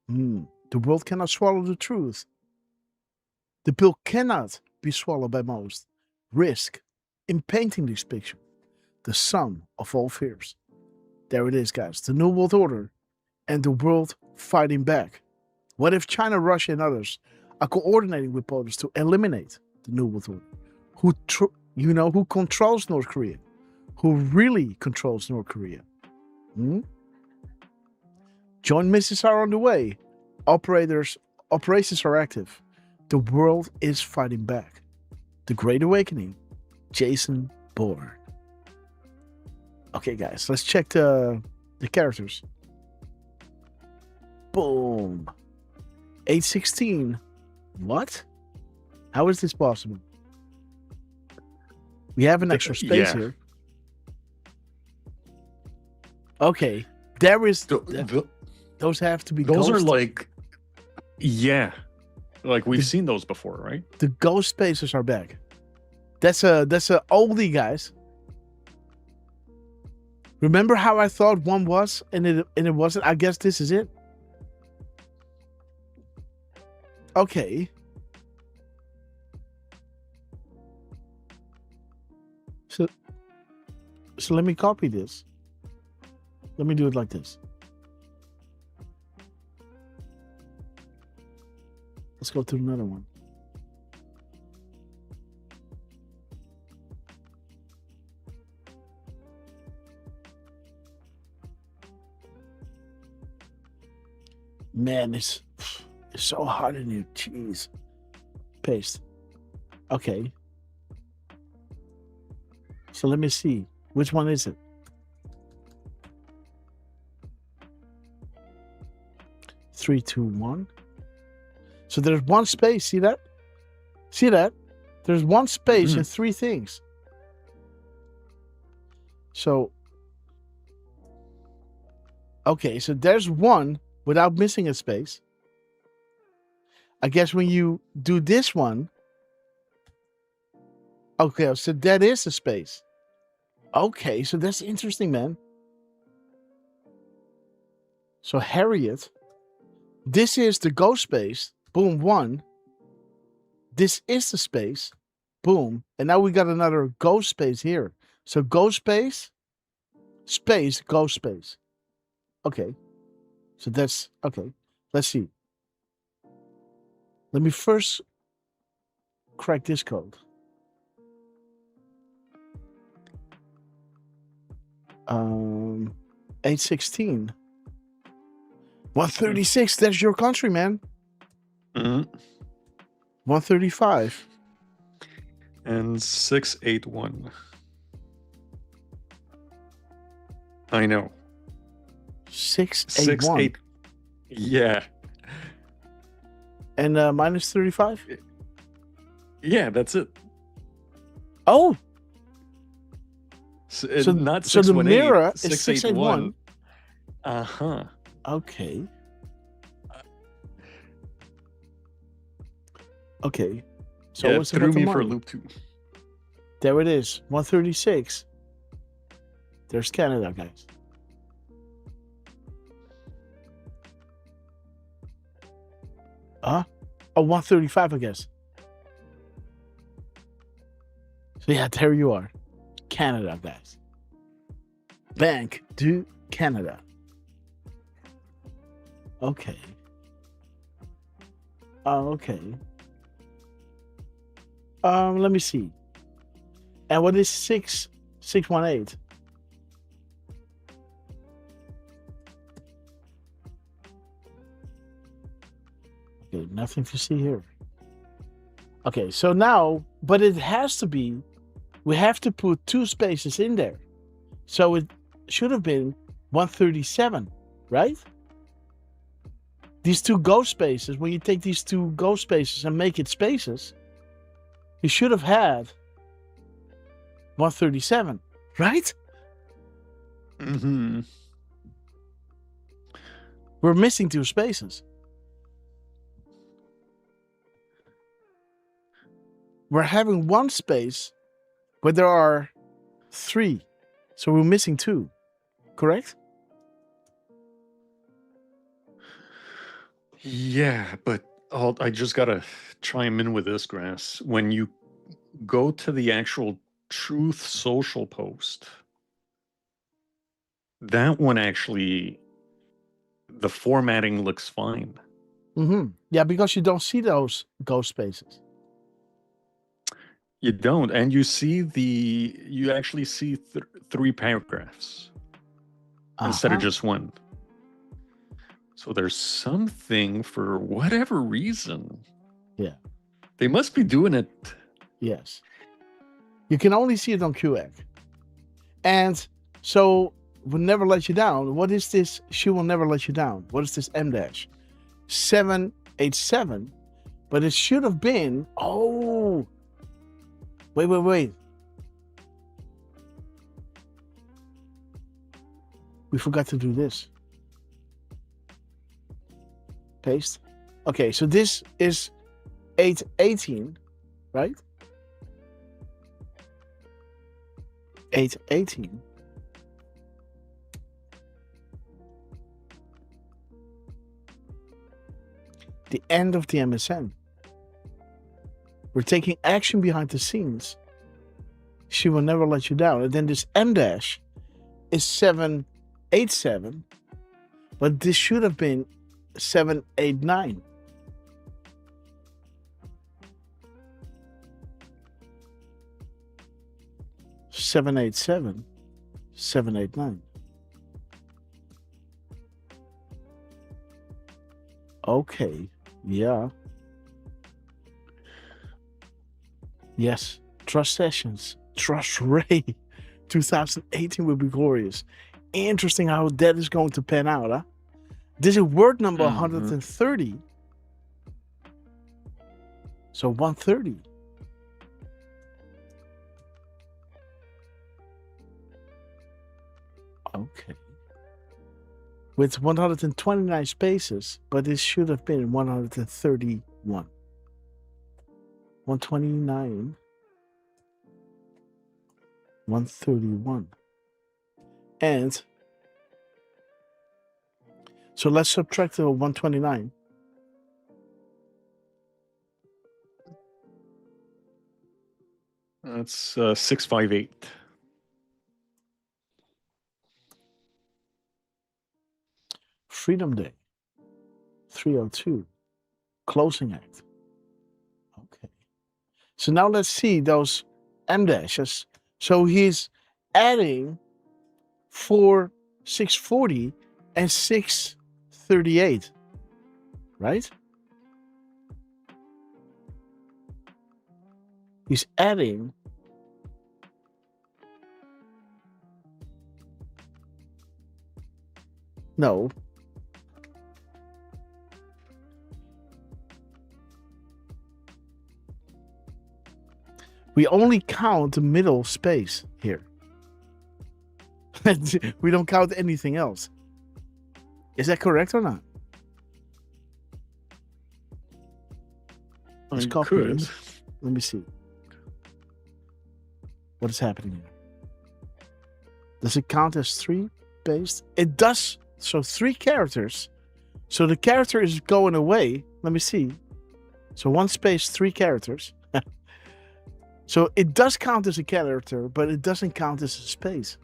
The world cannot swallow the truth. The pill cannot be swallowed by most. Risk in painting this picture, the sum of all fears. There it is, guys. The New World Order and the world fighting back. What if China, Russia, and others are coordinating with POTUS to eliminate the New World Order? Who controls North Korea? Who really controls North Korea? Joint missions are on the way. Operations are active. The world is fighting back. The Great Awakening. Jason Bourne. Okay, guys, let's check the characters. Boom. 816. What? How is this possible? We have an extra space here. Okay. There is... those have to be Those ghost. are like... Yeah. Like, we've seen those before, right? The ghost spaces are back. That's a oldie, guys. Remember how I thought one was and it wasn't? I guess this is it. Okay. So let me copy this. Let me do it like this. Let's go to another one. Man, it's so hot in here. Jeez. Paste. Okay. So let me see. Which one is it? Three, two, one. So there's one space. See that? See that? There's one space and three things. So, okay, so there's one without missing a space. I guess when you do this one, okay, so that is a space. Okay, so that's interesting, man. So Harriet, this is the ghost space. Boom, one. This is the space. Boom. And now we got another ghost space here. So ghost space, space, ghost space. Okay. So that's, okay. Let's see. Let me first crack this code. 816. 136, that's your country, man. 135. And 681. I know. 681. 6, 8. Yeah. And minus 35? Yeah, that's it. Oh. So, So, not so the 618, mirror is 681. 681. Okay. Okay. So Yeah, it what's threw about the me for a money? loop too. There it is. 136. There's Canada, guys. Oh, 135, I guess. So yeah, there you are. Canada, guys. Bank du Canada. Okay. Okay. Let me see. And what is 618? Okay, nothing to see here. Okay, so now, but it has to be, we have to put two spaces in there. So it should have been 137, right? These two ghost spaces, when you take these two ghost spaces and make it spaces, you should have had 137, right? Mm-hmm. We're missing two spaces. We're having one space, but there are three. So we're missing two. correct? Yeah, but I just gotta chime in with this, Grass. When you go to the actual Truth Social post, that one actually, the formatting looks fine. Yeah, because you don't see those ghost spaces. You don't, and you actually see 3 paragraphs instead of just one. So there's something, for whatever reason. Yeah. They must be doing it. Yes. You can only see it on QX. And so, will never let you down. What is this? She will never let you down. What is this M-dash? 787. But it should have been, oh. Wait. We forgot to do this. Paste. Okay, so this is 818, right? 818. The end of the MSN. We're taking action behind the scenes. She will never let you down. And then this M dash is 787, but this should have been 789. Seven, 789. Okay, yeah. Yes, Trust Sessions, Trust Ray, 2018 will be glorious. Interesting how that is going to pan out, huh? This is word number 130. So 130. Okay. With 129 spaces, but it should have been 131. 129. 131. And so let's subtract the 129. That's 658. Freedom Day. 302. Closing act. Okay. So now let's see those M dashes. So he's adding 640 and 638, right? He's adding no. We only count the middle space here. We don't count anything else. Is that correct or not? Let's copy it. Let me see. What is happening here? Does it count as 3 based? It does. So 3 characters. So the character is going away. Let me see. So 1 space, 3 characters. So it does count as a character, but it doesn't count as a space.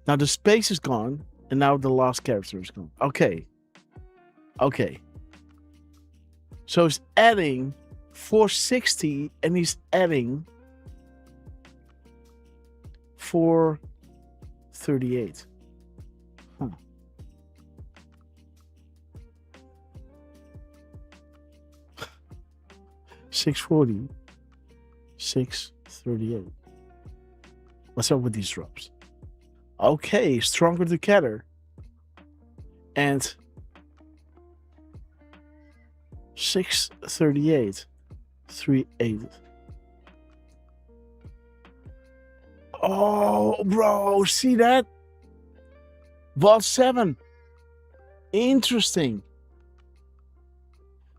Now the space is gone, and now the last character is gone. Okay. So he's adding 460, and he's adding 438. 640. 638. What's up with these drops? Okay, stronger together. And 638. 38. Oh, bro, see that? Vault 7. Interesting.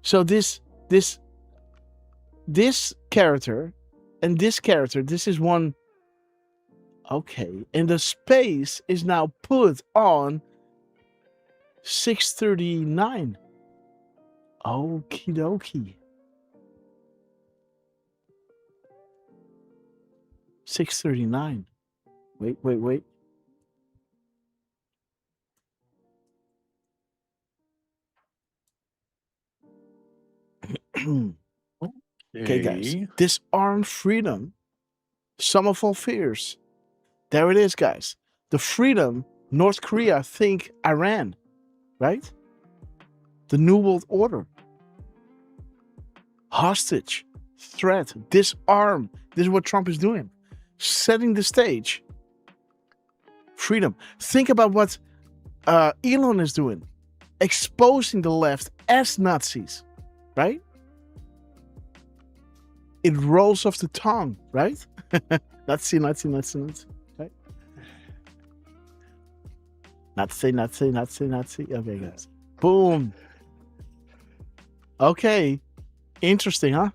So this character and this character, this is one Okay, and the space is now put on 639. Okie dokie. 639. Wait. Okay, guys. Disarm freedom. Sum of all fears. There it is, guys. The freedom, North Korea think Iran, right? The New World Order. Hostage, threat, disarm. This is what Trump is doing. Setting the stage. Freedom. Think about what Elon is doing. Exposing the left as Nazis, right? It rolls off the tongue, right? Nazi, right? Nazi. Okay, guys. Boom. Okay. Interesting, huh?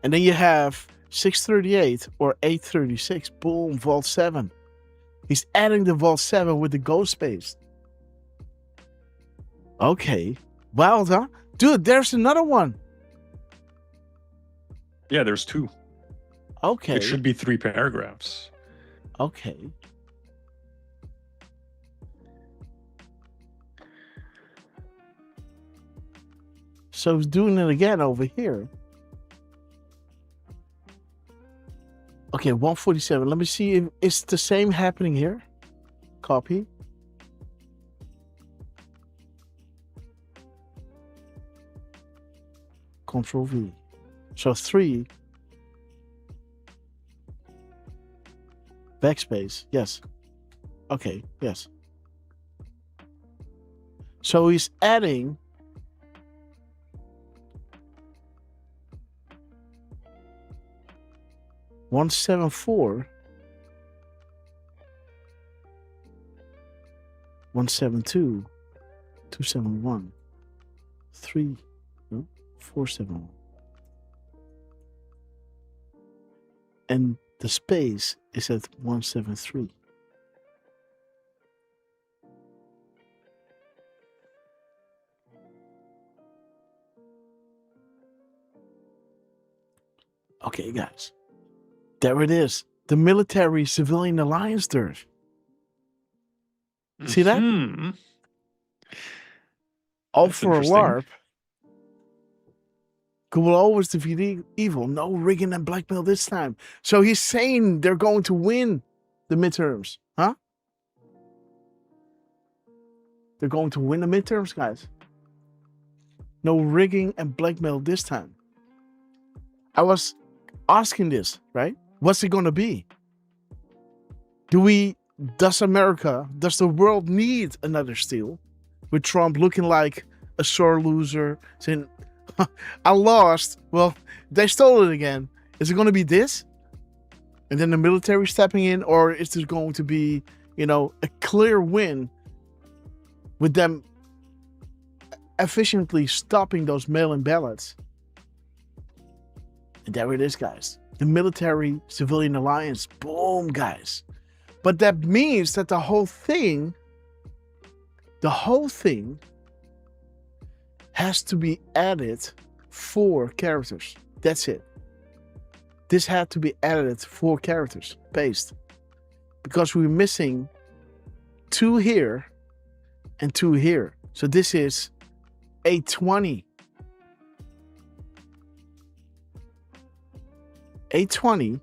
And then you have 638 or 836. Boom, Vault 7. He's adding the Vault 7 with the ghost space. Okay. Wild, huh? Dude, there's another one. Yeah, there's 2. Okay. It should be 3 paragraphs. Okay. So he's doing it again over here. Okay, 147. Let me see if it's the same happening here. Copy. Control V. So 3. Backspace. Yes. Okay. Yes. So he's adding 174, 172, 271, 471. And the space is at 173. Okay, guys. There it is. The military-civilian alliance, Derf. See that? All That's for a interesting. LARP. Good will always defeat evil. No rigging and blackmail this time. So he's saying they're going to win the midterms. Huh? They're going to win the midterms, guys. No rigging and blackmail this time. I was asking this, right? What's it going to be? Does the world need another steal? With Trump looking like a sore loser, saying, I lost. Well, they stole it again. Is it going to be this? And then the military stepping in? Or is this going to be, a clear win with them efficiently stopping those mail-in ballots? And there it is, guys. The military-civilian alliance. Boom, guys. But that means that the whole thing has to be added 4 characters. That's it. This had to be added 4 characters. Paste. Because we're missing 2 here and 2 here. So this is 820. 820.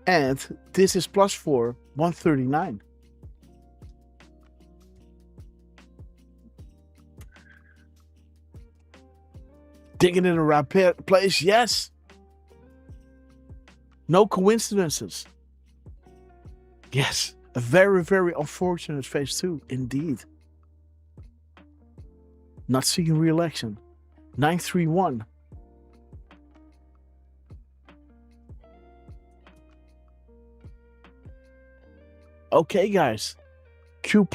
And this is +4, 139. Digging in the right place, yes. No coincidences. Yes, a very, very unfortunate phase 2, indeed. Not seeking re-election. 931. Okay, guys. Q+.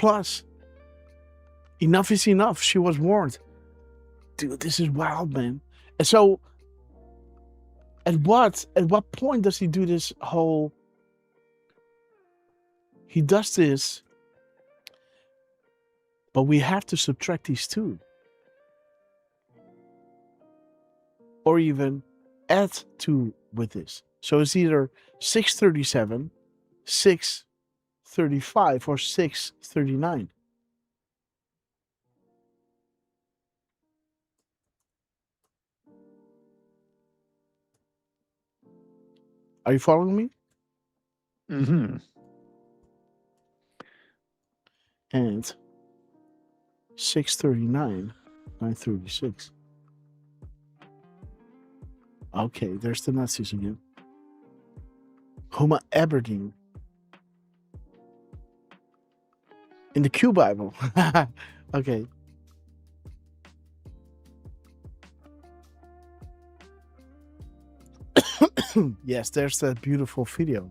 Enough is enough. She was warned. Dude, this is wild, man. And so, At what point does he do this whole? He does this, but we have to subtract these two, or even add 2 with this. So it's either 637, 635, or 639. Are you following me? Mm-hmm. And 639, 936. Okay, there's the Nazis again. Homa Aberdeen. In the Q Bible. Okay. Yes, there's that beautiful video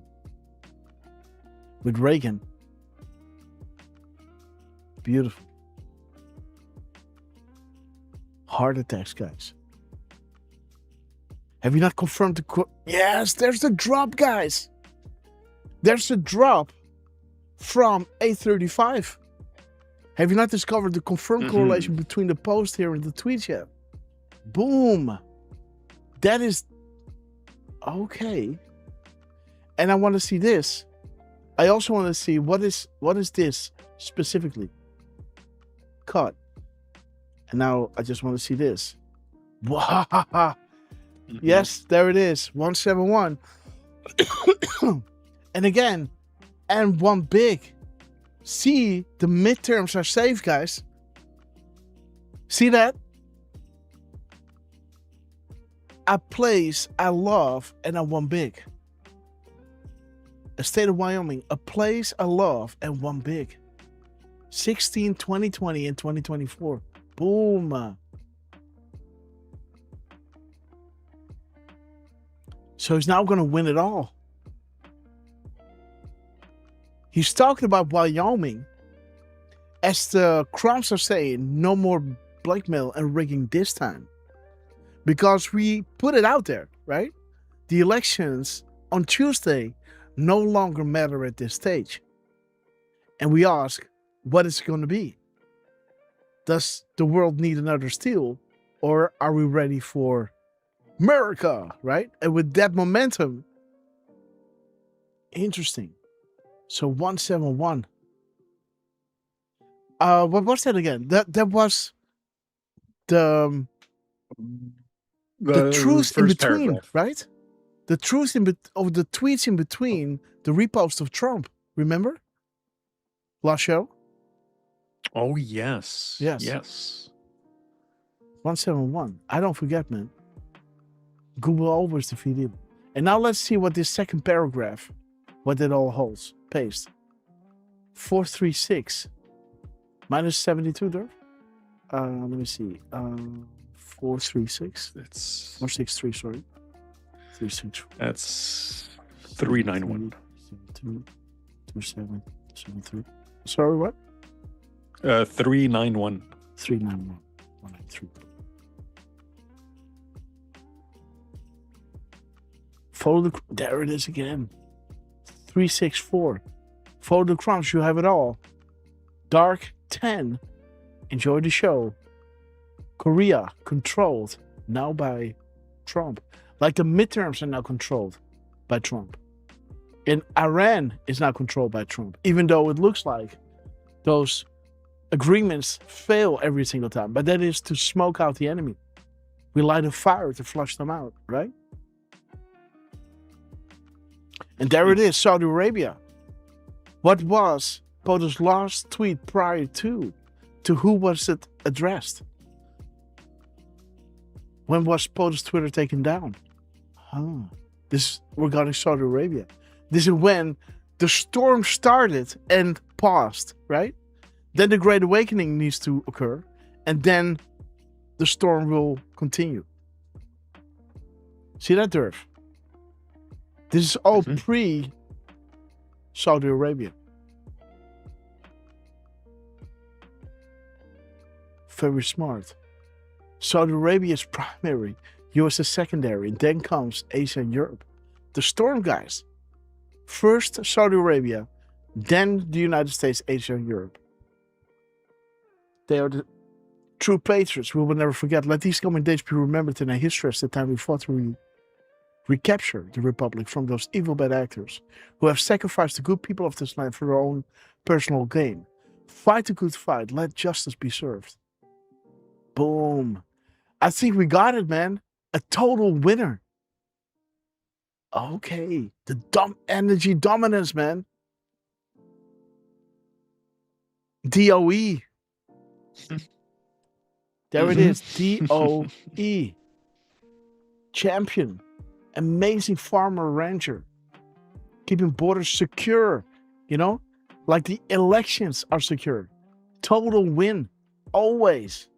with Reagan. Beautiful. Heart attacks, guys. Have you not confirmed the Yes, there's the drop, guys. There's a drop from 835. Have you not discovered the confirmed correlation between the post here and the tweet yet? Boom. That is okay. And I want to see this. I also want to see what is this specifically. Cut. And now I just want to see this. Wow. Yes, there it is. 171. And again, and one big. See, the midterms are safe, guys. See that? A place I love and I won big. A state of Wyoming, a place I love and won big. 16, 2020, and 2024. Boom. So he's now going to win it all. He's talking about Wyoming. As the Crumps are saying, no more blackmail and rigging this time. Because we put it out there, right? The elections on Tuesday no longer matter at this stage. And we ask, what is it going to be? Does the world need another steal? Or are we ready for America, right? And with that momentum, interesting. So 171. What was that again? That was the truth in between, paragraph. Right? The truth of the tweets in between the repost of Trump. Remember? Last show? Oh, yes. Yes. 171. I don't forget, man. Google always the video. And now let's see what this second paragraph, what it all holds. Paste. 436. Minus 72, Derf? Let me see. 436. It's 463, sorry. 36. That's 391. 72, 27, 73. Sorry, what? 391. 391. 193. Follow the... There it is again. 364. Follow the crumbs. You have it all. Dark 10. Enjoy the show. Korea controlled now by Trump. Like the midterms are now controlled by Trump. And Iran is now controlled by Trump. Even though it looks like those agreements fail every single time. But that is to smoke out the enemy. We light a fire to flush them out, right? And there it is, Saudi Arabia. What was POTUS's last tweet prior to who was it addressed? When was POTUS's Twitter taken down? This regarding Saudi Arabia. This is when the storm started and paused, right? Then the Great Awakening needs to occur, and then the storm will continue. See that, Derf? This is all pre-Saudi Arabia. Very smart. Saudi Arabia's primary. US is secondary, and then comes Asia and Europe. The storm, guys. First Saudi Arabia, then the United States, Asia, and Europe. They are the true patriots. We will never forget. Let these coming days be remembered in our history as the time we fought to recapture the Republic from those evil bad actors who have sacrificed the good people of this land for their own personal gain. Fight the good fight. Let justice be served. Boom. I think we got it, man. A total winner. Okay. The energy dominance, man. DOE. There it is. DOE. Champion. Amazing farmer rancher. Keeping borders secure. You know? Like the elections are secure. Total win. Always.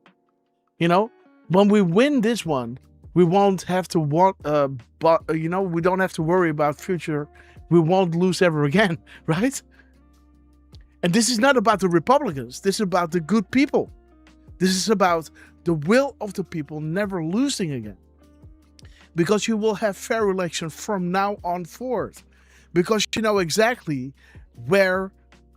You know? When we win this one, we won't have to we don't have to worry about future. We won't lose ever again, right? And this is not about the Republicans. This is about the good people. This is about the will of the people never losing again. Because you will have fair election from now on forward. Because you know exactly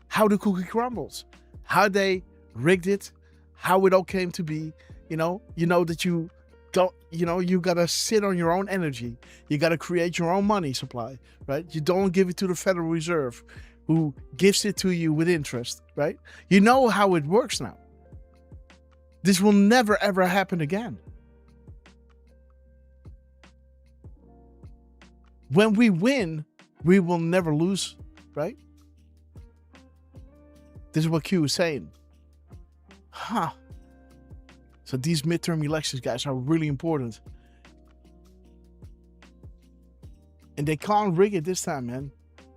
how the cookie crumbles, how they rigged it, how it all came to be. You know that you don't, you got to sit on your own energy. You got to create your own money supply, right? You don't give it to the Federal Reserve who gives it to you with interest, right? You know how it works now. This will never, ever happen again. When we win, we will never lose, right? This is what Q is saying. Huh. So these midterm elections, guys, are really important. And they can't rig it this time, man.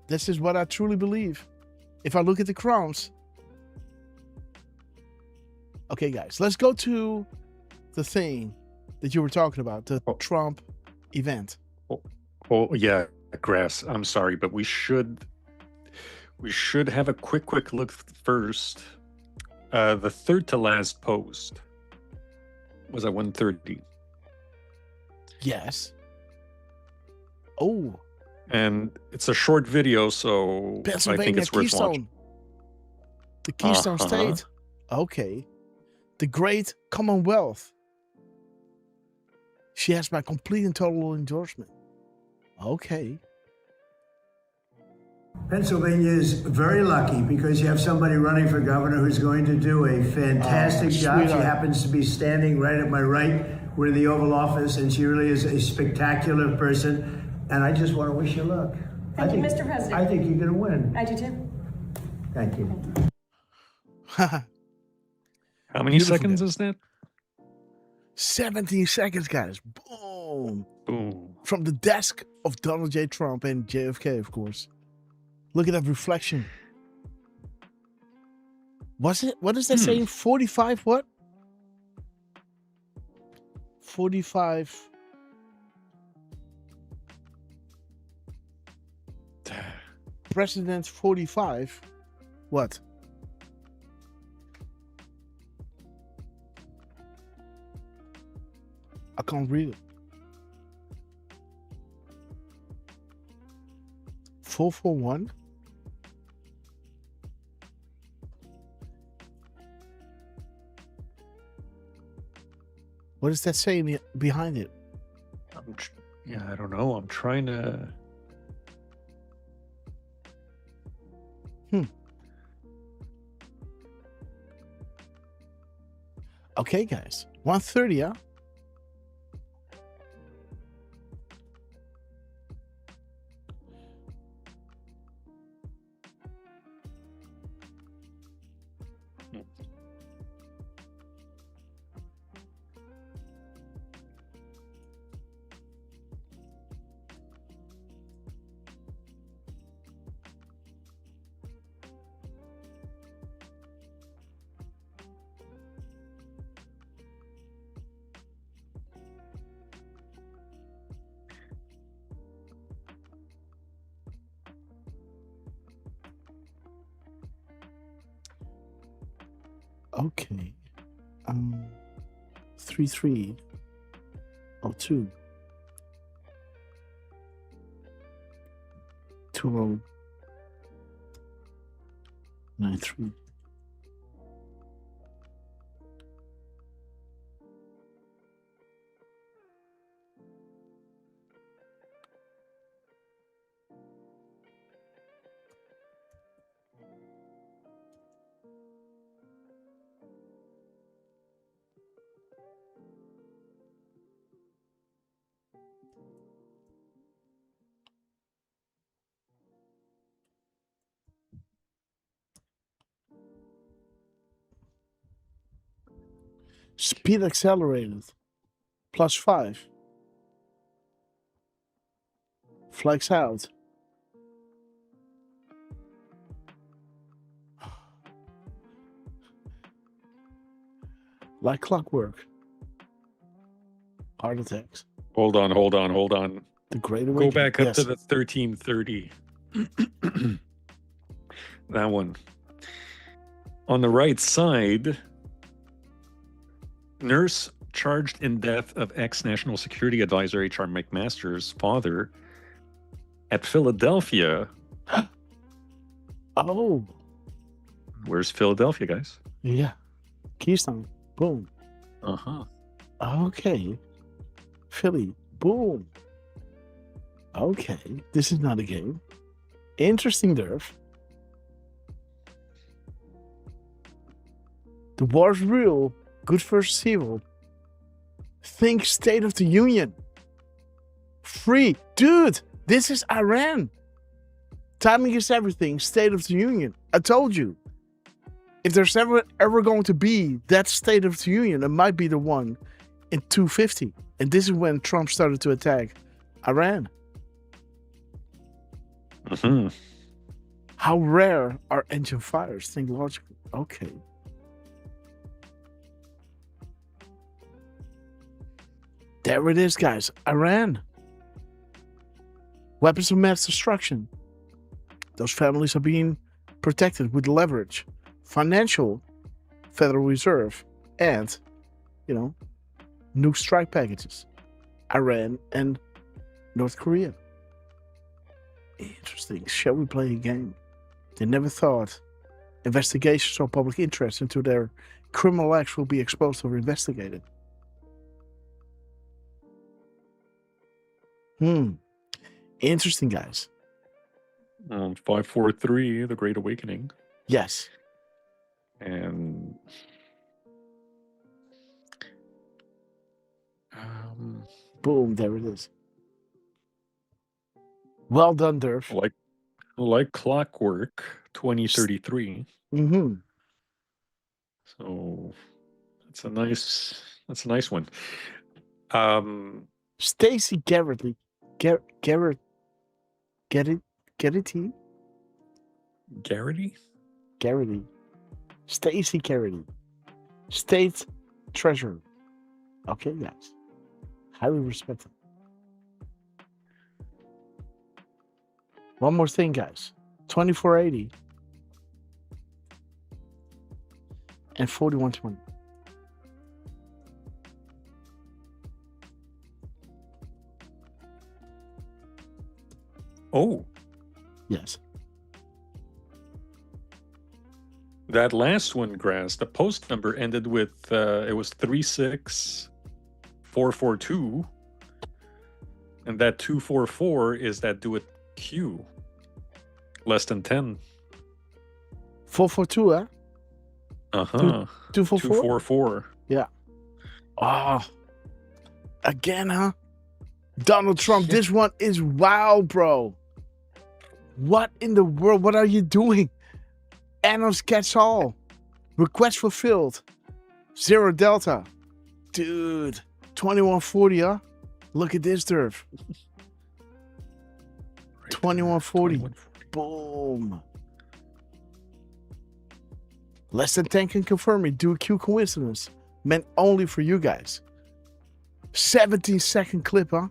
This is what I truly believe. If I look at the crowns. Okay, guys, let's go to the thing that you were talking about, the Trump event. Oh yeah, Grass. I'm sorry, but we should have a quick look first. The third to last post was at 1:30. Yes. Oh. And it's a short video, so I think it's worth watching. The Keystone State. Okay. The Great Commonwealth. She has my complete and total endorsement. Okay. Pennsylvania is very lucky because you have somebody running for governor who's going to do a fantastic job. She happens to be standing right at my right. We're in the Oval Office, and she really is a spectacular person. And I just want to wish you luck. Thank you, Mr. President. I think you're going to win. I do too. Thank you. How many seconds is that? 17 seconds, guys. Boom. Boom. From the desk of Donald J. Trump and JFK, of course. Look at that reflection. What is that saying? 45 what? 45. President 45. What? I can't read it. 441. What is that saying behind it? I don't know. I'm trying to. Okay, guys. 1:30, yeah? Okay. 33. 202. 2093. Speed accelerated. +5. Flex out. Like clockwork. Heart attacks. Hold on. The Great Awakening. Go back up Yes. to the 1330. That one. On the right side, nurse charged in death of ex-National Security Advisor H.R. McMaster's father at Philadelphia. Oh. Where's Philadelphia, guys? Yeah. Keystone. Boom. Uh-huh. Okay. Philly. Boom. Okay. This is not a game. Interesting, Derf. The war's real. Good versus evil. Think State of the Union. Free. Dude, this is Iran. Timing is everything. State of the Union. I told you. If there's ever going to be that State of the Union, it might be the one in 250. And this is when Trump started to attack Iran. Mm-hmm. How rare are engine fires? Think logically. Okay. There it is, guys. Iran. Weapons of mass destruction. Those families are being protected with leverage. Financial, Federal Reserve, and, nuke strike packages. Iran and North Korea. Interesting. Shall we play a game? They never thought investigations or public interest into their criminal acts will be exposed or investigated. Interesting, guys. 543, The Great Awakening. Yes. And boom, there it is. Well done, Derf. Like clockwork, 2033. Mm-hmm. So that's a nice one. Stacey Garrity. Garrity? Garrity. Stacey Garrity. State Treasurer. Okay, guys. Highly respected. One more thing, guys. 2480 and 4120. Oh. Yes. That last one, Grass, the post number ended with, it was 36442. And that 244 is that do it Q. Less than 10. 442, huh? Uh-huh. 244. Yeah. Ah. Again, huh? Donald Trump, this one is wow, bro. What in the world? What are you doing? Anos catch all. Request fulfilled. 0 Delta. Dude. 2140, huh? Look at this, Derf. 2140. Boom. Less than 10 can confirm it. Do a Q coincidence. Meant only for you guys. 17-second clip, huh?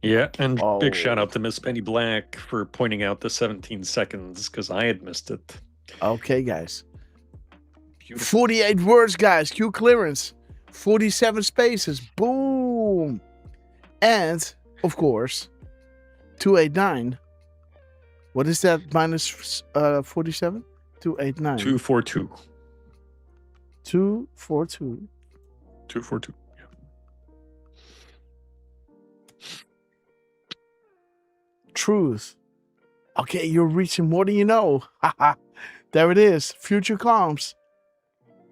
Yeah, and big shout out to Miss Penny Black for pointing out the 17 seconds because I had missed it. Okay, guys. Beautiful. 48 words, guys. Q clearance. 47 spaces. Boom. And, of course, 289. What is that minus 47? 289. 242. 242. 242. Yeah. Truth. Okay, you're reaching more than you know. There it is. Future comes.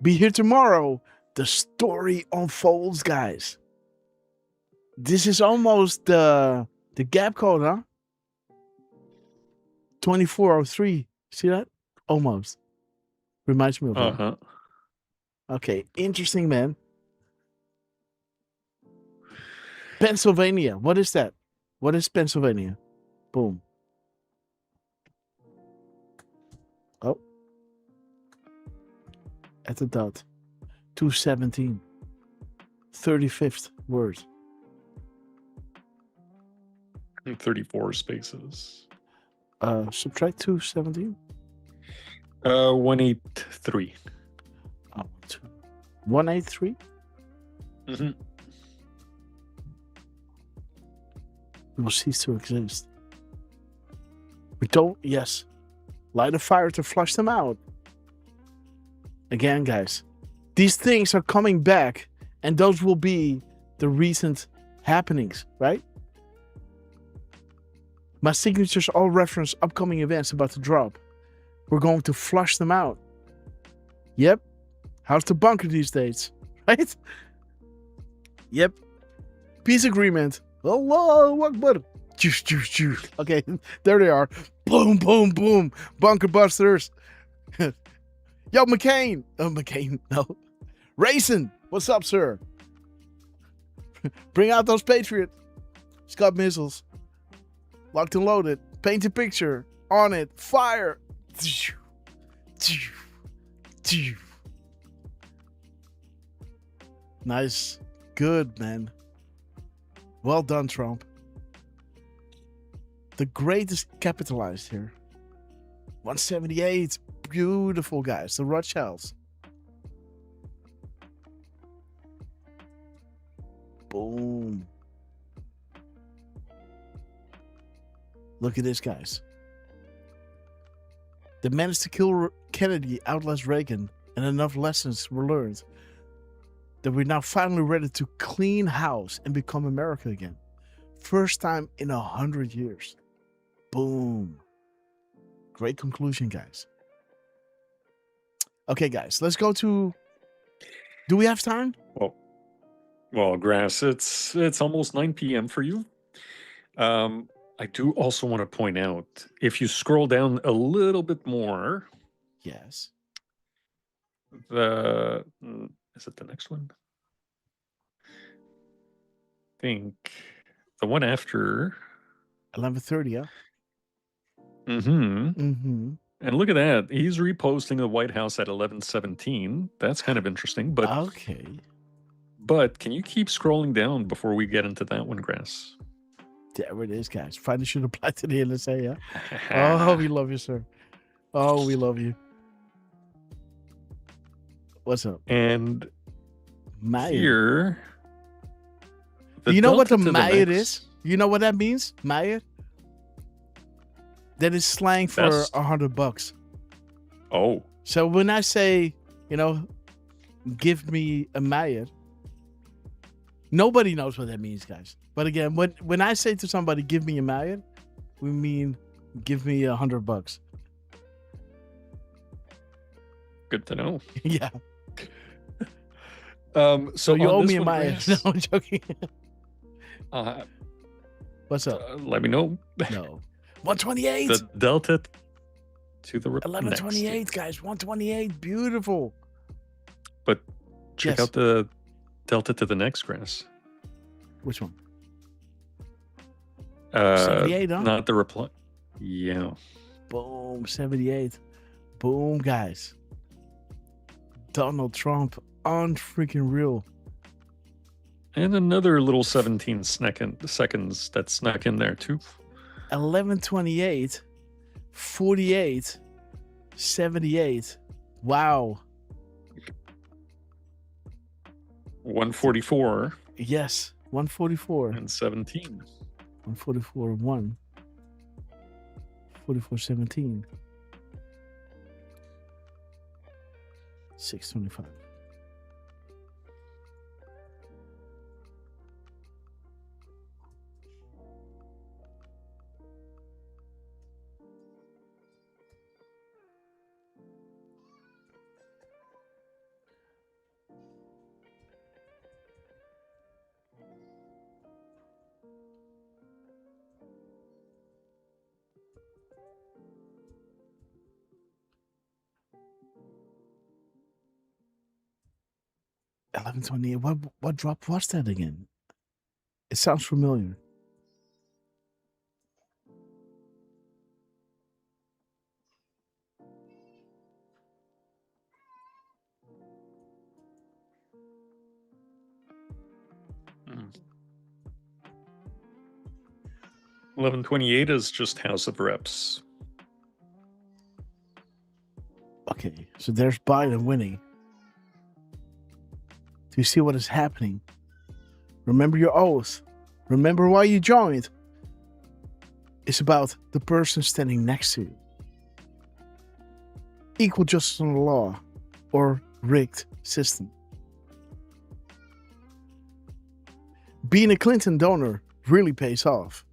Be here tomorrow. The story unfolds, guys. This is almost the gap code, huh? 2403. See that? Almost. Reminds me of that. Uh-huh. Okay, interesting, man. Pennsylvania. What is that? What is Pennsylvania? Boom. Oh. At the dot. 217. 35th word. 34 spaces. Subtract 217. 183. 183? Mm-hmm. We will cease to exist. We don't, yes. Light a fire to flush them out. Again, guys. These things are coming back, and those will be the recent happenings, right? My signatures all reference upcoming events about to drop. We're going to flush them out. Yep. How's the bunker these days? Right? Yep. Peace agreement. Allahu Akbar. Okay, there they are. Boom, boom, boom. Bunker busters. Yo, McCain. Oh, McCain. No. Racing. What's up, sir? Bring out those Patriots. Scud missiles. Locked and loaded. Paint a picture. On it. Fire. Nice. Good, man. Well done, Trump. The greatest capitalized here. 178. Beautiful, guys. The Rothschilds. Boom. Look at this, guys. They managed to kill Kennedy, outlast Reagan, and enough lessons were learned that we're now finally ready to clean house and become America again. First time in 100 years. Boom. Great conclusion, guys. Okay, guys, let's go to... Do we have time? Well, Grass, it's almost 9 p.m. for you. I do also want to point out, if you scroll down a little bit more... Yes. Is it the next one? I think the one after 11:30, yeah. And look at that. He's reposting the White House at 11:17. That's kind of interesting, but okay. But can you keep scrolling down before we get into that one, Grass? There it is, guys. Finally should apply to the NSA, yeah. Oh, we love you, sir. Oh, we love you. What's up? And Mayer. Here, you know what the Mayer is? You know what that means? Mayer? That is slang for $100. Oh. So when I say, give me a Mayer, nobody knows what that means, guys. But again, when I say to somebody, give me a Mayer, we mean give me $100. Good to know. Yeah. So you owe me a Mayer. No, I'm joking. What's up? Let me know. No. 128. The delta to the 1128, guys. 128. Beautiful. But check out the delta to the next, Grass. Which one? 78, huh? Not the reply. Yeah. Boom. 78. Boom, guys. Donald Trump unfreaking real. And another little 17 seconds that snuck in there too. 1128, 48, 78. Wow. 144. Yes, 144. And 17. 144, 1. 44, 17. 625. $11.28. What drop was that again? It sounds familiar. Hmm. 1128 is just House of Reps. Okay, so there's Biden winning. Do you see what is happening? Remember your oath. Remember why you joined. It's about the person standing next to you. Equal justice on the law or rigged system. Being a Clinton donor really pays off.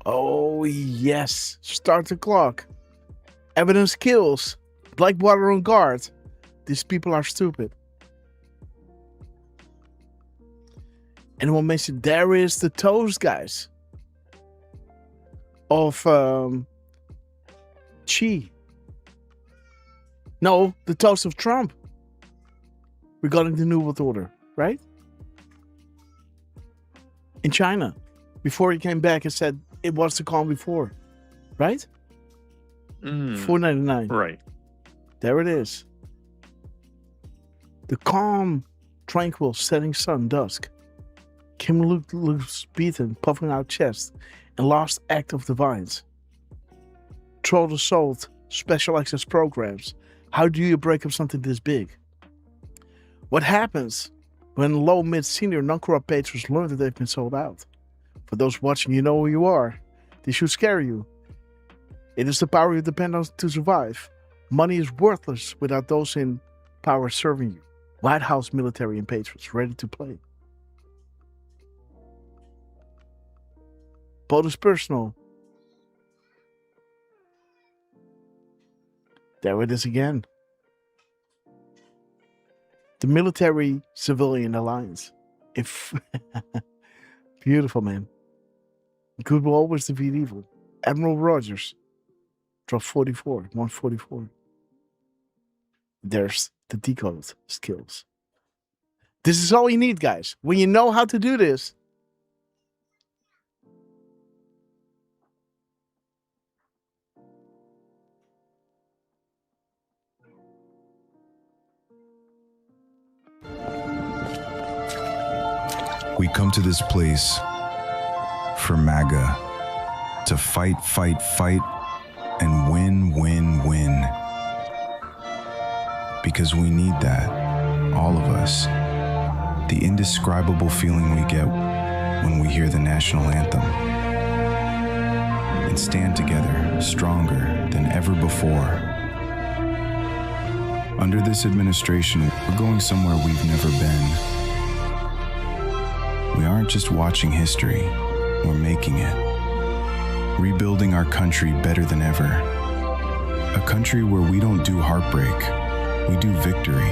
Oh, yes. Start the clock. Evidence kills. Blackwater on guard. These people are stupid. Anyone mentioned there is the toast, guys. Of Xi. No, the toast of Trump. Regarding the New World Order, right? In China. Before he came back and said it was the calm before. Right? $4.99. Right. There it is. The calm, tranquil, setting sun, dusk. Kim looks beaten, puffing out chest, and last act of the vines. Troll assault, special access programs. How do you break up something this big? What happens when low, mid, senior, non-corrupt patrons learn that they've been sold out? For those watching, you know who you are. This should scare you. It is the power you depend on to survive. Money is worthless without those in power serving you. White House military and patrons ready to play. Both is personal. There it is again. The military-civilian alliance. If beautiful, man. Good will always defeat evil. Admiral Rogers. Drop 44. 144. There's the decode skills. This is all you need, guys. When you know how to do this. We come to this place for MAGA to fight, fight, fight, and win, win, win. Because we need that, all of us. The indescribable feeling we get when we hear the national anthem. And stand together, stronger than ever before. Under this administration, we're going somewhere we've never been. We aren't just watching history, we're making it. Rebuilding our country better than ever. A country where we don't do heartbreak, we do victory.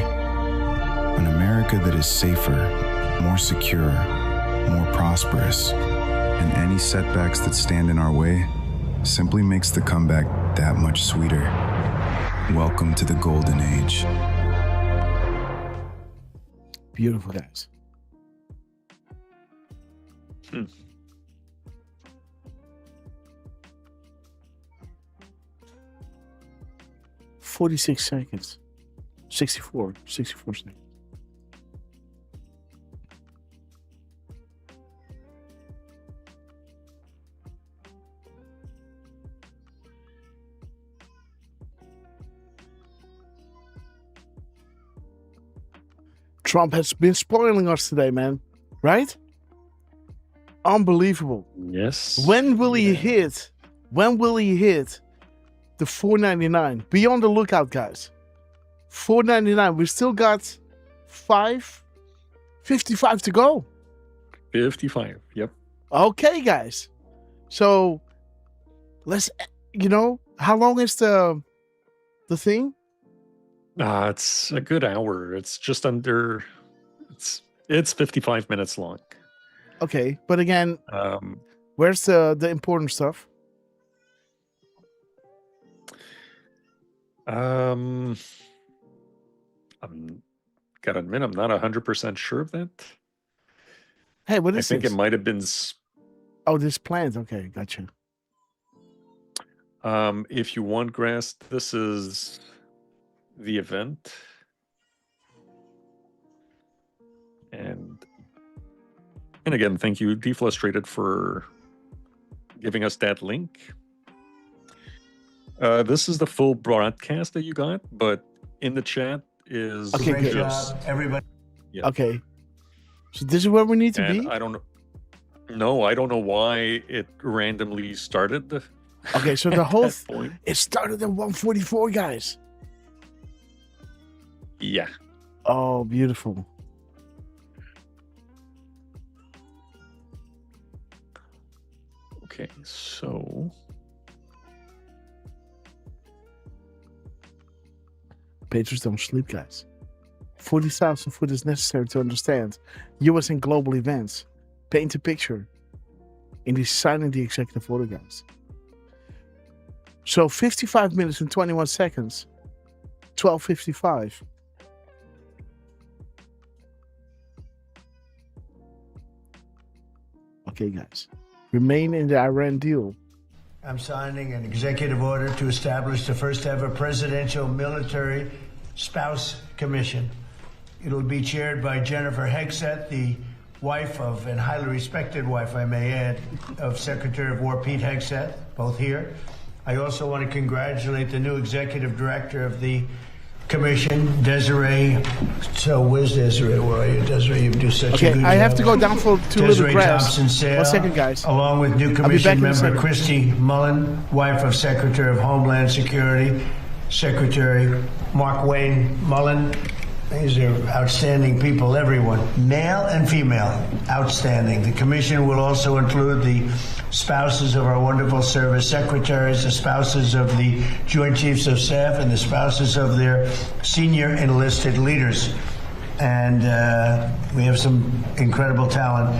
An America that is safer, more secure, more prosperous. And any setbacks that stand in our way simply makes the comeback that much sweeter. Welcome to the golden age. Beautiful, guys. 46 seconds. 64 seconds. Trump has been spoiling us today, man. Right? Unbelievable. Yes. When will he hit? When will he hit the $4.99? Be on the lookout, guys. $4.99. We still got 55 to go. 55. Yep. Okay, guys. So let's, how long is the thing? It's a good hour. It's just under. It's 55 minutes long. Okay, but again, where's the important stuff? I'm gotta admit, I'm not 100% sure of that. Hey, what is I think this? it might have been. Oh, this plant. Okay, gotcha. If you want, Grass, this is the event, and again, thank you, Deflustrated, for giving us that link. This is the full broadcast that you got, but in the chat is Great job, everybody. Yeah. Okay, so this is where we need to be. I don't know. No, I don't know why it randomly started. Okay, so the whole point. It started at 1:44, guys. Yeah. Oh, beautiful. Okay, so Patriots don't sleep, guys. 40,000 foot is necessary to understand U.S. and global events. Paint a picture in deciding the executive order, guys. So 55 minutes and 21 seconds. 12:55. Okay, guys. Remain in the Iran deal. I'm signing an executive order to establish the first ever presidential military spouse commission. It'll be chaired by Jennifer Hegseth, the wife of, and highly respected wife, I may add, of Secretary of War Pete Hegseth, both here. I also want to congratulate the new executive director of the commission, Desiree. So where's Desiree? Where are you, Desiree? You do such a good job. I have to go down for two Desiree little grass. Thompson-Sale, 1 second, guys. along with new I'll be commission back in a member second. Christy Mullen, wife of Secretary of Homeland Security, Secretary Mark Wayne Mullen. These are outstanding people, everyone, male and female, outstanding. The commission will also include the spouses of our wonderful service secretaries, the spouses of the Joint Chiefs of Staff, and the spouses of their senior enlisted leaders. And we have some incredible talent.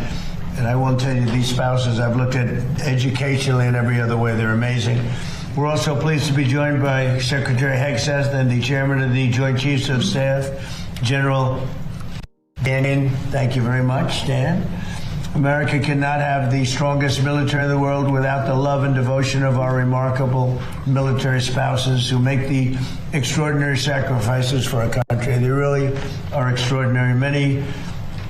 And I will tell you, these spouses, I've looked at educationally and every other way, they're amazing. We're also pleased to be joined by Secretary Hegseth and the Chairman of the Joint Chiefs of Staff, General Dan. Thank you very much, Dan. America cannot have the strongest military in the world without the love and devotion of our remarkable military spouses who make the extraordinary sacrifices for our country. They really are extraordinary. Many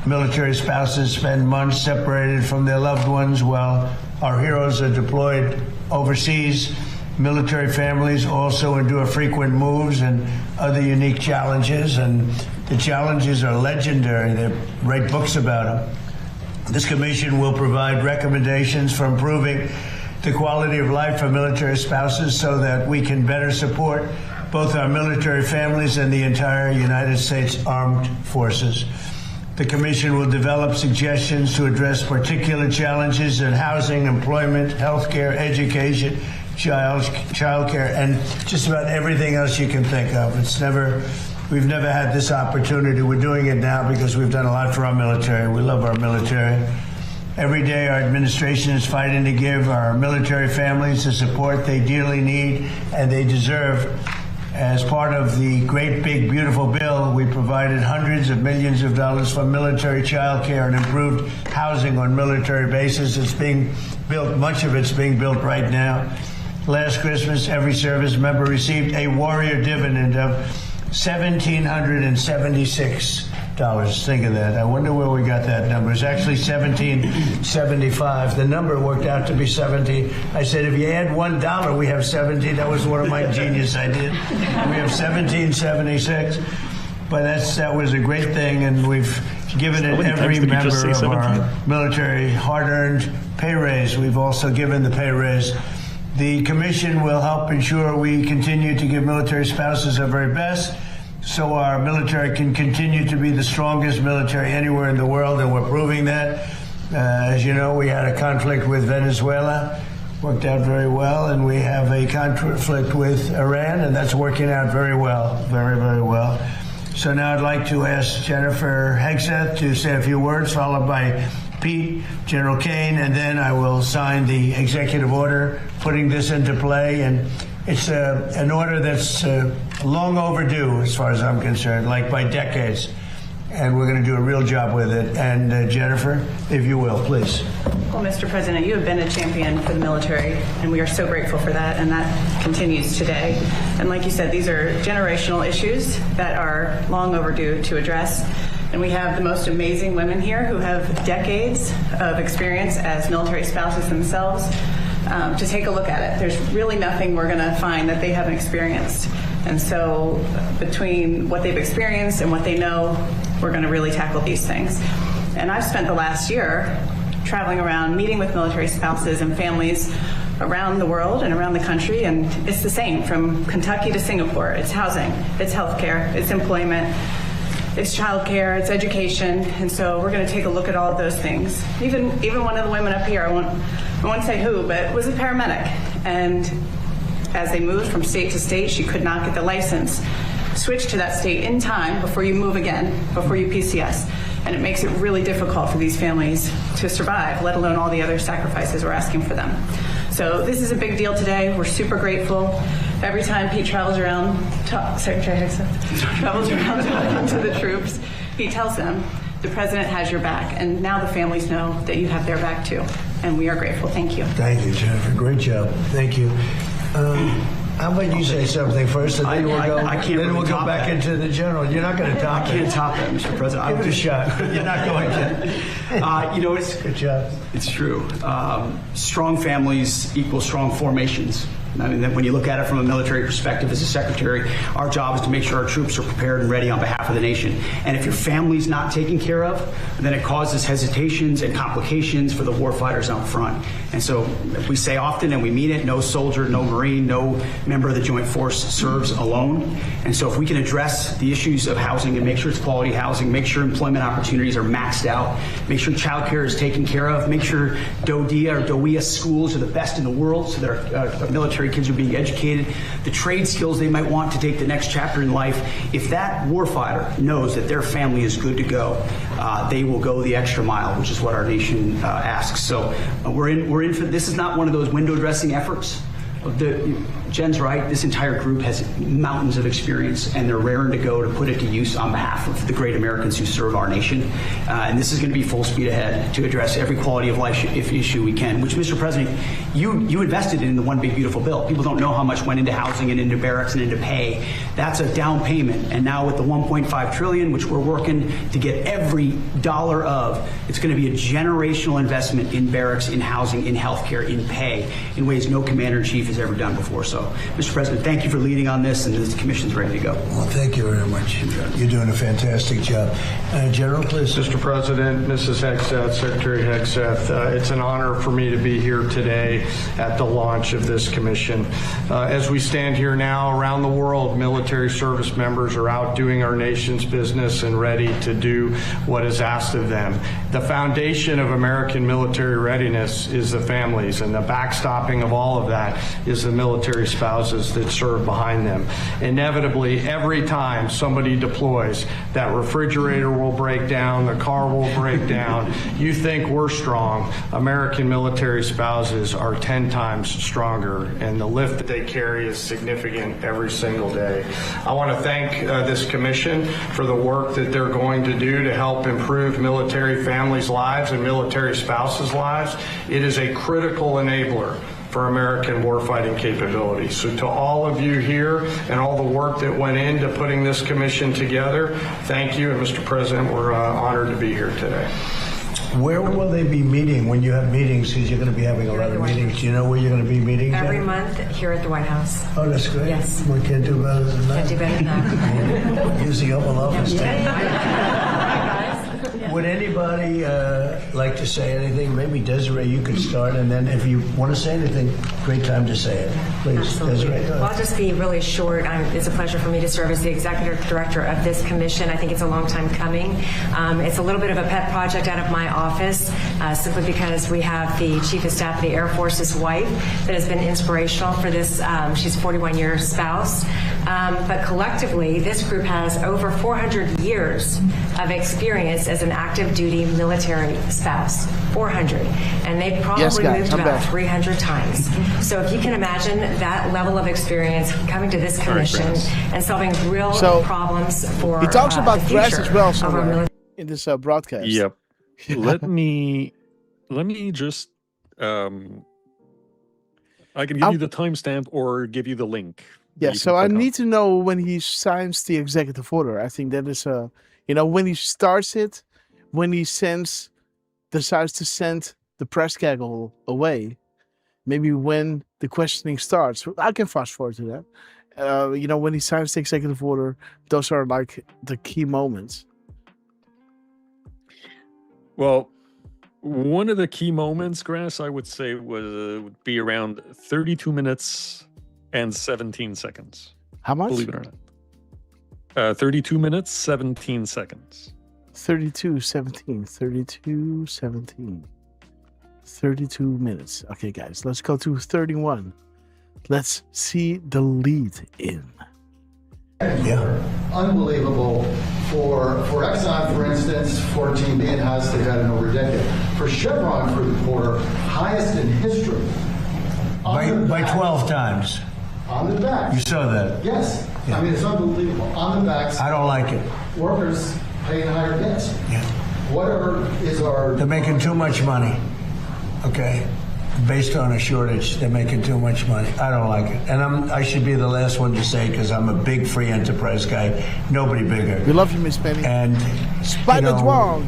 military spouses spend months separated from their loved ones while our heroes are deployed overseas. Military families also endure frequent moves and other unique challenges, and the challenges are legendary. They write books about them. This commission will provide recommendations for improving the quality of life for military spouses so that we can better support both our military families and the entire United States Armed Forces. The commission will develop suggestions to address particular challenges in housing, employment, healthcare, education, child care, and just about everything else you can think of. We've never had this opportunity. We're doing it now because we've done a lot for our military. We love our military. Every day our administration is fighting to give our military families the support they dearly need and they deserve. As part of the great, big, beautiful bill, we provided hundreds of millions of dollars for military child care and improved housing on military bases. It's being built, much of it's being built right now. Last Christmas, every service member received a warrior dividend of $1,776. Think of that. I wonder where we got that number. It's actually $1,775. The number worked out to be 17. I said, if you add $1, we have 17. That was one of my genius ideas. We have $1,776. But that was a great thing, and we've given it every member of our military hard-earned pay raise. We've also given the pay raise. The commission will help ensure we continue to give military spouses our very best, so our military can continue to be the strongest military anywhere in the world, and we're proving that. As you know, we had a conflict with Venezuela, worked out very well, and we have a conflict with Iran, and that's working out very well, very, very well. So now I'd like to ask Jennifer Hegseth to say a few words, followed by Pete, General Kane, and then I will sign the executive order putting this into play. And it's an order that's long overdue as far as I'm concerned, like by decades. And we're going to do a real job with it. And Jennifer, if you will, please. Well, Mr. President, you have been a champion for the military, and we are so grateful for that, and that continues today. And like you said, these are generational issues that are long overdue to address. And we have the most amazing women here who have decades of experience as military spouses themselves to take a look at it. There's really nothing we're going to find that they haven't experienced. And so between what they've experienced and what they know, we're going to really tackle these things. And I've spent the last year traveling around, meeting with military spouses and families around the world and around the country, and it's the same from Kentucky to Singapore. It's housing, it's healthcare, it's employment, it's childcare, it's education, and so we're going to take a look at all of those things. Even one of the women up here, I won't say who, but was a paramedic, and as they moved from state to state, she could not get the license. Switch to that state in time before you move again, before you PCS. And it makes it really difficult for these families to survive, let alone all the other sacrifices we're asking for them. So this is a big deal today. We're super grateful. Every time Pete travels around, Secretary Hegseth travels around talking to the troops, he tells them, the president has your back, and now the families know that you have their back too. And we are grateful. Thank you. Thank you, Jennifer. Great job. Thank you. How about you say something first, and then we'll go back into the general. You're not going to top it. I can't top that, Mr. President. Give it a shot. You're not going to. It's good job. It's true. Strong families equal strong formations. I mean, when you look at it from a military perspective as a secretary, our job is to make sure our troops are prepared and ready on behalf of the nation. And if your family's not taken care of, then it causes hesitations and complications for the warfighters out front. And so we say often, and we mean it, no soldier, no Marine, no member of the Joint Force serves alone. And so if we can address the issues of housing and make sure it's quality housing, make sure employment opportunities are maxed out, make sure child care is taken care of, make sure DOEA schools are the best in the world so that our military kids are being educated, the trade skills they might want to take the next chapter in life. If that warfighter knows that their family is good to go, they will go the extra mile, which is what our nation asks. So we're in for this. Is not one of those window dressing efforts. Jen's right. This entire group has mountains of experience, and they're raring to go to put it to use on behalf of the great Americans who serve our nation. And this is going to be full speed ahead to address every quality of life issue we can, which, Mr. President, you invested in the One Big Beautiful Bill. People don't know how much went into housing and into barracks and into pay. That's a down payment. And now with the $1.5 trillion, which we're working to get every dollar of, it's going to be a generational investment in barracks, in housing, in healthcare, in pay, in ways no commander in chief has ever done before. So, Mr. President, thank you for leading on this, and this commission's ready to go. Well, thank you very much. You're doing a fantastic job. General, please. Mr. President, Mrs. Hegseth, Secretary Hegseth, it's an honor for me to be here today at the launch of this commission. As we stand here now around the world, military service members are out doing our nation's business and ready to do what is asked of them. The foundation of American military readiness is the families, and the backstopping of all of that is the military spouses that serve behind them. Inevitably, every time somebody deploys, that refrigerator will break down, the car will break down. You think we're strong. American military spouses are 10 times stronger, and the lift that they carry is significant every single day. I want to thank this commission for the work that they're going to do to help improve military families' lives and military spouses' lives. It is a critical enabler for American warfighting capabilities. So to all of you here and all the work that went into putting this commission together, thank you. And Mr. President, we're honored to be here today. Where will they be meeting when you have meetings? Because you're going to be having a lot of meetings. Do you know where you're going to be meeting? Every month here at the White House. Oh, that's great. Yes. We can't do better than that. Can't do better than that. Use the Oval Office. Yeah. Would anybody like to say anything? Maybe Desiree, you could start, and then if you want to say anything, great time to say it. Please, Absolutely. Desiree. Well, I'll just be really short. It's a pleasure for me to serve as the executive director of this commission. I think it's a long time coming. It's a little bit of a pet project out of my office, simply because we have the Chief of Staff of the Air Force's wife that has been inspirational for this. She's a 41-year spouse. But collectively, this group has over 400 years of experience as an active duty military spouse. 400. And they've probably moved about 300 times. So if you can imagine that level of experience coming to this commission and solving real problems for he talks about the grass future as well of our somewhere in this broadcast. Yep. Let me just I can give you the timestamp or give you the link. Yeah, so I need to know when he signs the executive order. I think that is when he starts it, when he decides to send the press gaggle away, maybe when the questioning starts. I can fast forward to that. When he signs the executive order, those are like the key moments. Well, one of the key moments, Grass, I would say would be around 32 minutes and 17 seconds. How much? Believe it or not. 32 minutes, 17 seconds. 32 minutes. Okay, guys, let's go to 31. Let's see the lead in. Yeah. Unbelievable. For Exxon, for instance, 14 being highest they've had in over a decade. For Chevron crude quarter, highest in history. By 12 times. On the back. You saw that? Yes. Yeah. I mean, it's unbelievable. On the backs. I don't like it. Workers paying higher gas. Yeah. They're making too much money. Okay? Based on a shortage, they're making too much money. I don't like it. And I should be the last one to say, because I'm a big free enterprise guy. Nobody bigger. We love you, Miss Penny. And Spider Dwong.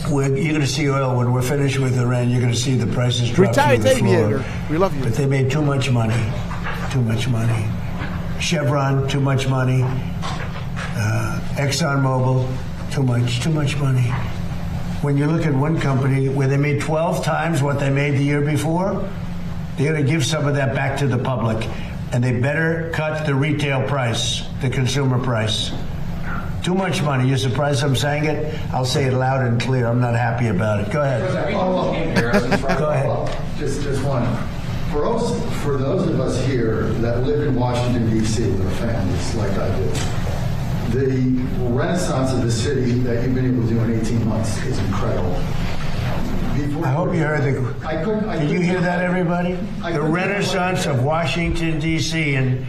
You're going to see oil when we're finished with Iran. You're going to see the prices drop Retired through the floor. aviator. We love you. But they made too much money. Too much money. Chevron, too much money. ExxonMobil, too much money. When you look at one company where they made 12 times what they made the year before, they're going to give some of that back to the public. And they better cut the retail price, the consumer price. Too much money. You're surprised I'm saying it? I'll say it loud and clear. I'm not happy about it. Go ahead. Go ahead. Just one. For those of us here that live in Washington, D.C. with our families, like I do, the renaissance of the city that you've been able to do in 18 months is incredible. I hope you heard Did you hear that, everybody? The renaissance of Washington, D.C. in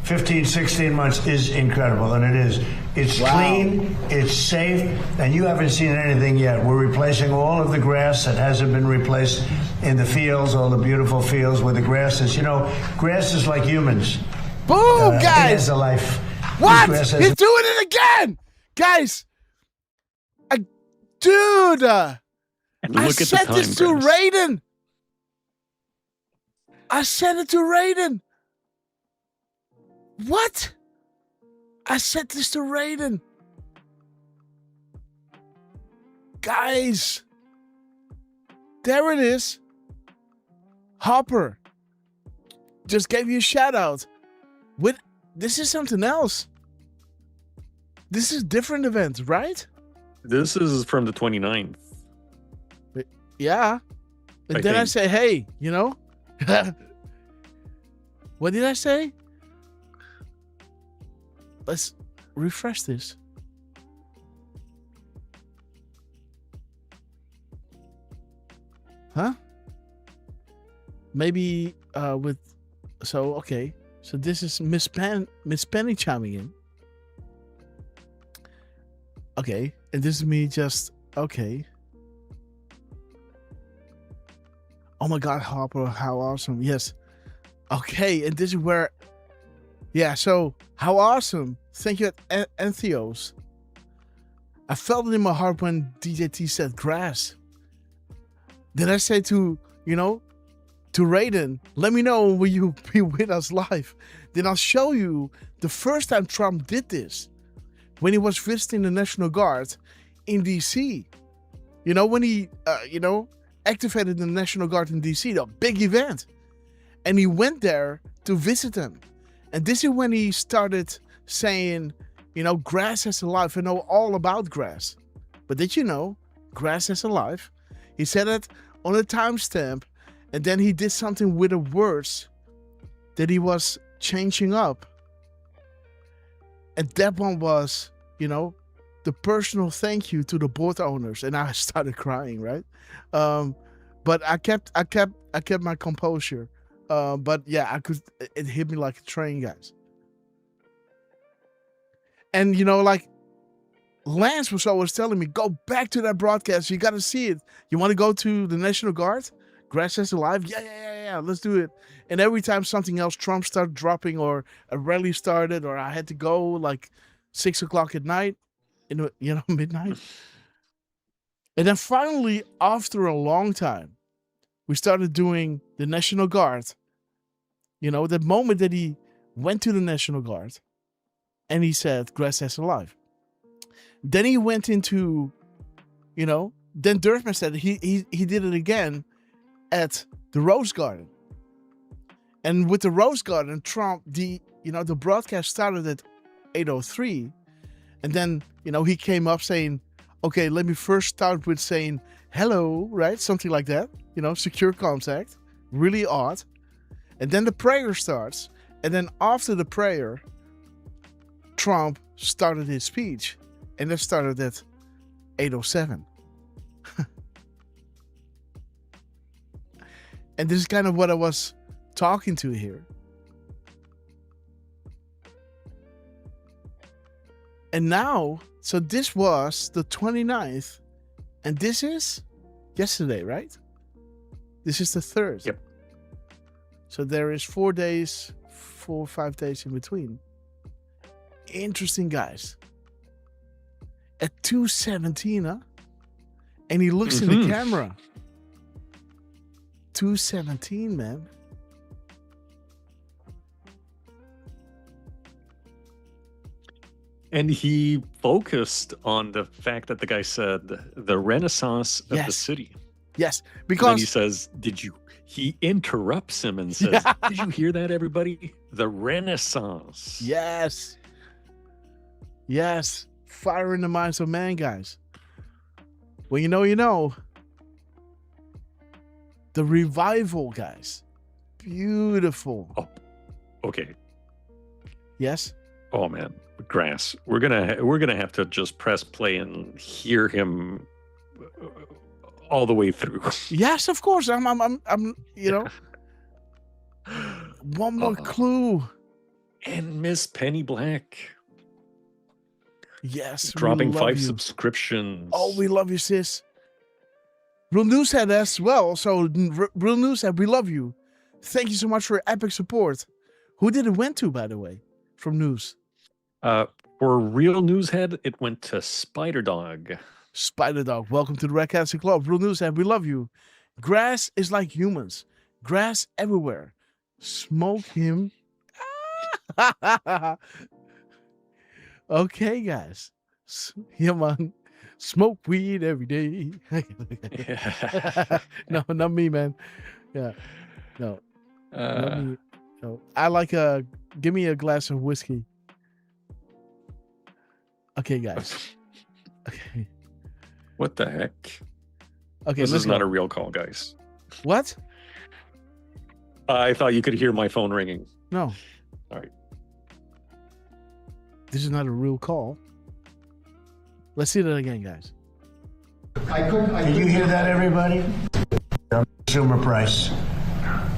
15, 16 months is incredible, and it is. It's clean, it's safe, and you haven't seen anything yet. We're replacing all of the grass that hasn't been replaced in the fields, all the beautiful fields where the grass is. Grass is like humans. Boom, It guys! has a life. What? He's doing it again! Guys! Dude! I sent this to Raiden! I sent it to Raiden! What? I sent this to Raiden. Guys. There it is. Hopper. Just gave you a shout out. This is something else. This is different event, right? This is from the 29th. Yeah. And then I say, hey, what did I say? Let's refresh this. Huh? Maybe okay. So this is Miss Penny chiming in. Okay. And this is me just okay. Oh my God, Hopper, how awesome. Yes. Okay, and this is where so how awesome. Thank you, Antheos. I felt it in my heart when DJT said grass. Then I said to Raiden, let me know when you be with us live. Then I'll show you the first time Trump did this, when he was visiting the National Guard in D.C. When he, activated the National Guard in D.C., a big event. And he went there to visit them. And this is when he started saying, grass has a life. I know all about grass. But did you know grass has a life? He said it on a timestamp, and then he did something with the words that he was changing up. And that one was, the personal thank you to the board owners. And I started crying, right? But I kept my composure. But yeah, it hit me like a train, guys. And Lance was always telling me, go back to that broadcast. You got to see it. You want to go to the National Guard? Grass has alive? Yeah. Let's do it. And every time something else, Trump started dropping, or a rally started, or I had to go like 6 o'clock at night, midnight. And then finally, after a long time, we started doing the National Guard. The moment that he went to the National Guard and he said, grass has alive. Then he went into, then Derf said he did it again at the Rose Garden. And with the Rose Garden, Trump, the broadcast started at 8:03. And then, he came up saying, okay, let me first start with saying hello, right? Something like that, secure contact, really odd. And then the prayer starts. And then after the prayer, Trump started his speech. And that started at 8:07. And this is kind of what I was talking to here. And now, so this was the 29th. And this is yesterday, right? This is the 3rd. Yep. So there is 4 or 5 days in between. Interesting, guys. At 2:17, huh? And he looks in the camera. 2:17, man. And he focused on the fact that the guy said the renaissance of the city. Yes, And because then he says, he interrupts him and says, did you hear that, everybody? The renaissance. Yes. Fire in the minds of man, guys. Well, you know. The revival, guys. Beautiful. Oh, okay. Yes? Oh, man. Grass. We're gonna have to just press play and hear him all the way through. Yes, of course. I'm one more clue. And Miss Penny Black. Yes. Dropping 5 you. subscriptions. Oh, we love you, sis. Real Newshead as well. So, Real Newshead, we love you. Thank you so much for your epic support. Who did it went to, by the way, from News? For Real Newshead, it went to Spider Dog. Spider Dog, welcome to the Red Castle Club. Real Newshead, we love you. Grass is like humans. Grass everywhere. Smoke him. Okay, guys. Yeah, man. Smoke weed every day. No, not me, man. Yeah. No. Not me. No. I like give me a glass of whiskey. Okay, guys. Okay. What the heck? Okay, this is not a real call, guys. What? I thought you could hear my phone ringing. No. All right. This is not a real call. Let's see that again, guys. Did you hear that, everybody? Consumer price.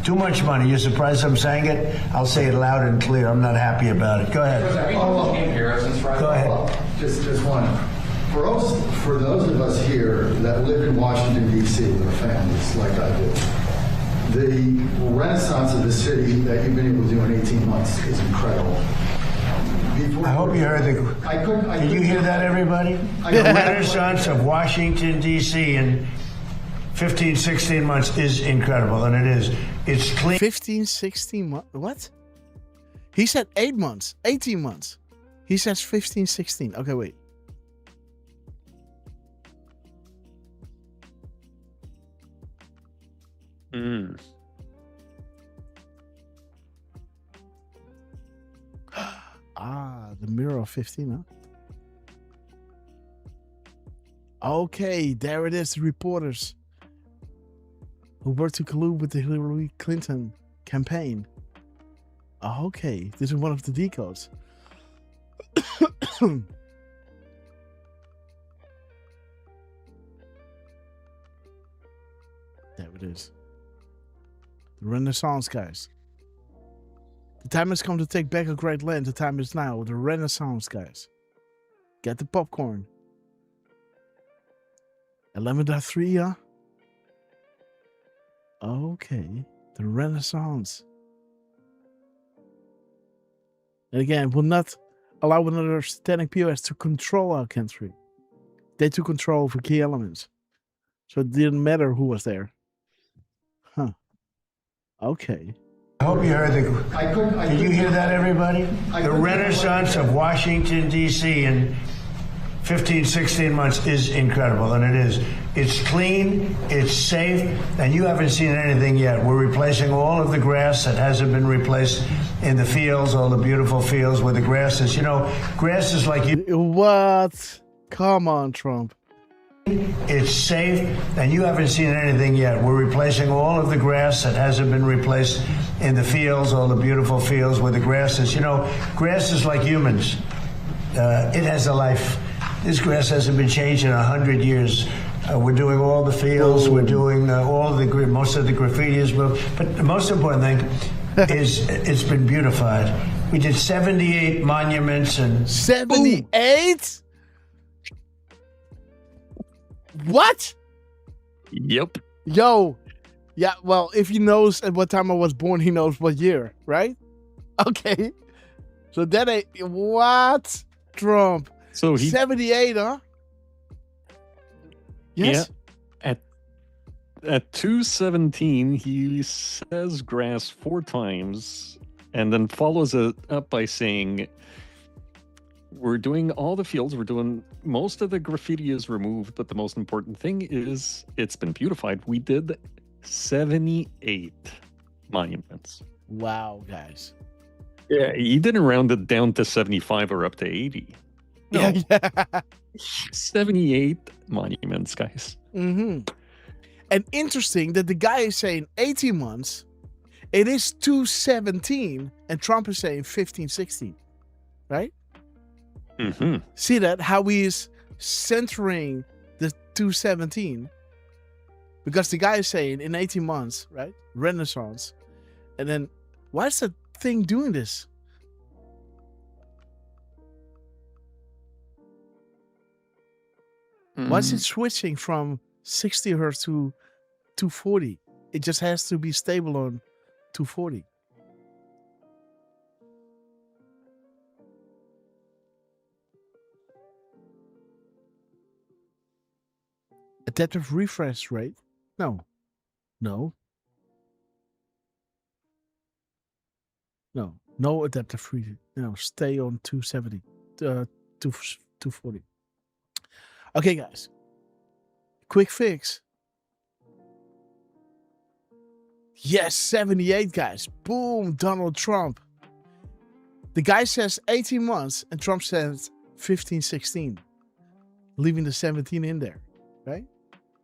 Too much money. You're surprised I'm saying it? I'll say it loud and clear. I'm not happy about it. Go ahead. Go ahead. Just one. For those of us here that live in Washington, D.C. with our families, like I do, the renaissance of the city that you've been able to do in 18 months is incredible. I hope you heard Did you hear that, everybody? The renaissance of Washington, D.C. in 15, 16 months is incredible, and it is. It's clean. 15, 16 months? What? He said 8 months, 18 months. He says 15, 16. Okay, wait. The mirror of 15, huh? Okay, there it is. The reporters who were to collude with the Hillary Clinton campaign. Okay, this is one of the decodes. There it is. The Renaissance, guys. The time has come to take back a great land. The time is now. The Renaissance, guys. Get the popcorn. 11.3, huh? Okay. The Renaissance. And again, will not allow another satanic POS to control our country. They took control over key elements. So it didn't matter who was there. Huh. Okay. I hope you heard Did you hear that, everybody? The Renaissance of Washington, D.C. in 15, 16 months is incredible, and it is. It's clean, it's safe, and you haven't seen anything yet. We're replacing all of the grass that hasn't been replaced in the fields, all the beautiful fields where the grass is. You know, grass is like you. What? Come on, Trump. It's safe, and you haven't seen anything yet. We're replacing all of the grass that hasn't been replaced in the fields, all the beautiful fields where the grass is. You know, grass is like humans. It has a life. This grass hasn't been changed in 100 years. We're doing all the fields. We're doing most of the graffiti. But the most important thing is it's been beautified. We did 78 monuments and 78. What? Yep. Yo. Yeah, well, if he knows at what time I was born, he knows what year, right? Okay. So that ain't what? Trump. So he 78, huh? Yes. Yeah. At 2:17, he says grass 4 times and then follows it up by saying, we're doing all the fields, we're doing most of the graffiti is removed, but the most important thing is it's been beautified. We did 78 monuments. Wow, guys. Yeah, he didn't round it down to 75 or up to 80. No. Yeah. 78 monuments, guys. Mm-hmm. And interesting that the guy is saying 18 months. It is 217, and Trump is saying 15, 16. Right? Mm-hmm. See that? How he is centering the 217. Because the guy is saying in 18 months, right? Renaissance. And then, why is the thing doing this? Why is it switching from 60 hertz to 240? It just has to be stable on 240. Adaptive refresh rate? No. No. No. No adaptive refresh. No, stay on 270. 240. Okay, guys. Quick fix. Yes, 78, guys. Boom, Donald Trump. The guy says 18 months, and Trump says 15, 16. Leaving the 17 in there, right?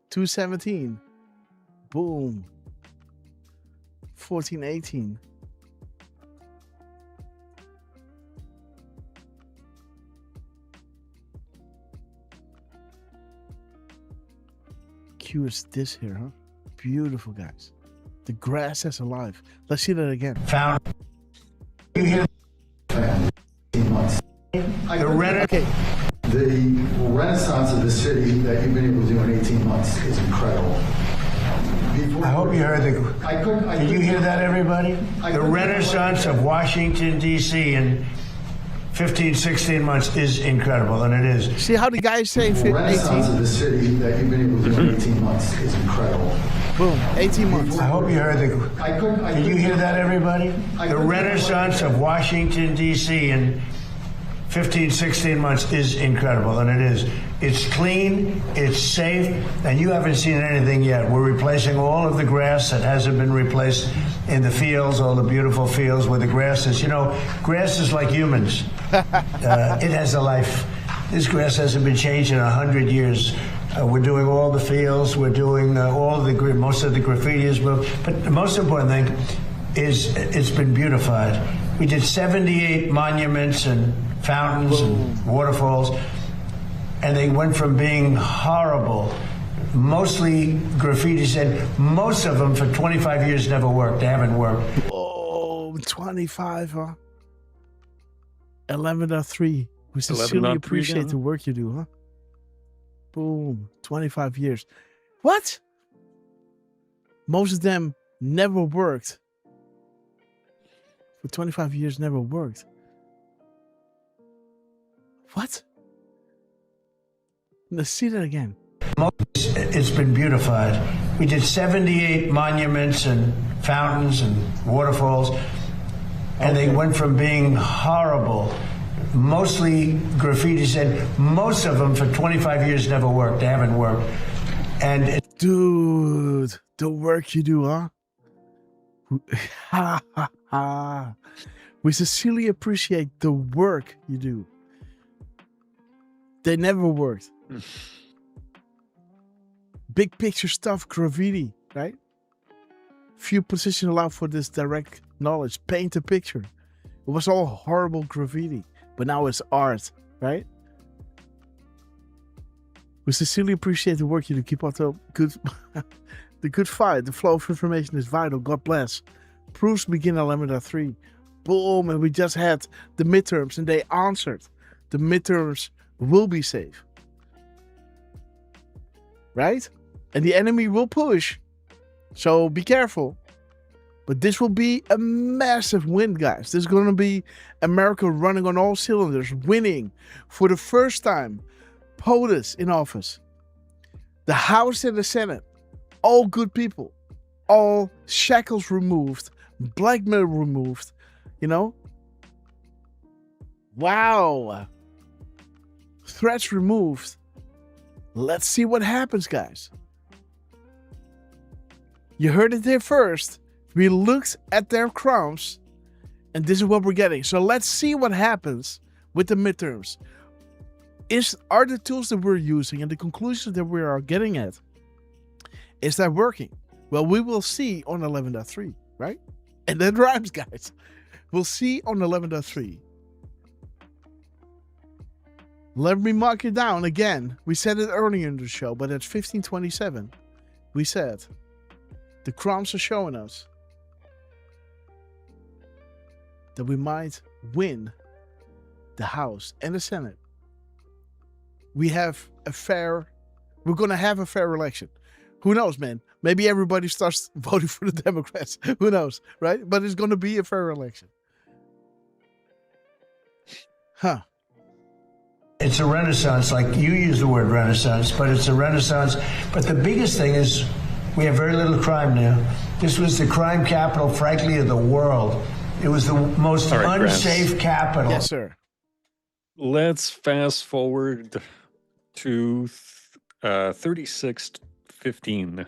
217. Boom. 14, 18. Q is this here, huh? Beautiful, guys. The grass is alive. Let's see that again. Found. You hear? 18 months. Okay. The renaissance of the city that you've been able to do in 18 months is incredible. I hope you heard Did you hear that, everybody? The Renaissance of Washington, D.C. in 15, 16 months is incredible, and it is. See how the guys say 18? Renaissance of the city that you've been able to do in 18 months is incredible. Boom, 18 months. I hope you heard Can you hear that, everybody? The renaissance of Washington, D.C. in 15, 16 months is incredible, and it is. It's clean, it's safe, and you haven't seen anything yet. We're replacing all of the grass that hasn't been replaced in the fields, all the beautiful fields where the grass is. You know, grass is like humans. It has a life. This grass hasn't been changed in 100 years. We're doing all the fields. We're doing most of the graffiti is moved. But the most important thing is it's been beautified. We did 78 monuments and fountains and waterfalls, and they went from being horrible, mostly graffitis, and most of them for 25 years never worked. They haven't worked. Oh, 25, huh? 11.3. We sincerely appreciate the work you do, huh? Boom, 25 years. What? Most of them never worked. For 25 years, never worked. What? Let's see that again. It's been beautified. We did 78 monuments and fountains and waterfalls, and they went from being horrible, mostly graffitis, and most of them for 25 years never worked. They haven't worked. And dude, the work you do, huh? Ha ha ha. We sincerely appreciate the work you do. They never worked. Big picture stuff, graffiti, right? Few positions allowed for this direct knowledge. Paint a picture. It was all horrible graffiti, but now it's art, right? We sincerely appreciate the work you do. Keep up the good, the good fight. The flow of information is vital. God bless. Proofs begin 11.3. Boom, and we just had the midterms, and they answered. The midterms will be safe, right? And the enemy will push, so be careful. But this will be a massive win, guys. This is going to be America running on all cylinders, winning for the first time. POTUS in office, the House and the Senate, all good people, all shackles removed, blackmail removed, you know? Wow. Threats removed. Let's see what happens, guys. You heard it here first. We looked at their crimes, and this is what we're getting. So let's see what happens with the midterms. Are the tools that we're using and the conclusions that we are getting at, is that working? Well, we will see on 11.3, right? And that rhymes, guys. We'll see on 11.3. Let me mark it down again. We said it earlier in the show, but at 15:27, we said the crumbs are showing us that we might win the House and the Senate. We're going to have a fair election. Who knows, man? Maybe everybody starts voting for the Democrats. Who knows, right? But it's going to be a fair election. Huh. It's a renaissance, like you use the word renaissance, but it's a renaissance. But the biggest thing is we have very little crime now. This was the crime capital, frankly, of the world. It was the most unsafe capital. Yes, sir. Let's fast forward to 36:15.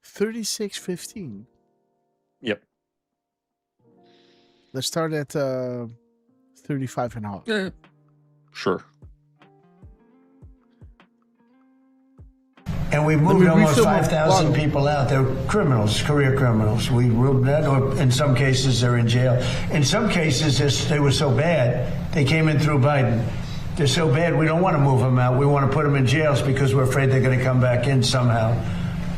36:15. Yep. Let's start at 35.5. Yeah. Sure. And we moved almost 5,000 people out. They're criminals, career criminals. We moved that, or in some cases they're in jail. In some cases, they were so bad, they came in through Biden. They're so bad, we don't want to move them out. We want to put them in jails because we're afraid they're going to come back in somehow.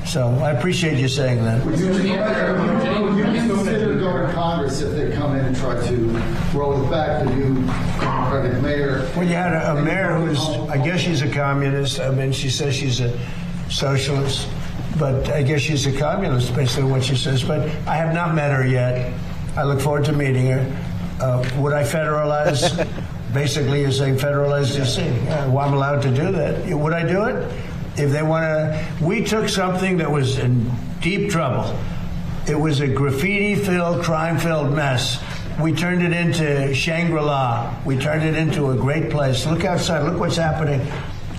So I appreciate you saying that. Would you consider going to Congress if they come in and try to roll it back, the new Democratic mayor? Well, you had a mayor who's, I guess she's a communist. I mean, she says she's a socialist, but I guess she's a communist based on what she says. But I have not met her yet. I look forward to meeting her. Would I federalize Basically, you're saying federalize DC. Yeah, well, I'm allowed to do that. Would I do it? If they want to, we took something that was in deep trouble. It was a graffiti-filled, crime-filled mess. We turned it into Shangri-La. We turned it into a great place. Look outside. Look what's happening.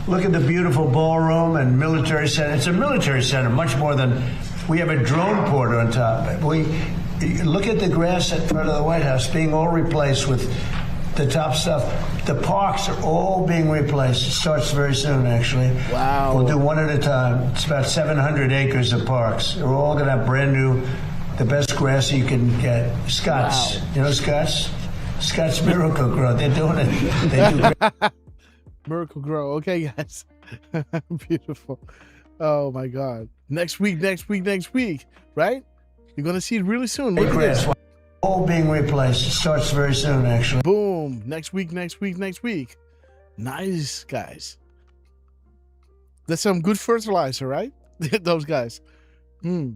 Look at the beautiful ballroom and military center. It's a military center, much more than, we have a drone port on top. Look at the grass in front of the White House being all replaced with the top stuff. The parks are all being replaced. It starts very soon, actually. Wow. We'll do one at a time. It's about 700 acres of parks. They're all going to have brand new, the best grass you can get. Scott's. Wow. You know Scott's? Scott's Miracle Grow. They're doing it. They do great. Miracle Grow. Okay, guys. Beautiful. Oh, my God. Next week. Right? You're going to see it really soon. Look at this. All being replaced. It starts very soon, actually. Boom. Next week. Nice, guys. That's some good fertilizer, right? Those guys. The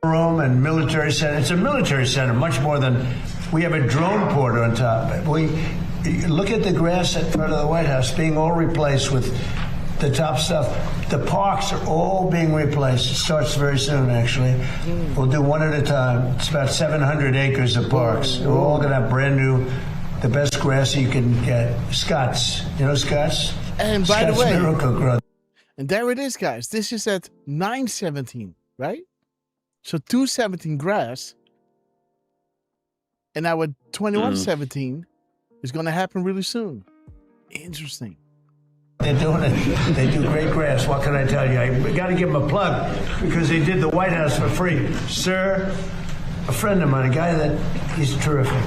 room and military center. It's a military center, much more than, we have a drone port on top. Look at the grass in front of the White House being all replaced with the top stuff. The parks are all being replaced. It starts very soon, actually. We'll do one at a time. It's about 700 acres of parks. They're all going to have brand new, the best grass you can get. Scott's. You know Scott's? And by Scott's the way, Miracle Grow. and there it is, guys. This is at 917, right? So 217 grass. And now at 2117 is going to happen really soon. Interesting. They're doing it. They do great grass. What can I tell you? I got to give them a plug because they did the White House for free. Sir, a friend of mine, a guy that, he's terrific.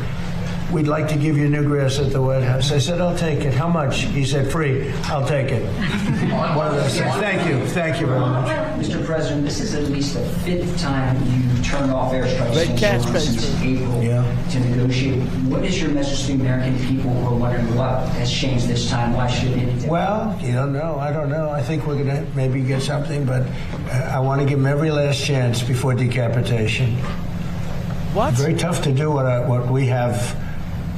We'd like to give you new grass at the White House. I said, I'll take it. How much? He said, free. I'll take it. One of those things. Thank you. Thank you very much. Mr. President, this is at least the 5th time you turned off airstrikes since April to negotiate. What is your message to the American people who are wondering what has changed this time? Why should it? Well, you don't know. I don't know. I think we're going to maybe get something, but I want to give them every last chance before decapitation. What? Very tough to do what we have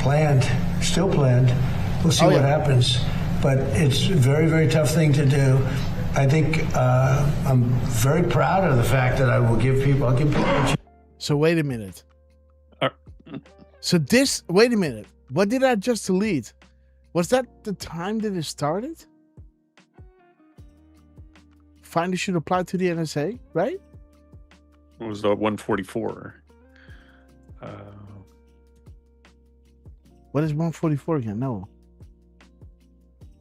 planned, still planned. We'll see what happens. But it's a very, very tough thing to do. I think I'm very proud of the fact that I'll give people a chance. So wait a minute. Wait a minute. What did I just delete? Was that the time that it started? Finally should apply to the NSA, right? It was the 144. What is 144 again? No.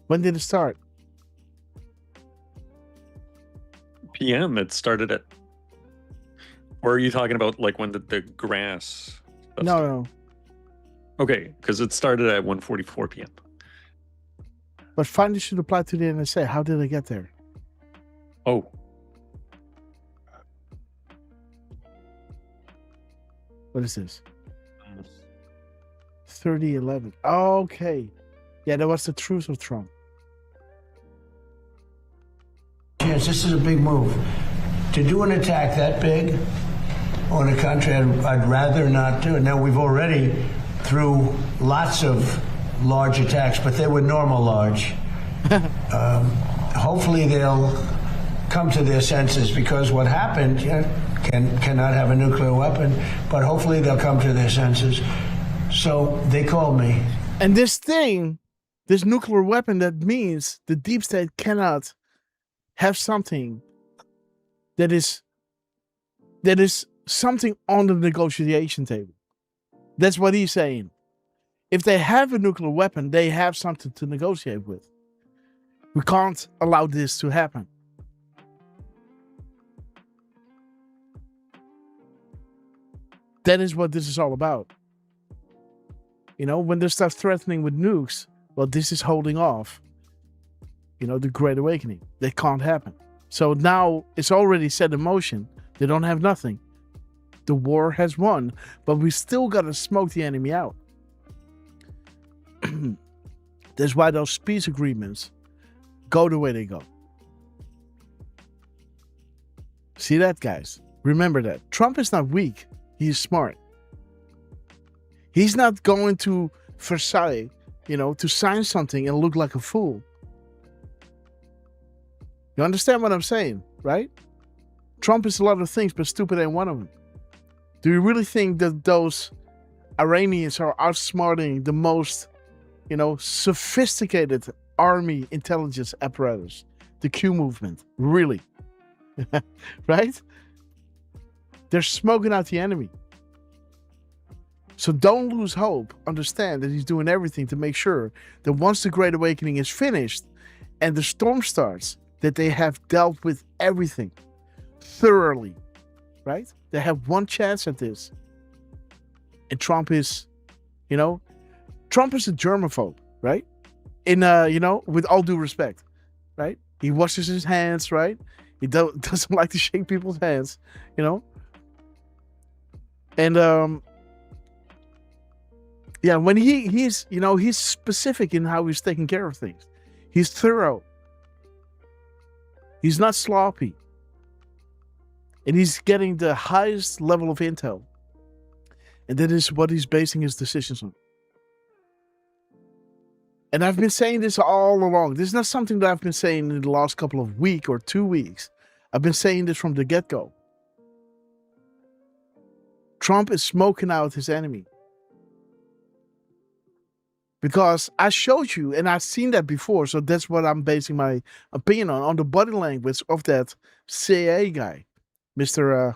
When did it start? PM. It started at. Or are you talking about like when the grass? No. Okay, because it started at 1:44 p.m. But finally should apply to the NSA. How did I get there? Oh. What is this? 3011. Okay. Yeah, that was the truth of Trump. Yes, this is a big move. To do an attack that big on a country, I'd rather not do it. Now, we've already, through lots of large attacks, but they were normal large. Hopefully they'll come to their senses, because what happened cannot have a nuclear weapon, but hopefully they'll come to their senses. So they called me. And this nuclear weapon, that means the deep state cannot have something that is something on the negotiation table. That's what he's saying. If they have a nuclear weapon, they have something to negotiate with. We can't allow this to happen. That is what this is all about. You know, when they start threatening with nukes, well, this is holding off, the Great Awakening. That can't happen. So now it's already set in motion. They don't have nothing. The war has won, but we still got to smoke the enemy out. That's why those peace agreements go the way they go. See that, guys? Remember that. Trump is not weak. He is smart. He's not going to Versailles, to sign something and look like a fool. You understand what I'm saying, right? Trump is a lot of things, but stupid ain't one of them. Do you really think that those Iranians are outsmarting the most, sophisticated army intelligence apparatus, the Q movement? Really? Right? They're smoking out the enemy. So don't lose hope. Understand that he's doing everything to make sure that once the Great Awakening is finished and the storm starts, that they have dealt with everything thoroughly, right? They have one chance at this. And Trump is, Trump is a germaphobe, right? With all due respect, right? He washes his hands, right? He doesn't like to shake people's hands, And when he's he's specific in how he's taking care of things. He's thorough. He's not sloppy. And he's getting the highest level of intel. And that is what he's basing his decisions on. And I've been saying this all along. This is not something that I've been saying in the last couple of weeks or 2 weeks. I've been saying this from the get-go. Trump is smoking out his enemy. Because I showed you, and I've seen that before, so that's what I'm basing my opinion on the body language of that CIA guy, Mr.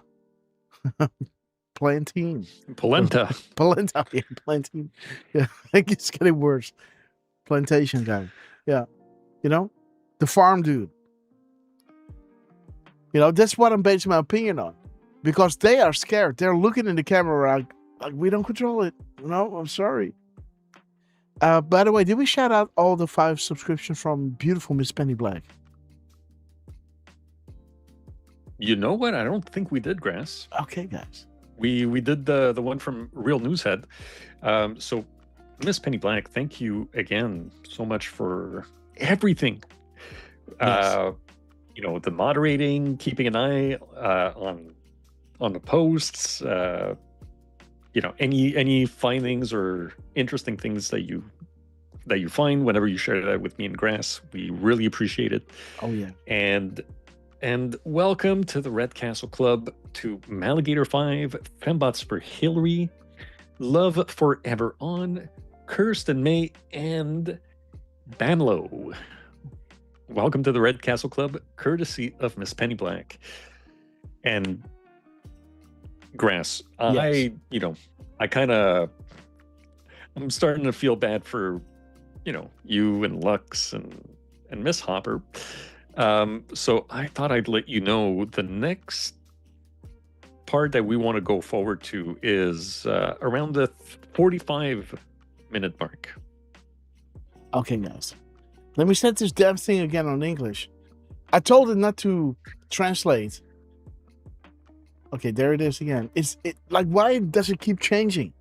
Plantain. Polenta. Polenta, yeah, Plantain. Yeah, I think it's getting worse. Plantation guy. Yeah. The farm dude. That's what I'm basing my opinion on. Because they are scared. They're looking in the camera like we don't control it. No, I'm sorry. By the way, did we shout out all the 5 subscriptions from beautiful Miss Penny Black? You know what? I don't think we did, Grass. Okay, guys. We did the one from Real Newshead. So, Miss Penny Black, thank you again so much for everything. Yes. The moderating, keeping an eye on the posts. Any findings or interesting things that you find whenever you share that with me and Grass, we really appreciate it. Oh yeah. And welcome to the Red Castle Club, to Maligator 5, Fembots for Hillary, Love Forever On, Kirsten May, and Banlo. Welcome to the Red Castle Club, courtesy of Miss Penny Black. And Grass, yes. I'm starting to feel bad for, you and Lux and Miss Hopper. So I thought I'd let you know the next part that we want to go forward to is around the 45-minute mark. Okay, guys. Let me set this damn thing again on English. I told it not to translate. Okay, there it is again. Why does it keep changing?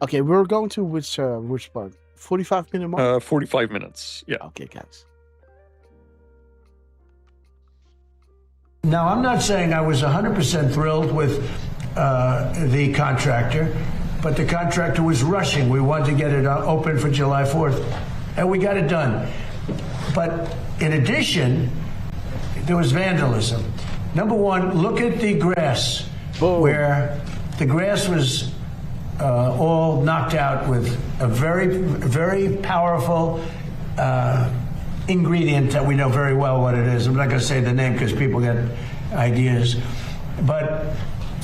Okay, we're going to which part? 45-minute mark? 45 minutes, yeah. Okay, guys. Now, I'm not saying I was 100% thrilled with the contractor, but the contractor was rushing. We wanted to get it open for July 4th, and we got it done. But in addition, there was vandalism. Number one, look at the grass, where the grass was all knocked out with a very, very powerful ingredient that we know very well what it is. I'm not going to say the name because people get ideas.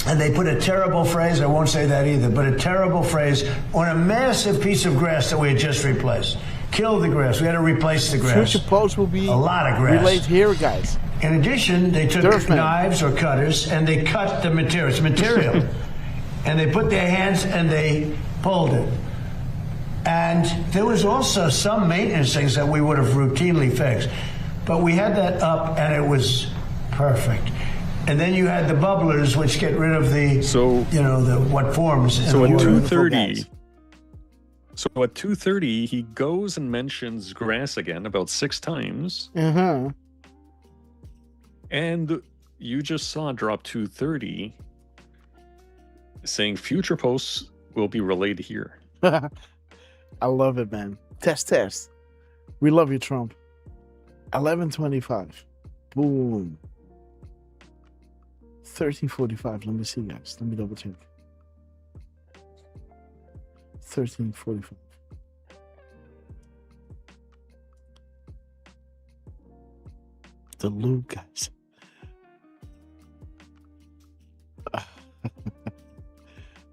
And they put a terrible phrase, I won't say that either, but a terrible phrase on a massive piece of grass that we had just replaced. Kill the grass. We had to replace the grass. Future posts will be a lot of grass. Relayed here, guys. In addition, they took knives or cutters and they cut the material. It's material. And they put their hands and they pulled it. And there was also some maintenance things that we would have routinely fixed. But we had that up and it was perfect. And then you had the bubblers, which get rid of the, what forms. So at 2:30, at 2:30, he goes and mentions grass again about 6 times. Uh-huh. And you just saw drop 2:30. saying future posts will be relayed here. I love it, man. Test. We love you, Trump. 11:25. Boom. 13:45. Let me see, guys. Let me double check. 13:45. The loop, guys.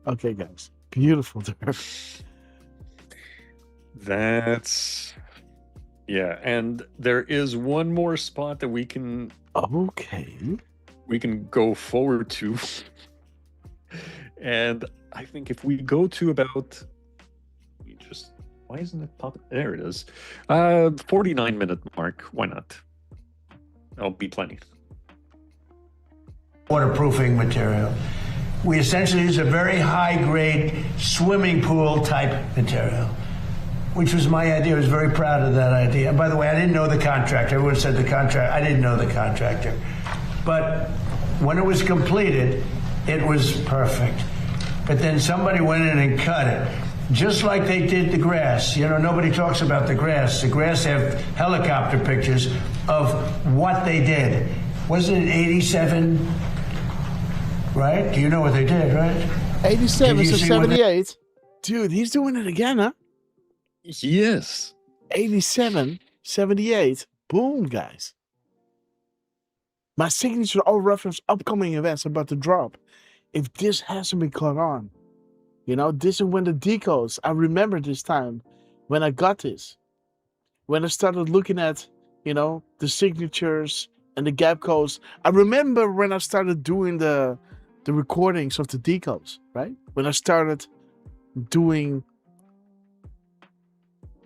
Okay, guys. Beautiful, Derf. That's... Yeah, and there is one more spot that we can... Okay. We can go forward to. And I think if we go to about... Why isn't it popping? There it is. 49-minute mark. Why not? That'll be plenty. Waterproofing material. We essentially use a very high-grade swimming pool type material, which was my idea. I was very proud of that idea. And by the way, I didn't know the contractor. Everyone said the contractor. I didn't know the contractor. But when it was completed, it was perfect. But then somebody went in and cut it, just like they did the grass. You know, nobody talks about the grass. The grass have helicopter pictures of what they did. Wasn't it 87? Right? Do you know what they did, right? 87 to 78. Dude, he's doing it again, huh? Yes. 87, 78. Boom, guys. My signature all reference upcoming events about to drop. If this hasn't been caught on, you know, this is when the decodes. I remember this time when I got this. When I started looking at, you know, the signatures and the gap codes. I remember when I started doing the recordings of the decodes, right? When I started doing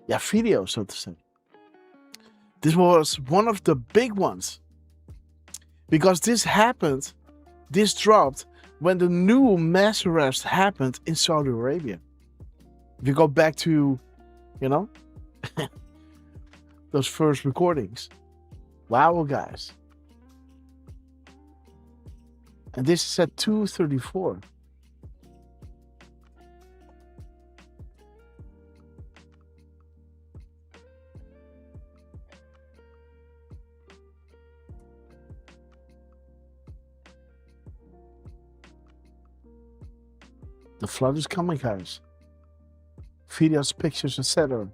videos, so to say. This was one of the big ones. Because this dropped when the new mass arrest happened in Saudi Arabia. If you go back to, you know, those first recordings. Wow, guys. And this is at 2:34. The flood is coming, guys. Videos, pictures, etc.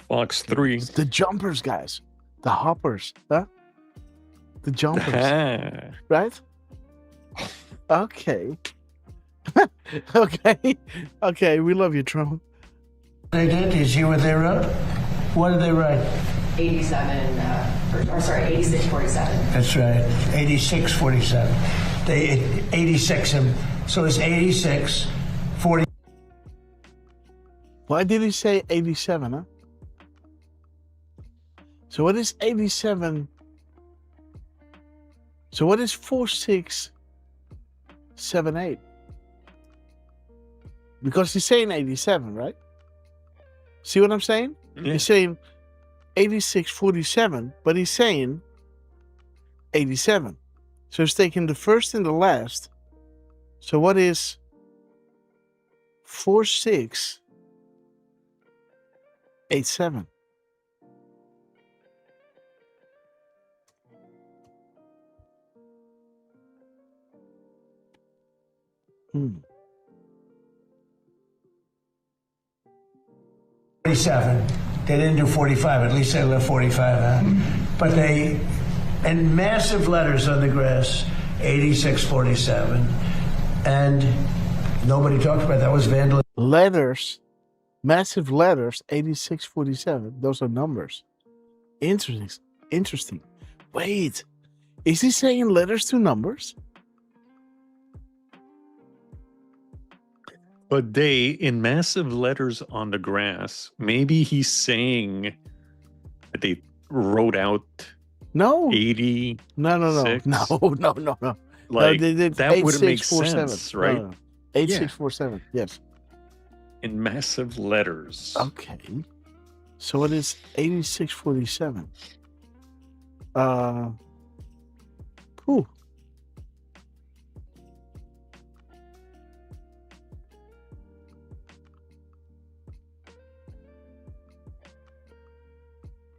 Fox 3. The jumpers, guys. The hoppers, huh? The jumpers, right? Okay. Okay, we love you, Trump. They did? You see what they wrote? What did they write? 8647. That's right, 8647. They 86 him, so it's 86, 40. Why did he say 87, huh? So what is 87? So what is 4678? Because he's saying 87, right? See what I'm saying? Yeah. He's saying 8647, but he's saying 87. So he's taking the first and the last. So what is 4687? Hmm. 47. They didn't do 45. At least they left 45 out. But they, and massive letters on the grass, 8647. And nobody talked about that. Was vandalism. Letters, massive letters, 8647. Those are numbers. Interesting. Wait, is he saying letters to numbers? But they, in massive letters on the grass, maybe he's saying that they wrote out 80. No. Like, they did that wouldn't make sense, right? No. 8647, yes. In massive letters. Okay. So it is 8647. Cool.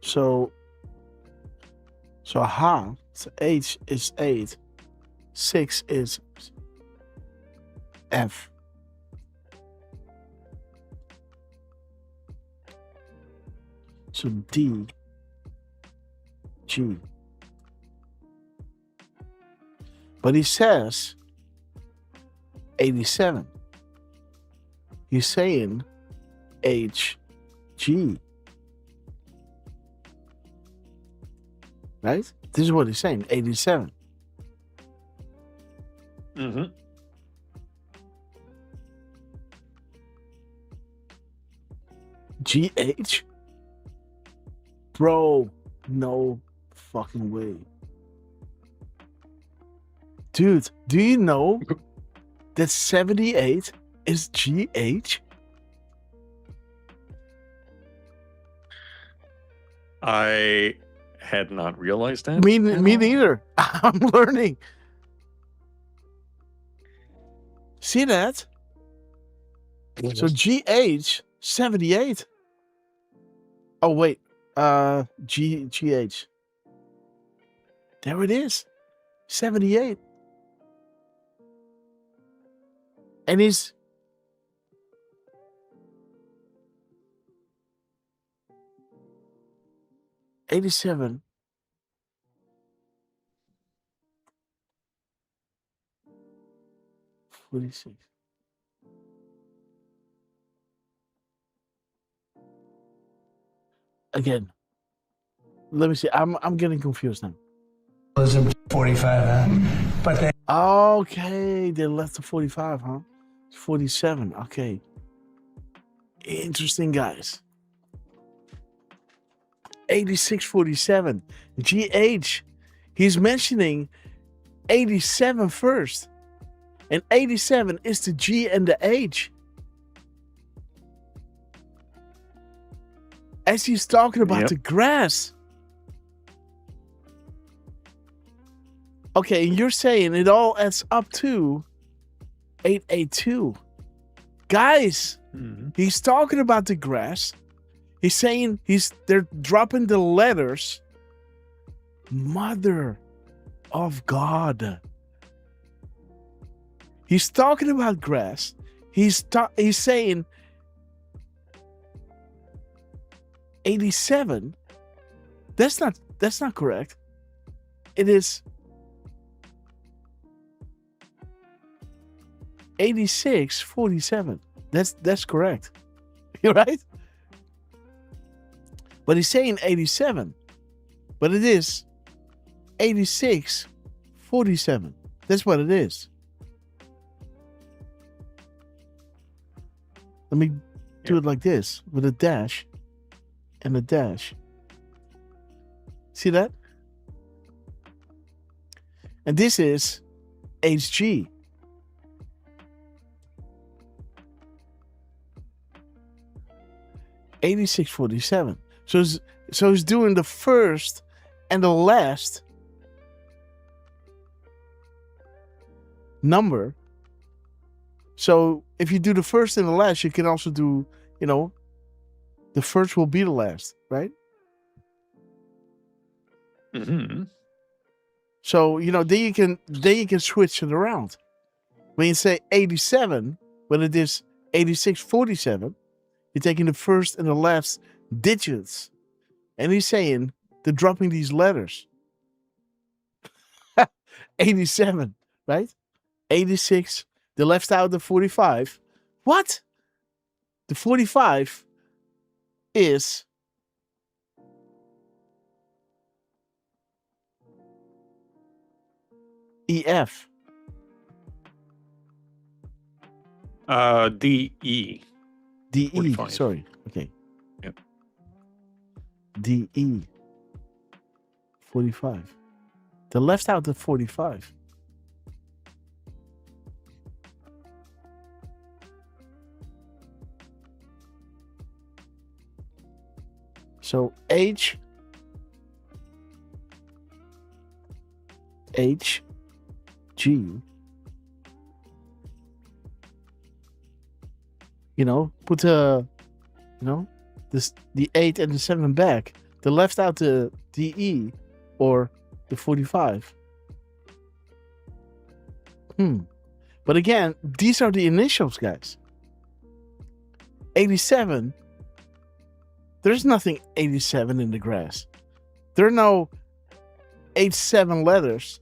So H is 8, 6 is F. So D, G. But he says 87. He's saying H, G. Right? This is what he's saying, 87. Mm-hmm. GH? Bro, no fucking way. Dude, do you know that 78 is GH? I had not realized that. Me neither. I'm learning. See that? So GH 78. Oh wait. GH. There it is. 78. And he's 87. $46. Again, let me see. I'm getting confused now. 45, huh? But they Okay, they left the 45, huh? 47. Okay. Interesting, guys. 86-47. GH. He's mentioning 87 first. And 87 is the G and the H. As he's talking about the grass. Okay, and you're saying it all adds up to 882. Guys, he's talking about the grass. He's saying they're dropping the letters. Mother of God. He's talking about grass. He's saying 87. That's not correct. It is 86-47. That's correct. You're right. But he's saying 87. But it is 86-47. That's what it is. Let me do it like this with a dash and a dash. See that? And this is HG. $86.47. So he's doing the first and the last number. So if you do the first and the last, you can also do, the first will be the last, right? Mm-hmm. So, then you can switch it around. When you say 87, when it is 86.47, you're taking the first and the last digits. And he's saying they're dropping these letters. 87, right? 86. They left out the 45. What? The 45 is EF. DE. DE. 45. Sorry. Okay. Yep. DE. 45. They left out the 45. So H H G. Put the 8 and the 7 back. They left out the DE or the 45. But again, these are the initials, guys. 87. There's nothing 87 in the grass. There are no 87 letters.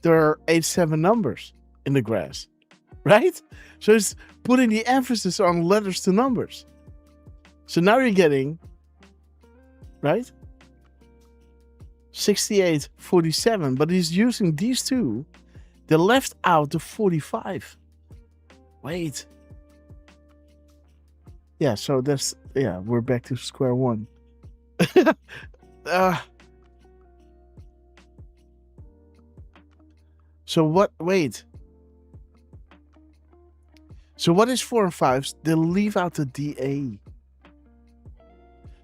There are 87 numbers in the grass, right? So it's putting the emphasis on letters to numbers. So now you're getting, right? 68, 47, but he's using these two. They left out the 45. Wait. Yeah, so we're back to square one. So what? Wait. So what is 4 and 5? They leave out the DA.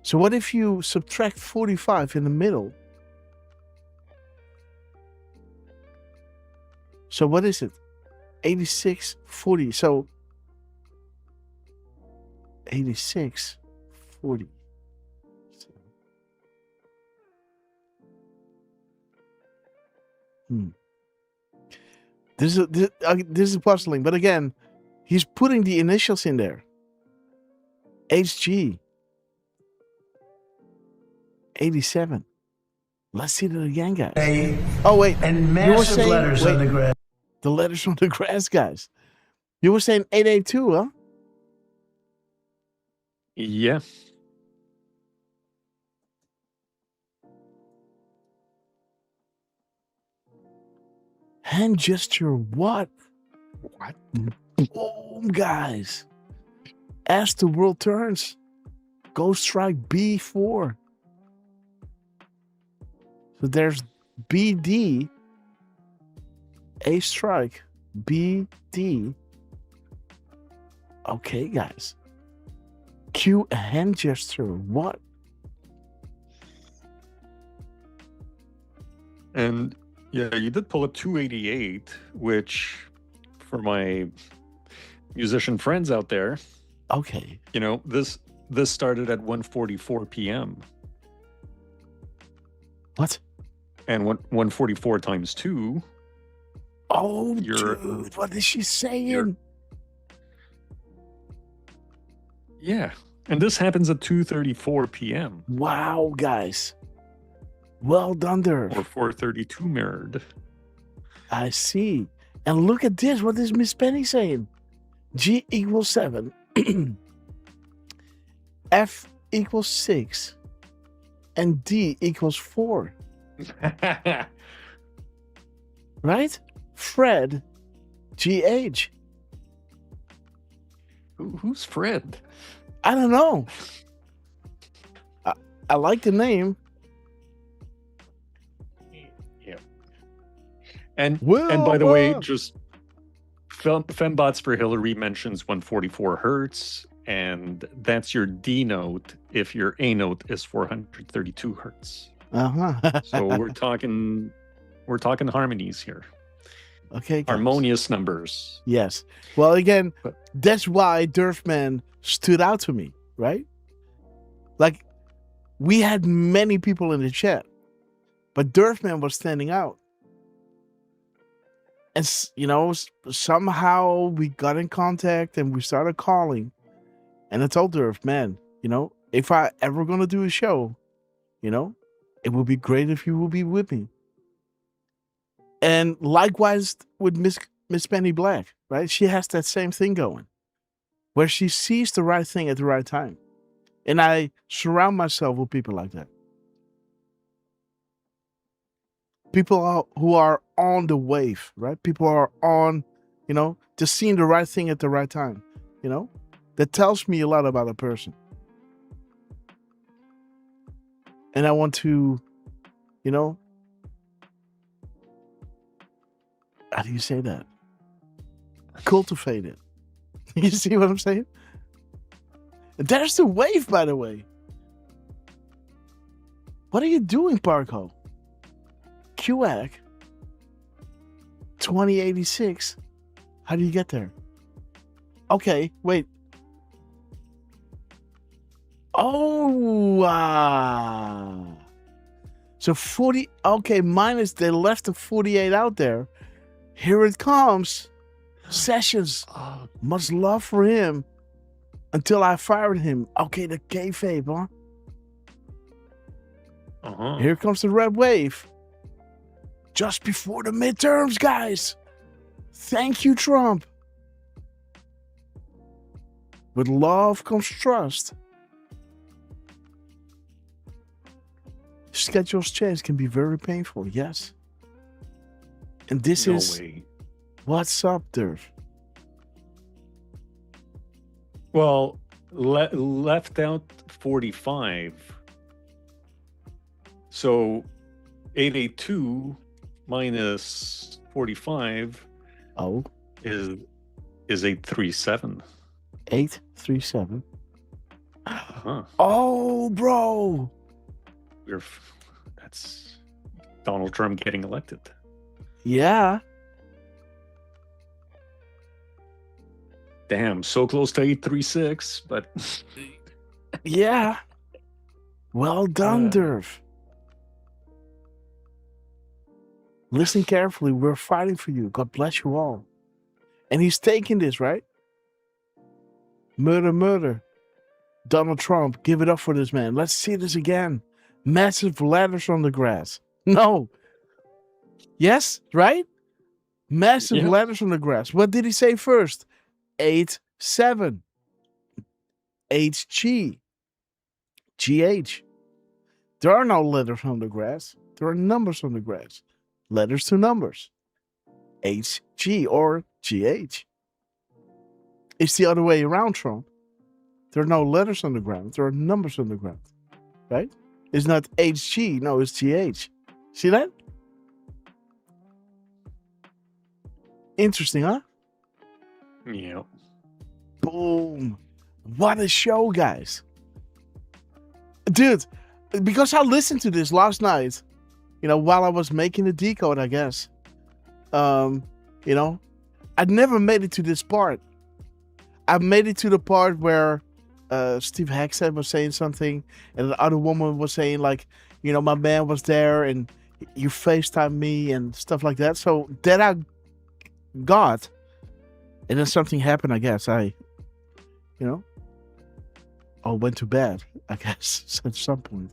So what if you subtract 45 in the middle? So what is it? 86, 40. So 86, 40. This is puzzling, but again, he's putting the initials in there. HG. 87. Let's see that again, guys. Wait. And massive letters on the grass. The letters on the grass, guys. You were saying 882, huh? Yeah. Hand gesture, what? What? Boom, guys. As the world turns, go strike B4. So there's BD, A strike, BD. Okay, guys. Q, a hand gesture, what? And yeah, you did pull up 288, which for my musician friends out there, okay, this started at 1:44 p.m. What? And 144 times 2. Oh, dude, what is she saying? Yeah, and this happens at 2:34 p.m. Wow, guys. Well done, Derf. Or 4:32 mirrored. I see. And look at this. What is Miss Penny saying? G equals 7. F equals 6. And D equals 4. Right? Fred, GH. Who's Fred? I don't know. I like the name. Yeah. And by the way, just Fembots for Hillary mentions 144 hertz, and that's your D note if your A note is 432 hertz. So we're talking harmonies here. Okay, guys. Harmonious numbers. Yes. Well, again, that's why Derfman stood out to me, right? Like, we had many people in the chat, but Derfman was standing out. And, somehow we got in contact and we started calling. And I told Derf, man, if I ever going to do a show, it would be great if you will be with me. And likewise with Miss Penny Black, right? She has that same thing going, where she sees the right thing at the right time. And I surround myself with people like that. People who are on the wave, right? People are on, just seeing the right thing at the right time, That tells me a lot about a person. And I want to, how do you say that? Cultivate it. You see what I'm saying? There's the wave, by the way. What are you doing, Parko? QAC 2086. How do you get there? Okay, wait. Oh, so 40. Okay, minus they left the 48 out there. Here it comes. Sessions. Much love for him until I fired him. Okay, the kayfabe, huh? Here comes the red wave. Just before the midterms, guys. Thank you, Trump. With love comes trust. Schedules change can be very painful, yes. And this is way. What's up, Derf? Well, left out 45. So 882 minus 45 is 837. 837. Huh. Oh, bro. That's Donald Trump getting elected. Yeah. Damn, so close to 836, but yeah. Well done, Derf. Listen carefully. We're fighting for you. God bless you all. And he's taking this, right? Murder, murder. Donald Trump, give it up for this man. Let's see this again. Massive ladders on the grass. No. Yes, right? Massive ladders on the grass. What did he say first? 8-7. HG. GH. There are no letters on the grass. There are numbers on the grass. Letters to numbers. HG or GH. It's the other way around, Trump. There are no letters on the ground. There are numbers on the ground. Right? It's not HG. No, it's GH. See that? Interesting, huh? Yeah. Boom. What a show, guys. Dude, because I listened to this last night, while I was making the decode, I guess. I'd never made it to this part. I made it to the part where Steve Hackstead was saying something, and the other woman was saying, like, my man was there, and you FaceTime me, and stuff like that. So that I got, and then something happened, I guess. I went to bed, I guess, at some point.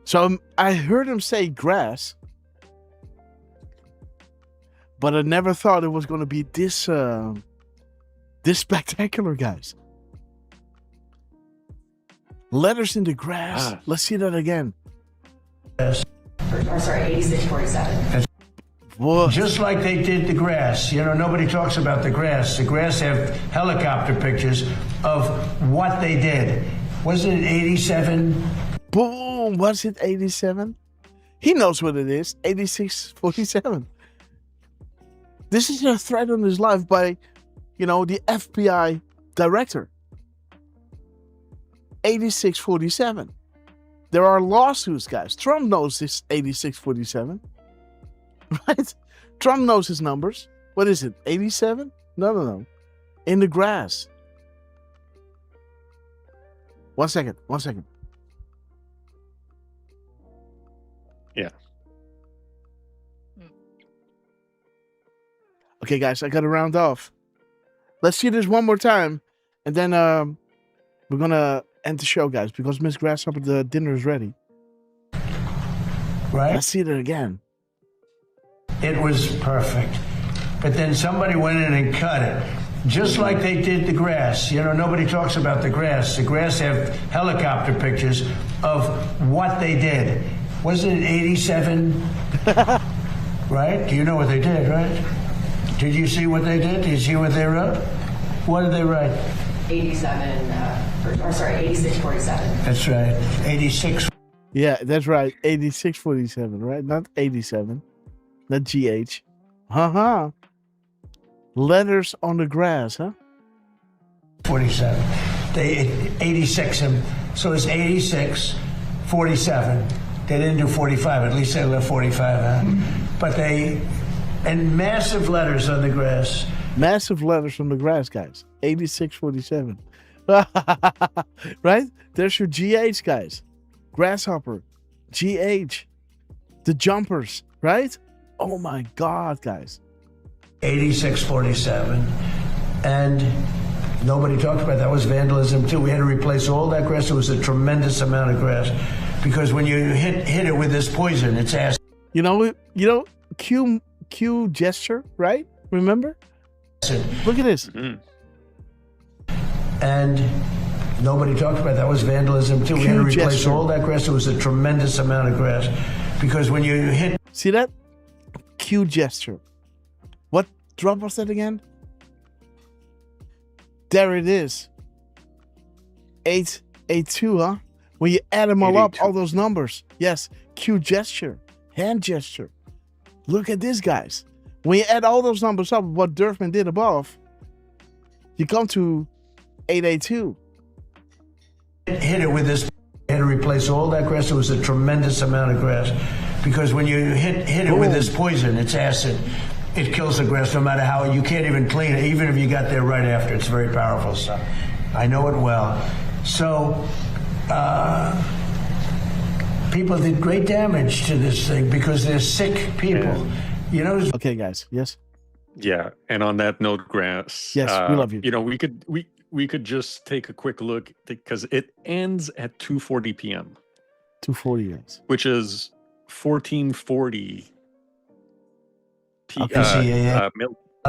So I heard him say grass, but I never thought it was going to be this spectacular, guys. Letters in the grass. Let's see that again. I'm sorry, 8647. What? Just like they did the grass. Nobody talks about the grass. The grass have helicopter pictures of what they did. Wasn't it 87? Boom. Was it 87? He knows what it is. 8647. This is a threat on his life by, the FBI director. 8647. There are lawsuits, guys. Trump knows this 8647. Right? Trump knows his numbers. What is it? 87? No. In the grass. One second. Yeah. Okay, guys, I got to round off. Let's see this one more time. And then we're going to end the show, guys, because Miss Grasshopper, the dinner is ready. Right? Let's see it again. It was perfect. But then somebody went in and cut it. Just like they did the grass. Nobody talks about the grass. The grass have helicopter pictures of what they did. Wasn't it 87? Right? Do you know what they did, right? Did you see what they did? Did you see what they wrote? What did they write? 8647. That's right. 86. Yeah, that's right. 8647, right? Not 87. Not GH. Letters on the grass, huh? 47. They 86 him. So it's 86, 47. They didn't do 45. At least they left 45, huh? But and massive letters on the grass. Massive letters from the grass, guys. 8647. Right? There's your GH, guys. Grasshopper. GH. The jumpers, right? Oh my God, guys. 8647. And nobody talked about that. Was vandalism too. We had to replace all that grass. It was a tremendous amount of grass. Because when you hit it with this poison, it's acid. You know, Q gesture, right? Remember? Look at this. Mm-hmm. And nobody talked about that. Was vandalism too. We had to replace all that grass. It was a tremendous amount of grass. Because when you hit... See that? Q gesture. What drop was that again? There it is. 882, huh? When you add them all up, all those numbers. Yes, Q gesture, hand gesture. Look at this, guys. When you add all those numbers up, what Derfman did above, you come to 882. Hit it with this. Had to replace all that grass. It was a tremendous amount of grass. Because when you hit it with this poison, it's acid. It kills the grass no matter how. You can't even clean it, even if you got there right after. It's very powerful stuff. I know it well. So, people did great damage to this thing because they're sick people. You know. Okay, guys. Yes. Yeah, and on that note, Grass. Yes, we love you. You know, we could just take a quick look because it ends at 2:40 p.m. 2:40, yes. Which is 1440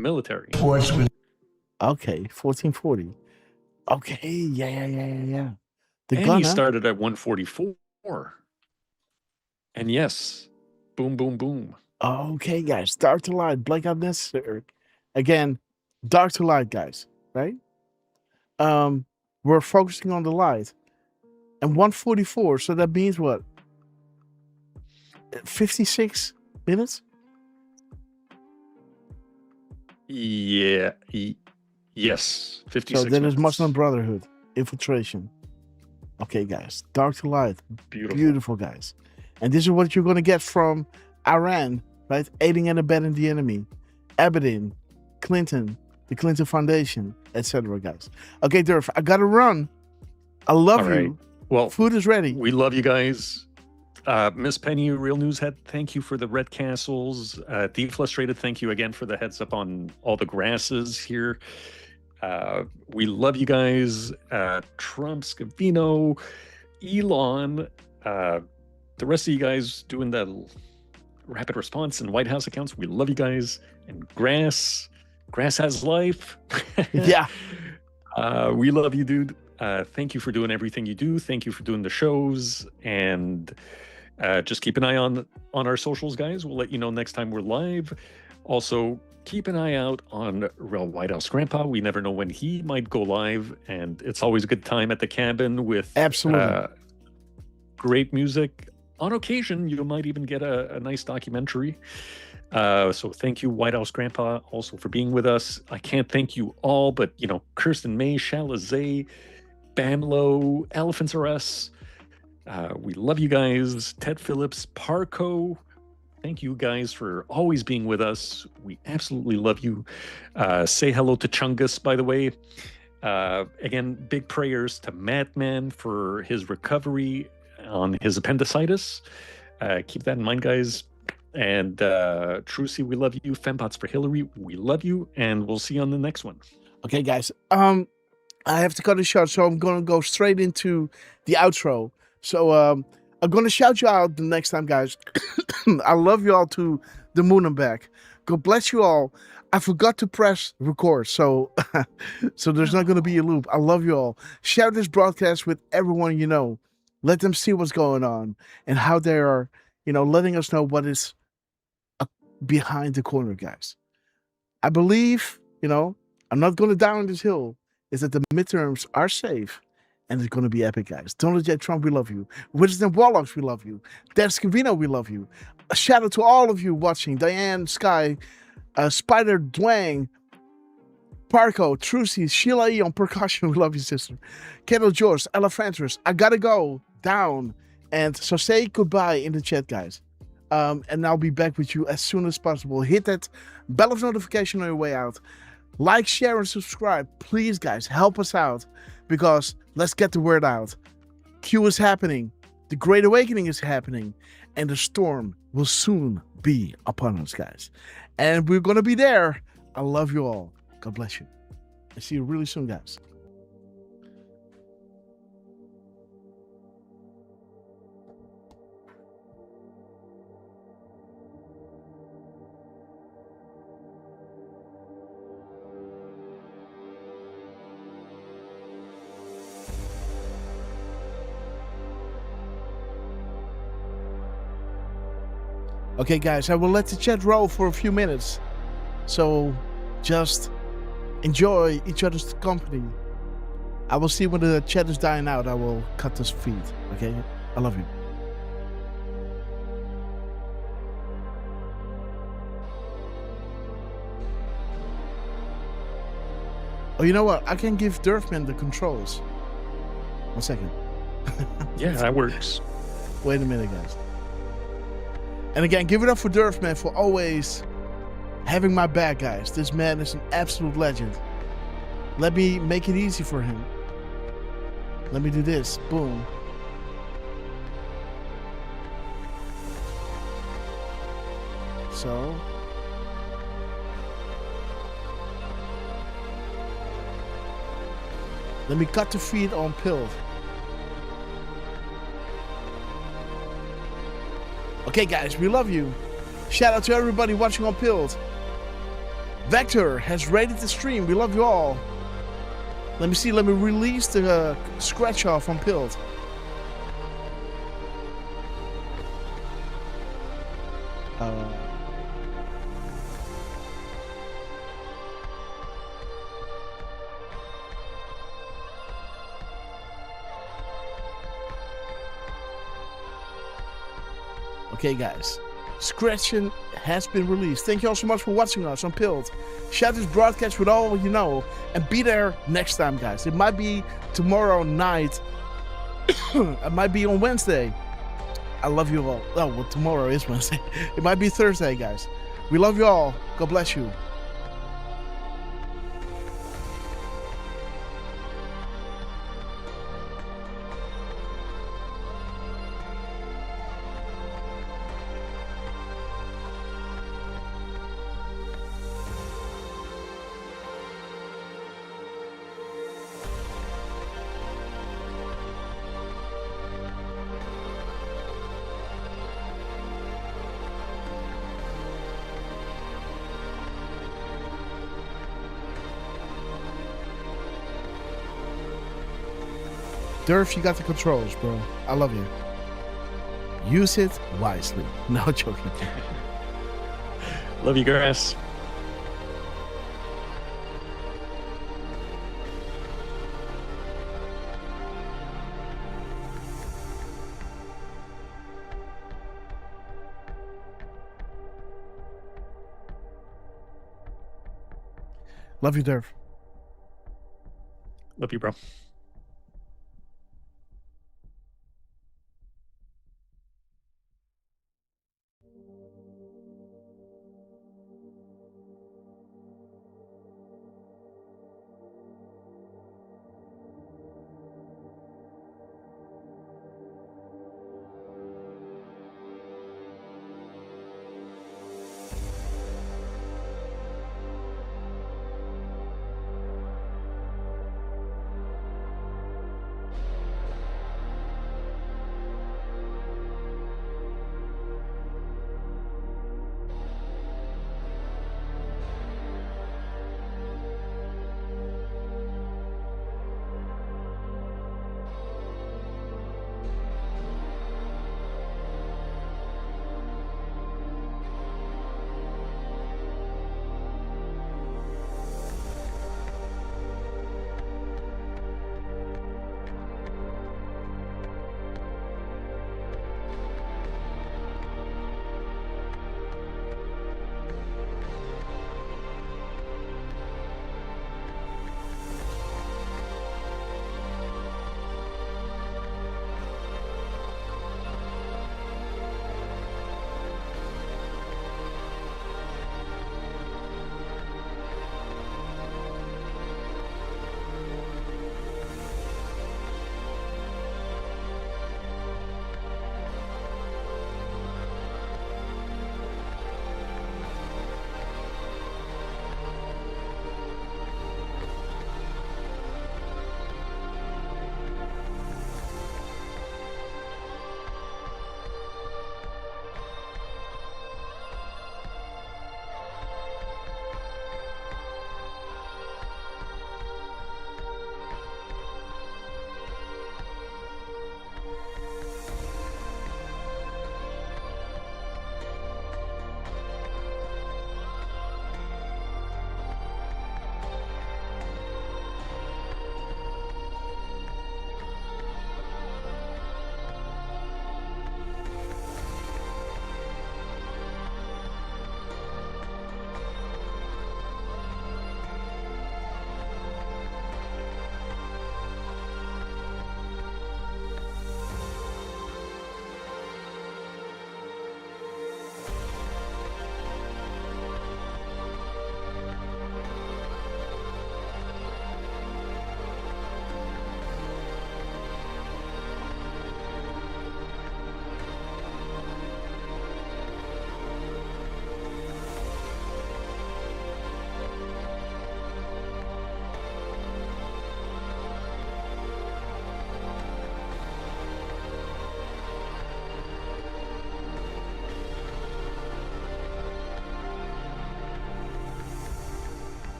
military. Okay, 1440. Okay, yeah. The And gun, he started at 144. And yes, boom, boom, boom. Okay, guys, dark to light, blackout necessary. Again, dark to light, guys, right? We're focusing on the light. And 144, so that means what? 56 minutes? Yeah. Yes. 56 So then minutes. there's Muslim Brotherhood, infiltration. Okay, guys, dark to light. Beautiful, guys. And this is what you're going to get from Iran, right? Aiding and abetting the enemy. Abedin, Clinton, the Clinton Foundation, etc., guys. Okay, Derf, I got to run. I love you. Well, food is ready. We love you guys. Miss Penny, Real News Head, thank you for the red castles. Deflustrated, thank you again for the heads up on all the grasses here. We love you guys. Trump, Scavino, Elon, the rest of you guys doing the rapid response and White House accounts. We love you guys. And Grass has life. Yeah. We love you, dude. Thank you for doing everything you do. Thank you for doing the shows. And just keep an eye on our socials, guys. We'll let you know next time we're live. Also, keep an eye out on Real White House Grandpa. We never know when he might go live. And it's always a good time at the cabin with great music. On occasion, you might even get a nice documentary. So thank you, White House Grandpa, also for being with us. I can't thank you all, but, you know, Kirsten May, Shalazay, Bamlo, Elephants R Us. We love you guys. Ted Phillips, Parco. Thank you guys for always being with us. We absolutely love you. Say hello to Chungus, by the way. Again, big prayers to Madman for his recovery on his appendicitis. Keep that in mind, guys. And Trucy, we love you. Fembots for Hillary, we love you. And we'll see you on the next one. Okay, guys. I have to cut it short, so I'm going to go straight into the outro. So I'm going to shout you out the next time, guys. I love you all to the moon and back. God bless you all. I forgot to press record, so so there's not going to be a loop. I love you all. Share this broadcast with everyone you know. Let them see what's going on and how they are, you know, letting us know what is behind the corner, guys. I believe, you know, I'm not going to die on this hill, is that the midterms are safe and it's going to be epic, guys. Donald J. Trump, we love you. Wisdom Warlocks, we love you. Dev Scavino, we love you. A shout out to all of you watching. Diane, Sky, Spider, Dwang, Parco, Trucy, Sheila E on percussion, we love you, sister. Kendall George, Ella Francis, I gotta go, down. And so say goodbye in the chat, guys. And I'll be back with you as soon as possible. Hit that bell of notification on your way out. Like, share, and subscribe. Please, guys, help us out. Because let's get the word out. Q is happening. The Great Awakening is happening. And the storm will soon be upon us, guys. And we're going to be there. I love you all. God bless you. I'll see you really soon, guys. Okay, guys, I will let the chat roll for a few minutes. So just enjoy each other's company. I will see when the chat is dying out. I will cut this feed. Okay? I love you. Oh, you know what? I can give Derfman the controls. 1 second. Yeah, that works. Wait a minute, guys. And again, give it up for Derfman for always having my back, guys. This man is an absolute legend. Let me make it easy for him. Let me do this. Boom. So. Let me cut the feed on Pilled. Okay, guys, we love you. Shout out to everybody watching on Pilled. Vector has rated the stream. We love you all. Let me see. Let me release the scratch off on Pilled. Okay, guys. Scratching has been released. Thank you all so much for watching us on Pilled. Share this broadcast with all you know. And be there next time, guys. It might be tomorrow night. It might be on Wednesday. I love you all. Oh, well, tomorrow is Wednesday. It might be Thursday, guys. We love you all. God bless you. Derf, you got the controls, bro. I love you. Use it wisely. No joking. Love you, Grass. Love you, Derf. Love you, bro.